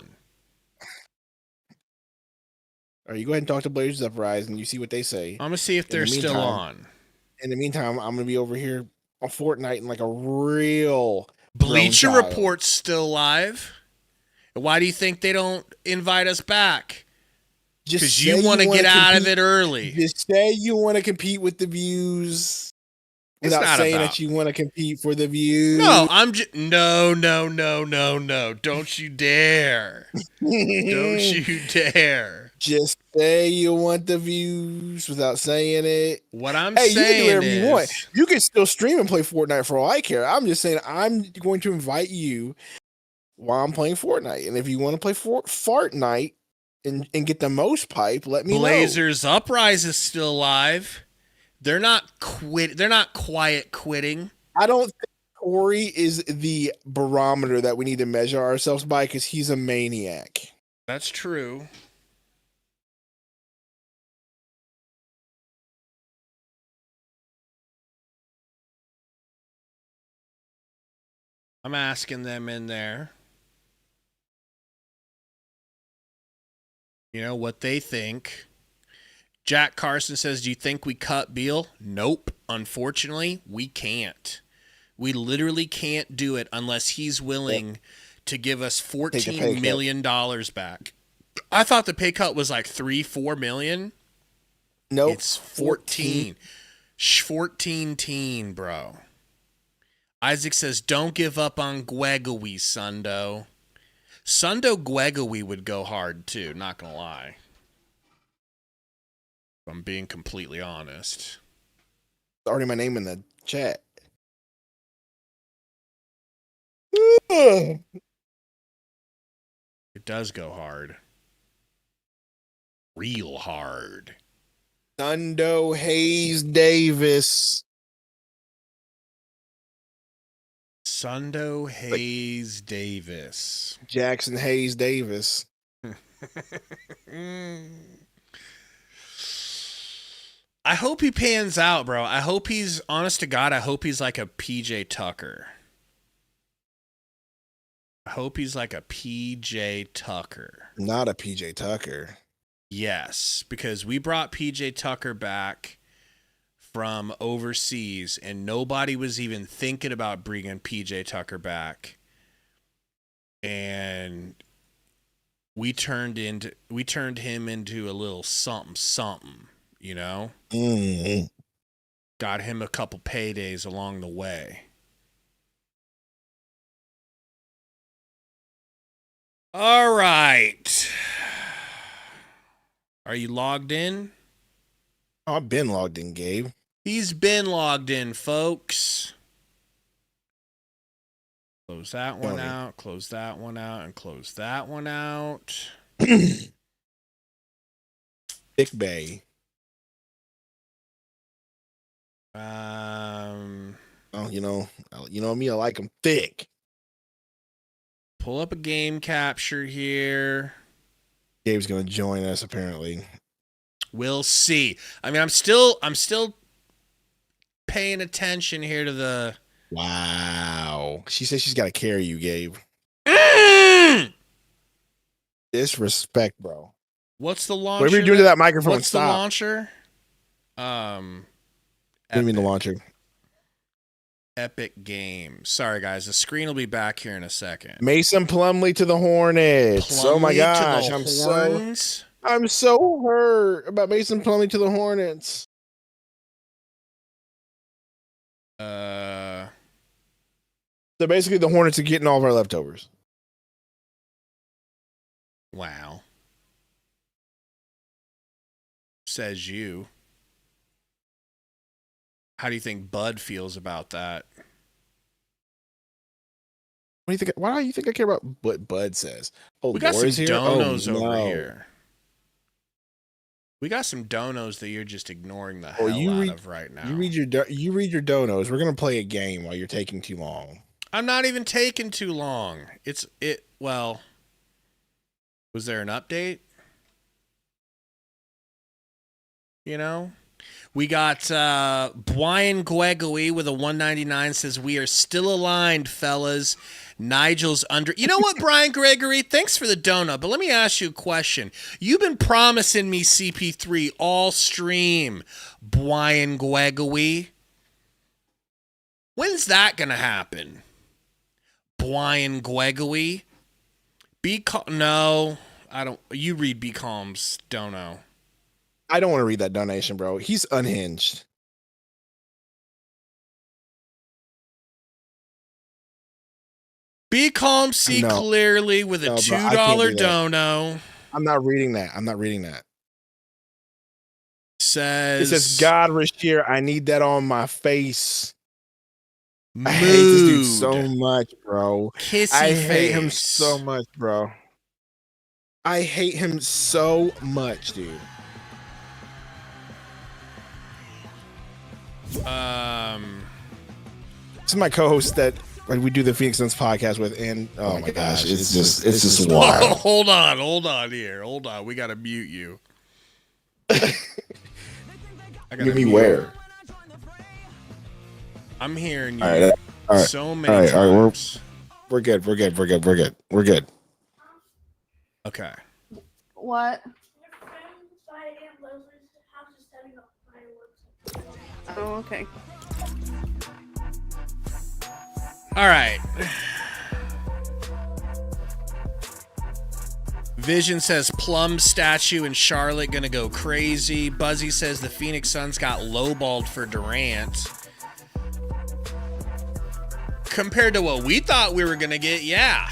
right, you go ahead and talk to Blazers Uprise and you see what they say. I'm going to see if they're still on. In the meantime, I'm going to be over here on Fortnite in like a real Bleacher Report's still live. Why do you think they don't invite us back? Because you want to get out of it early. Just say you want to compete with the views. Without saying that you want to compete for the views. No, I'm just no. Don't you dare. Don't you dare. Just say you want the views without saying it. What I'm saying you can do whatever is, you want. You can still stream and play Fortnite for all I care. I'm just saying I'm going to invite you while I'm playing Fortnite. And if you want to play Fortnite and get the most pipe, let me know. Blazers Uprise is still live. They're not quiet quitting. I don't think Corey is the barometer that we need to measure ourselves by because he's a maniac. That's true. I'm asking them in there. You know what they think. Jack Carson says, do you think we cut Beal? Nope. Unfortunately, we can't. We literally can't do it unless he's willing to give us $14 million back. I thought the pay cut was like $3-4 million. Nope. It's 14. 14, bro. Isaac says, don't give up on Gwegowy, Sundo. Sundo Gwegowy would go hard too, not gonna lie. If I'm being completely honest. It's already my name in the chat. It does go hard. Real hard. Nigel Hayes-Davis. Sundo Hayes-Davis. Jackson Hayes-Davis. I hope he pans out, bro. I hope he's, honest to God, I hope he's like a PJ Tucker. I hope he's like a PJ Tucker. Not a PJ Tucker. Yes, because we brought PJ Tucker back from overseas, and nobody was even thinking about bringing PJ Tucker back. And we turned him into a little something, you know? Mm-hmm. Got him a couple paydays along the way. All right. Are you logged in? Oh, I've been logged in, Gabe. He's been logged in, folks. Close that one out, close that one out, and close that one out. Big Bay. Oh, you know me, I like them thick. Pull up a game capture here. Gabe's gonna join us apparently. We'll see. I mean, I'm still paying attention here to the. Wow. She says she's got to carry you, Gabe. Disrespect, bro. What's the launcher? Whatever you're doing to that microphone, what's stop. The launcher? What do you mean the launcher? Epic Games. Sorry, guys. The screen will be back here in a second. Mason Plumlee to the Hornets. Oh my gosh, I'm so hurt about Mason Plumlee to the Hornets. So basically, the Hornets are getting all of our leftovers. Wow. Says you. How do you think Bud feels about that? What do you think? Why do you think I care about what Bud says? Oh, we got some donos over no. here. We got some donos that you're just ignoring the hell out of right now. You read your donos. We're gonna play a game while you're taking too long. I'm not even taking too long. Well, was there an update? You know? We got Brian Gwegowy with a 199 says, we are still aligned, fellas. Nigel's under. You know what, Brian Gregory? Thanks for the donut, but let me ask you a question. You've been promising me CP3 all stream, Brian Gwegowy. When's that going to happen? Brian Gwegowy? No, I don't. You read B. Calm's dono. I don't want to read that donation, bro. He's unhinged. Be calm, see clearly with a $2 dono. I'm not reading that. It says God Rasheer, I need that on my face. I hate this dude so much, bro. I hate him so much, bro. I hate him so much, dude. This is my co-host that we do the Phoenix Suns podcast with, and oh my gosh, it's just wild. Hold on here. Hold on. We gotta mute you. Give me where? I'm hearing you all right. so many times. We're good. Okay. What? Oh, okay. All right. Vision says Plum statue in Charlotte gonna go crazy. Buzzy says the Phoenix Suns got lowballed for Durant. Compared to what we thought we were gonna get, yeah.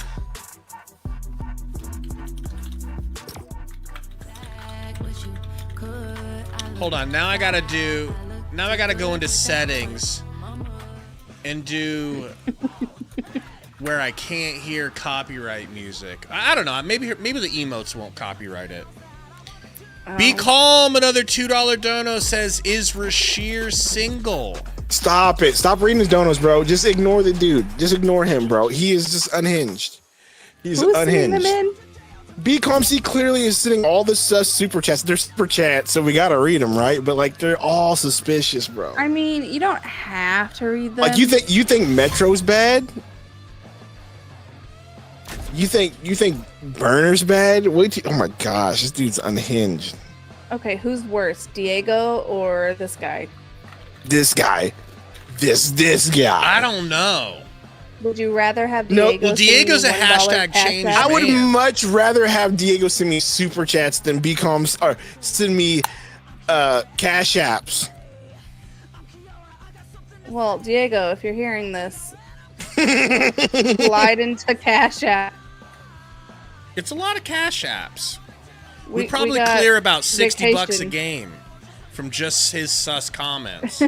Hold on, now I gotta go into settings and do where I can't hear copyright music. I don't know. Maybe the emotes won't copyright it. Be calm. Another $2 dono says, is Rasheer single? Stop it. Stop reading his donos, bro. Just ignore the dude. Just ignore him, bro. He is just unhinged. He's unhinged. Be calm. See, clearly is sitting all the super chats. They're super chats, so we gotta read them, right? But like, they're all suspicious, bro. I mean, you don't have to read them. Like, you think Metro's bad? You think Burner's bad? Oh my gosh, this dude's unhinged. Okay, who's worse, Diego or this guy? This guy. This guy. I don't know. Would you rather have Diego? No, well, Diego's a hashtag change. I would much rather have Diego send me super chats than BComs or send me cash apps. Well, Diego, if you're hearing this, slide into Cash App. It's a lot of cash apps. We We probably got clear about $60 a vacation. game from just his sus comments.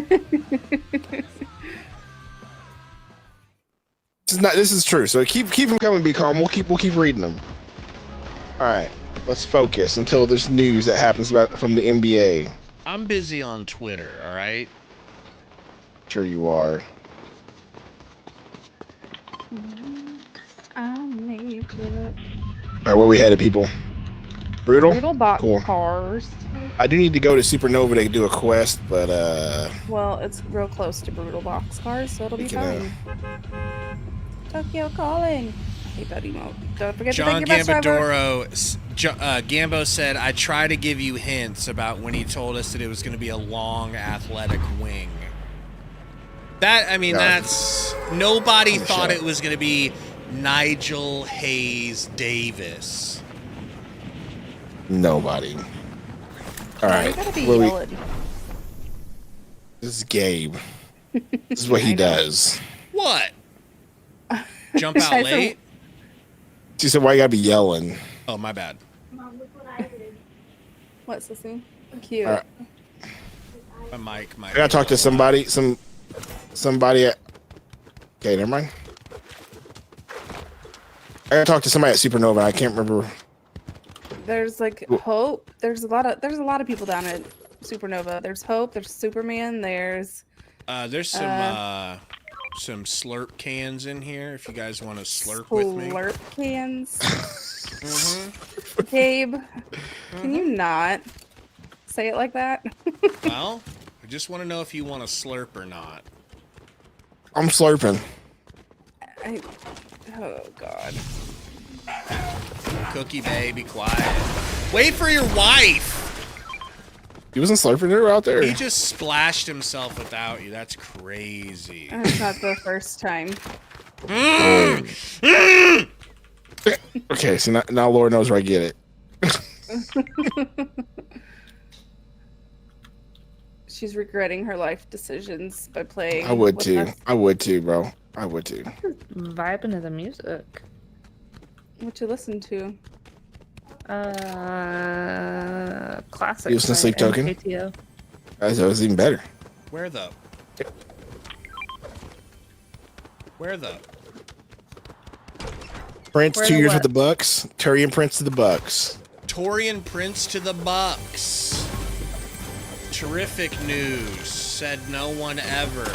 This is true. So keep them coming. Be calm. We'll keep reading them. All right, let's focus until there's news that happens from the NBA. I'm busy on Twitter. All right. Sure you are. All right, where we headed, people? Brutal. Brutal box Cool. cars. I do need to go to Supernova to do a quest, but Well, it's real close to Brutal box cars, so it'll be fine. Tokyo Colin. I hate that emote. Don't forget John to thank your bus driver. Gambadoro, Gambo said, I try to give you hints about when he told us that it was going to be a long athletic wing. That's nobody thought it was going to be Nigel Hayes-Davis. nobody. All right. You gotta be where we- yelling. This is Gabe. This is what he does. What? Jump out late? She said, why you gotta be yelling? Oh, my bad. What's this thing? Cute. All right. My mic. I gotta talk to somebody. Somebody at. Okay, never mind. I gotta talk to somebody at Supernova. I can't remember. There's like Hope. There's a lot of people down at Supernova. There's Hope. There's Superman. There's some slurp cans in here if you guys want to slurp with me. Slurp cans. Gabe, can you not say it like that? Well, I just want to know if you want to slurp or not. I'm slurping. Oh God. Cookie baby, quiet. Wait for your wife. He wasn't slurping her out there. He just splashed himself without you. That's crazy. That's not the first time. Okay, so now Laura knows where I get it. She's regretting her life decisions by playing. I would with too. us. I would too, bro. I would too. Vibing to the music. What you listen to? Classic. You listen to Sleep Token? KTO. That was even better. Where the? Prince, Where 2 the years what? with the Bucks. Turian Prince to the Bucks. Torian Prince to the Bucks. Terrific news. Said no one ever.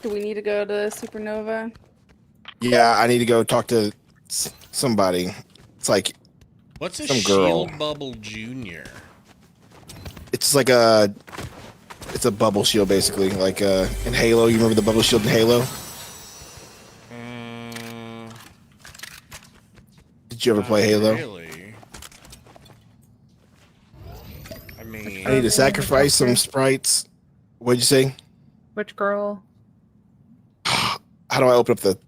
Do we need to go to Supernova? Yeah, I need to go talk to somebody. It's like What's a some girl. Shield Bubble Junior? It's like it's a bubble shield basically, like in Halo. You remember the bubble shield in Halo? Did you ever play Halo? Really? I mean, I need to sacrifice some sprites. What'd you say? Which girl? How do I open up the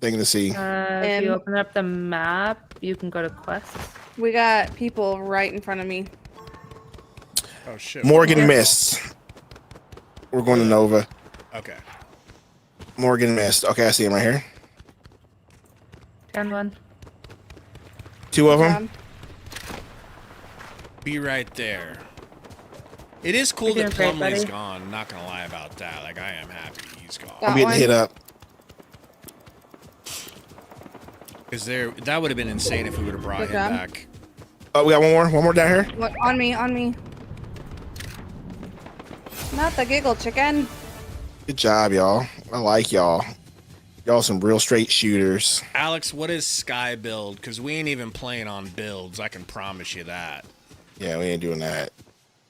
thing to see? If you open up the map, you can go to quests. We got people right in front of me. Oh shit. Morgan missed. We're going to Nova. Okay. Morgan missed. Okay, I see him right here. 10-1. 2 of them. Be right there. It is cool You're that doing great, Plumlee's buddy. gone. Not gonna lie about that. Like, I am happy he's gone. I'm getting hit up. Because that would have been insane if we would have brought Good him job. back. Oh, we got one more down here. What, on me, on me. Not the giggle chicken. Good job, y'all. I like y'all. Y'all some real straight shooters. Alex, what is Sky build? Because we ain't even playing on builds. I can promise you that. Yeah, we ain't doing that.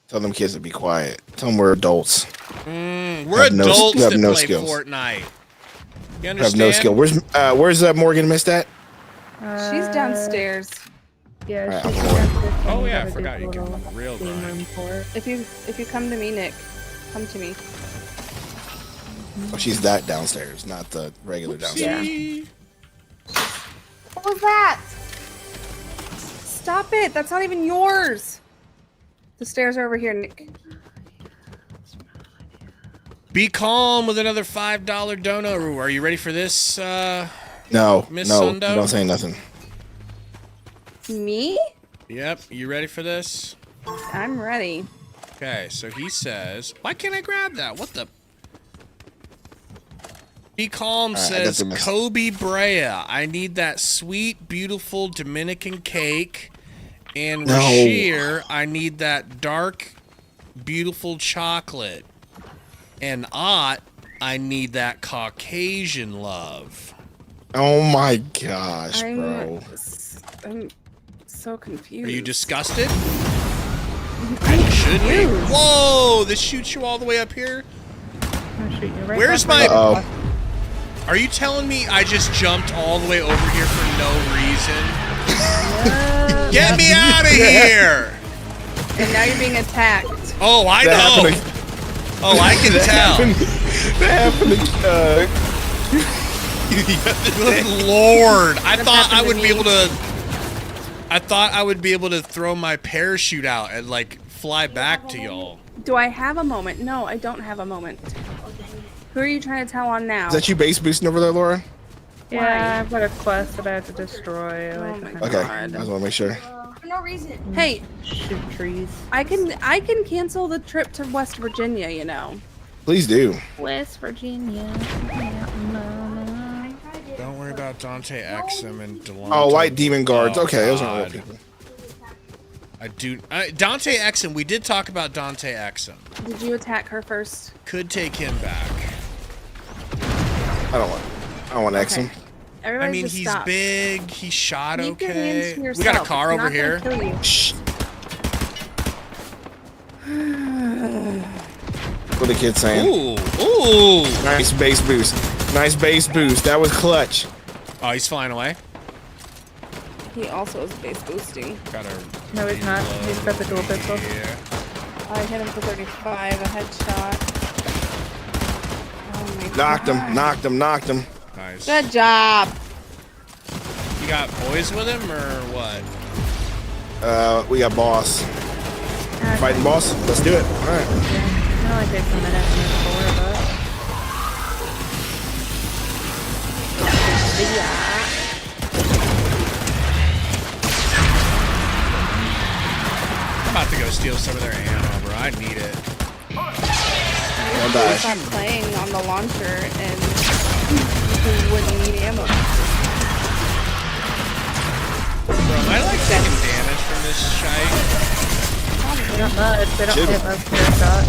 Tell them kids to be quiet. Tell them we're adults. We're adults that no play skills. Fortnite. You understand? Have no skill. Where's Morgan missed at? She's downstairs. Yeah, Alright, she's I'm going. downstairs. Oh yeah, I Gotta forgot do you a can little real game grind. room for it. If you come to me, Nick, come to me. Oh, she's that downstairs, not the regular downstairs. Yeah. What was that? Stop it! That's not even yours. The stairs are over here, Nick. Be calm with another $5 dono. Are you ready for this? No, Miss no, Sundo? don't say nothing. Me? Yep, you ready for this? I'm ready. Okay, so he says, why can't I grab that? What the? Be calm All right, I got says, the mess. Kobe Brea, I need that sweet, beautiful Dominican cake. And No. Rashir, I need that dark, beautiful chocolate. And Ott, I need that Caucasian love. Oh my gosh, bro. I'm so confused. Are you disgusted? And you should be. Whoa, this shoots you all the way up here? I'm shooting you right Where's back my... where you Are you telling me I just jumped all the way over here for no reason? Get me out of here! And now you're being attacked. Oh, I That know. happened Oh, I can tell. That happened Good Lord. I That thought I happened would to be me. able to... I thought I would be able to throw my parachute out and, like, fly back to y'all. Do I have a moment? No, I don't have a moment. Who are you trying to tell on now? Is that you base boosting over there, Laura? Yeah, I've got a quest that I have to destroy. Okay, I just want to make sure. For no reason. Hey, Shoot trees. I can cancel the trip to West Virginia, you know. Please do. West Virginia. Don't worry about Dante Exum and Delonte. Oh, white demon guards. Oh, Okay, those are real God. people. Dante Exum, we did talk about Dante Exum. Did you attack her first? Could take him back. I don't want Exum. Everybody I mean, just he's stop. big. He shot Keep your hands okay. to We got a yourself. car It's over not gonna here. kill you. Shh. What the kid's saying? Ooh. Nice base boost. Nice base boost. That was clutch. Oh, he's flying away. He also is base boosting. Got her. No, he's not. He's got the dual pistol. Yeah. I hit him for 35, a headshot. Oh my Knocked God. him. Knocked him. Knocked him. Nice. Good job. You got boys with him or what? We got boss. Fighting boss. Let's do it. All right. It only takes a minute to move forward, I'm about to go steal some of their ammo, bro. I need it. Don't die. Stop playing on the launcher and you wouldn't need ammo. Bro, am I like taking damage from this shite? Not much. They don't Should be. hit most of their shots.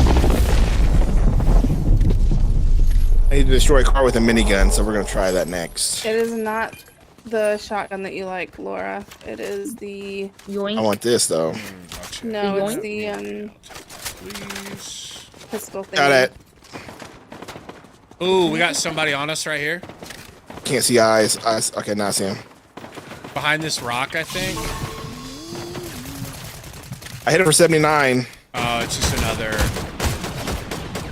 I need to destroy a car with a minigun, so we're gonna try that next. It is not the shotgun that you like, Laura. It is the... Yoink. I want this though. No, The it's yoink? the pistol thing. Got it. Ooh, we got somebody on us right here. Can't see eyes. Okay, now I see him. Behind this rock, I think. I hit him for 79. Oh, it's just another.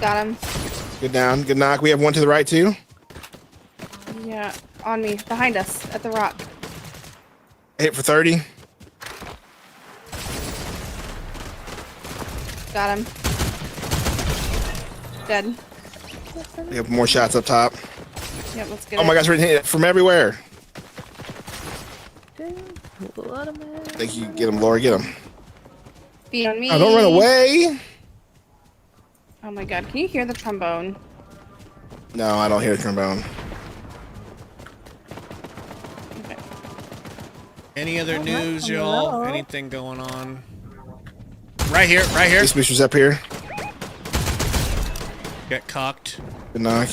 Got him. Good down. Good knock. We have one to the right, too. Yeah, on me, behind us, at the rock. Hit for 30. Got him. Dead. We have more shots up top. Yep, let's get Oh my gosh, we're hitting it from everywhere. Think you get him, Laura. Get him. Be on me. Oh, don't run away. Oh my god, can you hear the trombone? No, I don't hear the trombone. Okay. Any other news, y'all? Anything going on? Right here, right here. This was up here. Get cocked. Good knock.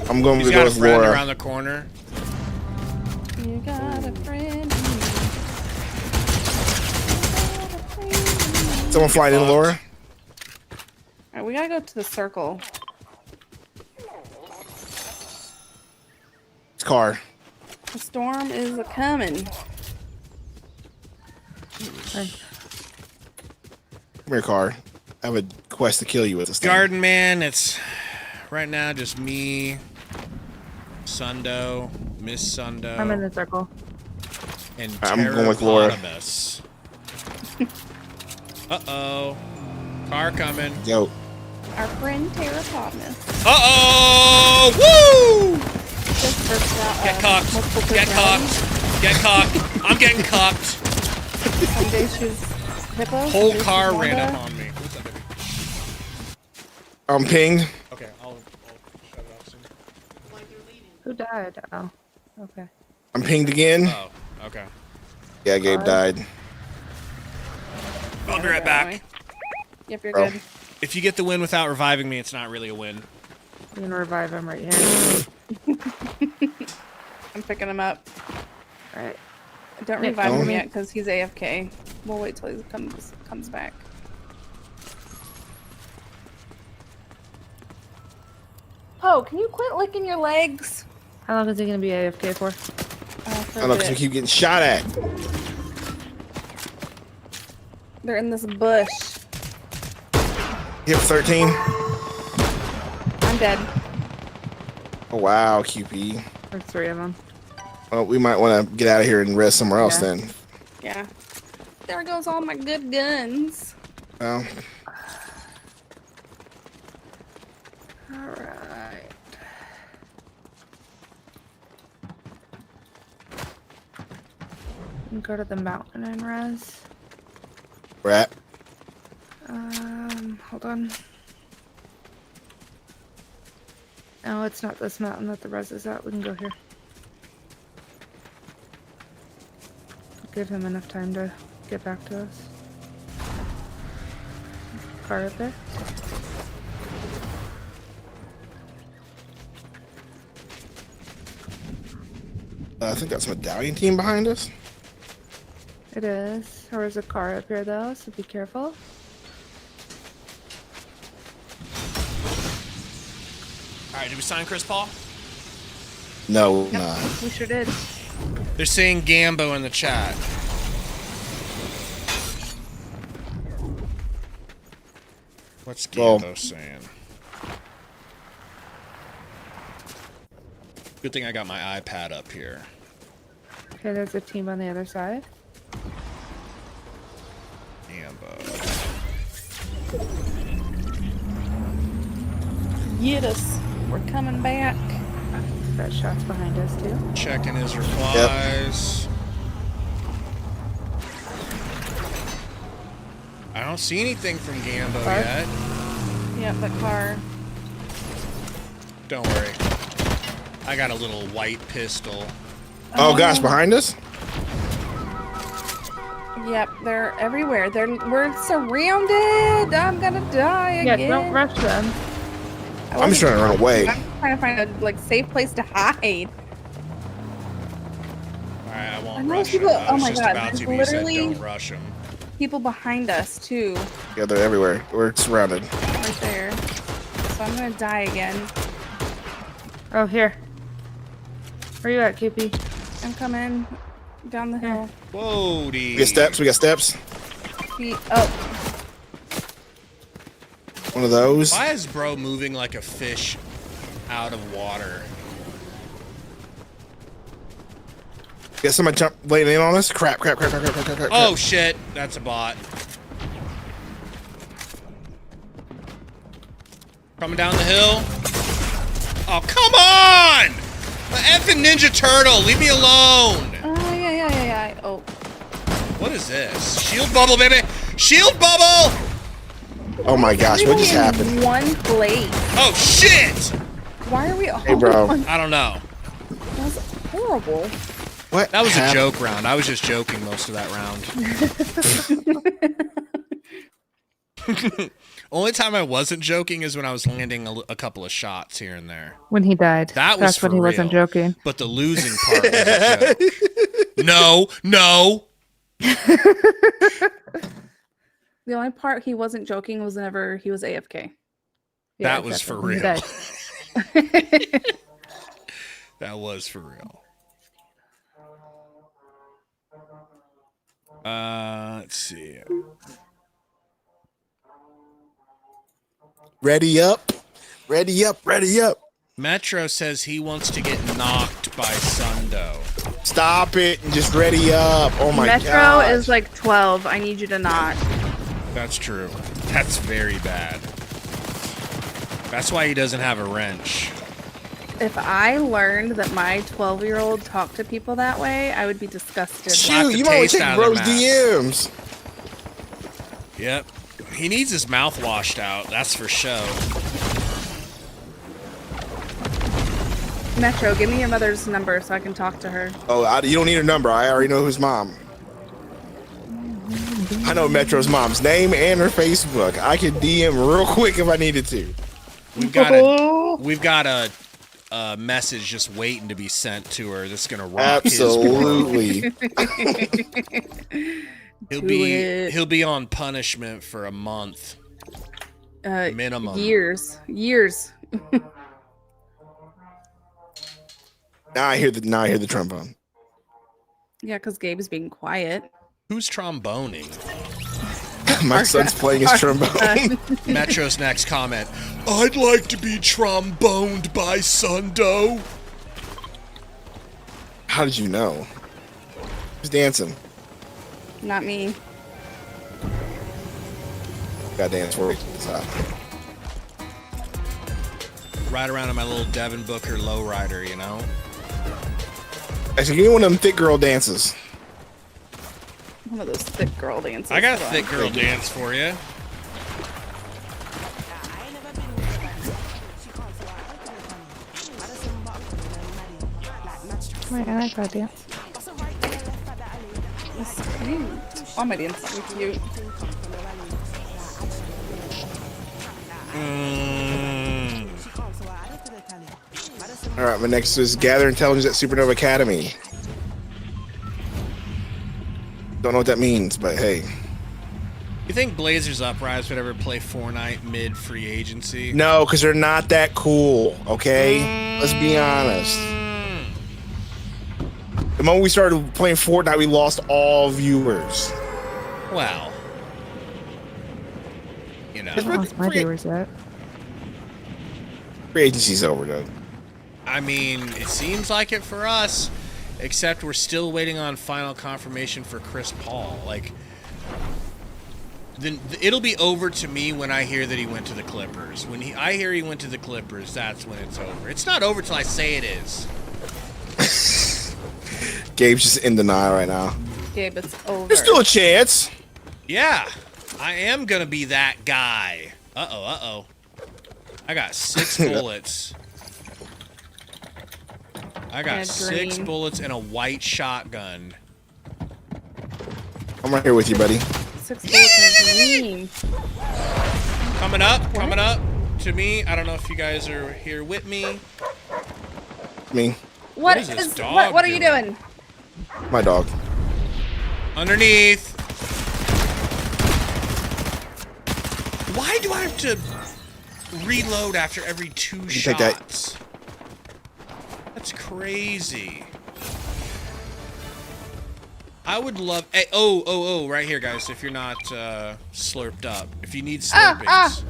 I'm going to He's go got a with friend Laura. around the corner. You got a friend. Someone flying in, Laura. Alright, we gotta go to the circle. It's car. The storm is a coming. Come here, car. I have a quest to kill you with this thing. Garden Man, it's right now just me, Sundo, Miss Sundo. I'm in the circle. And I'm going with Laura. Terrapotamus. Uh-oh. Car coming. Yo. Our friend Terrapotamus. Uh-oh! Woo! Get cocked. Get cocked. Get cocked. I'm getting cocked. Some days she's hippo. Whole car ran up on me. Who's that, baby? I'm pinged. Okay, I'll shut it off soon. Who died? Oh, okay. I'm pinged again. Oh, okay. Yeah, Gabe died. I'll be right back. Yep, you're Bro. good. If you get the win without reviving me, it's not really a win. I'm gonna revive him right here. I'm picking him up. Alright. Don't Nick, revive go him me. yet because he's AFK. We'll wait till he comes back. Oh, can you quit licking your legs? How long is he gonna be AFK for? I don't know, because we keep getting shot at. They're in this bush. Hit for 13. I'm dead. Oh, wow, QP. There's 3 of them. Well, we might want to get out of here and rest somewhere else then. Yeah. There goes all my good guns. Well, Alright. Go to the mountain and res. we're at. Hold on. No, it's not this mountain that the res is at. We can go here. Give him enough time to get back to us. Car up there. I think that's medallion team behind us. It is. Or is a car up here though, so be careful. All right, did we sign Chris Paul? No, Yep, nah. we sure did. They're saying Gambo in the chat. What's Gambo saying? Good thing I got my iPad up here. Okay, there's a team on the other side. Gambo. Get us. We're coming back. Got shots behind us too. Checking his replies. I don't see anything from Gambo Car? yet. Yep, the car. Don't worry. I got a little white pistol. Oh gosh, behind us? Yep, they're everywhere. We're surrounded. I'm gonna die Yeah, again. don't rush them. I'm just trying to run away. I'm trying to find a safe place to hide. Alright, I won't I know rush people- him. I oh was my just God, about there's to, but you said literally- don't rush him. People behind us too, Yeah, they're everywhere. We're surrounded. right there. So I'm gonna die again. Oh, here. Where you at, QP? I'm coming down the hill. Whoa, We got steps. We got steps. Oh, One One of those. Why is bro moving like a fish out of water? Get somebody laying in on us. Crap. Oh shit, that's a bot. Coming down the hill. Oh, come on! The effing Ninja Turtle, leave me alone. Oh, yeah. Oh. What is this? Shield bubble, baby! Shield bubble! Oh my gosh, what just happened? One place. Oh shit! Why are we all Hey, bro. I don't know. That was horrible. What? That was a joke round. I was just joking most of that round. Only time I wasn't joking is when I was landing a couple of shots here and there. When he died. That's when he wasn't real. joking. But the losing part was a joke. No. The only part he wasn't joking was whenever he was AFK. That was for when he real. died. That was for real. Let's see. Ready up. Metro says he wants to get knocked by Sundo. Stop it and just ready up. Oh my god. Metro is like 12. I need you to not. That's true. That's very bad. That's why he doesn't have a wrench. If I learned that my 12-year-old talked to people that way, I would be disgusted. Shoot, you always take bros DMs. Yep. He needs his mouth washed out, that's for show. Metro, give me your mother's number so I can talk to her. Oh, you don't need her number. I already know his mom. I know Metro's mom's name and her Facebook. I could DM real quick if I needed to. We've got a message just waiting to be sent to her that's gonna rock Absolutely. his He'll be on punishment for a month. Minimum. Years. Now I hear the trombone. Yeah, because Gabe's being quiet. Who's tromboning? My son's playing his trombone. Metro's next comment. I'd like to be tromboned by Sundo. How did you know? Who's dancing? Not me. Got dance for it. Ride around in my little Devin Booker lowrider, you know? Actually, give me one of them thick girl dances. One of those thick girl dances. I got a thick girl dance for you. Wait, I like that dance. That's cute. All my dances are cute. All right, my next is gather intelligence at Supernova Academy. Don't know what that means, but hey. You think Blazers Uprise would ever play Fortnite mid free agency? No, because they're not that cool, okay? Let's be honest. The moment we started playing Fortnite, we lost all viewers. Well, you know. I lost my viewers yet. Free agency's over, though. I mean, it seems like it for us, except we're still waiting on final confirmation for Chris Paul. Like, then it'll be over to me when I hear that he went to the Clippers. When I hear he went to the Clippers, that's when it's over. It's not over till I say it is. Gabe's just in denial right now. Gabe, it's over. There's still a chance. Yeah, I am gonna be that guy. Uh-oh. I got 6 bullets. I got 6 bullets and a white shotgun. I'm right here with you, buddy. 6 bullets and green. Coming up to me. I don't know if you guys are here with me. Me. What is this dog what are you doing? My dog. Underneath. Why do I have to reload after every 2 shots? That's crazy. I would love. Hey, oh, right here, guys. If you're not slurped up, if you need slurpings,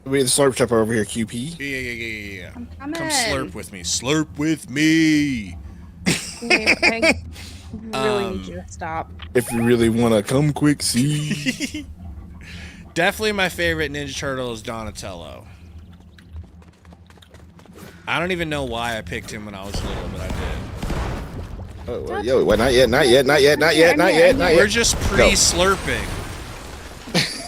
We have the slurp trap over here, QP. Yeah. I'm Come coming. slurp with me. Slurp with me. I really need you to stop. If you really want to come quick, see. Definitely my favorite Ninja Turtle is Donatello. I don't even know why I picked him when I was little, but I did. Oh, well, yo, well, not yet. We're just pre-slurping.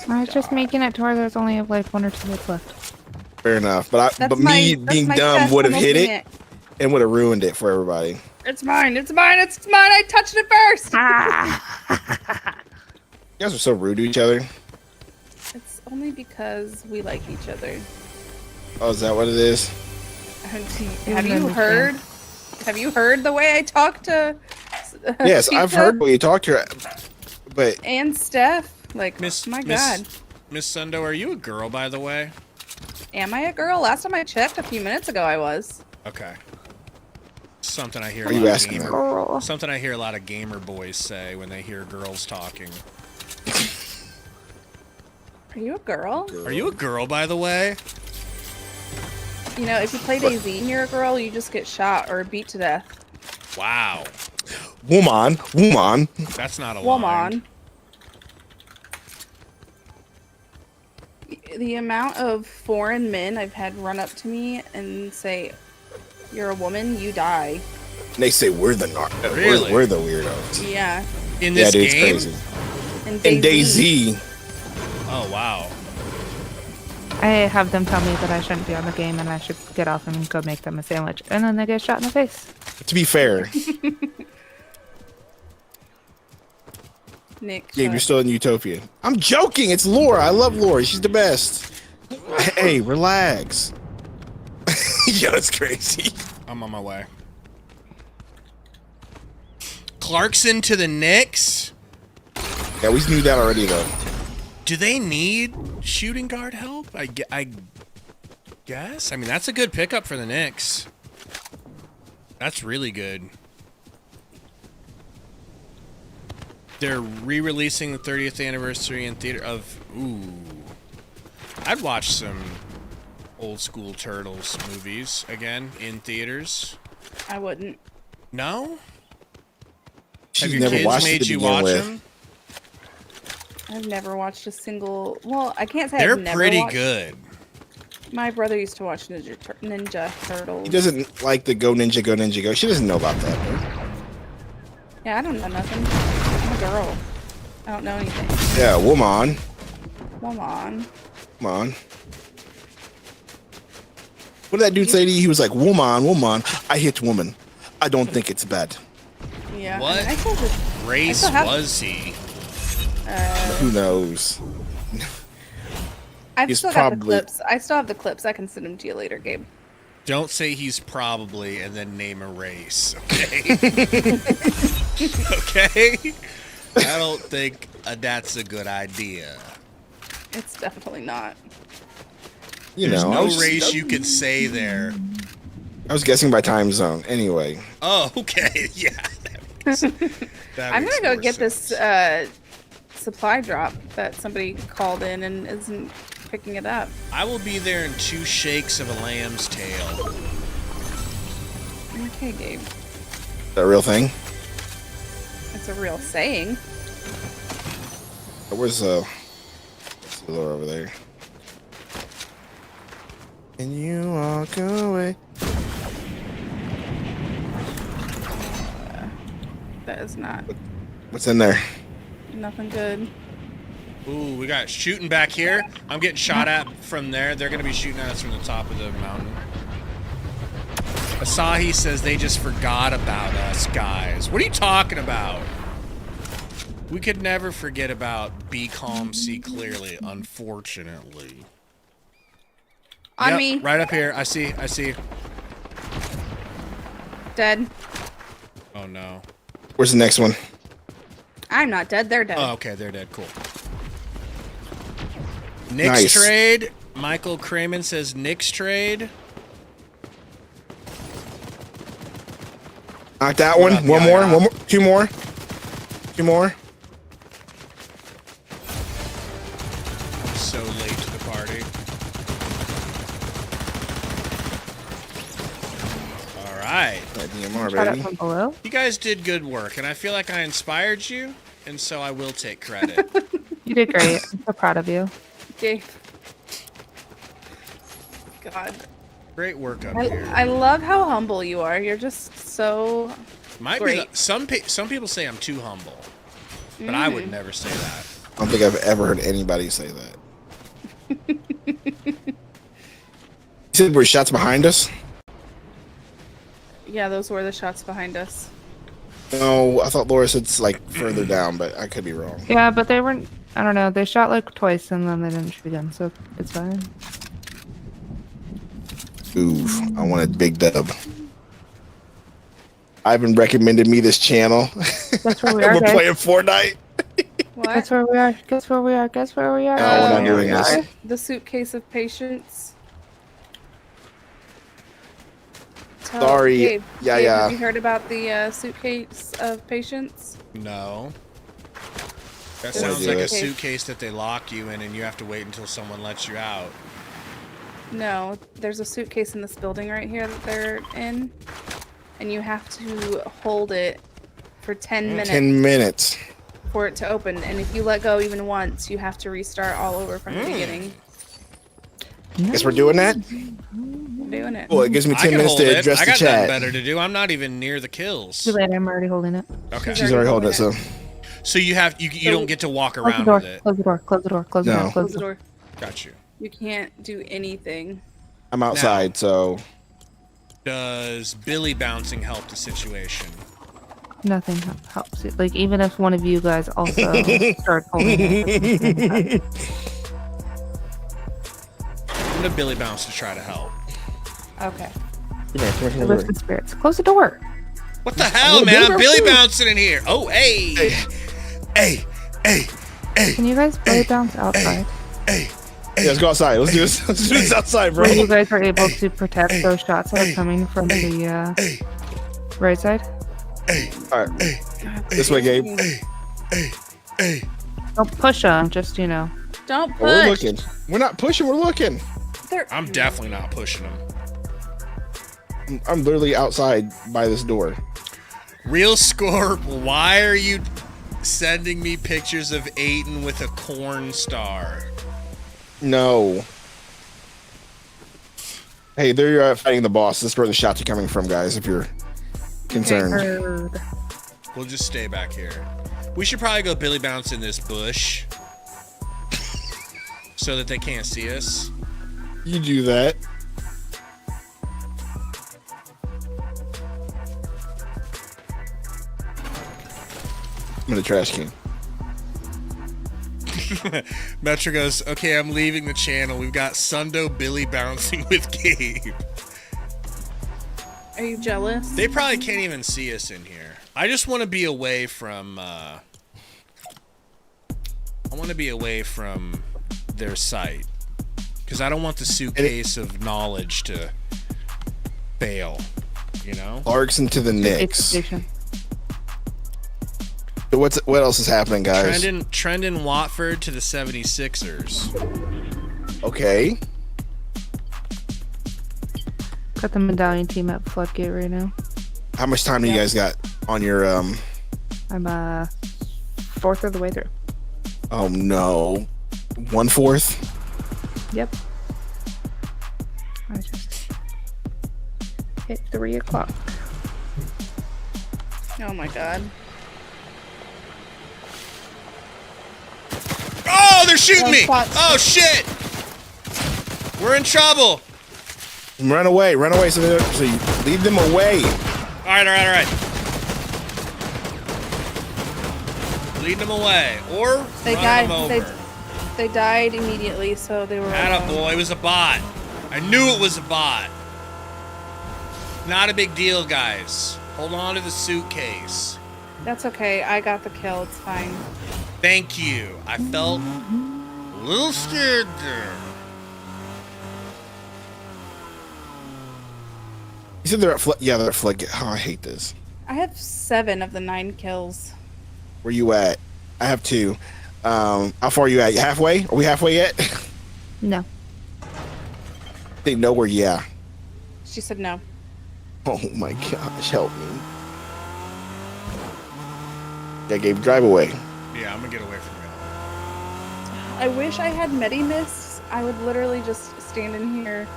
I was just making it to where there's only like 1 or 2 hits left. Fair enough, but me being dumb would have hit it and would have ruined it for everybody. It's mine. It's mine. It's mine. I touched it first. You guys are so rude to each other. It's only because we like each other. Oh, is that what it is? Have you heard? Have you heard the way I talk to? Yes, I've heard what you talk to her, but and Steph. Like, my God. Miss Sundo, are you a girl, by the way? Am I a girl? Last time I checked, a few minutes ago, I was. Okay. Something I hear. Are you asking that? Something I hear a lot of gamer boys say when they hear girls talking. Are you a girl? Are you a girl, by the way? You know, if you play DayZ and you're a girl, you just get shot or beat to death. Wow. Woman. That's not a Woman. line. The amount of foreign men I've had run up to me and say, "You're a woman, you die." And they say we're the Really? we're the weirdos. Yeah. In this dude, it's game? crazy. In In DayZ. Oh, wow. I have them tell me that I shouldn't be on the game and I should get off and go make them a sandwich, and then they get shot in the face. To be fair, Nick. Gabe, you're still in Utopia. I'm joking. It's Laura. I love Laura. She's the best. Hey, relax. Yo, it's crazy. I'm on my way. Clarkson to the Knicks? Yeah, we knew that already, though. Do they need shooting guard help? I guess. I mean, that's a good pickup for the Knicks. That's really good. They're re-releasing the 30th anniversary in theater of... Ooh. I'd watch some old school Turtles movies again in theaters. I wouldn't. No? She's Have your never kids watched it made to you begin watch with. them? I've never watched a single. Well, I can't say They're I've never pretty watched. good. My brother used to watch Ninja Turtles. He doesn't like the Go Ninja, Go Ninja, Go. She doesn't know about that. Yeah, I don't know nothing. I'm a girl. I don't know anything. Yeah, woman. Woman. Come on. What did that dude say to you? He was like, woman. I hit woman. I don't think it's bad. Yeah. What I still just, race I still have, was he? Who knows? I've He's still got the probably- clips. I still have the clips. I can send them to you later, Gabe. Don't say he's probably and then name a race, okay? Okay? I don't think that's a good idea. It's definitely not. You There's know, no race you could say there. I was guessing by time zone. Anyway. Oh, okay. Yeah. I'm gonna go get this supply drop that somebody called in and isn't picking it up. I will be there in 2 shakes of a lamb's tail. Okay, Gabe. Is that a real thing? It's a real saying. Where's Laura over there? Can you walk away? That is not What's in there? nothing good. Ooh, we got shooting back here. I'm getting shot at from there. They're going to be shooting at us from the top of the mountain. Asahi says they just forgot about us, guys. What are you talking about? We could never forget about be calm, see clearly, unfortunately. On Yep, me. right up here. I see. Dead. Oh, no. Where's the next one? I'm not dead. They're dead. Oh, okay, they're dead. Cool. Knicks Nice. trade. Michael Kramen says Knicks trade. Not that one. One more. 2 more. 2 more. I'm so late to the party. right. DMR, Shot it baby. from below. You guys did good work, and I feel like I inspired you, and so I will take credit. You did great. I'm so proud of you. Dave. God. Great work up here. I love how humble you are. You're just so Might great. be some people say I'm too humble, but I would never say that. I don't think I've ever heard anybody say that. You said there were shots behind us? Yeah, those were the shots behind us. No, I thought Laura said it's like further down, but I could be wrong. Yeah, but they weren't. I don't know. They shot like twice and then they didn't shoot again, so it's fine. Oof, I want a big dub. Ivan recommended me this channel. That's where we are. We're guys. playing Fortnite. What? Guess where we are. Guess where we are. Guess where we are. No, we're not doing Here we this. are. The suitcase of patience. Sorry. Gabe, Yeah, Gabe, yeah. Have you heard about the suitcase of patience? No. That Just sounds do like a it. suitcase that they lock you in, and you have to wait until someone lets you out. No, there's a suitcase in this building right here that they're in, and you have to hold it for 10 minutes 10 minutes. for it to open. And if you let go even once, you have to restart all over from the beginning. Guess we're doing that? I'm doing it. Well, it gives me I 10 can minutes hold to it. address I the got nothing chat. better to do. I'm not even near the kills. Too late. I'm already holding it. Okay. She's already holding it, so. So you don't get to walk Close the around door. with it. Close the door. Close the door. Close the No. door. Close the door. Got you. You can't do anything. I'm outside, so. Does Billy bouncing help the situation? Nothing helps it. Like, even if one of you guys also start holding it at the same time. I'm gonna Billy bounce to try to help. Okay. Lift the spirits. Close the door. What the hell, man? I'm Billy bouncing in here. Oh, hey. Hey. Can you guys play bounce outside? Yeah, let's go outside. Let's do this. Let's do this outside, bro. Where you guys are able to protect those shots that are coming from the right side? All right. This way, Gabe. Don't push them, just, you know. Don't push. We're looking. We're not pushing, we're looking. I'm definitely not pushing him. I'm literally outside by this door. Real score, why are you sending me pictures of Ayton with a corn star? No. Hey, they're fighting the boss. This is where the shots are coming from, guys, if you're concerned. We'll just stay back here. We should probably go Billy bounce in this bush so that they can't see us. You do that. I'm in the trash can. Metro goes, okay, I'm leaving the channel. We've got Sundo Billy bouncing with Gabe. Are you jealous? They probably can't even see us in here. I just want to be away from, I want to be away from their sight. Because I don't want the suitcase of knowledge to fail, you know? Clarkson to the Knicks. What else is happening, guys? Trendon Watford to the 76ers. Okay. Got the medallion team at Floodgate right now. How much time do you guys got on your I'm fourth of the way through. Oh no. 1/4? Yep. I just hit 3 o'clock. Oh my god. Oh, they're shooting me! Spots. Oh shit! We're in trouble. Run away so you lead them away. All right. Lead them away, or They run died. them over. They died immediately, so they were. Attaboy, it was a bot. I knew it was a bot. Not a big deal, guys. Hold on to the suitcase. That's okay. I got the kill. It's fine. Thank you. I felt a little scared there. You said they're at they're at Floodgate. Oh, I hate this. I have 7 of the 9 kills. Where you at? I have 2. How far are you at? You halfway? Are we halfway yet? No. They know where, yeah. She said no. Oh my gosh, help me. That gave drive away. Yeah, I'm gonna get away from y'all. I wish I had Medi Mists. I would literally just stand in here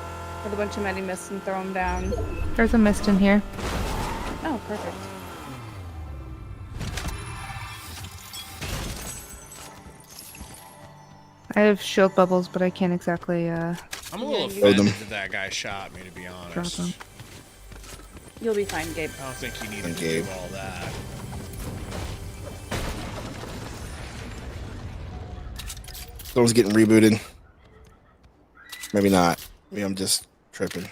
with a bunch of Medi Mists and throw them down. There's a mist in here. Oh, perfect. I have shield bubbles, but I can't exactly. I'm a little Throw them. offended that guy shot me, to be honest. them. You'll be fine, Gabe. I don't think you need to Gabe. do all that. Someone's getting rebooted. Maybe not. Maybe I'm just tripping.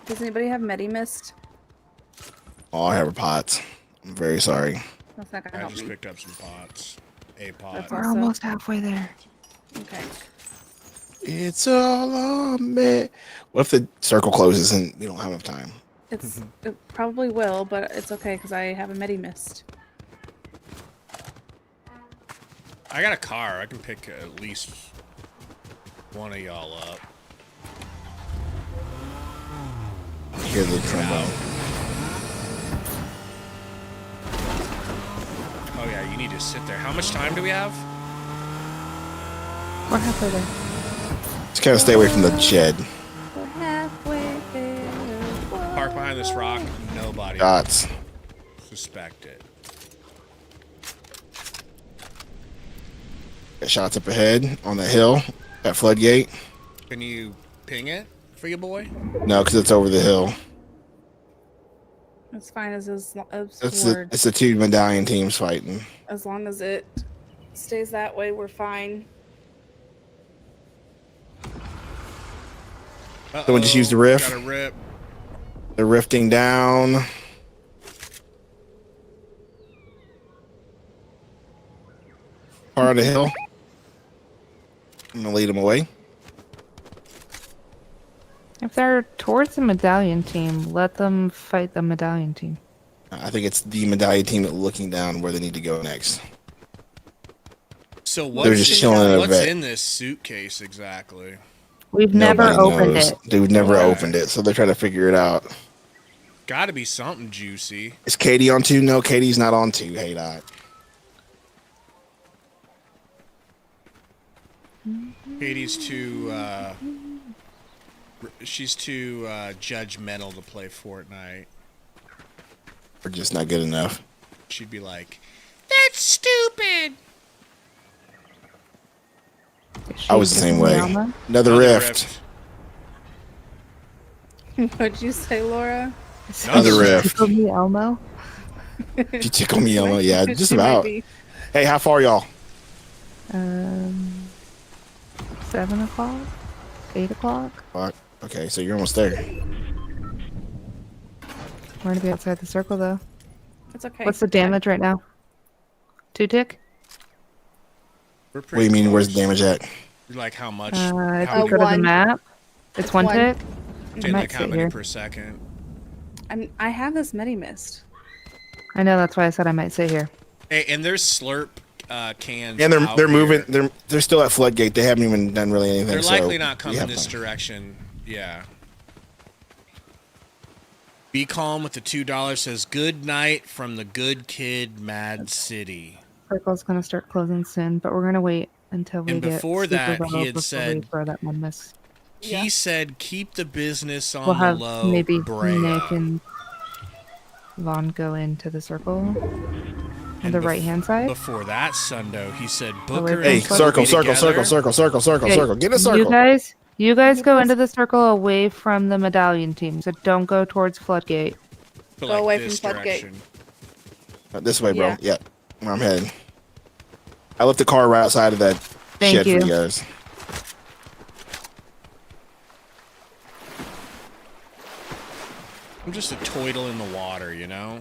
Does anybody have Medi Mist? All I have are pots. I'm very sorry. That's not gonna I help just me. picked up some pots. A pot. That's We're also- almost halfway there. Okay. It's all on me. What if the circle closes and we don't have enough time? It probably will, but it's okay because I have a Medi Mist. I got a car. I can pick at least one of y'all up. Hear the trombone. Oh yeah, you need to sit there. How much time do we have? We're halfway there. Just kind of stay away from the shed. We're halfway there. Park behind this rock. Nobody Dots. suspect it. Got shots up ahead on the hill at Floodgate. Can you ping it for your boy? No, because it's over the hill. It's fine as It's the two medallion teams fighting. as long as it stays that way, we're fine. Someone just used the rift. Got a rip. They're rifting down. Part of the hill. I'm gonna lead them away. If they're towards the medallion team, let them fight the medallion team. I think it's the medallion team looking down where they need to go next. So They're just chilling in a what's vet. in this suitcase exactly? We've never Nobody opened knows. it. They've never Right. opened it, so they're trying to figure it out. Got to be something juicy. Is Katie on two? No, Katie's not on two. Hey, Dot. Katie's too. She's too judgmental to play Fortnite. We're just not good enough. She'd be like, "That's stupid." I was the same way. Alma? Another rift. What'd you say, Laura? Another rift. Tickle me, Elmo. You tickle me, Elmo. Yeah, just She might about. be. Hey, how far y'all? 7 o'clock? 8 o'clock? Fuck. Okay, so you're almost there. We're gonna be outside the circle though. It's okay. What's the damage right now? 2 tick? We're What do you mean? Where's the damage at? Like how much? If how you go to the one. map, it's 1 one. tick. Say I might like how sit many here. per second? I have this Medi Mist. I know, that's why I said I might sit here. Hey, and there's slurp cans. And out they're here. moving. They're still at Floodgate. They haven't even done really anything. They're so likely not we coming have this time. direction. Yeah. Be calm with the $2 says good night from the good kid Mad City. Circle's gonna start closing soon, but we're gonna wait until we And get before super that, low he had before we said- throw that one miss. He said keep the business on We'll the have low. maybe Brea. Nick and Vaughn go into the circle on And the right hand side. Before that, Sundo, he said Away Booker. from Hey, and Floodgate. circle, Kobe circle, circle, together. circle, circle, circle, Okay, circle. Get a circle. You guys go into the circle away from the medallion team, so don't go towards Floodgate. But Go like away this from Floodgate. direction. This way, bro. Yeah. Yeah, where I'm heading. I left the car right outside of that Thank shed for you. you guys. I'm just a toidle in the water, you know?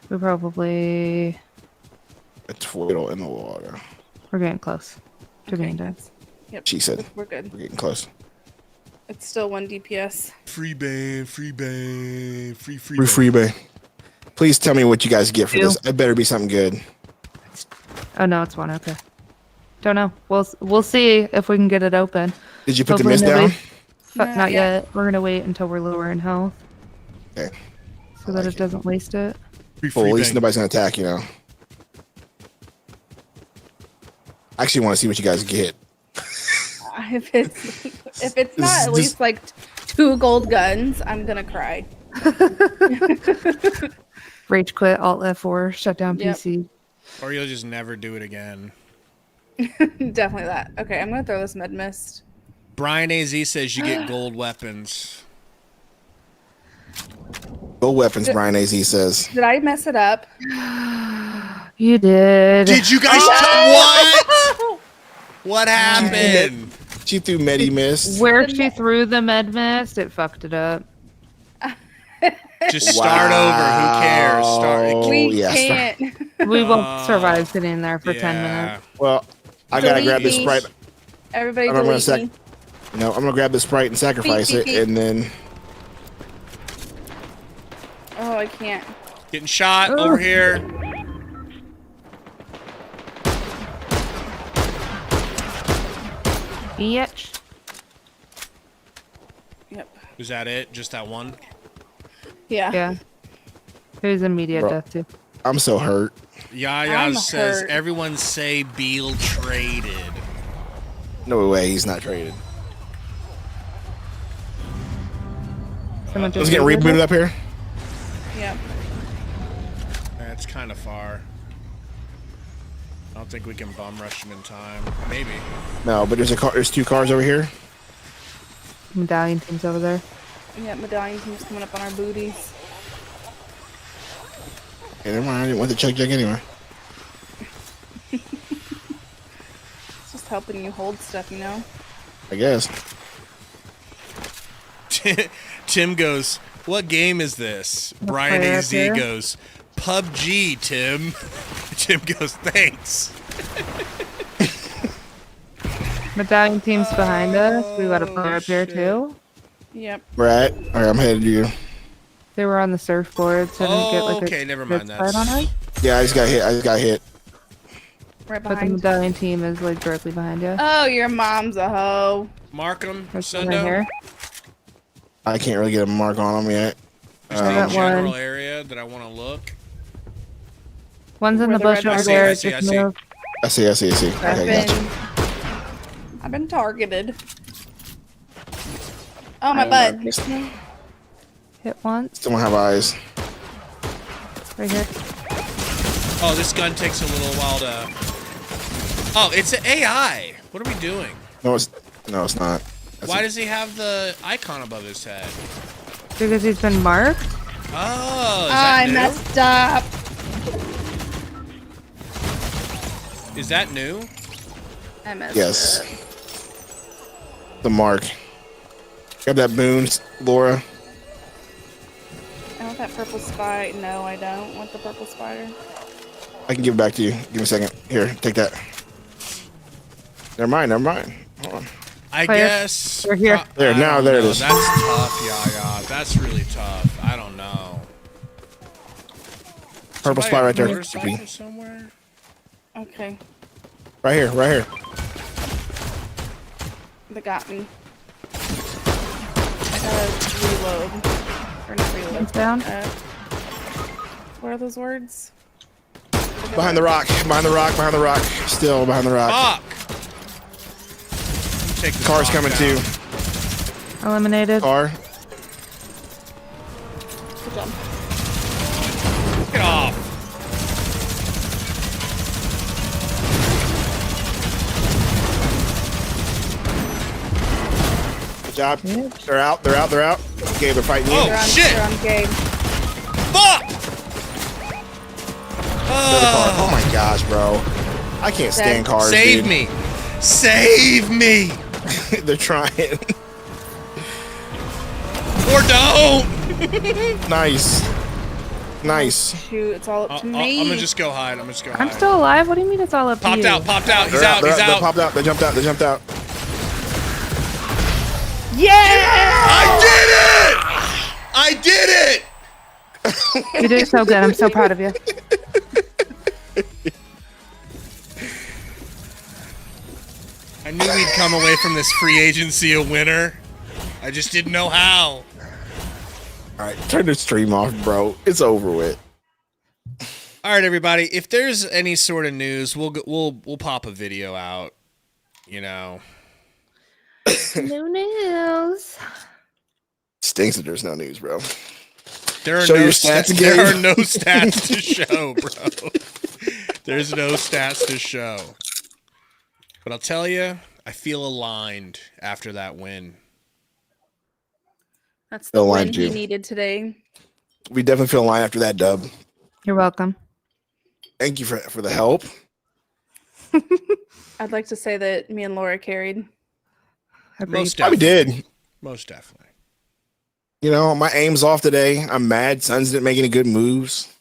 We probably A twiddle in the water. we're getting close to being done. Yep. She said. We're good. We're getting close. It's still 1 DPS. Free ban, free ban, free Free freebie. Please tell me what you guys get for this. It better be something good. Oh no, it's 1. Okay. Don't know. We'll see if we can get it open. Did you put the Hopefully mist down? nobody- Not yet. We're gonna wait until we're lower in health. Okay. So that it doesn't waste it. Well, at least nobody's gonna attack, you know. I actually want to see what you guys get. If it's not at least like 2 gold guns, I'm gonna cry. Rage quit, Alt F4, shut down Yep. PC. Or you'll just never do it again. Definitely that. Okay, I'm gonna throw this med mist. Brian AZ says you get gold weapons. Gold weapons, Brian AZ says. Did I mess it up? You did. Did you guys what? What happened? She threw Medi Mist. Where she threw the med mist, it fucked it up. Just start over. Who cares? Start. We can't. We won't survive sitting in there for 10 minutes. Well, I gotta grab this me. Sprite. Everybody I'm gonna delete me. No, I'm gonna grab this Sprite and sacrifice it, and then. Oh, I can't. Getting shot over here. Bitch. Yep. Was that it? Just that one? Yeah. Yeah. There's immediate Bro. death too. I'm so hurt. Yaya I'm says hurt. everyone say Beal traded. No way, he's not traded. Someone Let's just get rebooted up here. Yep. That's kind of far. I don't think we can bum rush him in time. Maybe. No, but there's a car. There's 2 cars over here. Medallion team's over there. Yeah, medallion team's coming up on our booties. Hey, never mind. I didn't want the chug jug anyway. It's just helping you hold stuff, you know? I guess. Tim goes, what game is this? Brian player AZ up here? goes, PUBG, Tim. Tim goes, thanks. Medallion team's behind us. We got a player up here too. Yep. Right. All right, I'm headed to you. They were on the surfboard, so I didn't get like Okay, a never good mind. sight on us. Yeah, I just got hit. Right But the behind. medallion team is like directly behind you. Oh, your mom's a hoe. Mark him. There's one Sundo. right here. I can't really get a mark on him yet. There's I no got general one. area that I want to look. One's in Where the the bush red over dot there. is. I see, Just I see. moved. I see. Okay, gotcha. I've been targeted. Oh, my butt. Hit once. Still don't have eyes. Right here. Oh, this gun takes a little while to... Oh, it's an AI. What are we doing? No, it's not. Why does he have the icon above his head? Because he's been marked. Oh, is that I new? messed up. Is that new? I messed Yes. up. The mark. Grab that boon, Laura. I want that purple spy. No, I don't want the purple spider. I can give it back to you. Give me a second. Here, take that. Never mind. Hold on. I Player. guess. We're here. There, I now don't there it know. is. That's tough, Yaya. That's really tough. I don't know. Purple Somebody spot right there. motorcycle somewhere? Okay. Right here. They got me. I gotta reload. Or not reload. Hands down. What are those words? Behind the rock. Still behind the rock. Fuck! Take this Car's box coming out. too. Eliminated. Car. Good job. Get off! Good job. They're out. Okay, they're fighting you. Oh, shit! They're on game. Fuck! Another car. Oh my gosh, bro. I can't stand cars. Save dude. me! Save me! They're trying. Or don't! Nice. Shoot, it's all up to me. I'm gonna just go hide. I'm still alive. What do you mean it's all up to you? Popped out. He's They're out. They popped out. They jumped out. Yeah! I did it! You did so good. I'm so proud of you. I knew we'd come away from this free agency a winner. I just didn't know how. All right, turn the stream off, bro. It's over with. All right, everybody. If there's any sort of news, we'll pop a video out. You know. No news. Stinks that there's no news, bro. There are Show no your stats again. There are no stats to show, bro. There's no stats to show. But I'll tell you, I feel aligned after that win. That's the Aligned win he you. needed today. We definitely feel aligned after that dub. You're welcome. Thank you for the help. I'd like to say that me and Laura carried. Most Probably definitely. did. Most definitely. You know, my aim's off today. I'm mad. Suns didn't make any good moves.